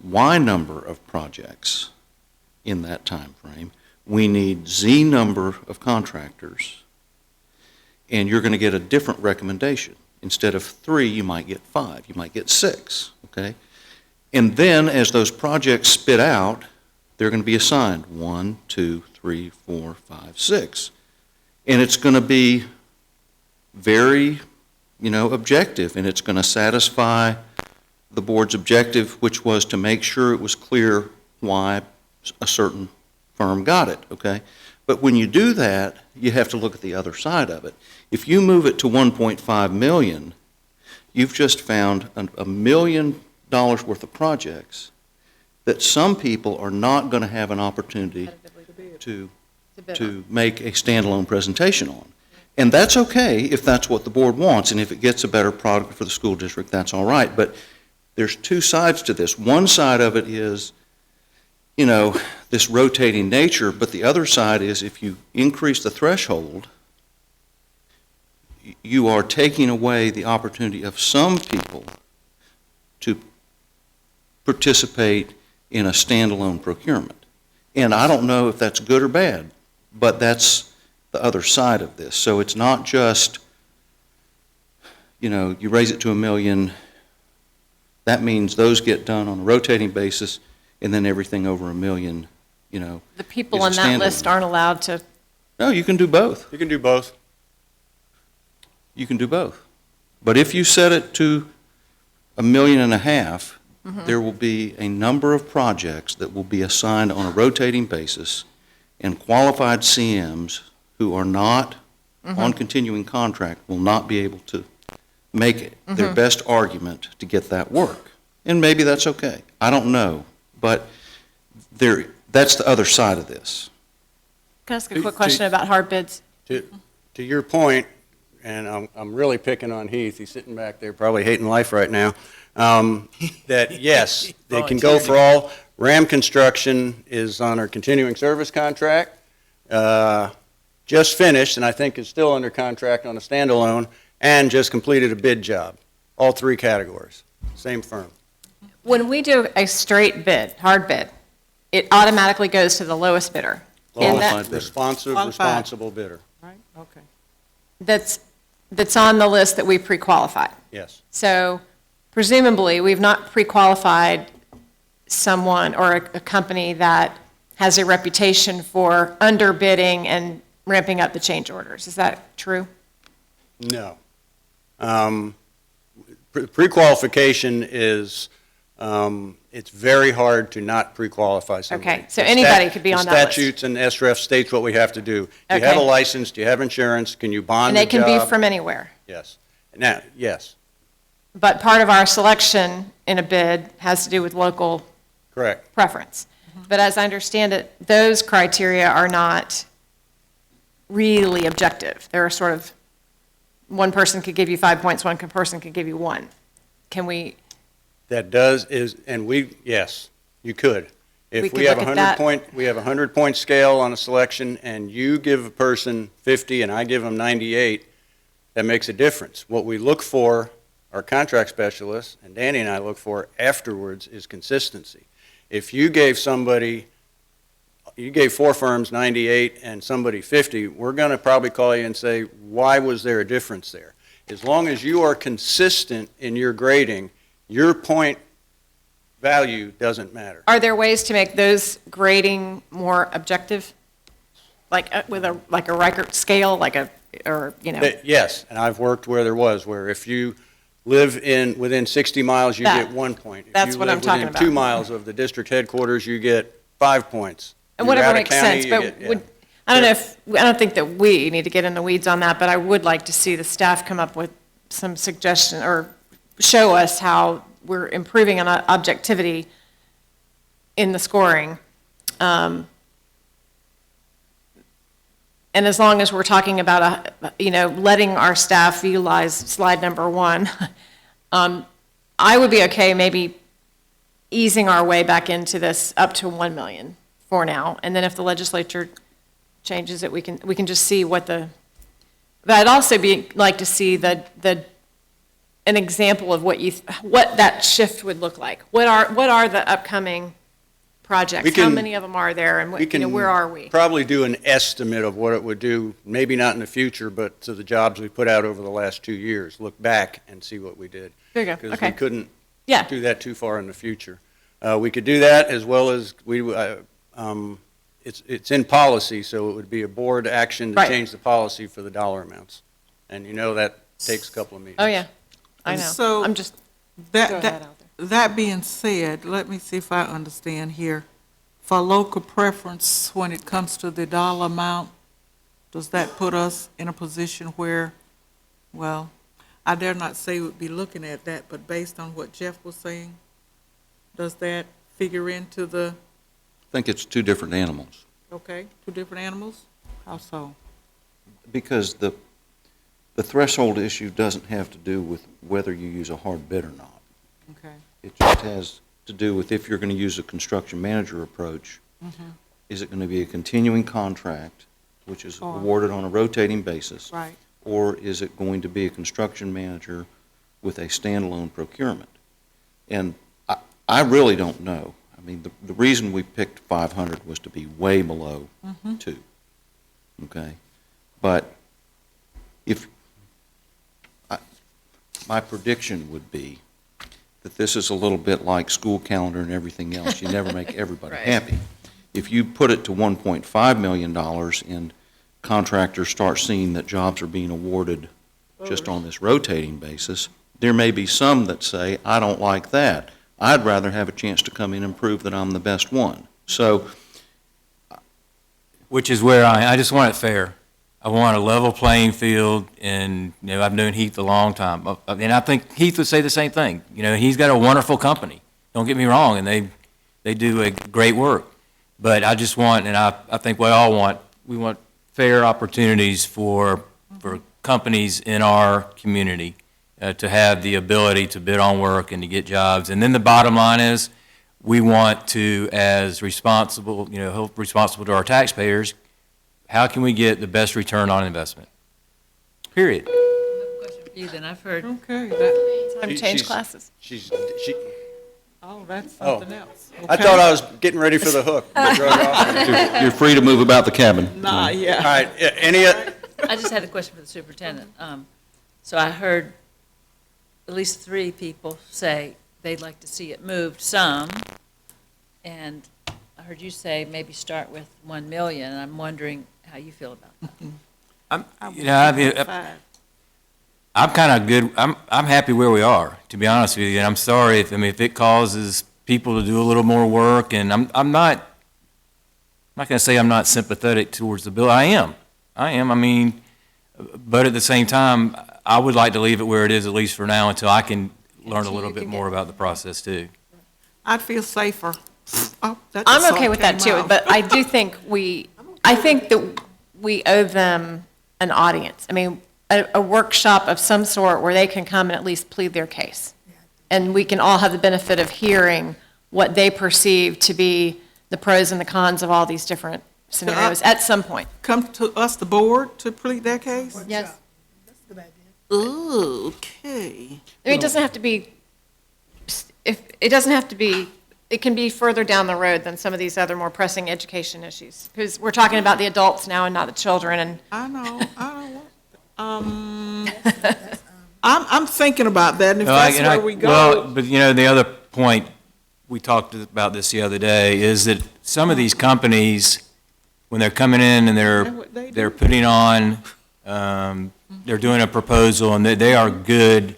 Y number of projects in that time frame. We need Z number of contractors, and you're going to get a different recommendation. Instead of 3, you might get 5, you might get 6, okay? And then as those projects spit out, they're going to be assigned 1, 2, 3, 4, 5, 6. And it's going to be very, objective, and it's going to satisfy the board's objective, which was to make sure it was clear why a certain firm got it, okay? But when you do that, you have to look at the other side of it. If you move it to 1.5 million, you've just found $1 million worth of projects that some people are not going to have an opportunity to make a standalone presentation on. And that's okay if that's what the board wants, and if it gets a better product for the school district, that's all right. But there's two sides to this. One side of it is, this rotating nature, but the other side is if you increase the threshold, you are taking away the opportunity of some people to participate in a standalone procurement. And I don't know if that's good or bad, but that's the other side of this. So it's not just, you raise it to $1 million, that means those get done on a rotating basis, and then everything over $1 million, The people is on a that list standalone. aren't allowed to, No, you can do both. You can do both. You can do both. But if you set it to $1.5 million, there will be a number of projects that will be assigned on a rotating basis, and qualified CMs who are not on continuing contract will not be able to make their best argument to get that work. And maybe that's okay. I don't know. But that's the other side of this. Can I ask a quick question about hard bids? To your point, and I'm really picking on Heath, he's sitting back there probably hating life right now, that yes, they can go for all. Ram Construction is on our continuing service contract, just finished, and I think is still under contract on a standalone, and just completed a bid job. All three categories, same firm. When we do a straight bid, hard bid, it automatically goes to the lowest bidder. And that- Qualified bidder. Responsible bidder, Right, okay. that's on the list that we pre-qualified. yes. So presumably, we've not pre-qualified someone or a company that has a reputation for underbidding and ramping up the change orders. Is that true? No. Pre-qualification is, it's very hard to not pre-qualify somebody. Okay, so anybody could be on that list. The statutes and SREF states what we have to do. Do you have a Okay. license? Do you have insurance? Can you bond And a they can be job? from anywhere. Yes. Now, yes, But part of our selection in a bid has to do with local correct. preference. But as I understand it, those criteria are not really objective. They're sort of, one person could give you 5 points, one person could give you 1. Can we, That does is, and we, yes, you could. We If could we have look a at that. 100-point, we have a 100-point scale on a selection, and you give a person 50 and I give them 98, that makes a difference. What we look for, our contract specialists, and Danny and I look for afterwards, is consistency. If you gave somebody, you gave 4 firms 98 and somebody 50, we're going to probably call you and say, why was there a difference there? As long as you are consistent in your grading, your point value doesn't matter. are there ways to make those grading more objective? Like with a Riker scale, or, you know? Yes, and I've worked where there was, where if you live within 60 miles, you That- get 1 point. that's what I'm talking If you about. live within 2 miles of the district headquarters, you get 5 points. And You're whatever out of makes county, sense, you but get- yeah. I don't think that we need to get in the weeds on that, but I would like to see the staff come up with some suggestion, or show us how we're improving on objectivity in the scoring. And as long as we're talking about, letting our staff utilize slide number 1, I would be okay maybe easing our way back into this up to 1 million for now. And then if the legislature changes it, we can just see what but I'd also like to see an example of what that shift would look like. What are the upcoming projects? How many of them are there, and where are we? Probably do an estimate of what it would do, maybe not in the future, but to the jobs we put out over the last 2 years. Look back and see what we did. There you go, Because okay. we couldn't Yeah. do that too far in the future. We could do that, as well as it's in policy, so it would be a board action to Right. change the policy for the dollar amounts. And that takes a couple of meetings. Oh, yeah, I And know. so I'm just That, throwing that, that out that being said, let me see if I understand here. For local preference, when it comes to the dollar amount, does that put us in a position where, well, I dare not say we'd be looking at that, but based on what Jeff was saying, does that figure into the, I think it's 2 different animals, okay, 2 different animals? How so? because the threshold issue doesn't have to do with whether you use a hard bid or not. Okay. It just has to do with if you're going to use a construction manager approach, is it going to be a continuing contract, which is Or- awarded on a rotating basis? Right. Or is it going to be a construction manager with a standalone procurement? And I really don't know. I mean, the reason we picked 500 was to be way below 2, okay? But my prediction would be that this is a little bit like school calendar and everything else. You never make everybody Right. happy. If you put it to $1.5 million and contractors start seeing that jobs are being awarded just on this rotating basis, there may be some that say, I don't like that. I'd rather have a chance to come in and prove that I'm the best one. So, Which is where I just want it fair. I want a level playing field, and, I've known Heath a long time. And I think Heath would say the same thing. He's got a wonderful company. Don't get me wrong, and they do a great work. But I just want, and I think we all want, we want fair opportunities for companies in our community to have the ability to bid on work and to get jobs. And then the bottom line is, we want to, as responsible, responsible to our taxpayers, how can we get the best return on investment? Period. Then I've heard. Okay, that, Time to change classes. oh, that's something else. I Okay. thought I was getting ready for the hook. but drug off. you're free to move about the cabin. Nah, yeah. All right, any, I just had a question for the superintendent. So I heard at least 3 people say they'd like to see it moved some, and I heard you say maybe start with 1 million, and I'm wondering how you feel about that. I'm kind of good, I'm happy where we are, to be honest with you, and I'm sorry if it causes people to do a little more work, and I'm not going to say I'm not sympathetic towards the bill. I am, but at the same time, I would like to leave it where it is, at least for now, until I can learn a little bit more about the process, too. I'd feel safer. Oh, that just I'm okay with that came too, out. but I do think I think that we owe them an audience. I mean, a workshop of some sort where they can come and at least plead their case. And we can all have the benefit of hearing what they perceive to be the pros and the cons of all these different scenarios at some point. Come to us, the board, to plead their case? Yes. Okay. I mean, it doesn't have to be, it can be further down the road than some of these other more pressing education issues. Because we're talking about the adults now and not the children, and I know, I'm thinking about that, and if that's where we go. Well, but the other point, we talked about this the other day, is that some of these companies, when they're coming in and they're putting on, they're doing a proposal, and they are good.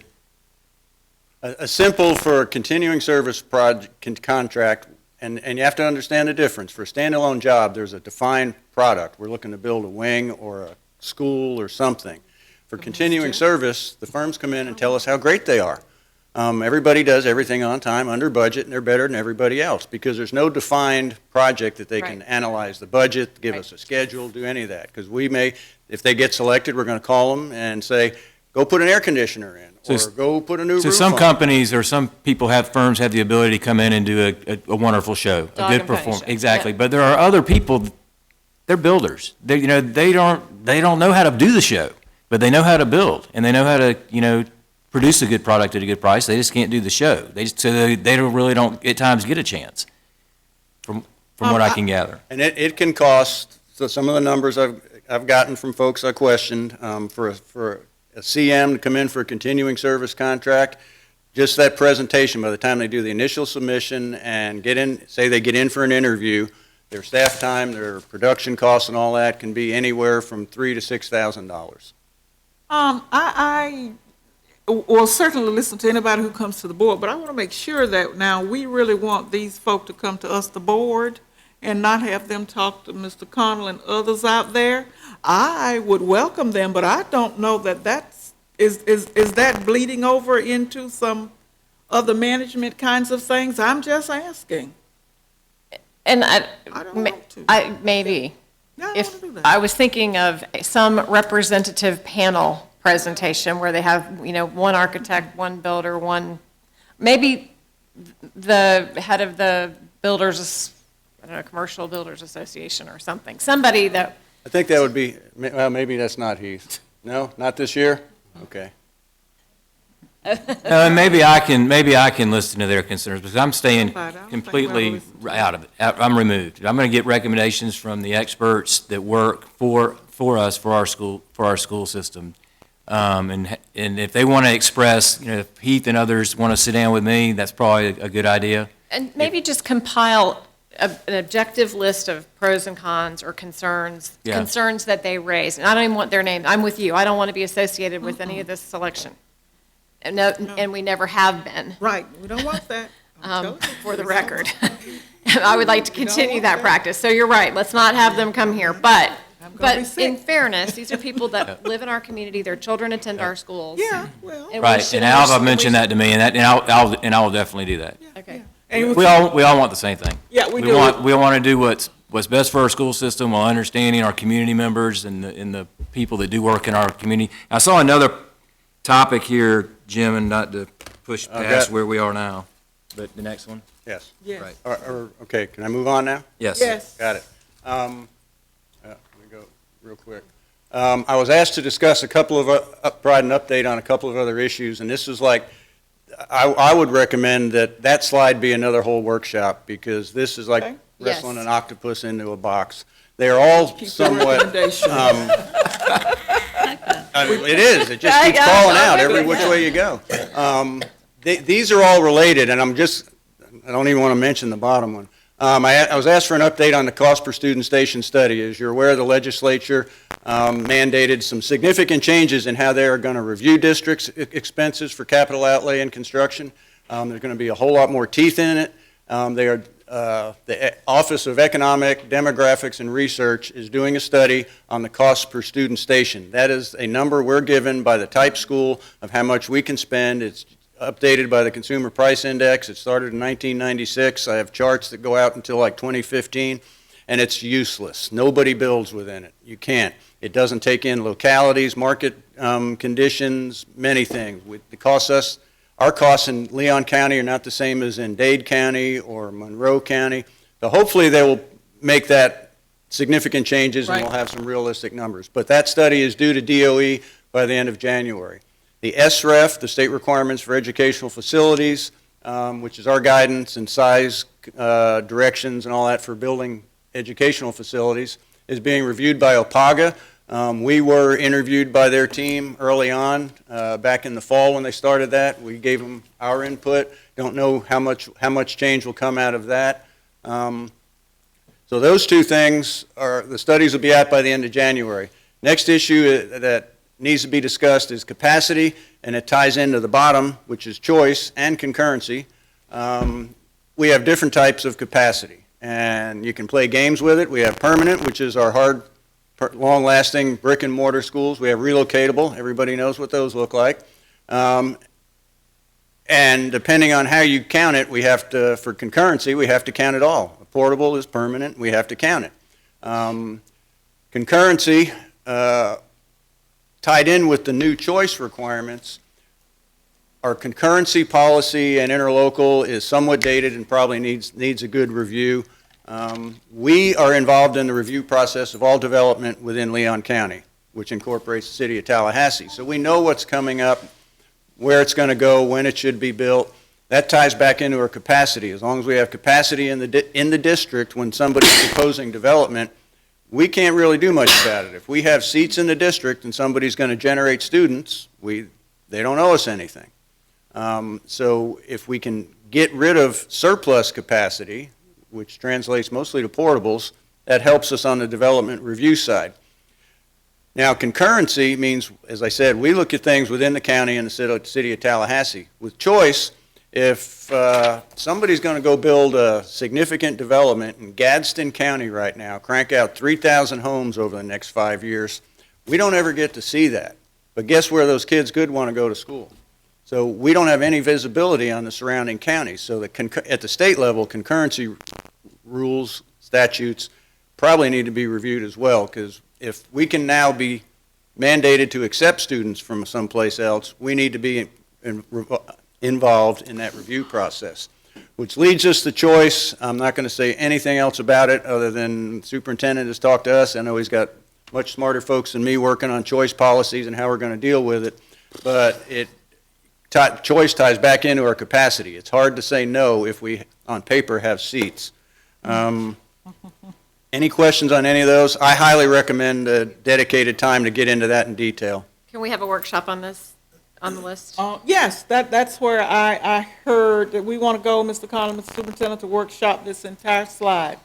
a simple for a continuing service contract, and you have to understand the difference. For a standalone job, there's a defined product. We're looking to build a wing or a school or something. For continuing service, the firms come in and tell us how great they are. Everybody does everything on time, under budget, and they're better than everybody else, because there's no defined project that they can analyze the budget, give us a schedule, do any of that. Because we may, if they get selected, we're going to call them and say, go put an air conditioner in, or go put a new roof on. So some companies or some firms have the ability to come in and do a wonderful show, a good performance. Exactly. But there are other people, they're builders. They don't know how to do the show, but they know how to build, and they know how to, produce a good product at a good price. They just can't do the show. They don't at times get a chance, from what I can gather. And it can cost, so some of the numbers I've gotten from folks I questioned, for a CM to come in for a continuing service contract, just that presentation, by the time they do the initial submission and say they get in for an interview, their staff time, their production costs and all that can be anywhere from $3,000 to $6,000. I will certainly listen to anybody who comes to the board, but I want to make sure that now we really want these folk to come to us, the board, and not have them talk to Mr. Connell and others out there. I would welcome them, but I don't know that is that bleeding over into some other management kinds of things? I'm just asking. And I don't want to. maybe. No, I don't If wanna do that. I was thinking of some representative panel presentation where they have, one architect, one builder, maybe the head of the Commercial Builders Association or something, somebody that, I think that would be, well, maybe that's not Heath. No, not this year? Okay. And maybe I can listen to their concerns, because I'm staying Right, I don't think completely we'll listen to out of it. I'm removed. I'm going to get recommendations from the experts that work for us, for our school system. And if they want to express, if Heath and others want to sit down with me, that's probably a good idea. and maybe just compile an objective list of pros and cons or concerns, Yeah. concerns that they raise. And I don't even want their name. I'm with you. I don't want to be associated with any of this selection. And no, and we never have been, Right, we don't want that. I'm telling you, for the we don't record. want I would like to continue that practice. So you're right. Let's not have them come here. But gonna be in sick. fairness, these are people that live in our community. Their children attend our schools. Yeah, well, And we Right, should and Alva understand- mentioned that to me, and I will definitely do that. Okay. and We all want the same thing. Yeah, we do. We want to do what's best for our school system while understanding our community members and the people that do work in our community. I saw another topic here, Jim, and not to push past where we are now, but the next one? Yes. Yes. Right. Okay, can I move on now? Yes. Yes. Got it. Let me go real quick. I was asked to discuss a couple of, provide an update on a couple of other issues, and this is like, I would recommend that slide be another whole workshop, because this is like Okay. wrestling Yes. an octopus into a box. They are all Keep your somewhat, recommendation. it is, it just keeps calling out every which way you go. These are all related, and I don't even want to mention the bottom one. I was asked for an update on the cost per student station study. As you're aware, the legislature mandated some significant changes in how they are going to review districts' expenses for capital outlay and construction. There's going to be a whole lot more teeth in it. The Office of Economic, Demographics, and Research is doing a study on the cost per student station. That is a number we're given by the type school of how much we can spend. It's updated by the Consumer Price Index. It started in 1996. I have charts that go out until like 2015, and it's useless. Nobody builds within it. You can't. It doesn't take in localities, market conditions, many things. It costs us, our costs in Leon County are not the same as in Dade County or Monroe County. So hopefully they will make that significant changes and Right. we'll have some realistic numbers. But that study is due to DOE by the end of January. The SREF, the State Requirements for Educational Facilities, which is our guidance and size directions and all that for building educational facilities, is being reviewed by OPAGA. We were interviewed by their team early on, back in the fall when they started that. We gave them our input. Don't know how much change will come out of that. So those two things the studies will be out by the end of January. Next issue that needs to be discussed is capacity, and it ties into the bottom, which is choice and concurrency. We have different types of capacity, and you can play games with it. We have permanent, which is our hard, long-lasting brick-and-mortar schools. We have relocatable. Everybody knows what those look like. And depending on how you count it, we have to, for concurrency, we have to count it all. A portable is permanent. We have to count it. Concurrency, tied in with the new choice requirements, our concurrency policy and interlocal is somewhat dated and probably needs a good review. We are involved in the review process of all development within Leon County, which incorporates the city of Tallahassee. So we know what's coming up, where it's going to go, when it should be built. That ties back into our capacity. As long as we have capacity in the district when somebody's proposing development, we can't really do much about it. If we have seats in the district and somebody's going to generate students, they don't owe us anything. So if we can get rid of surplus capacity, which translates mostly to portables, that helps us on the development review side. Now, concurrency means, as I said, we look at things within the county and the city of Tallahassee. With choice, if somebody's going to go build a significant development in Gadsden County right now, crank out 3,000 homes over the next 5 years, we don't ever get to see that. But guess where those kids could want to go to school? So we don't have any visibility on the surrounding counties. So at the state level, concurrency rules, statutes probably need to be reviewed as well, because if we can now be mandated to accept students from someplace else, we need to be involved in that review process, which leads us to choice. I'm not going to say anything else about it other than the superintendent has talked to us. I know he's got much smarter folks than me working on choice policies and how we're going to deal with it, but choice ties back into our capacity. It's hard to say no if we, on paper, have seats. Any questions on any of those? I highly recommend a dedicated time to get into that in detail. Can we have a workshop on this? on the list? Yes, that's where I heard that we want to go, Mr. Collins, Mr. Superintendent, to workshop this entire slide.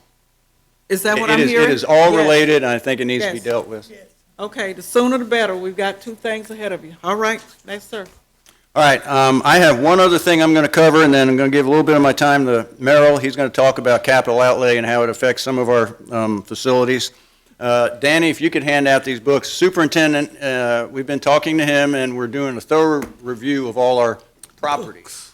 Is that what I'm hearing? It is all Yes. related, and I think it needs to be Yes. dealt with. Okay, the sooner the better. We've got 2 things ahead of you. All right, next, sir. All right, I have one other thing I'm going to cover, and then I'm going to give a little bit of my time to Merrill. He's going to talk about capital outlay and how it affects some of our facilities. Danny, if you could hand out these books. Superintendent, we've been talking to him, and we're doing a thorough review of all our properties,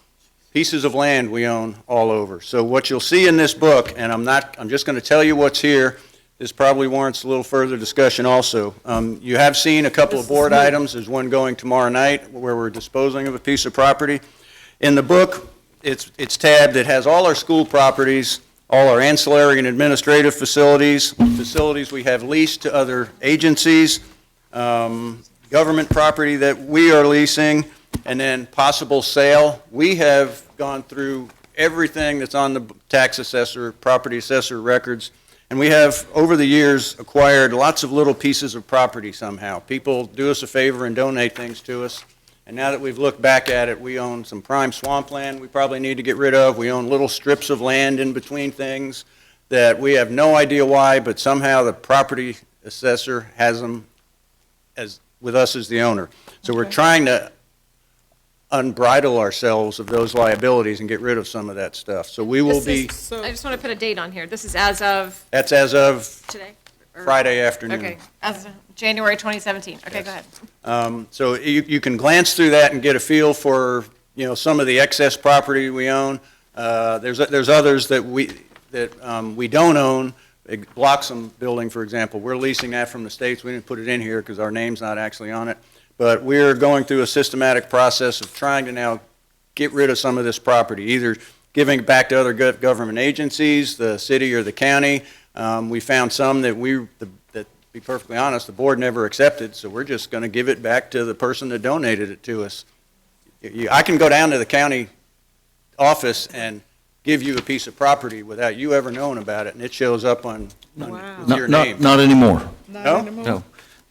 pieces of land we own all over. So what you'll see in this book, and I'm just going to tell you what's here. This probably warrants a little further discussion also. You have seen a couple of board items. There's one going tomorrow night where we're disposing of a piece of property. In the book, it's tabbed. It has all our school properties, all our ancillary and administrative facilities, facilities we have leased to other agencies, government property that we are leasing, and then possible sale. We have gone through everything that's on the tax assessor, property assessor records. And we have, over the years, acquired lots of little pieces of property somehow. People do us a favor and donate things to us. And now that we've looked back at it, we own some prime swampland we probably need to get rid of. We own little strips of land in between things that we have no idea why, but somehow the property assessor has them with us as the owner. So we're trying to unbridle ourselves of those liabilities and get rid of some of that stuff. So we will be, I just want to put a date on here. This is as of that's as of today? Or- Friday afternoon. Okay, as of January 2017. Okay, go ahead. So you can glance through that and get a feel for, some of the excess property we own. There's others that we don't own. Bloxham Building, for example, we're leasing that from the states. We didn't put it in here because our name's not actually on it. But we're going through a systematic process of trying to now get rid of some of this property, either giving it back to other government agencies, the city or the county. We found some that to be perfectly honest, the board never accepted, so we're just going to give it back to the person that donated it to us. I can go down to the county office and give you a piece of property without you ever knowing about it, and it shows up on your name. Not anymore. No?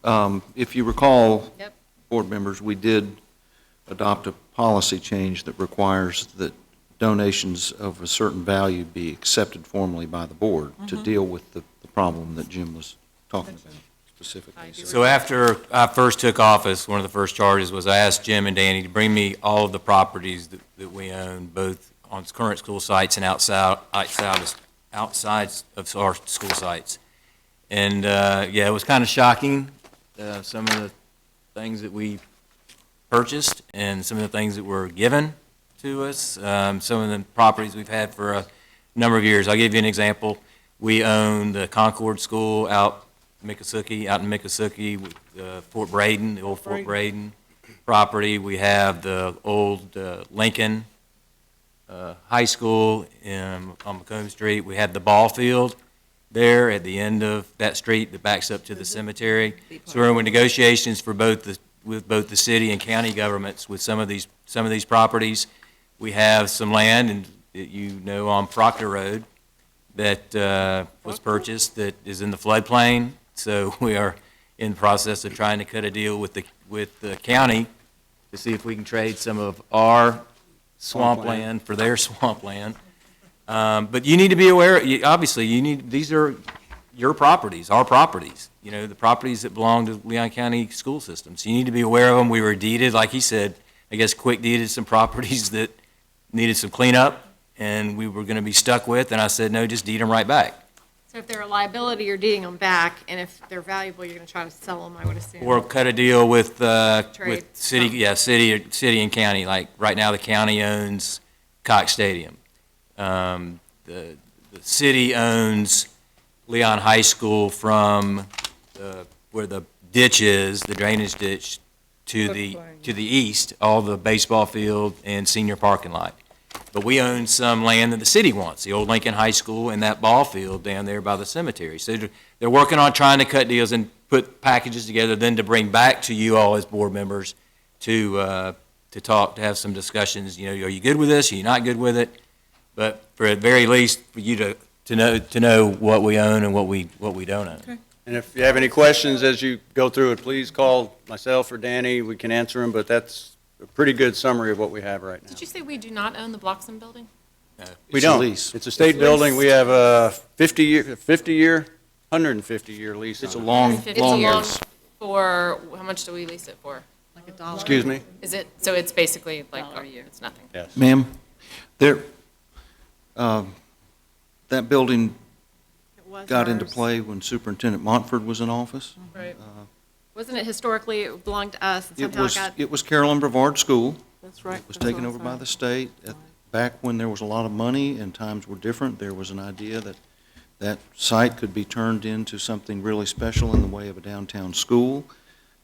No. If you recall, Yep. board members, we did adopt a policy change that requires that donations of a certain value be accepted formally by the board to deal with the problem that Jim was talking about specifically. So after I first took office, one of the first charges was I asked Jim and Danny to bring me all of the properties that we own, both on current school sites and outside of our school sites. And, it was kind of shocking, some of the things that we purchased and some of the things that were given to us, some of the properties we've had for a number of years. I'll give you an example. We own the Concord School out in Miccosukee, Fort Braden, the old Fort Braden property. We have the old Lincoln High School on Macomb Street. We have the ball field there at the end of that street that backs up to the cemetery. So we're in negotiations for with both the city and county governments with some of these properties. We have some land, on Proctor Road that was purchased that is in the floodplain. So we are in the process of trying to cut a deal with the county to see if we can trade some of our swampland for their swampland. But you need to be aware, these are your properties, our properties, the properties that belong to Leon County school systems. You need to be aware of them. We were deeded, like he said, I guess Quick deeded some properties that needed some cleanup and we were going to be stuck with, and I said, no, just deed them right back. So if they're a liability, you're deeding them back, and if they're valuable, you're going to try to sell them, I would assume. Or cut a deal with Trade. city and county. Like right now, the county owns Cox Stadium. The city owns Leon High School from where the ditch is, the drainage ditch, to the east, all the baseball field and senior parking lot. But we own some land that the city wants, the old Lincoln High School and that ball field down there by the cemetery. So they're working on trying to cut deals and put packages together, then to bring back to you all as board members to talk, to have some discussions. Are you good with this? Are you not good with it? But for at the very least, for you to know what we own and what we don't own. Okay. And if you have any questions as you go through it, please call myself or Danny. We can answer them, but that's a pretty good summary of what we have right now. Did you say we do not own the Bloxham building? We It's a don't. lease. It's a state building. We have a 50-year, 150-year lease It's a on it. long, 150. long It's a long- lease. For, how much do we lease it for? Excuse me? Is it, so it's basically like, it's nothing? Yes. Ma'am, there, that building got into play when Superintendent Montford was in office. Right. Wasn't it historically, it belonged to us, and It somehow was, it was Carolyn Brevard School. That's right. It was taken over by the state. Back when there was a lot of money and times were different, there was an idea that that site could be turned into something really special in the way of a downtown school.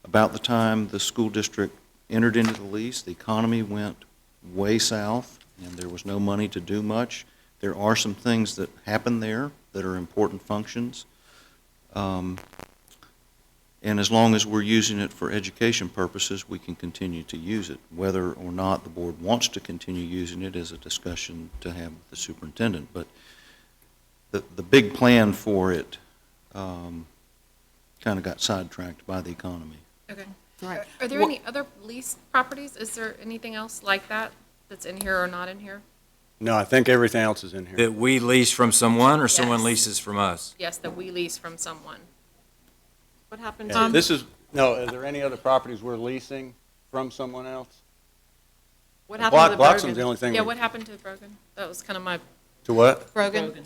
About the time the school district entered into the lease, the economy went way south, and there was no money to do much. There are some things that happen there that are important functions. And as long as we're using it for education purposes, we can continue to use it. Whether or not the board wants to continue using it is a discussion to have with the superintendent. But the big plan for it kind of got sidetracked by the economy. Okay. Right. Are there any other leased properties? Is there anything else like that that's in here or not in here? No, I think everything else is in here. That we lease from someone or someone Yes. leases from us? Yes, that we lease from someone. what happened Yeah, to, This is, no, are there any other properties we're leasing from someone else? what happened to the Bloxham's Brogan? the only thing. Yeah, we- what happened to Brogan? That was kind of my, To what? Brogan?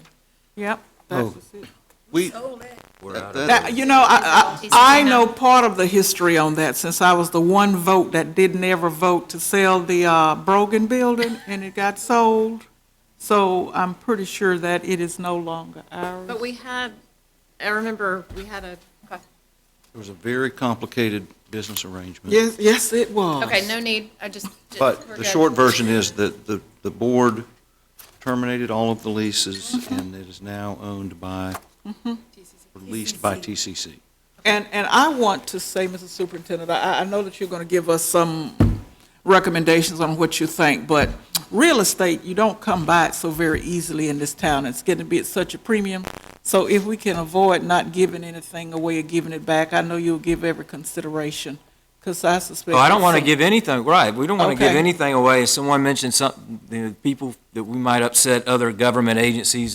Yep, Oh. that's it. We, We're out of that- That, you know, I know part of the history on that, since I was the one vote that didn't ever vote to sell the Brogan building, and it got sold. So I'm pretty sure that it is no longer ours. But we had, I remember we had a, it was a very complicated business arrangement. Yes, yes, it was. Okay, no need, I just. But we're the good. short version is that the board terminated all of the leases, and it is now owned by, or leased by TCC. And I want to say, Mr. Superintendent, I know that you're going to give us some recommendations on what you think, but real estate, you don't come by it so very easily in this town. It's getting to be at such a premium. So if we can avoid not giving anything away or giving it back, I know you'll give every consideration, because I suspect. Oh, I don't want to some- give anything, right, we don't want to give Okay. anything away. If someone mentioned something, people that we might upset other government agencies,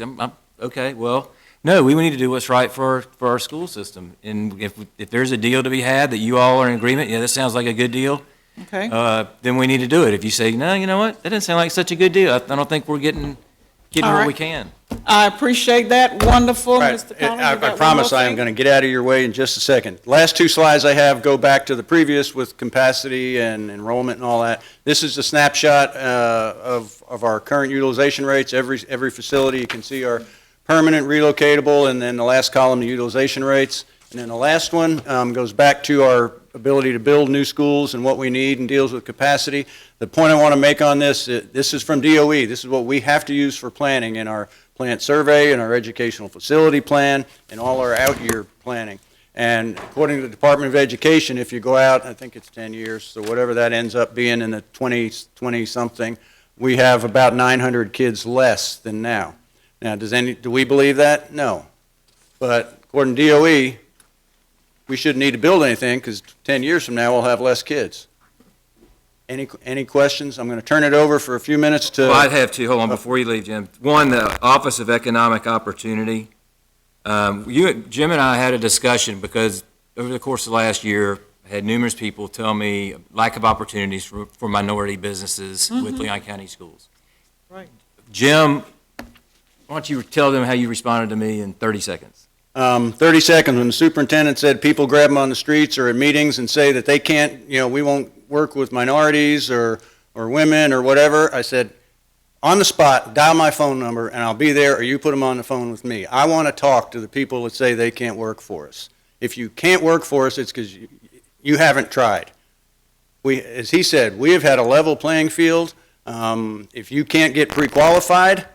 okay, well, no, we need to do what's right for our school system. And if there's a deal to be had that you all are in agreement, yeah, that sounds like a good deal, Okay, then we need to do it. If you say, no, you know what, that doesn't sound like such a good deal, I don't think we're getting All what right. we can. I appreciate that. Wonderful, Right. Mr. Collins. I promise I am going to get out of your way in just a second. Last two slides I have go back to the previous with capacity and enrollment and all that. This is a snapshot of our current utilization rates. Every facility, you can see our permanent, relocatable, and then the last column, the utilization rates. And then the last one goes back to our ability to build new schools and what we need and deals with capacity. The point I want to make on this, this is from DOE. This is what we have to use for planning in our plant survey and our educational facility plan and all our out-year planning. And according to the Department of Education, if you go out, I think it's 10 years, so whatever that ends up being in the 20-something, we have about 900 kids less than now. Now, do we believe that? No. But according to DOE, we shouldn't need to build anything because 10 years from now, we'll have less kids. Any questions? I'm going to turn it over for a few minutes to. Well, I'd have two, hold on, before you leave, Jim. One, the Office of Economic Opportunity. Jim and I had a discussion because over the course of last year, I had numerous people tell me lack of opportunities for minority businesses with Leon County Schools. Right. Jim, why don't you tell them how you responded to me in 30 seconds? 30 seconds, when the superintendent said people grab them on the streets or at meetings and say that they can't, we won't work with minorities or women or whatever, I said, on the spot, dial my phone number and I'll be there, or you put them on the phone with me. I want to talk to the people that say they can't work for us. If you can't work for us, it's because you haven't tried. As he said, we have had a level playing field. If you can't get pre-qualified,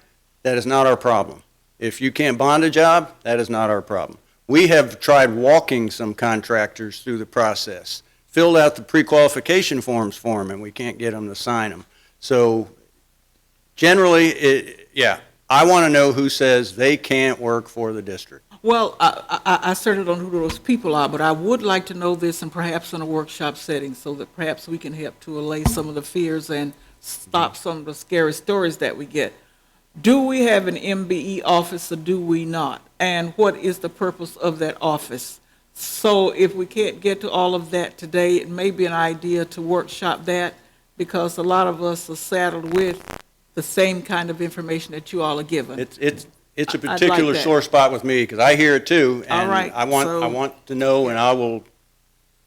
that is not our problem. If you can't bond a job, that is not our problem. We have tried walking some contractors through the process, filled out the pre-qualification forms for them, and we can't get them to sign them. So generally, I want to know who says they can't work for the district. Well, I certainly don't know who those people are, but I would like to know this and perhaps in a workshop setting so that perhaps we can help to allay some of the fears and stop some of the scary stories that we get. Do we have an MBE office or do we not? And what is the purpose of that office? So if we can't get to all of that today, it may be an idea to workshop that because a lot of us are saddled with the same kind of information that you all are given. It's a I'd like particular that. sore spot with me, because I hear it too, All and right, I so- want to know, and I will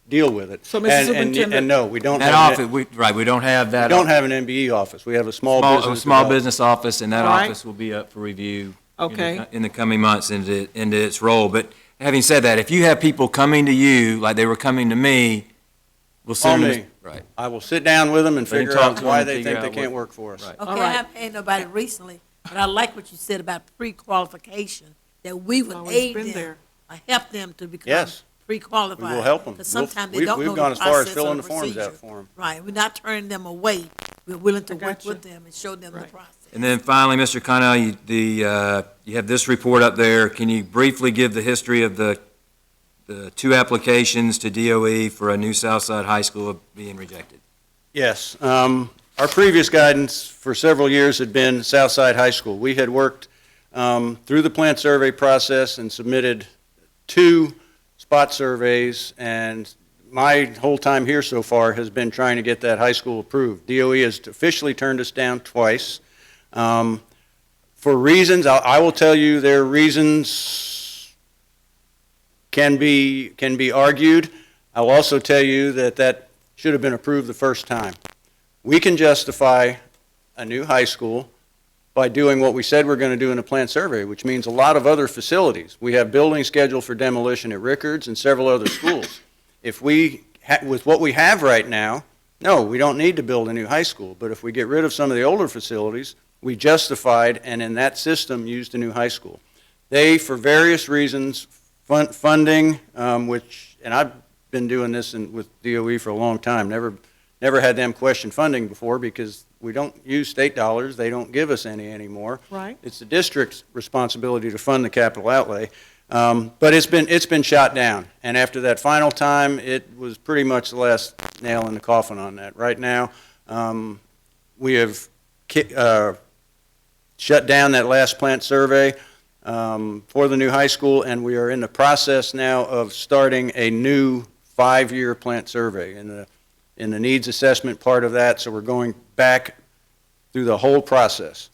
deal with it. So, Mr. And Superintendent- no, we don't That have, office, we don't have that. we don't have an MBE office. We have a small Small, business. a small development. business office, and that All right. office will be up for review. Okay. In the coming months into its role. But having said that, if you have people coming to you, like they were coming to me, we'll send Call them. me. Right. I will sit down with them and Let him figure talk out to why them and they figure think they out can't what- work for us. Right. Okay, All I right. haven't had nobody recently, but I like what you said about pre-qualification, that we would Always aid been them, there. or help them to become Yes. pre-qualified. We will help them. Because sometimes they We've- don't know we've gone the as far as process or filling the the forms out procedure. for them. Right, we're not turning them away. We're willing to I work gotcha. with them and show them the Right. process. And then finally, Mr. Connell, you have this report up there. Can you briefly give the history of the two applications to DOE for a new Southside High School being rejected? Yes. Our previous guidance for several years had been Southside High School. We had worked through the plant survey process and submitted 2 spot surveys, and my whole time here so far has been trying to get that high school approved. DOE has officially turned us down twice. For reasons, I will tell you, their reasons can be argued. I'll also tell you that should have been approved the first time. We can justify a new high school by doing what we said we're going to do in the plant survey, which means a lot of other facilities. We have buildings scheduled for demolition at Rickards and several other schools. If we, with what we have right now, no, we don't need to build a new high school. But if we get rid of some of the older facilities, we justified and in that system used a new high school. They, for various reasons, funding, which, and I've been doing this with DOE for a long time, never had them question funding before because we don't use state dollars. They don't give us any anymore. Right. It's the district's responsibility to fund the capital outlay. But it's been shot down. And after that final time, it was pretty much the last nail in the coffin on that. Right now, we have shut down that last plant survey for the new high school, and we are in the process now of starting a new 5-year plant survey in the needs assessment part of that. So we're going back through the whole process.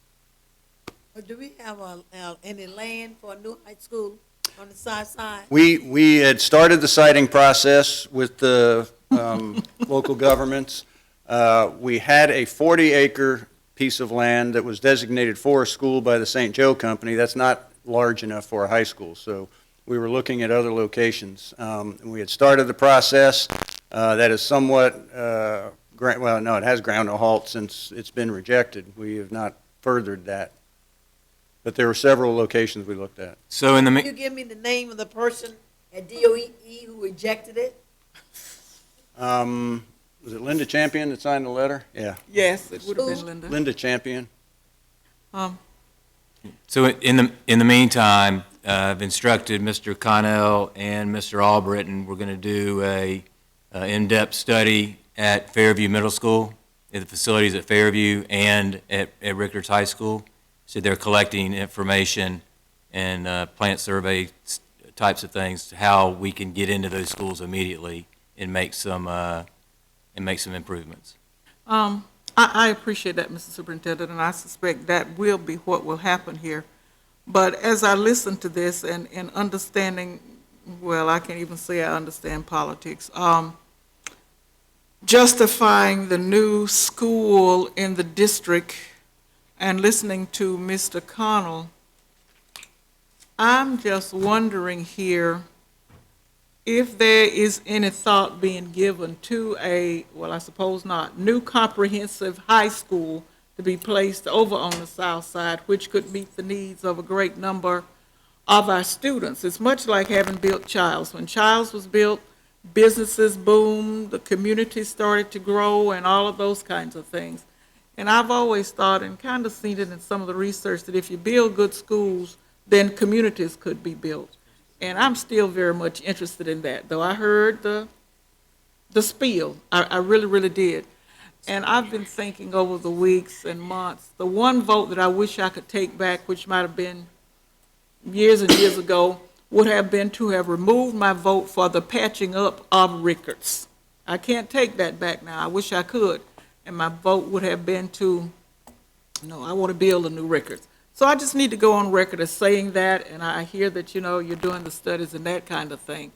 But do we have any land for a new high school on the south side? We had started the siting process with the local governments. We had a 40-acre piece of land that was designated for a school by the St. Joe Company. That's not large enough for a high school, so we were looking at other locations. And we had started the process. That is somewhat, well, no, it has ground to halt since it's been rejected. We have not furthered that. But there were several locations we looked at. So in the, Can you give me the name of the person at DOE who rejected it? Was it Linda Champion that signed the letter? Yeah, Yes, it would have been Linda. Linda Champion. So in the meantime, I've instructed Mr. Connell and Mr. Albritton, we're going to do a in-depth study at Fairview Middle School, at the facilities at Fairview and at Rickards High School. So they're collecting information and plant survey types of things, how we can get into those schools immediately and make some improvements. I appreciate that, Mr. Superintendent, and I suspect that will be what will happen here. But as I listen to this and understanding, well, I can't even say I understand politics, justifying the new school in the district and listening to Mr. Connell, I'm just wondering here if there is any thought being given to a, well, I suppose not, new comprehensive high school to be placed over on the south side, which could meet the needs of a great number of our students. It's much like having built Childs. When Childs was built, businesses boomed, the community started to grow, and all of those kinds of things. And I've always thought, and kind of seen it in some of the research, that if you build good schools, then communities could be built. And I'm still very much interested in that, though I heard the spiel. I really, really did. And I've been thinking over the weeks and months, the one vote that I wish I could take back, which might have been years and years ago, would have been to have removed my vote for the patching up of Rickards. I can't take that back now. I wish I could. And my vote would have been to, no, I want to build a new Rickards. So I just need to go on record as saying that, and I hear that, you're doing the studies and that kind of thing.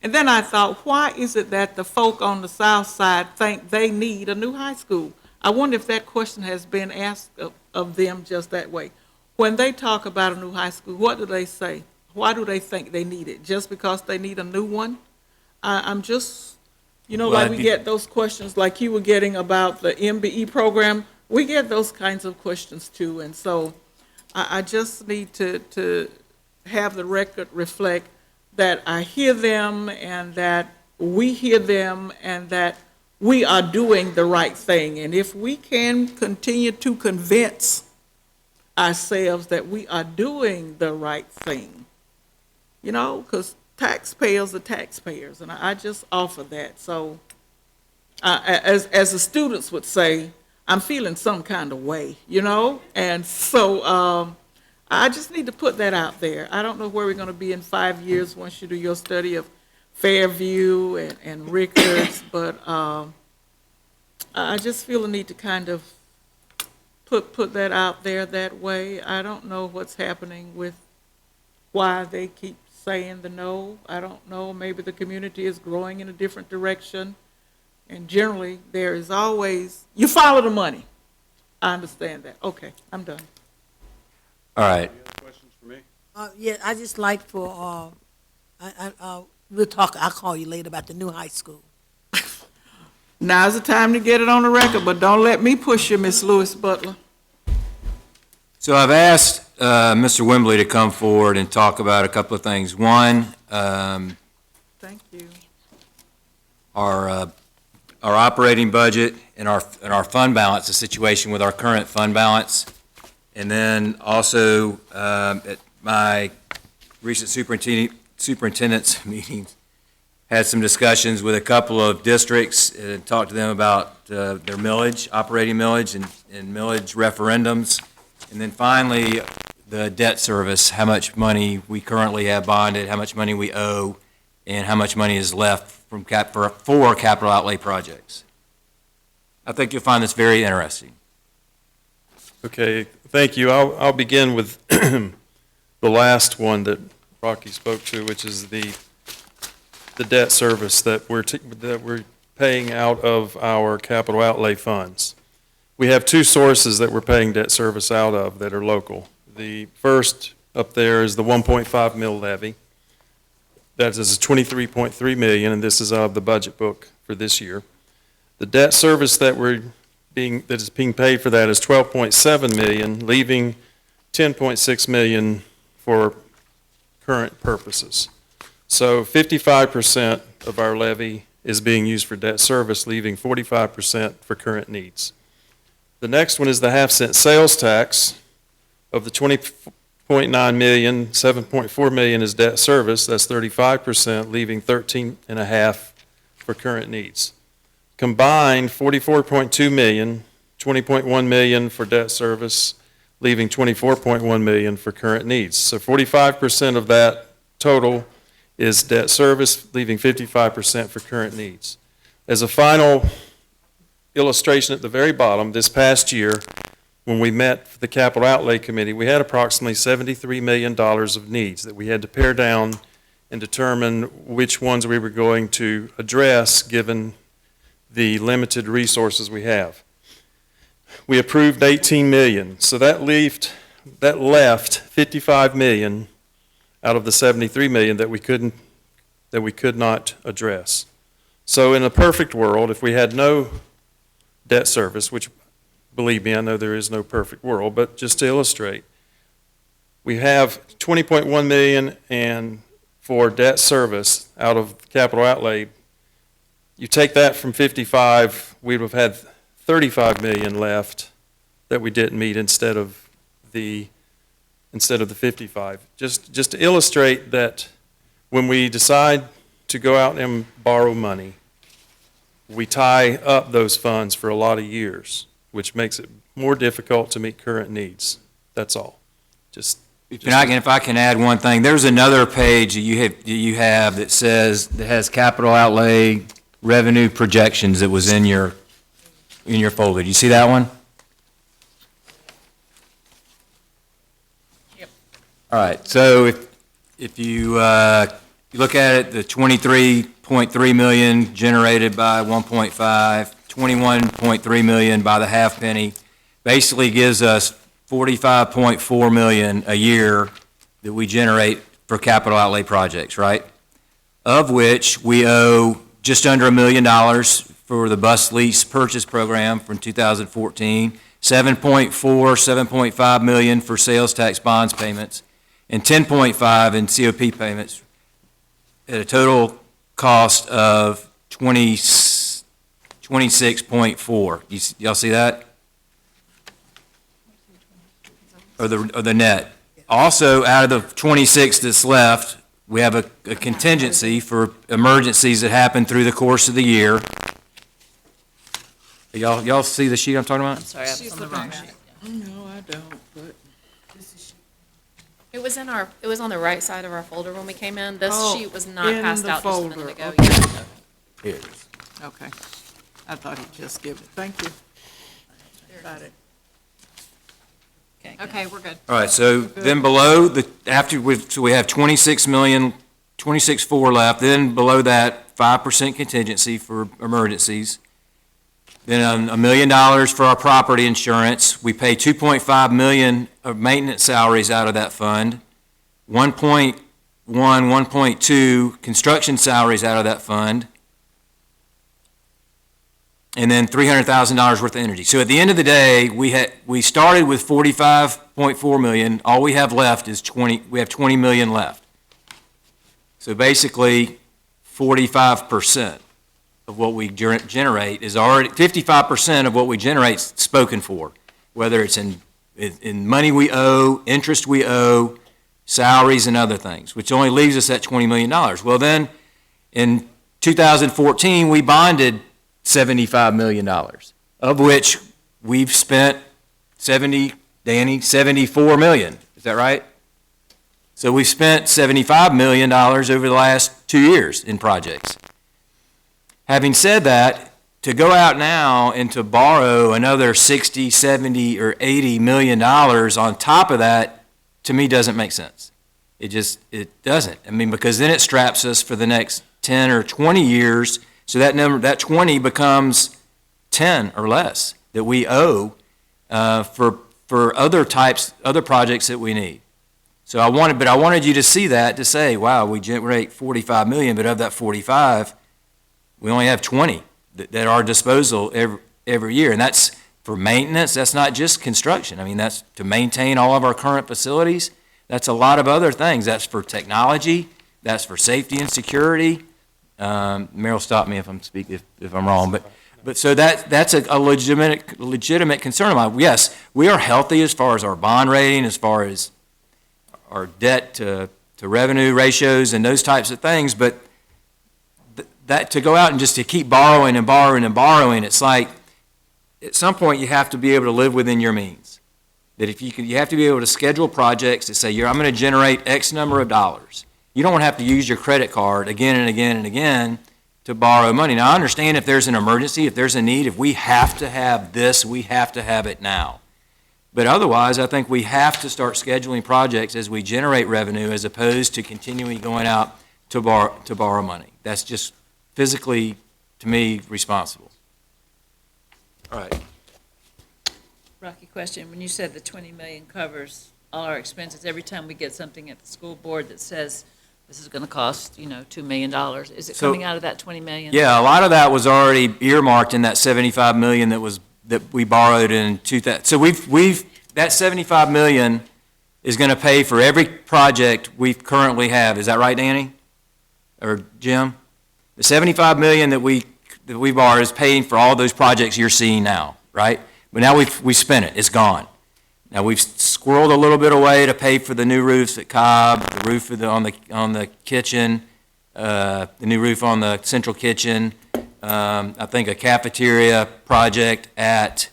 And then I thought, why is it that the folk on the south side think they need a new high school? I wonder if that question has been asked of them just that way. When they talk about a new high school, what do they say? Why do they think they need it? Just because they need a new one? I'm just, like we get those questions like you were getting about the MBE program. We get those kinds of questions too. And so I just need to have the record reflect that I hear them and that we hear them and that we are doing the right thing. And if we can continue to convince ourselves that we are doing the right thing, because taxpayers are taxpayers, and I just offer that. So as the students would say, I'm feeling some kind of way, and so I just need to put that out there. I don't know where we're going to be in 5 years once you do your study of Fairview and Rickards, but I just feel the need to kind of put that out there that way. I don't know what's happening with why they keep saying the no. I don't know. Maybe the community is growing in a different direction. And generally, there is always, you follow the money. I understand that. Okay, I'm done. All right. Any other questions for me? Yeah, I just like for, we'll talk, I'll call you later about the new high school. Now's the time to get it on the record, but don't let me push you, Miss Lewis Butler. So I've asked Mr. Wembley to come forward and talk about a couple of things. One, Thank you. our operating budget and our fund balance, the situation with our current fund balance. And then also, at my recent superintendent's meetings, had some discussions with a couple of districts and talked to them about their millage, operating millage and millage referendums. And then finally, the debt service, how much money we currently have bonded, how much money we owe, and how much money is left for capital outlay projects. I think you'll find this very interesting. Okay, thank you. I'll begin with the last one that Rocky spoke to, which is the debt service that we're paying out of our capital outlay funds. We have two sources that we're paying debt service out of that are local. The first up there is the 1.5 mil levy. That is $23.3 million, and this is out of the budget book for this year. The debt service that is being paid for that is $12.7 million, leaving $10.6 million for current purposes. So 55% of our levy is being used for debt service, leaving 45% for current needs. The next one is the half-cent sales tax. Of the $20.9 million, $7.4 million is debt service. That's 35%, leaving 13.5% for current needs. Combined, $44.2 million, $20.1 million for debt service, leaving $24.1 million for current needs. So 45% of that total is debt service, leaving 55% for current needs. As a final illustration at the very bottom, this past year, when we met the Capital Outlay Committee, we had approximately $73 million of needs that we had to pare down and determine which ones we were going to address given the limited resources we have. We approved $18 million, so that left $55 million out of the $73 million that we could not address. So in a perfect world, if we had no debt service, which, believe me, I know there is no perfect world, but just to illustrate, we have $20.1 million and for debt service out of capital outlay. You take that from 55, we would have had $35 million left that we didn't meet instead of the 55. Just to illustrate that when we decide to go out and borrow money, we tie up those funds for a lot of years, which makes it more difficult to meet current needs. That's all. If I can add one thing, there's another page that you have that has capital outlay revenue projections that was in your folder. Do you see that one? Yep. All right, so if you look at it, the 23.3 million generated by 1.5, 21.3 million by the half penny, basically gives us 45.4 million a year that we generate for capital outlay projects, right? Of which we owe just under $1 million for the bus lease purchase program from 2014, 7.5 million for sales tax bonds payments, and 10.5 in COP payments at a total cost of 26.4. Y'all see that? Or the net. Also, out of the 26 that's left, we have a contingency for emergencies that happen through the course of the year. Y'all see the sheet I'm talking about? Sorry, I was on the wrong sheet. No, I don't, but It was on the right side of our folder when we came in. This Oh, sheet was not in passed the out just a folder, minute ago. okay. Yeah. Here it is. okay. I thought he'd just give it. Thank you. Got it. Okay, we're good. All right, so then below, so we have 26.4 left, then below that, 5% contingency for emergencies. Then $1 million for our property insurance. We pay 2.5 million of maintenance salaries out of that fund. 1.1, 1.2 construction salaries out of that fund. And then $300,000 worth of energy. So at the end of the day, we started with 45.4 million. All we have left is 20 million left. So basically, 45% of what we generate is already, 55% of what we generate is spoken for, whether it's in money we owe, interest we owe, salaries and other things, which only leaves us at $20 million. Well then, in 2014, we bonded $75 million, of which we've spent 74 million. Is that right? So we've spent $75 million over the last 2 years in projects. Having said that, to go out now and to borrow another 60, 70, or 80 million dollars on top of that, to me, doesn't make sense. It doesn't. I mean, because then it straps us for the next 10 or 20 years. So that 20 becomes 10 or less that we owe for other projects that we need. So I wanted you to see that, to say, wow, we generate 45 million, but of that 45, we only have 20 that are our disposal every year. And that's for maintenance. That's not just construction. I mean, that's to maintain all of our current facilities. That's a lot of other things. That's for technology. That's for safety and security. Meryl, stop me if I'm wrong, but so that's a legitimate concern of mine. Yes, we are healthy as far as our bond rating, as far as our debt to revenue ratios and those types of things, but that to go out and just to keep borrowing and borrowing and borrowing, it's like at some point you have to be able to live within your means. That if you have to be able to schedule projects to say, I'm going to generate X number of dollars. You don't want to have to use your credit card again and again and again to borrow money. Now, I understand if there's an emergency, if there's a need, if we have to have this, we have to have it now. But otherwise, I think we have to start scheduling projects as we generate revenue as opposed to continuing going out to borrow money. That's just physically, to me, responsible. All right. Rocky, question. When you said the 20 million covers all our expenses, every time we get something at the school board that says this is going to cost, $2 million, is it coming out of that 20 million? Yeah, a lot of that was already earmarked in that 75 million that we borrowed in 2000. So that 75 million is going to pay for every project we currently have. Is that right, Danny? Or Jim? The 75 million that we borrowed is paying for all those projects you're seeing now, right? But now we spent it. It's gone. Now, we've squirreled a little bit away to pay for the new roofs at Cobb, the roof on the kitchen, the new roof on the central kitchen, I think a cafeteria project at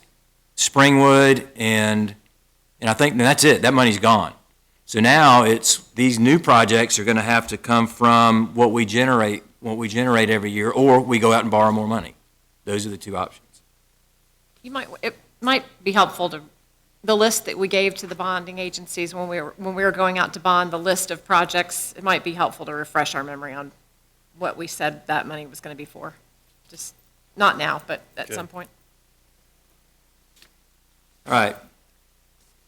Springwood, and I think that's it. That money's gone. So now these new projects are going to have to come from what we generate every year, or we go out and borrow more money. Those are the two options. It might be helpful to, the list that we gave to the bonding agencies when we were going out to bond, the list of projects, it might be helpful to refresh our memory on what we said that money was going to be for. Just, not now, but at some point. All right.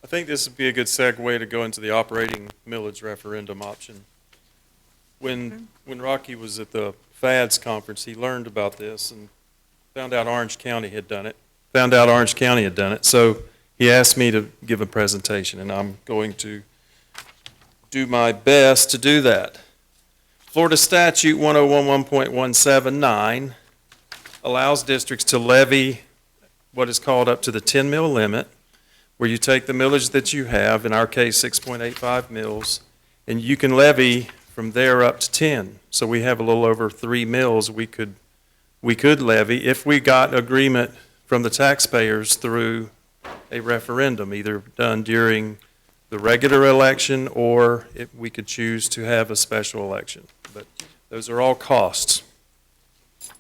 I think this would be a good segue to go into the operating millage referendum option. When Rocky was at the FADS conference, he learned about this and found out Orange County had done it. So he asked me to give a presentation, and I'm going to do my best to do that. Florida Statute 1011.179 allows districts to levy what is called up to the 10 mil limit, where you take the millage that you have, in our case 6.85 mils, and you can levy from there up to 10. So we have a little over 3 mils we could levy if we got agreement from the taxpayers through a referendum, either done during the regular election or if we could choose to have a special election. But those are all costs. The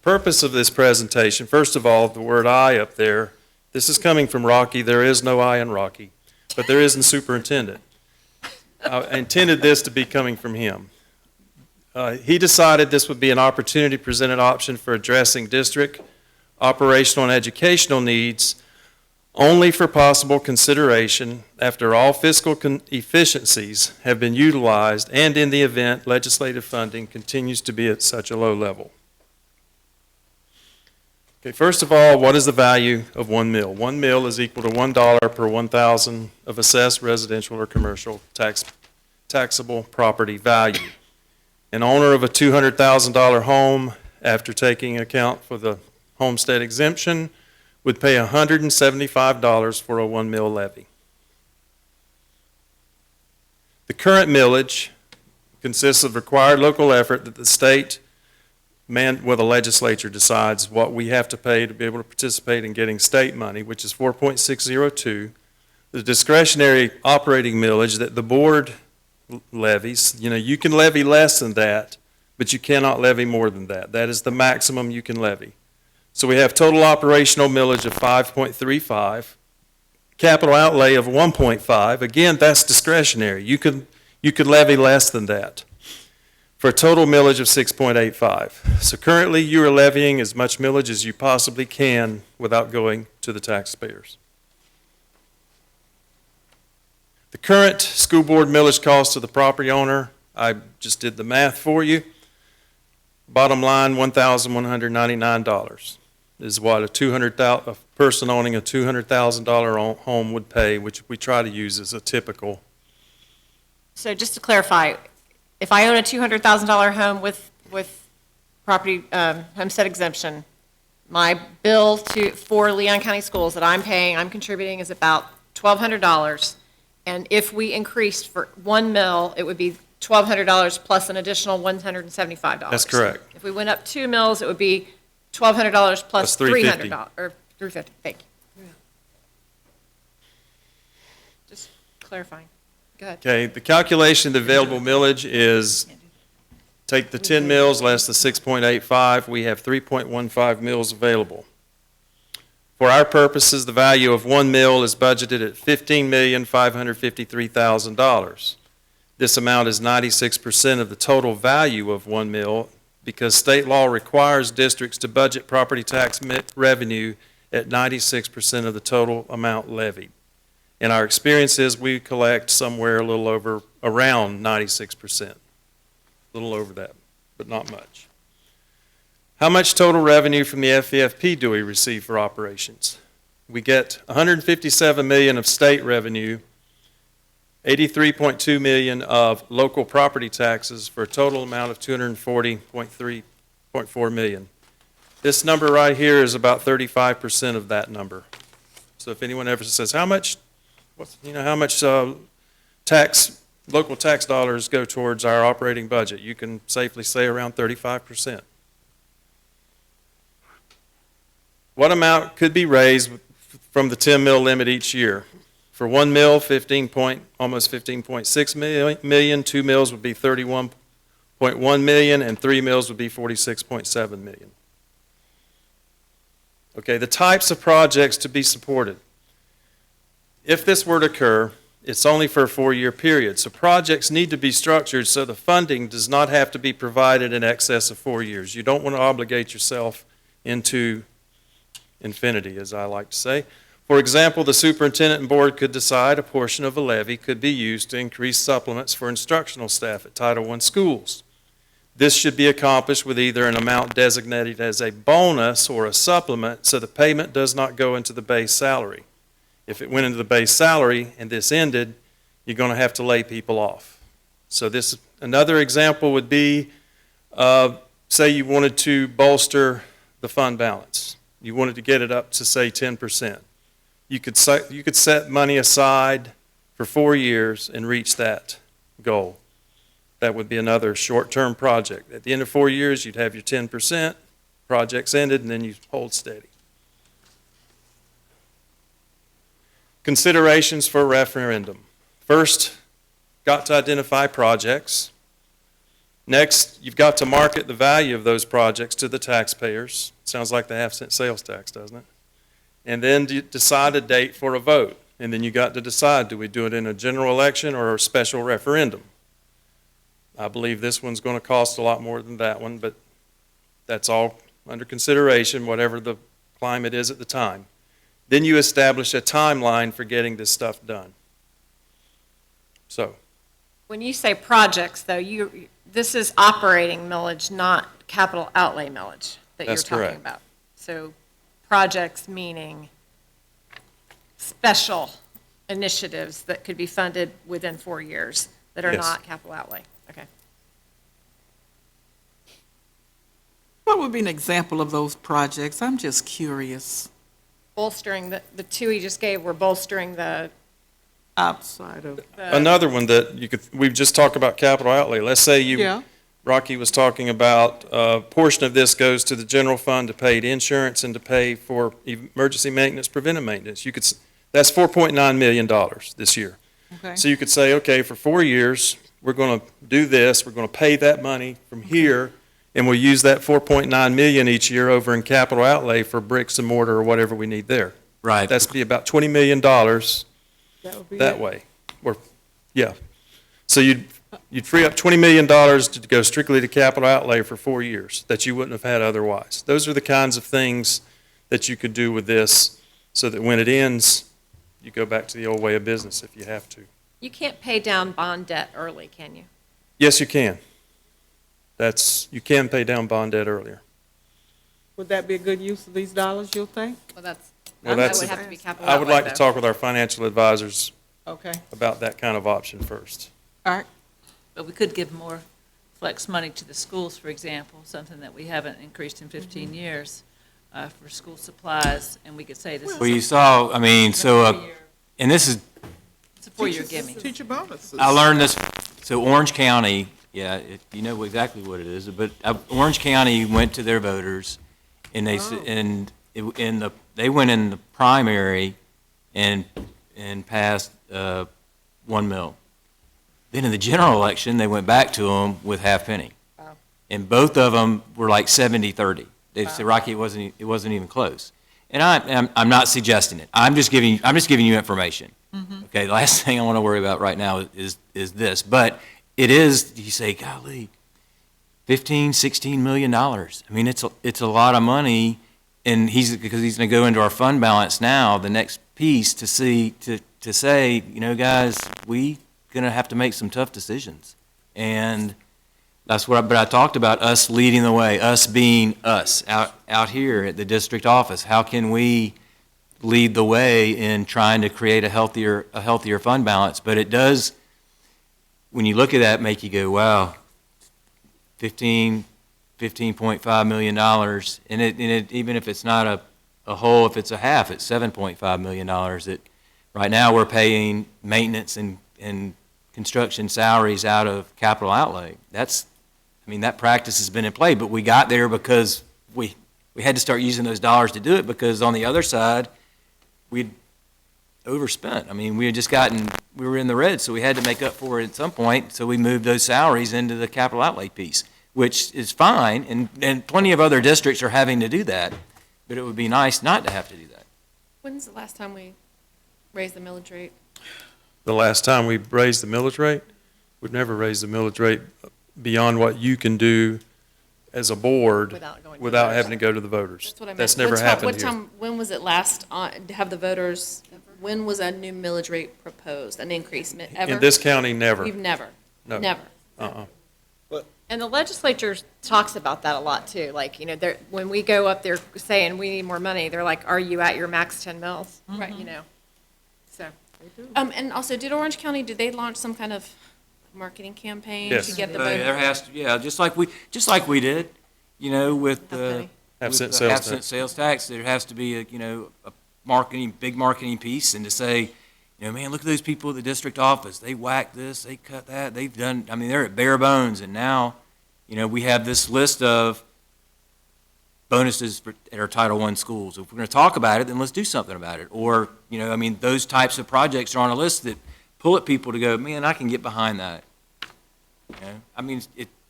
purpose of this presentation, first of all, the word I up there, this is coming from Rocky. There is no I in Rocky, but there is in superintendent. I intended this to be coming from him. He decided this would be an opportunity-presented option for addressing district operational and educational needs only for possible consideration after all fiscal efficiencies have been utilized and in the event legislative funding continues to be at such a low level. Okay, first of all, what is the value of 1 mil? 1 mil is equal to $1 per 1,000 of assessed residential or commercial taxable property value. An owner of a $200,000 home, after taking account for the homestead exemption, would pay $175 for a 1 mil levy. The current millage consists of required local effort that the state the legislature decides what we have to pay to be able to participate in getting state money, which is 4.602. The discretionary operating millage that the board levies, you can levy less than that, but you cannot levy more than that. That is the maximum you can levy. So we have total operational millage of 5.35, capital outlay of 1.5. Again, that's discretionary. You could levy less than that, for a total millage of 6.85. So currently you are levying as much millage as you possibly can without going to the taxpayers. The current school board millage cost to the property owner, I just did the math for you. Bottom line, $1,199 is what a person owning a $200,000 home would pay, which we try to use as a typical. So just to clarify, if I own a $200,000 home with property homestead exemption, my bill for Leon County Schools that I'm contributing is about $1,200. And if we increased for 1 mil, it would be $1,200 plus an additional $175. That's correct. If we went up 2 mils, it would be $1,200 plus $350. $300, or $350, thank you. Just clarifying. Go ahead. Okay, the calculation of the available millage is take the 10 mils less the 6.85, we have 3.15 mils available. For our purposes, the value of 1 mil is budgeted at $15,553,000. This amount is 96% of the total value of 1 mil because state law requires districts to budget property tax revenue at 96% of the total amount levied. In our experience is we collect somewhere a little over, around 96%. A little over that, but not much. How much total revenue from the FEFP do we receive for operations? We get $157 million of state revenue, $83.2 million of local property taxes for a total amount of $240.4 million. This number right here is about 35% of that number. So if anyone ever says, how much local tax dollars go towards our operating budget, you can safely say around 35%. What amount could be raised from the 10 mil limit each year? For 1 mil, almost 15.6 million. 2 mils would be 31.1 million, and 3 mils would be 46.7 million. Okay, the types of projects to be supported. If this were to occur, it's only for a 4-year period. So projects need to be structured so the funding does not have to be provided in excess of 4 years. You don't want to obligate yourself into infinity, as I like to say. For example, the superintendent and board could decide a portion of a levy could be used to increase supplements for instructional staff at Title I schools. This should be accomplished with either an amount designated as a bonus or a supplement, so the payment does not go into the base salary. If it went into the base salary and this ended, you're going to have to lay people off. So another example would be, say you wanted to bolster the fund balance. You wanted to get it up to, say, 10%. You could set money aside for 4 years and reach that goal. That would be another short-term project. At the end of 4 years, you'd have your 10%, project's ended, and then you hold steady. Considerations for a referendum. First, got to identify projects. Next, you've got to market the value of those projects to the taxpayers. Sounds like the half-cent sales tax, doesn't it? And then decide a date for a vote. And then you got to decide, do we do it in a general election or a special referendum? I believe this one's going to cost a lot more than that one, but that's all under consideration, whatever the climate is at the time. Then you establish a timeline for getting this stuff done. So. When you say projects, though, this is operating millage, not capital outlay millage that you're That's talking correct. about. So projects meaning special initiatives that could be funded within 4 years that are Yes. not capital outlay. Okay. What would be an example of those projects? I'm just curious. Bolstering, the two he just gave were bolstering the Outside of, Another one that we've just talked about capital outlay. Let's say yeah, Rocky was talking about a portion of this goes to the general fund to pay insurance and to pay for emergency maintenance, preventive maintenance. That's $4.9 million this year. okay. So you could say, okay, for 4 years, we're going to do this, we're going to pay that money from here, and we'll use that $4.9 million each year over in capital outlay for bricks and mortar or whatever we need there. Right. That's be about $20 million That would be that it. way. Yeah. So you'd free up $20 million to go strictly to capital outlay for 4 years that you wouldn't have had otherwise. Those are the kinds of things that you could do with this so that when it ends, you go back to the old way of business if you have to. You can't pay down bond debt early, can you? Yes, you can. You can pay down bond debt earlier. Would that be a good use of these dollars, you'll think? Well, that that's- would have to be capital I would outlay, like to though. talk with our financial advisors Okay, about that kind of option first. all right. But we could give more flex money to the schools, for example, something that we haven't increased in 15 years for school supplies, and we could say this is Well, you saw, I mean, and this is, it's a 4-year gimme. Teacher bonuses. I learned this, so Orange County, yeah, you know exactly what it is, but Orange County went to their voters, and they, they went in the primary and passed 1 mil. Then in the general election, they went back to them with half penny. Wow. And both of them were like 70-30. They said, Rocky, it wasn't even close. And I'm not suggesting it. I'm just giving you information. Okay, the last thing I want to worry about right now is this. But it is, you say, golly, $15-16 million. I mean, it's a lot of money, and because he's going to go into our fund balance now, the next piece to say, you know, guys, we going to have to make some tough decisions. And that's but I talked about us leading the way, us being us out here at the district office. How can we lead the way in trying to create a healthier fund balance? But it does, when you look at that, make you go, wow, $15.5 million, and it even if it's not a whole, if it's a half, it's $7.5 million that, right now, we're paying maintenance and construction salaries out of capital outlay. That's, I mean, that practice has been in play, but we got there because we had to start using those dollars to do it, because on the other side, we'd overspent. I mean, we had just we were in the red, so we had to make up for it at some point, so we moved those salaries into the capital outlay piece, which is fine, and plenty of other districts are having to do that, but it would be nice not to have to do that. When's the last time we raised the millage rate? The last time we raised the millage rate, we've never raised the millage rate beyond what you can do as a board without having to go to the voters. That's what I meant. That's never happened here. When was it last to have the voters, when was a new millage rate proposed, an increase, ever? In this county, never. We've never? No. Never? And the legislature talks about that a lot too. Like, when we go up there saying we need more money, they're like, are you at your max 10 mils? Right. So. And also, did Orange County, did they launch some kind of marketing campaign Yes. to get the There voters? has to, yeah, just like we did, with the. Half-cent with the sales half-cent tax. sales tax, there has to be a big marketing piece, and to say, man, look at those people at the district office, they whacked this, they cut that, they've done, I mean, they're at bare bones, and now, we have this list of bonuses at our Title I schools. If we're going to talk about it, then let's do something about it. Or, those types of projects are on a list that pull at people to go, man, I can get behind that. I mean,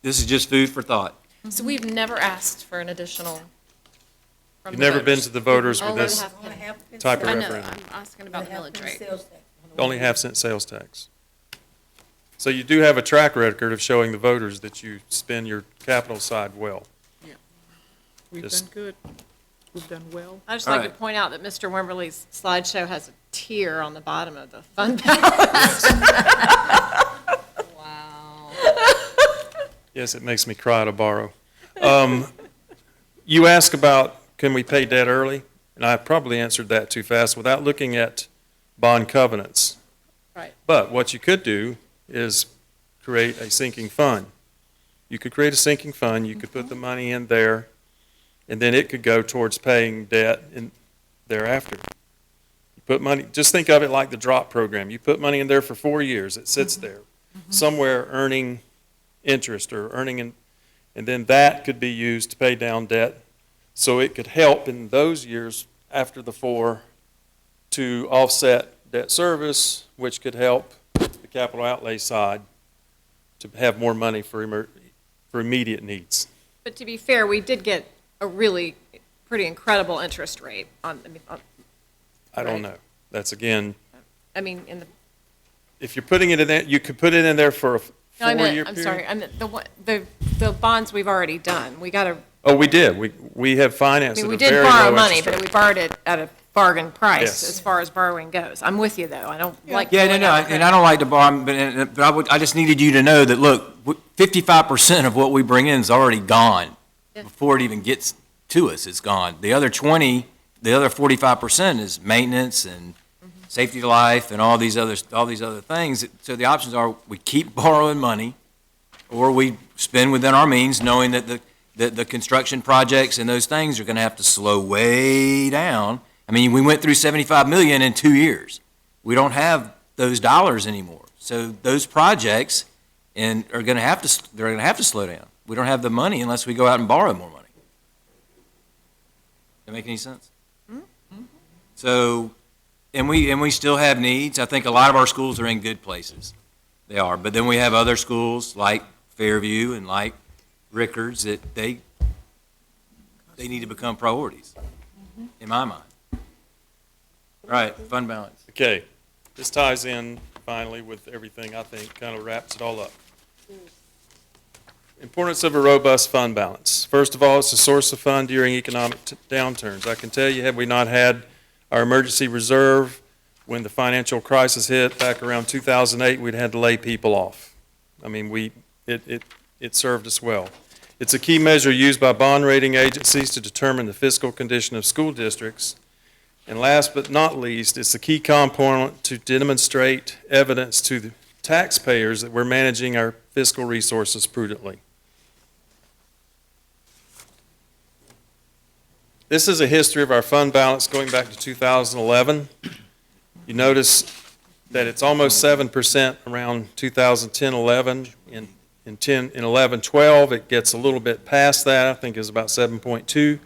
this is just food for thought. So we've never asked for an additional from You've the never been voters? to the voters with Only this half- type of I know, referendum. I'm asking about the millage rate. Only half-cent sales tax. So you do have a track record of showing the voters that you spend your capital side well. We've Just- done good. We've done well. I'd just like to Right. point out that Mr. Wimberly's slideshow has a tier on the bottom of the fund balance. Wow. Yes, it makes me cry to borrow. You ask about, can we pay debt early? And I probably answered that too fast without looking at bond covenants. Right. But what you could do is create a sinking fund. You could create a sinking fund, you could put the money in there, and then it could go towards paying debt thereafter. You put money, just think of it like the DROP program. You put money in there for 4 years, it sits there, somewhere earning interest or earning, and then that could be used to pay down debt. So it could help in those years after the 4 to offset debt service, which could help the capital outlay side to have more money for immediate needs. But to be fair, we did get a really pretty incredible interest rate on, I don't Right. know. That's again, in the, if you're putting it in there, you could put it in there for a no, I 4-year meant, period. I'm sorry, I meant the bonds we've already done. We got to, Oh, we did. We have financed at a we very did low borrow money, interest but rate. we borrowed it at a bargain price Yes. as far as borrowing goes. I'm with you, though. I don't like. Yeah, pulling no, out and credit. I don't like to borrow, but I just needed you to know that, look, 55% of what we bring in is already gone. Yeah. Before it even gets to us, it's gone. The other 45% is maintenance and safety to life and all these other things. So the options are, we keep borrowing money, or we spend within our means, knowing that the construction projects and those things are gonna have to slow way down. I mean, we went through 75 million in 2 years. We don't have those dollars anymore. So those projects are gonna have to slow down. We don't have the money unless we go out and borrow more money. That make any sense? So, and we still have needs. I think a lot of our schools are in good places. They are. But then we have other schools like Fairview and like Rickards that they need to become priorities, in my mind. All right, fund balance. Okay, this ties in finally with everything, I think, kind of wraps it all up. Importance of a robust fund balance. First of all, it's a source of fund during economic downturns. I can tell you, had we not had our emergency reserve when the financial crisis hit back around 2008, we'd had to lay people off. I mean, it served us well. It's a key measure used by bond rating agencies to determine the fiscal condition of school districts. And last but not least, it's a key component to demonstrate evidence to the taxpayers that we're managing our fiscal resources prudently. This is a history of our fund balance going back to 2011. You notice that it's almost 7% around 2010-11. In 11-12, it gets a little bit past that. I think it's about 7.2.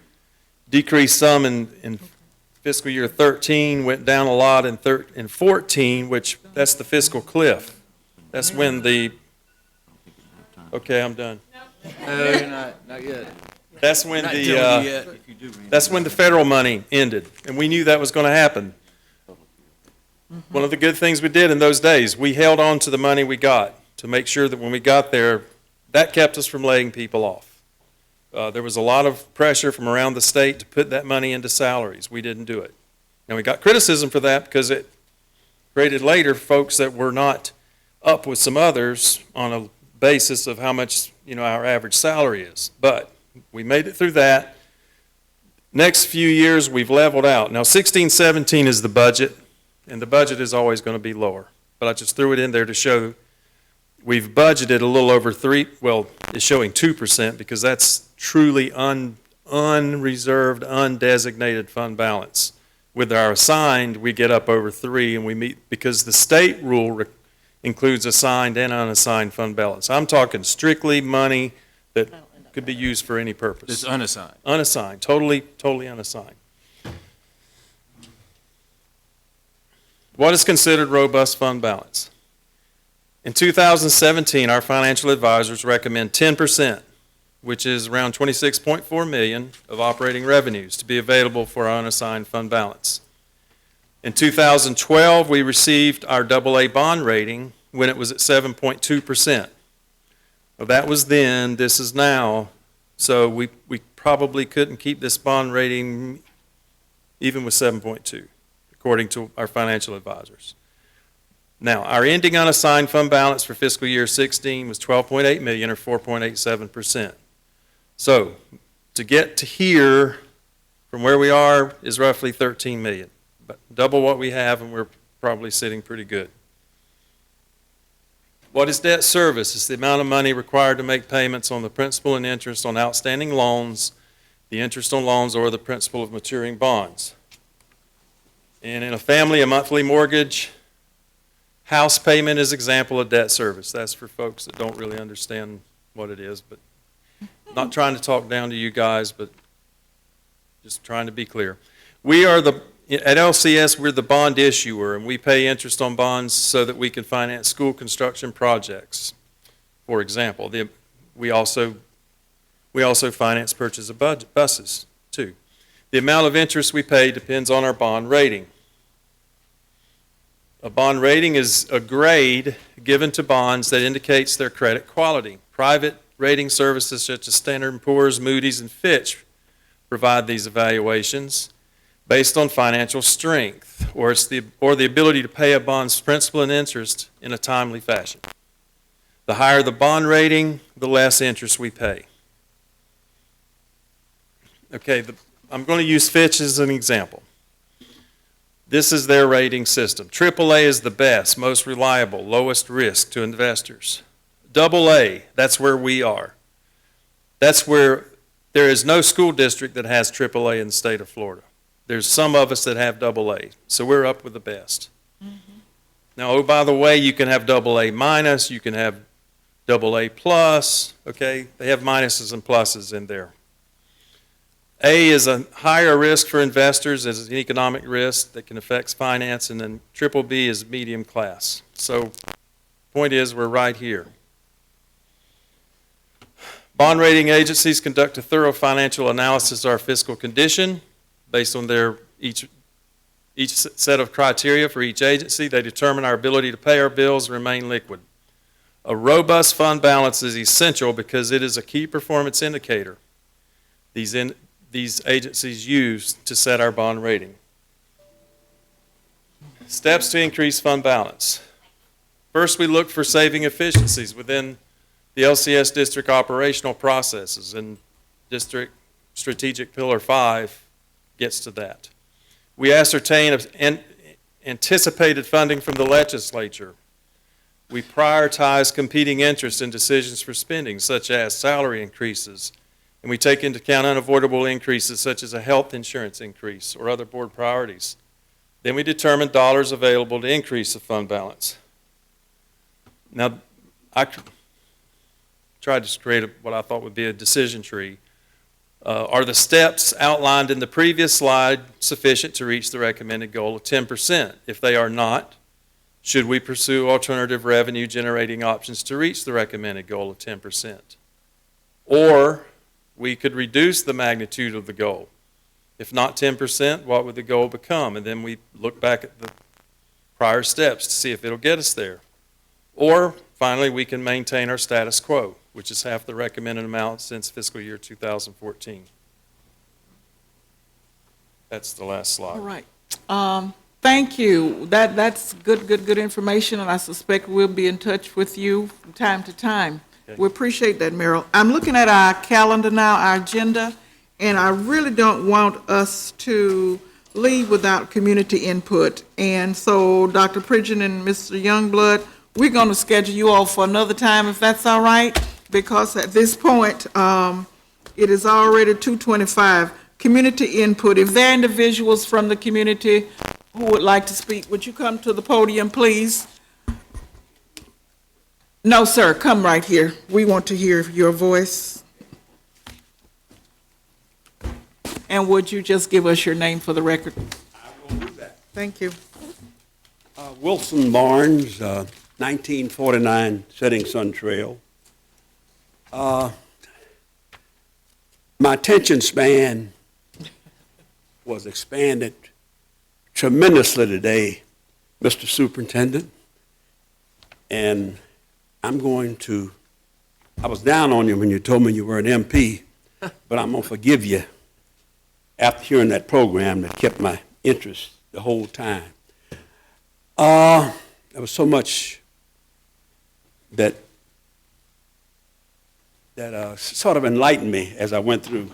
Decreased some in fiscal year 13, went down a lot in 14, which that's the fiscal cliff. That's when okay, I'm done. No, you're not yet. That's when that's when the federal money ended, and we knew that was going to happen. One of the good things we did in those days, we held on to the money we got to make sure that when we got there, that kept us from laying people off. There was a lot of pressure from around the state to put that money into salaries. We didn't do it. And we got criticism for that because it created later folks that were not up with some others on a basis of how much, our average salary is. But we made it through that. Next few years, we've leveled out. Now, 16-17 is the budget, and the budget is always going to be lower. But I just threw it in there to show we've budgeted a little over it's showing 2% because that's truly unreserved, undesignated fund balance. With our assigned, we get up over 3, and we meet, because the state rule includes assigned and unassigned fund balance. I'm talking strictly money that could be used for any purpose. It's unassigned. Unassigned, totally unassigned. What is considered robust fund balance? In 2017, our financial advisors recommend 10%, which is around $26.4 million of operating revenues to be available for our unassigned fund balance. In 2012, we received our AA bond rating when it was at 7.2%. Well, that was then, this is now, so we probably couldn't keep this bond rating even with 7.2, according to our financial advisors. Now, our ending unassigned fund balance for fiscal year 16 was $12.8 million, or 4.87%. So, to get to here, from where we are, is roughly $13 million. But double what we have, and we're probably sitting pretty good. What is debt service? It's the amount of money required to make payments on the principal and interest on outstanding loans, the interest on loans, or the principal of maturing bonds. And in a family, a monthly mortgage, house payment is example of debt service. That's for folks that don't really understand what it is, but not trying to talk down to you guys, but just trying to be clear. At LCS, we're the bond issuer, and we pay interest on bonds so that we can finance school construction projects. For example, we also finance purchase of buses, too. The amount of interest we pay depends on our bond rating. A bond rating is a grade given to bonds that indicates their credit quality. Private rating services such as Standard & Poor's, Moody's, and Fitch provide these evaluations based on financial strength or the ability to pay a bond's principal and interest in a timely fashion. The higher the bond rating, the less interest we pay. Okay, I'm going to use Fitch as an example. This is their rating system. AAA is the best, most reliable, lowest risk to investors. AA, that's where we are. That's where there is no school district that has AAA in the state of Florida. There's some of us that have AA, so we're up with the best. Mm-hmm. Now, oh, by the way, you can have AA minus, you can have AA plus, okay? They have minuses and pluses in there. A is a higher risk for investors as an economic risk that can affect finance, and then BBB is medium class. So, point is, we're right here. Bond rating agencies conduct a thorough financial analysis of our fiscal condition. Based on each set of criteria for each agency, they determine our ability to pay our bills and remain liquid. A robust fund balance is essential because it is a key performance indicator these agencies use to set our bond rating. Steps to increase fund balance. First, we look for saving efficiencies within the LCS district operational processes, and District Strategic Pillar 5 gets to that. We ascertain anticipated funding from the legislature. We prioritize competing interests in decisions for spending, such as salary increases and we take into account unavoidable increases such as a health insurance increase or other board priorities, then we determine dollars available to increase the fund balance. Now, I tried to create what I thought would be a decision tree. Are the steps outlined in the previous slide sufficient to reach the recommended goal of 10%? If they are not, should we pursue alternative revenue generating options to reach the recommended goal of 10%? Or we could reduce the magnitude of the goal. If not 10%, what would the goal become? And then we look back at the prior steps to see if it'll get us there. Or finally, we can maintain our status quo, which is half the recommended amount since fiscal year 2014. That's the last slide. All right. Thank you. That's good information, and I suspect we'll be in touch with you from time to time. Okay. We appreciate that, Merrill. I'm looking at our calendar now, our agenda, and I really don't want us to leave without community input. And so, Dr. Pridgeon and Mr. Youngblood, we're going to schedule you all for another time, if that's all right, because at this point, it is already 2:25. Community input. If there are individuals from the community who would like to speak, would you come to the podium, please? No, sir, come right here. We want to hear your voice. And would you just give us your name for the record? I will do that. Thank you. Wilson Barnes, 1949 Setting Sun Trail. My attention span was expanded tremendously today, Mr. Superintendent, and I was down on you when you told me you were an MP, but I'm going to forgive you after hearing that program that kept my interest the whole time. There was so much that sort of enlightened me as I went through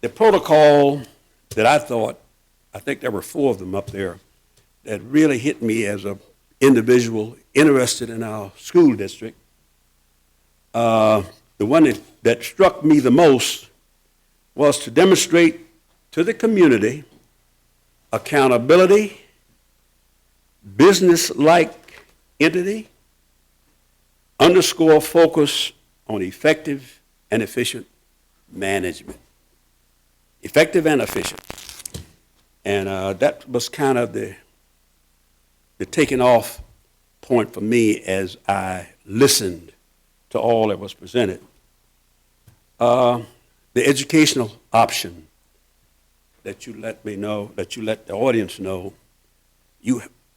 the protocol that I think there were 4 of them up there that really hit me as an individual interested in our school district. The one that struck me the most was to demonstrate to the community accountability, business-like entity, underscore focus on effective and efficient management. Effective and efficient. And that was kind of the taking off point for me as I listened to all that was presented. The educational option that you let me know, that you let the audience know,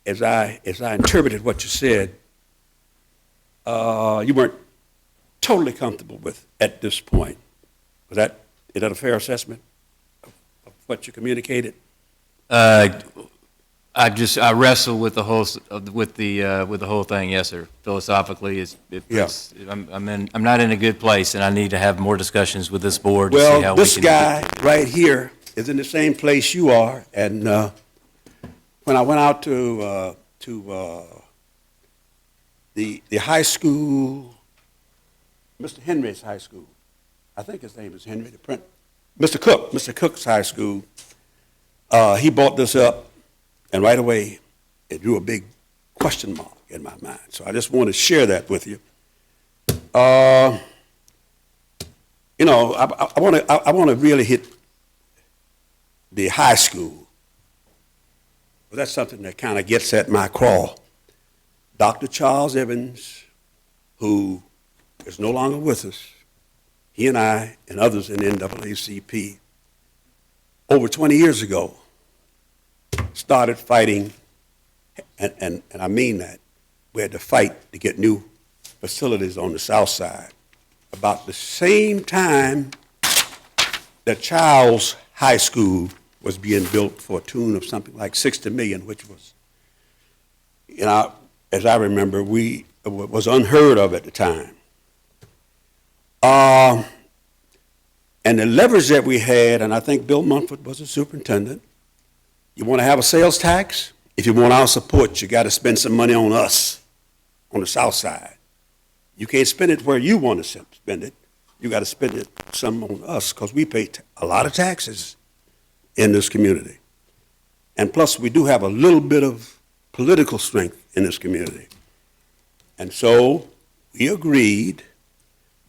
as I interpreted what you said, you weren't totally comfortable with at this point. Is that a fair assessment of what you communicated? I wrestle with the whole thing. Yes, sir. Philosophically, I'm not in a good place, and I need to have more discussions with this board to see how we can. Well, this guy right here is in the same place you are, and when I went out to the high school, Mr. Henry's high school, I think his name is Henry, Mr. Cook's high school. He brought this up, and right away, it drew a big question mark in my mind. So I just want to share that with you. I want to really hit the high school. Well, that's something that kind of gets at my craw. Dr. Charles Evans, who is no longer with us, he and I and others in NAACP, over 20 years ago, started fighting, and I mean that. We had to fight to get new facilities on the south side. About the same time that Charles High School was being built for a tune of something like $60 million, which was, as I remember, was unheard of at the time. And the leverage that we had, and I think Bill Munford was the superintendent, you want to have a sales tax? If you want our support, you got to spend some money on us on the south side. You can't spend it where you want to spend it. you got to spend it some on us, because we pay a lot of taxes in this community. And plus, we do have a little bit of political strength in this community. And so we agreed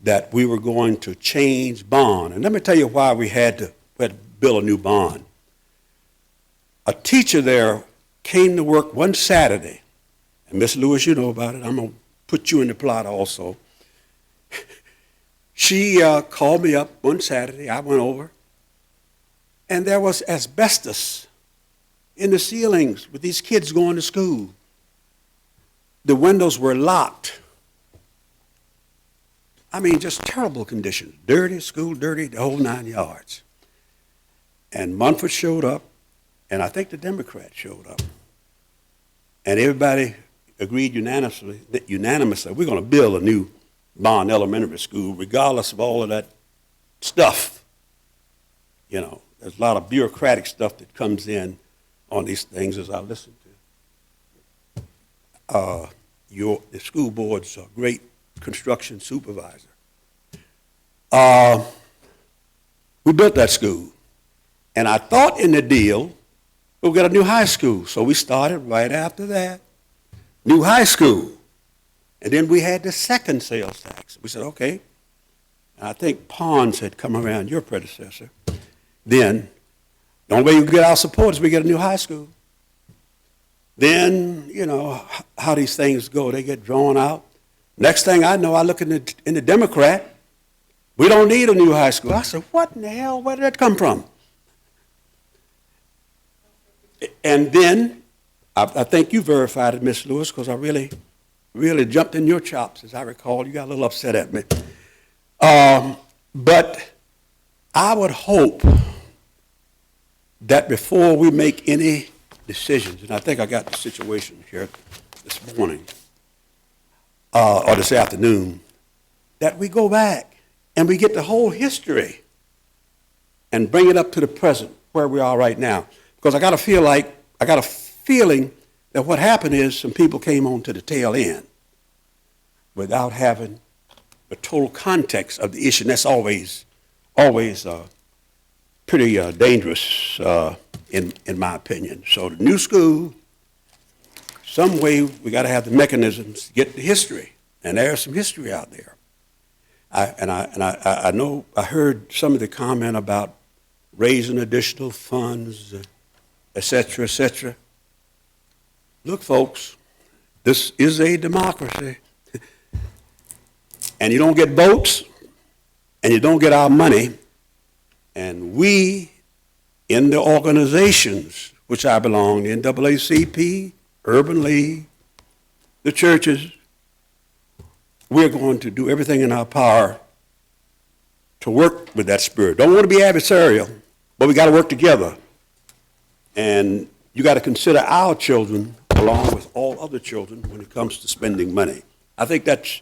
that we were going to change bond. And let me tell you why we had to build a new bond. A teacher there came to work one Saturday, and Miss Lewis, you know about it. I'm going to put you in the plot also. She called me up one Saturday. I went over, and there was asbestos in the ceilings with these kids going to school. The windows were locked. I mean, just terrible conditions. Dirty, school dirty, the whole 9 yards. And Munford showed up, and I think the Democrats showed up. And everybody agreed unanimously we're going to build a new Bond Elementary School, regardless of all of that stuff. You know, there's a lot of bureaucratic stuff that comes in on these things as I listen to. The school board's a great construction supervisor. We built that school. And I thought in the deal, we'll get a new high school. So we started right after that, new high school. And then we had the second sales tax. We said, okay. And I think Pons had come around, your predecessor. Then, the only way you can get our support is we get a new high school. Then, you know, how these things go, they get drawn out. Next thing I know, I look in the Democrat, we don't need a new high school. I said, what in the hell, where did that come from? And then, I think you verified it, Miss Lewis, because I really jumped in your chops, as I recall. You got a little upset at me. But I would hope that before we make any decisions, and I think I got the situation here this morning, or this afternoon, that we go back and we get the whole history and bring it up to the present, where we are right now. Because I got a feeling that what happened is some people came on to the tail end without having the total context of the issue. And that's always pretty dangerous in my opinion. So the new school, some way we got to have the mechanisms to get the history, and there's some history out there. I know I heard some of the comment about raising additional funds, et cetera, et cetera. Look, folks, this is a democracy, and you don't get votes, and you don't get our money, and we, in the organizations which I belong, the NAACP, Urban League, the churches, we're going to do everything in our power to work with that spirit. Don't want to be adversarial, but we got to work together. And you got to consider our children along with all other children when it comes to spending money. I think that's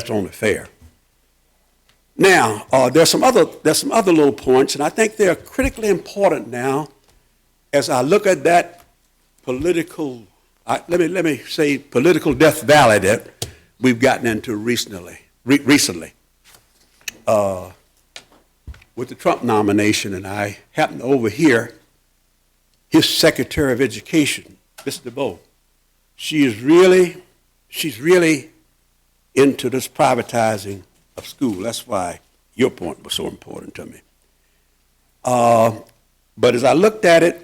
only fair. Now, there's some other little points, and I think they're critically important now as I look at that political, let me say political death valley that we've gotten into recently. With the Trump nomination, and I happened to overhear his Secretary of Education, Ms. DeBoe. She's really into this privatizing of school. That's why your point was so important to me. But as I looked at it,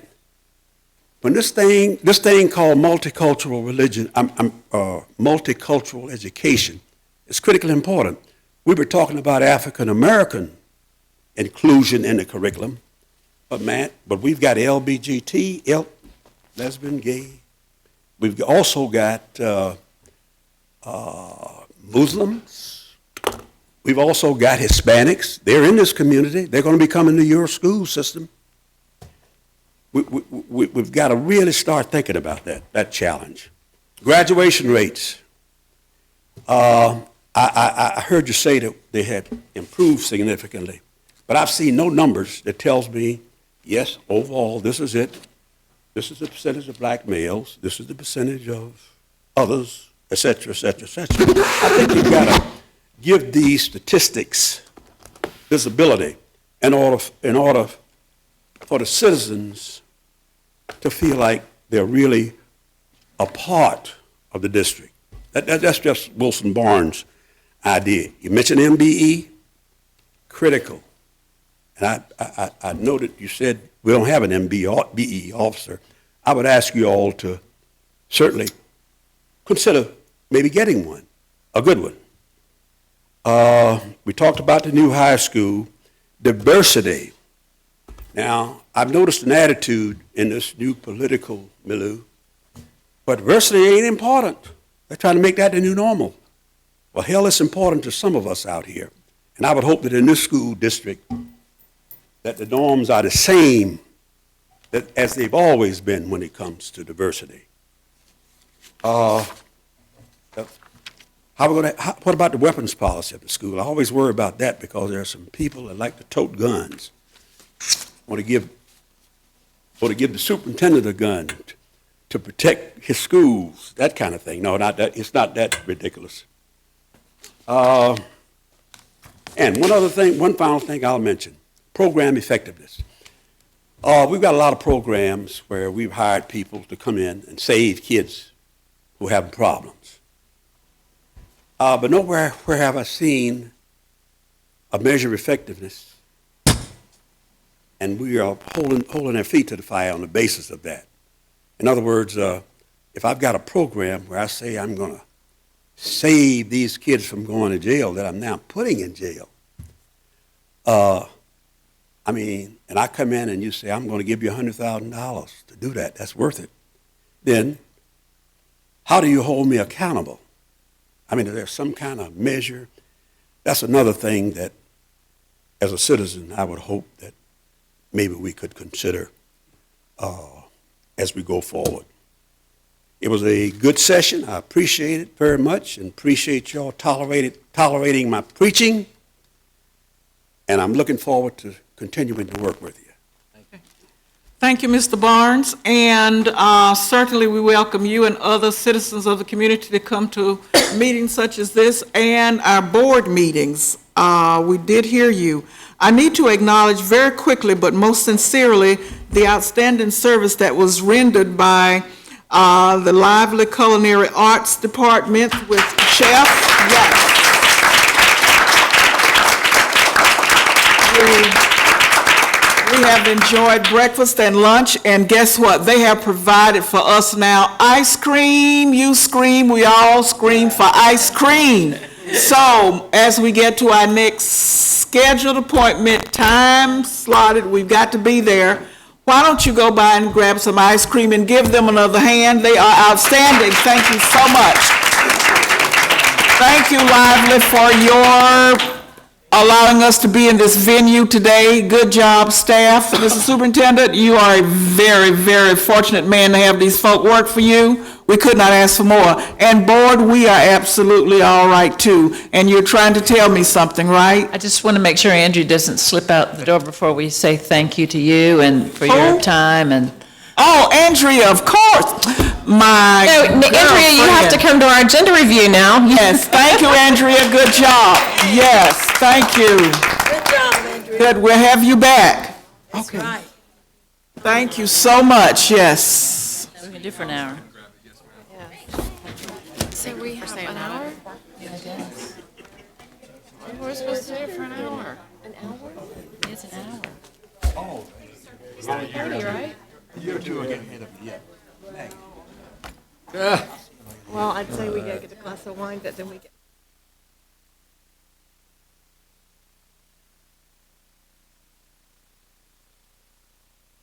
when this thing called multicultural religion, multicultural education, is critically important. We were talking about African American inclusion in the curriculum, but we've got LBGT, lesbian, gay. We've also got Muslims. We've also got Hispanics. They're in this community. They're going to be coming to your school system. We've got to really start thinking about that challenge. Graduation rates. I heard you say that they had improved significantly, but I've seen no numbers that tells me, yes, overall, this is it. This is the percentage of black males. This is the percentage of others, et cetera, et cetera, et cetera. I think give these statistics visibility in order for the citizens to feel like they're really a part of the district. That's just Wilson Barnes' idea. You mentioned MBE, critical. And I know that you said we don't have an MBE officer. I would ask you all to certainly consider maybe getting one, a good one. We talked about the new high school, diversity. Now, I've noticed an attitude in this new political milieu, but diversity ain't important. They're trying to make that the new normal. Well, hell, it's important to some of us out here. And I would hope that in this school district, that the norms are the same as they've always been when it comes to diversity. What about the weapons policy at the school? I always worry about that because there are some people that like to tote guns. Want to give the superintendent a gun to protect his schools, that kind of thing. No, not that. It's not that ridiculous. And one final thing I'll mention, program effectiveness. We've got a lot of programs where we've hired people to come in and save kids who have problems. But nowhere where have I seen a measure of effectiveness, and we are holding our feet to the fire on the basis of that. In other words, if I've got a program where I say I'm going to save these kids from going to jail that I'm now putting in jail, and I come in and you say, I'm going to give you $100,000 to do that, that's worth it, then how do you hold me accountable? Is there some kind of measure? That's another thing that, as a citizen, I would hope that maybe we could consider as we go forward. It was a good session. I appreciate it very much and appreciate y'all tolerating my preaching. And I'm looking forward to continuing to work with you. Thank you, Mr. Barnes, and certainly we welcome you and other citizens of the community to come to meetings such as this and our board meetings. We did hear you. I need to acknowledge very quickly, but most sincerely, the outstanding service that was rendered by the Lively Culinary Arts Department with Chef. Yes. We have enjoyed breakfast and lunch, and guess what? They have provided for us now ice cream. You scream, we all scream for ice cream. So as we get to our next scheduled appointment, time slotted, we've got to be there. Why don't you go by and grab some ice cream and give them another hand? They are outstanding. Thank you so much. Thank you, Lively, for your allowing us to be in this venue today. Good job, staff. Mr. Superintendent, you are a very, very fortunate man to have these folk work for you. We could not ask for more. And board, we are absolutely all right too. And you're trying to tell me something, right? I just want to make sure Andrew doesn't slip out the door before we say thank you to you and for your time and. Oh, Andrea, of course. Andrea, you have to come to our agenda review now. Yes, thank you, Andrea. Good job. Yes, thank you. Good job, Andrea. Good, we'll have you back. That's right. Thank you so much, yes. We can do for an hour. So we have an hour? We're supposed to do it for an hour. An hour? It's an hour. Oh, It's 9:30, right? you two are getting ahead of me, yeah. Well, I'd say we gotta get a glass of wine, but then we get.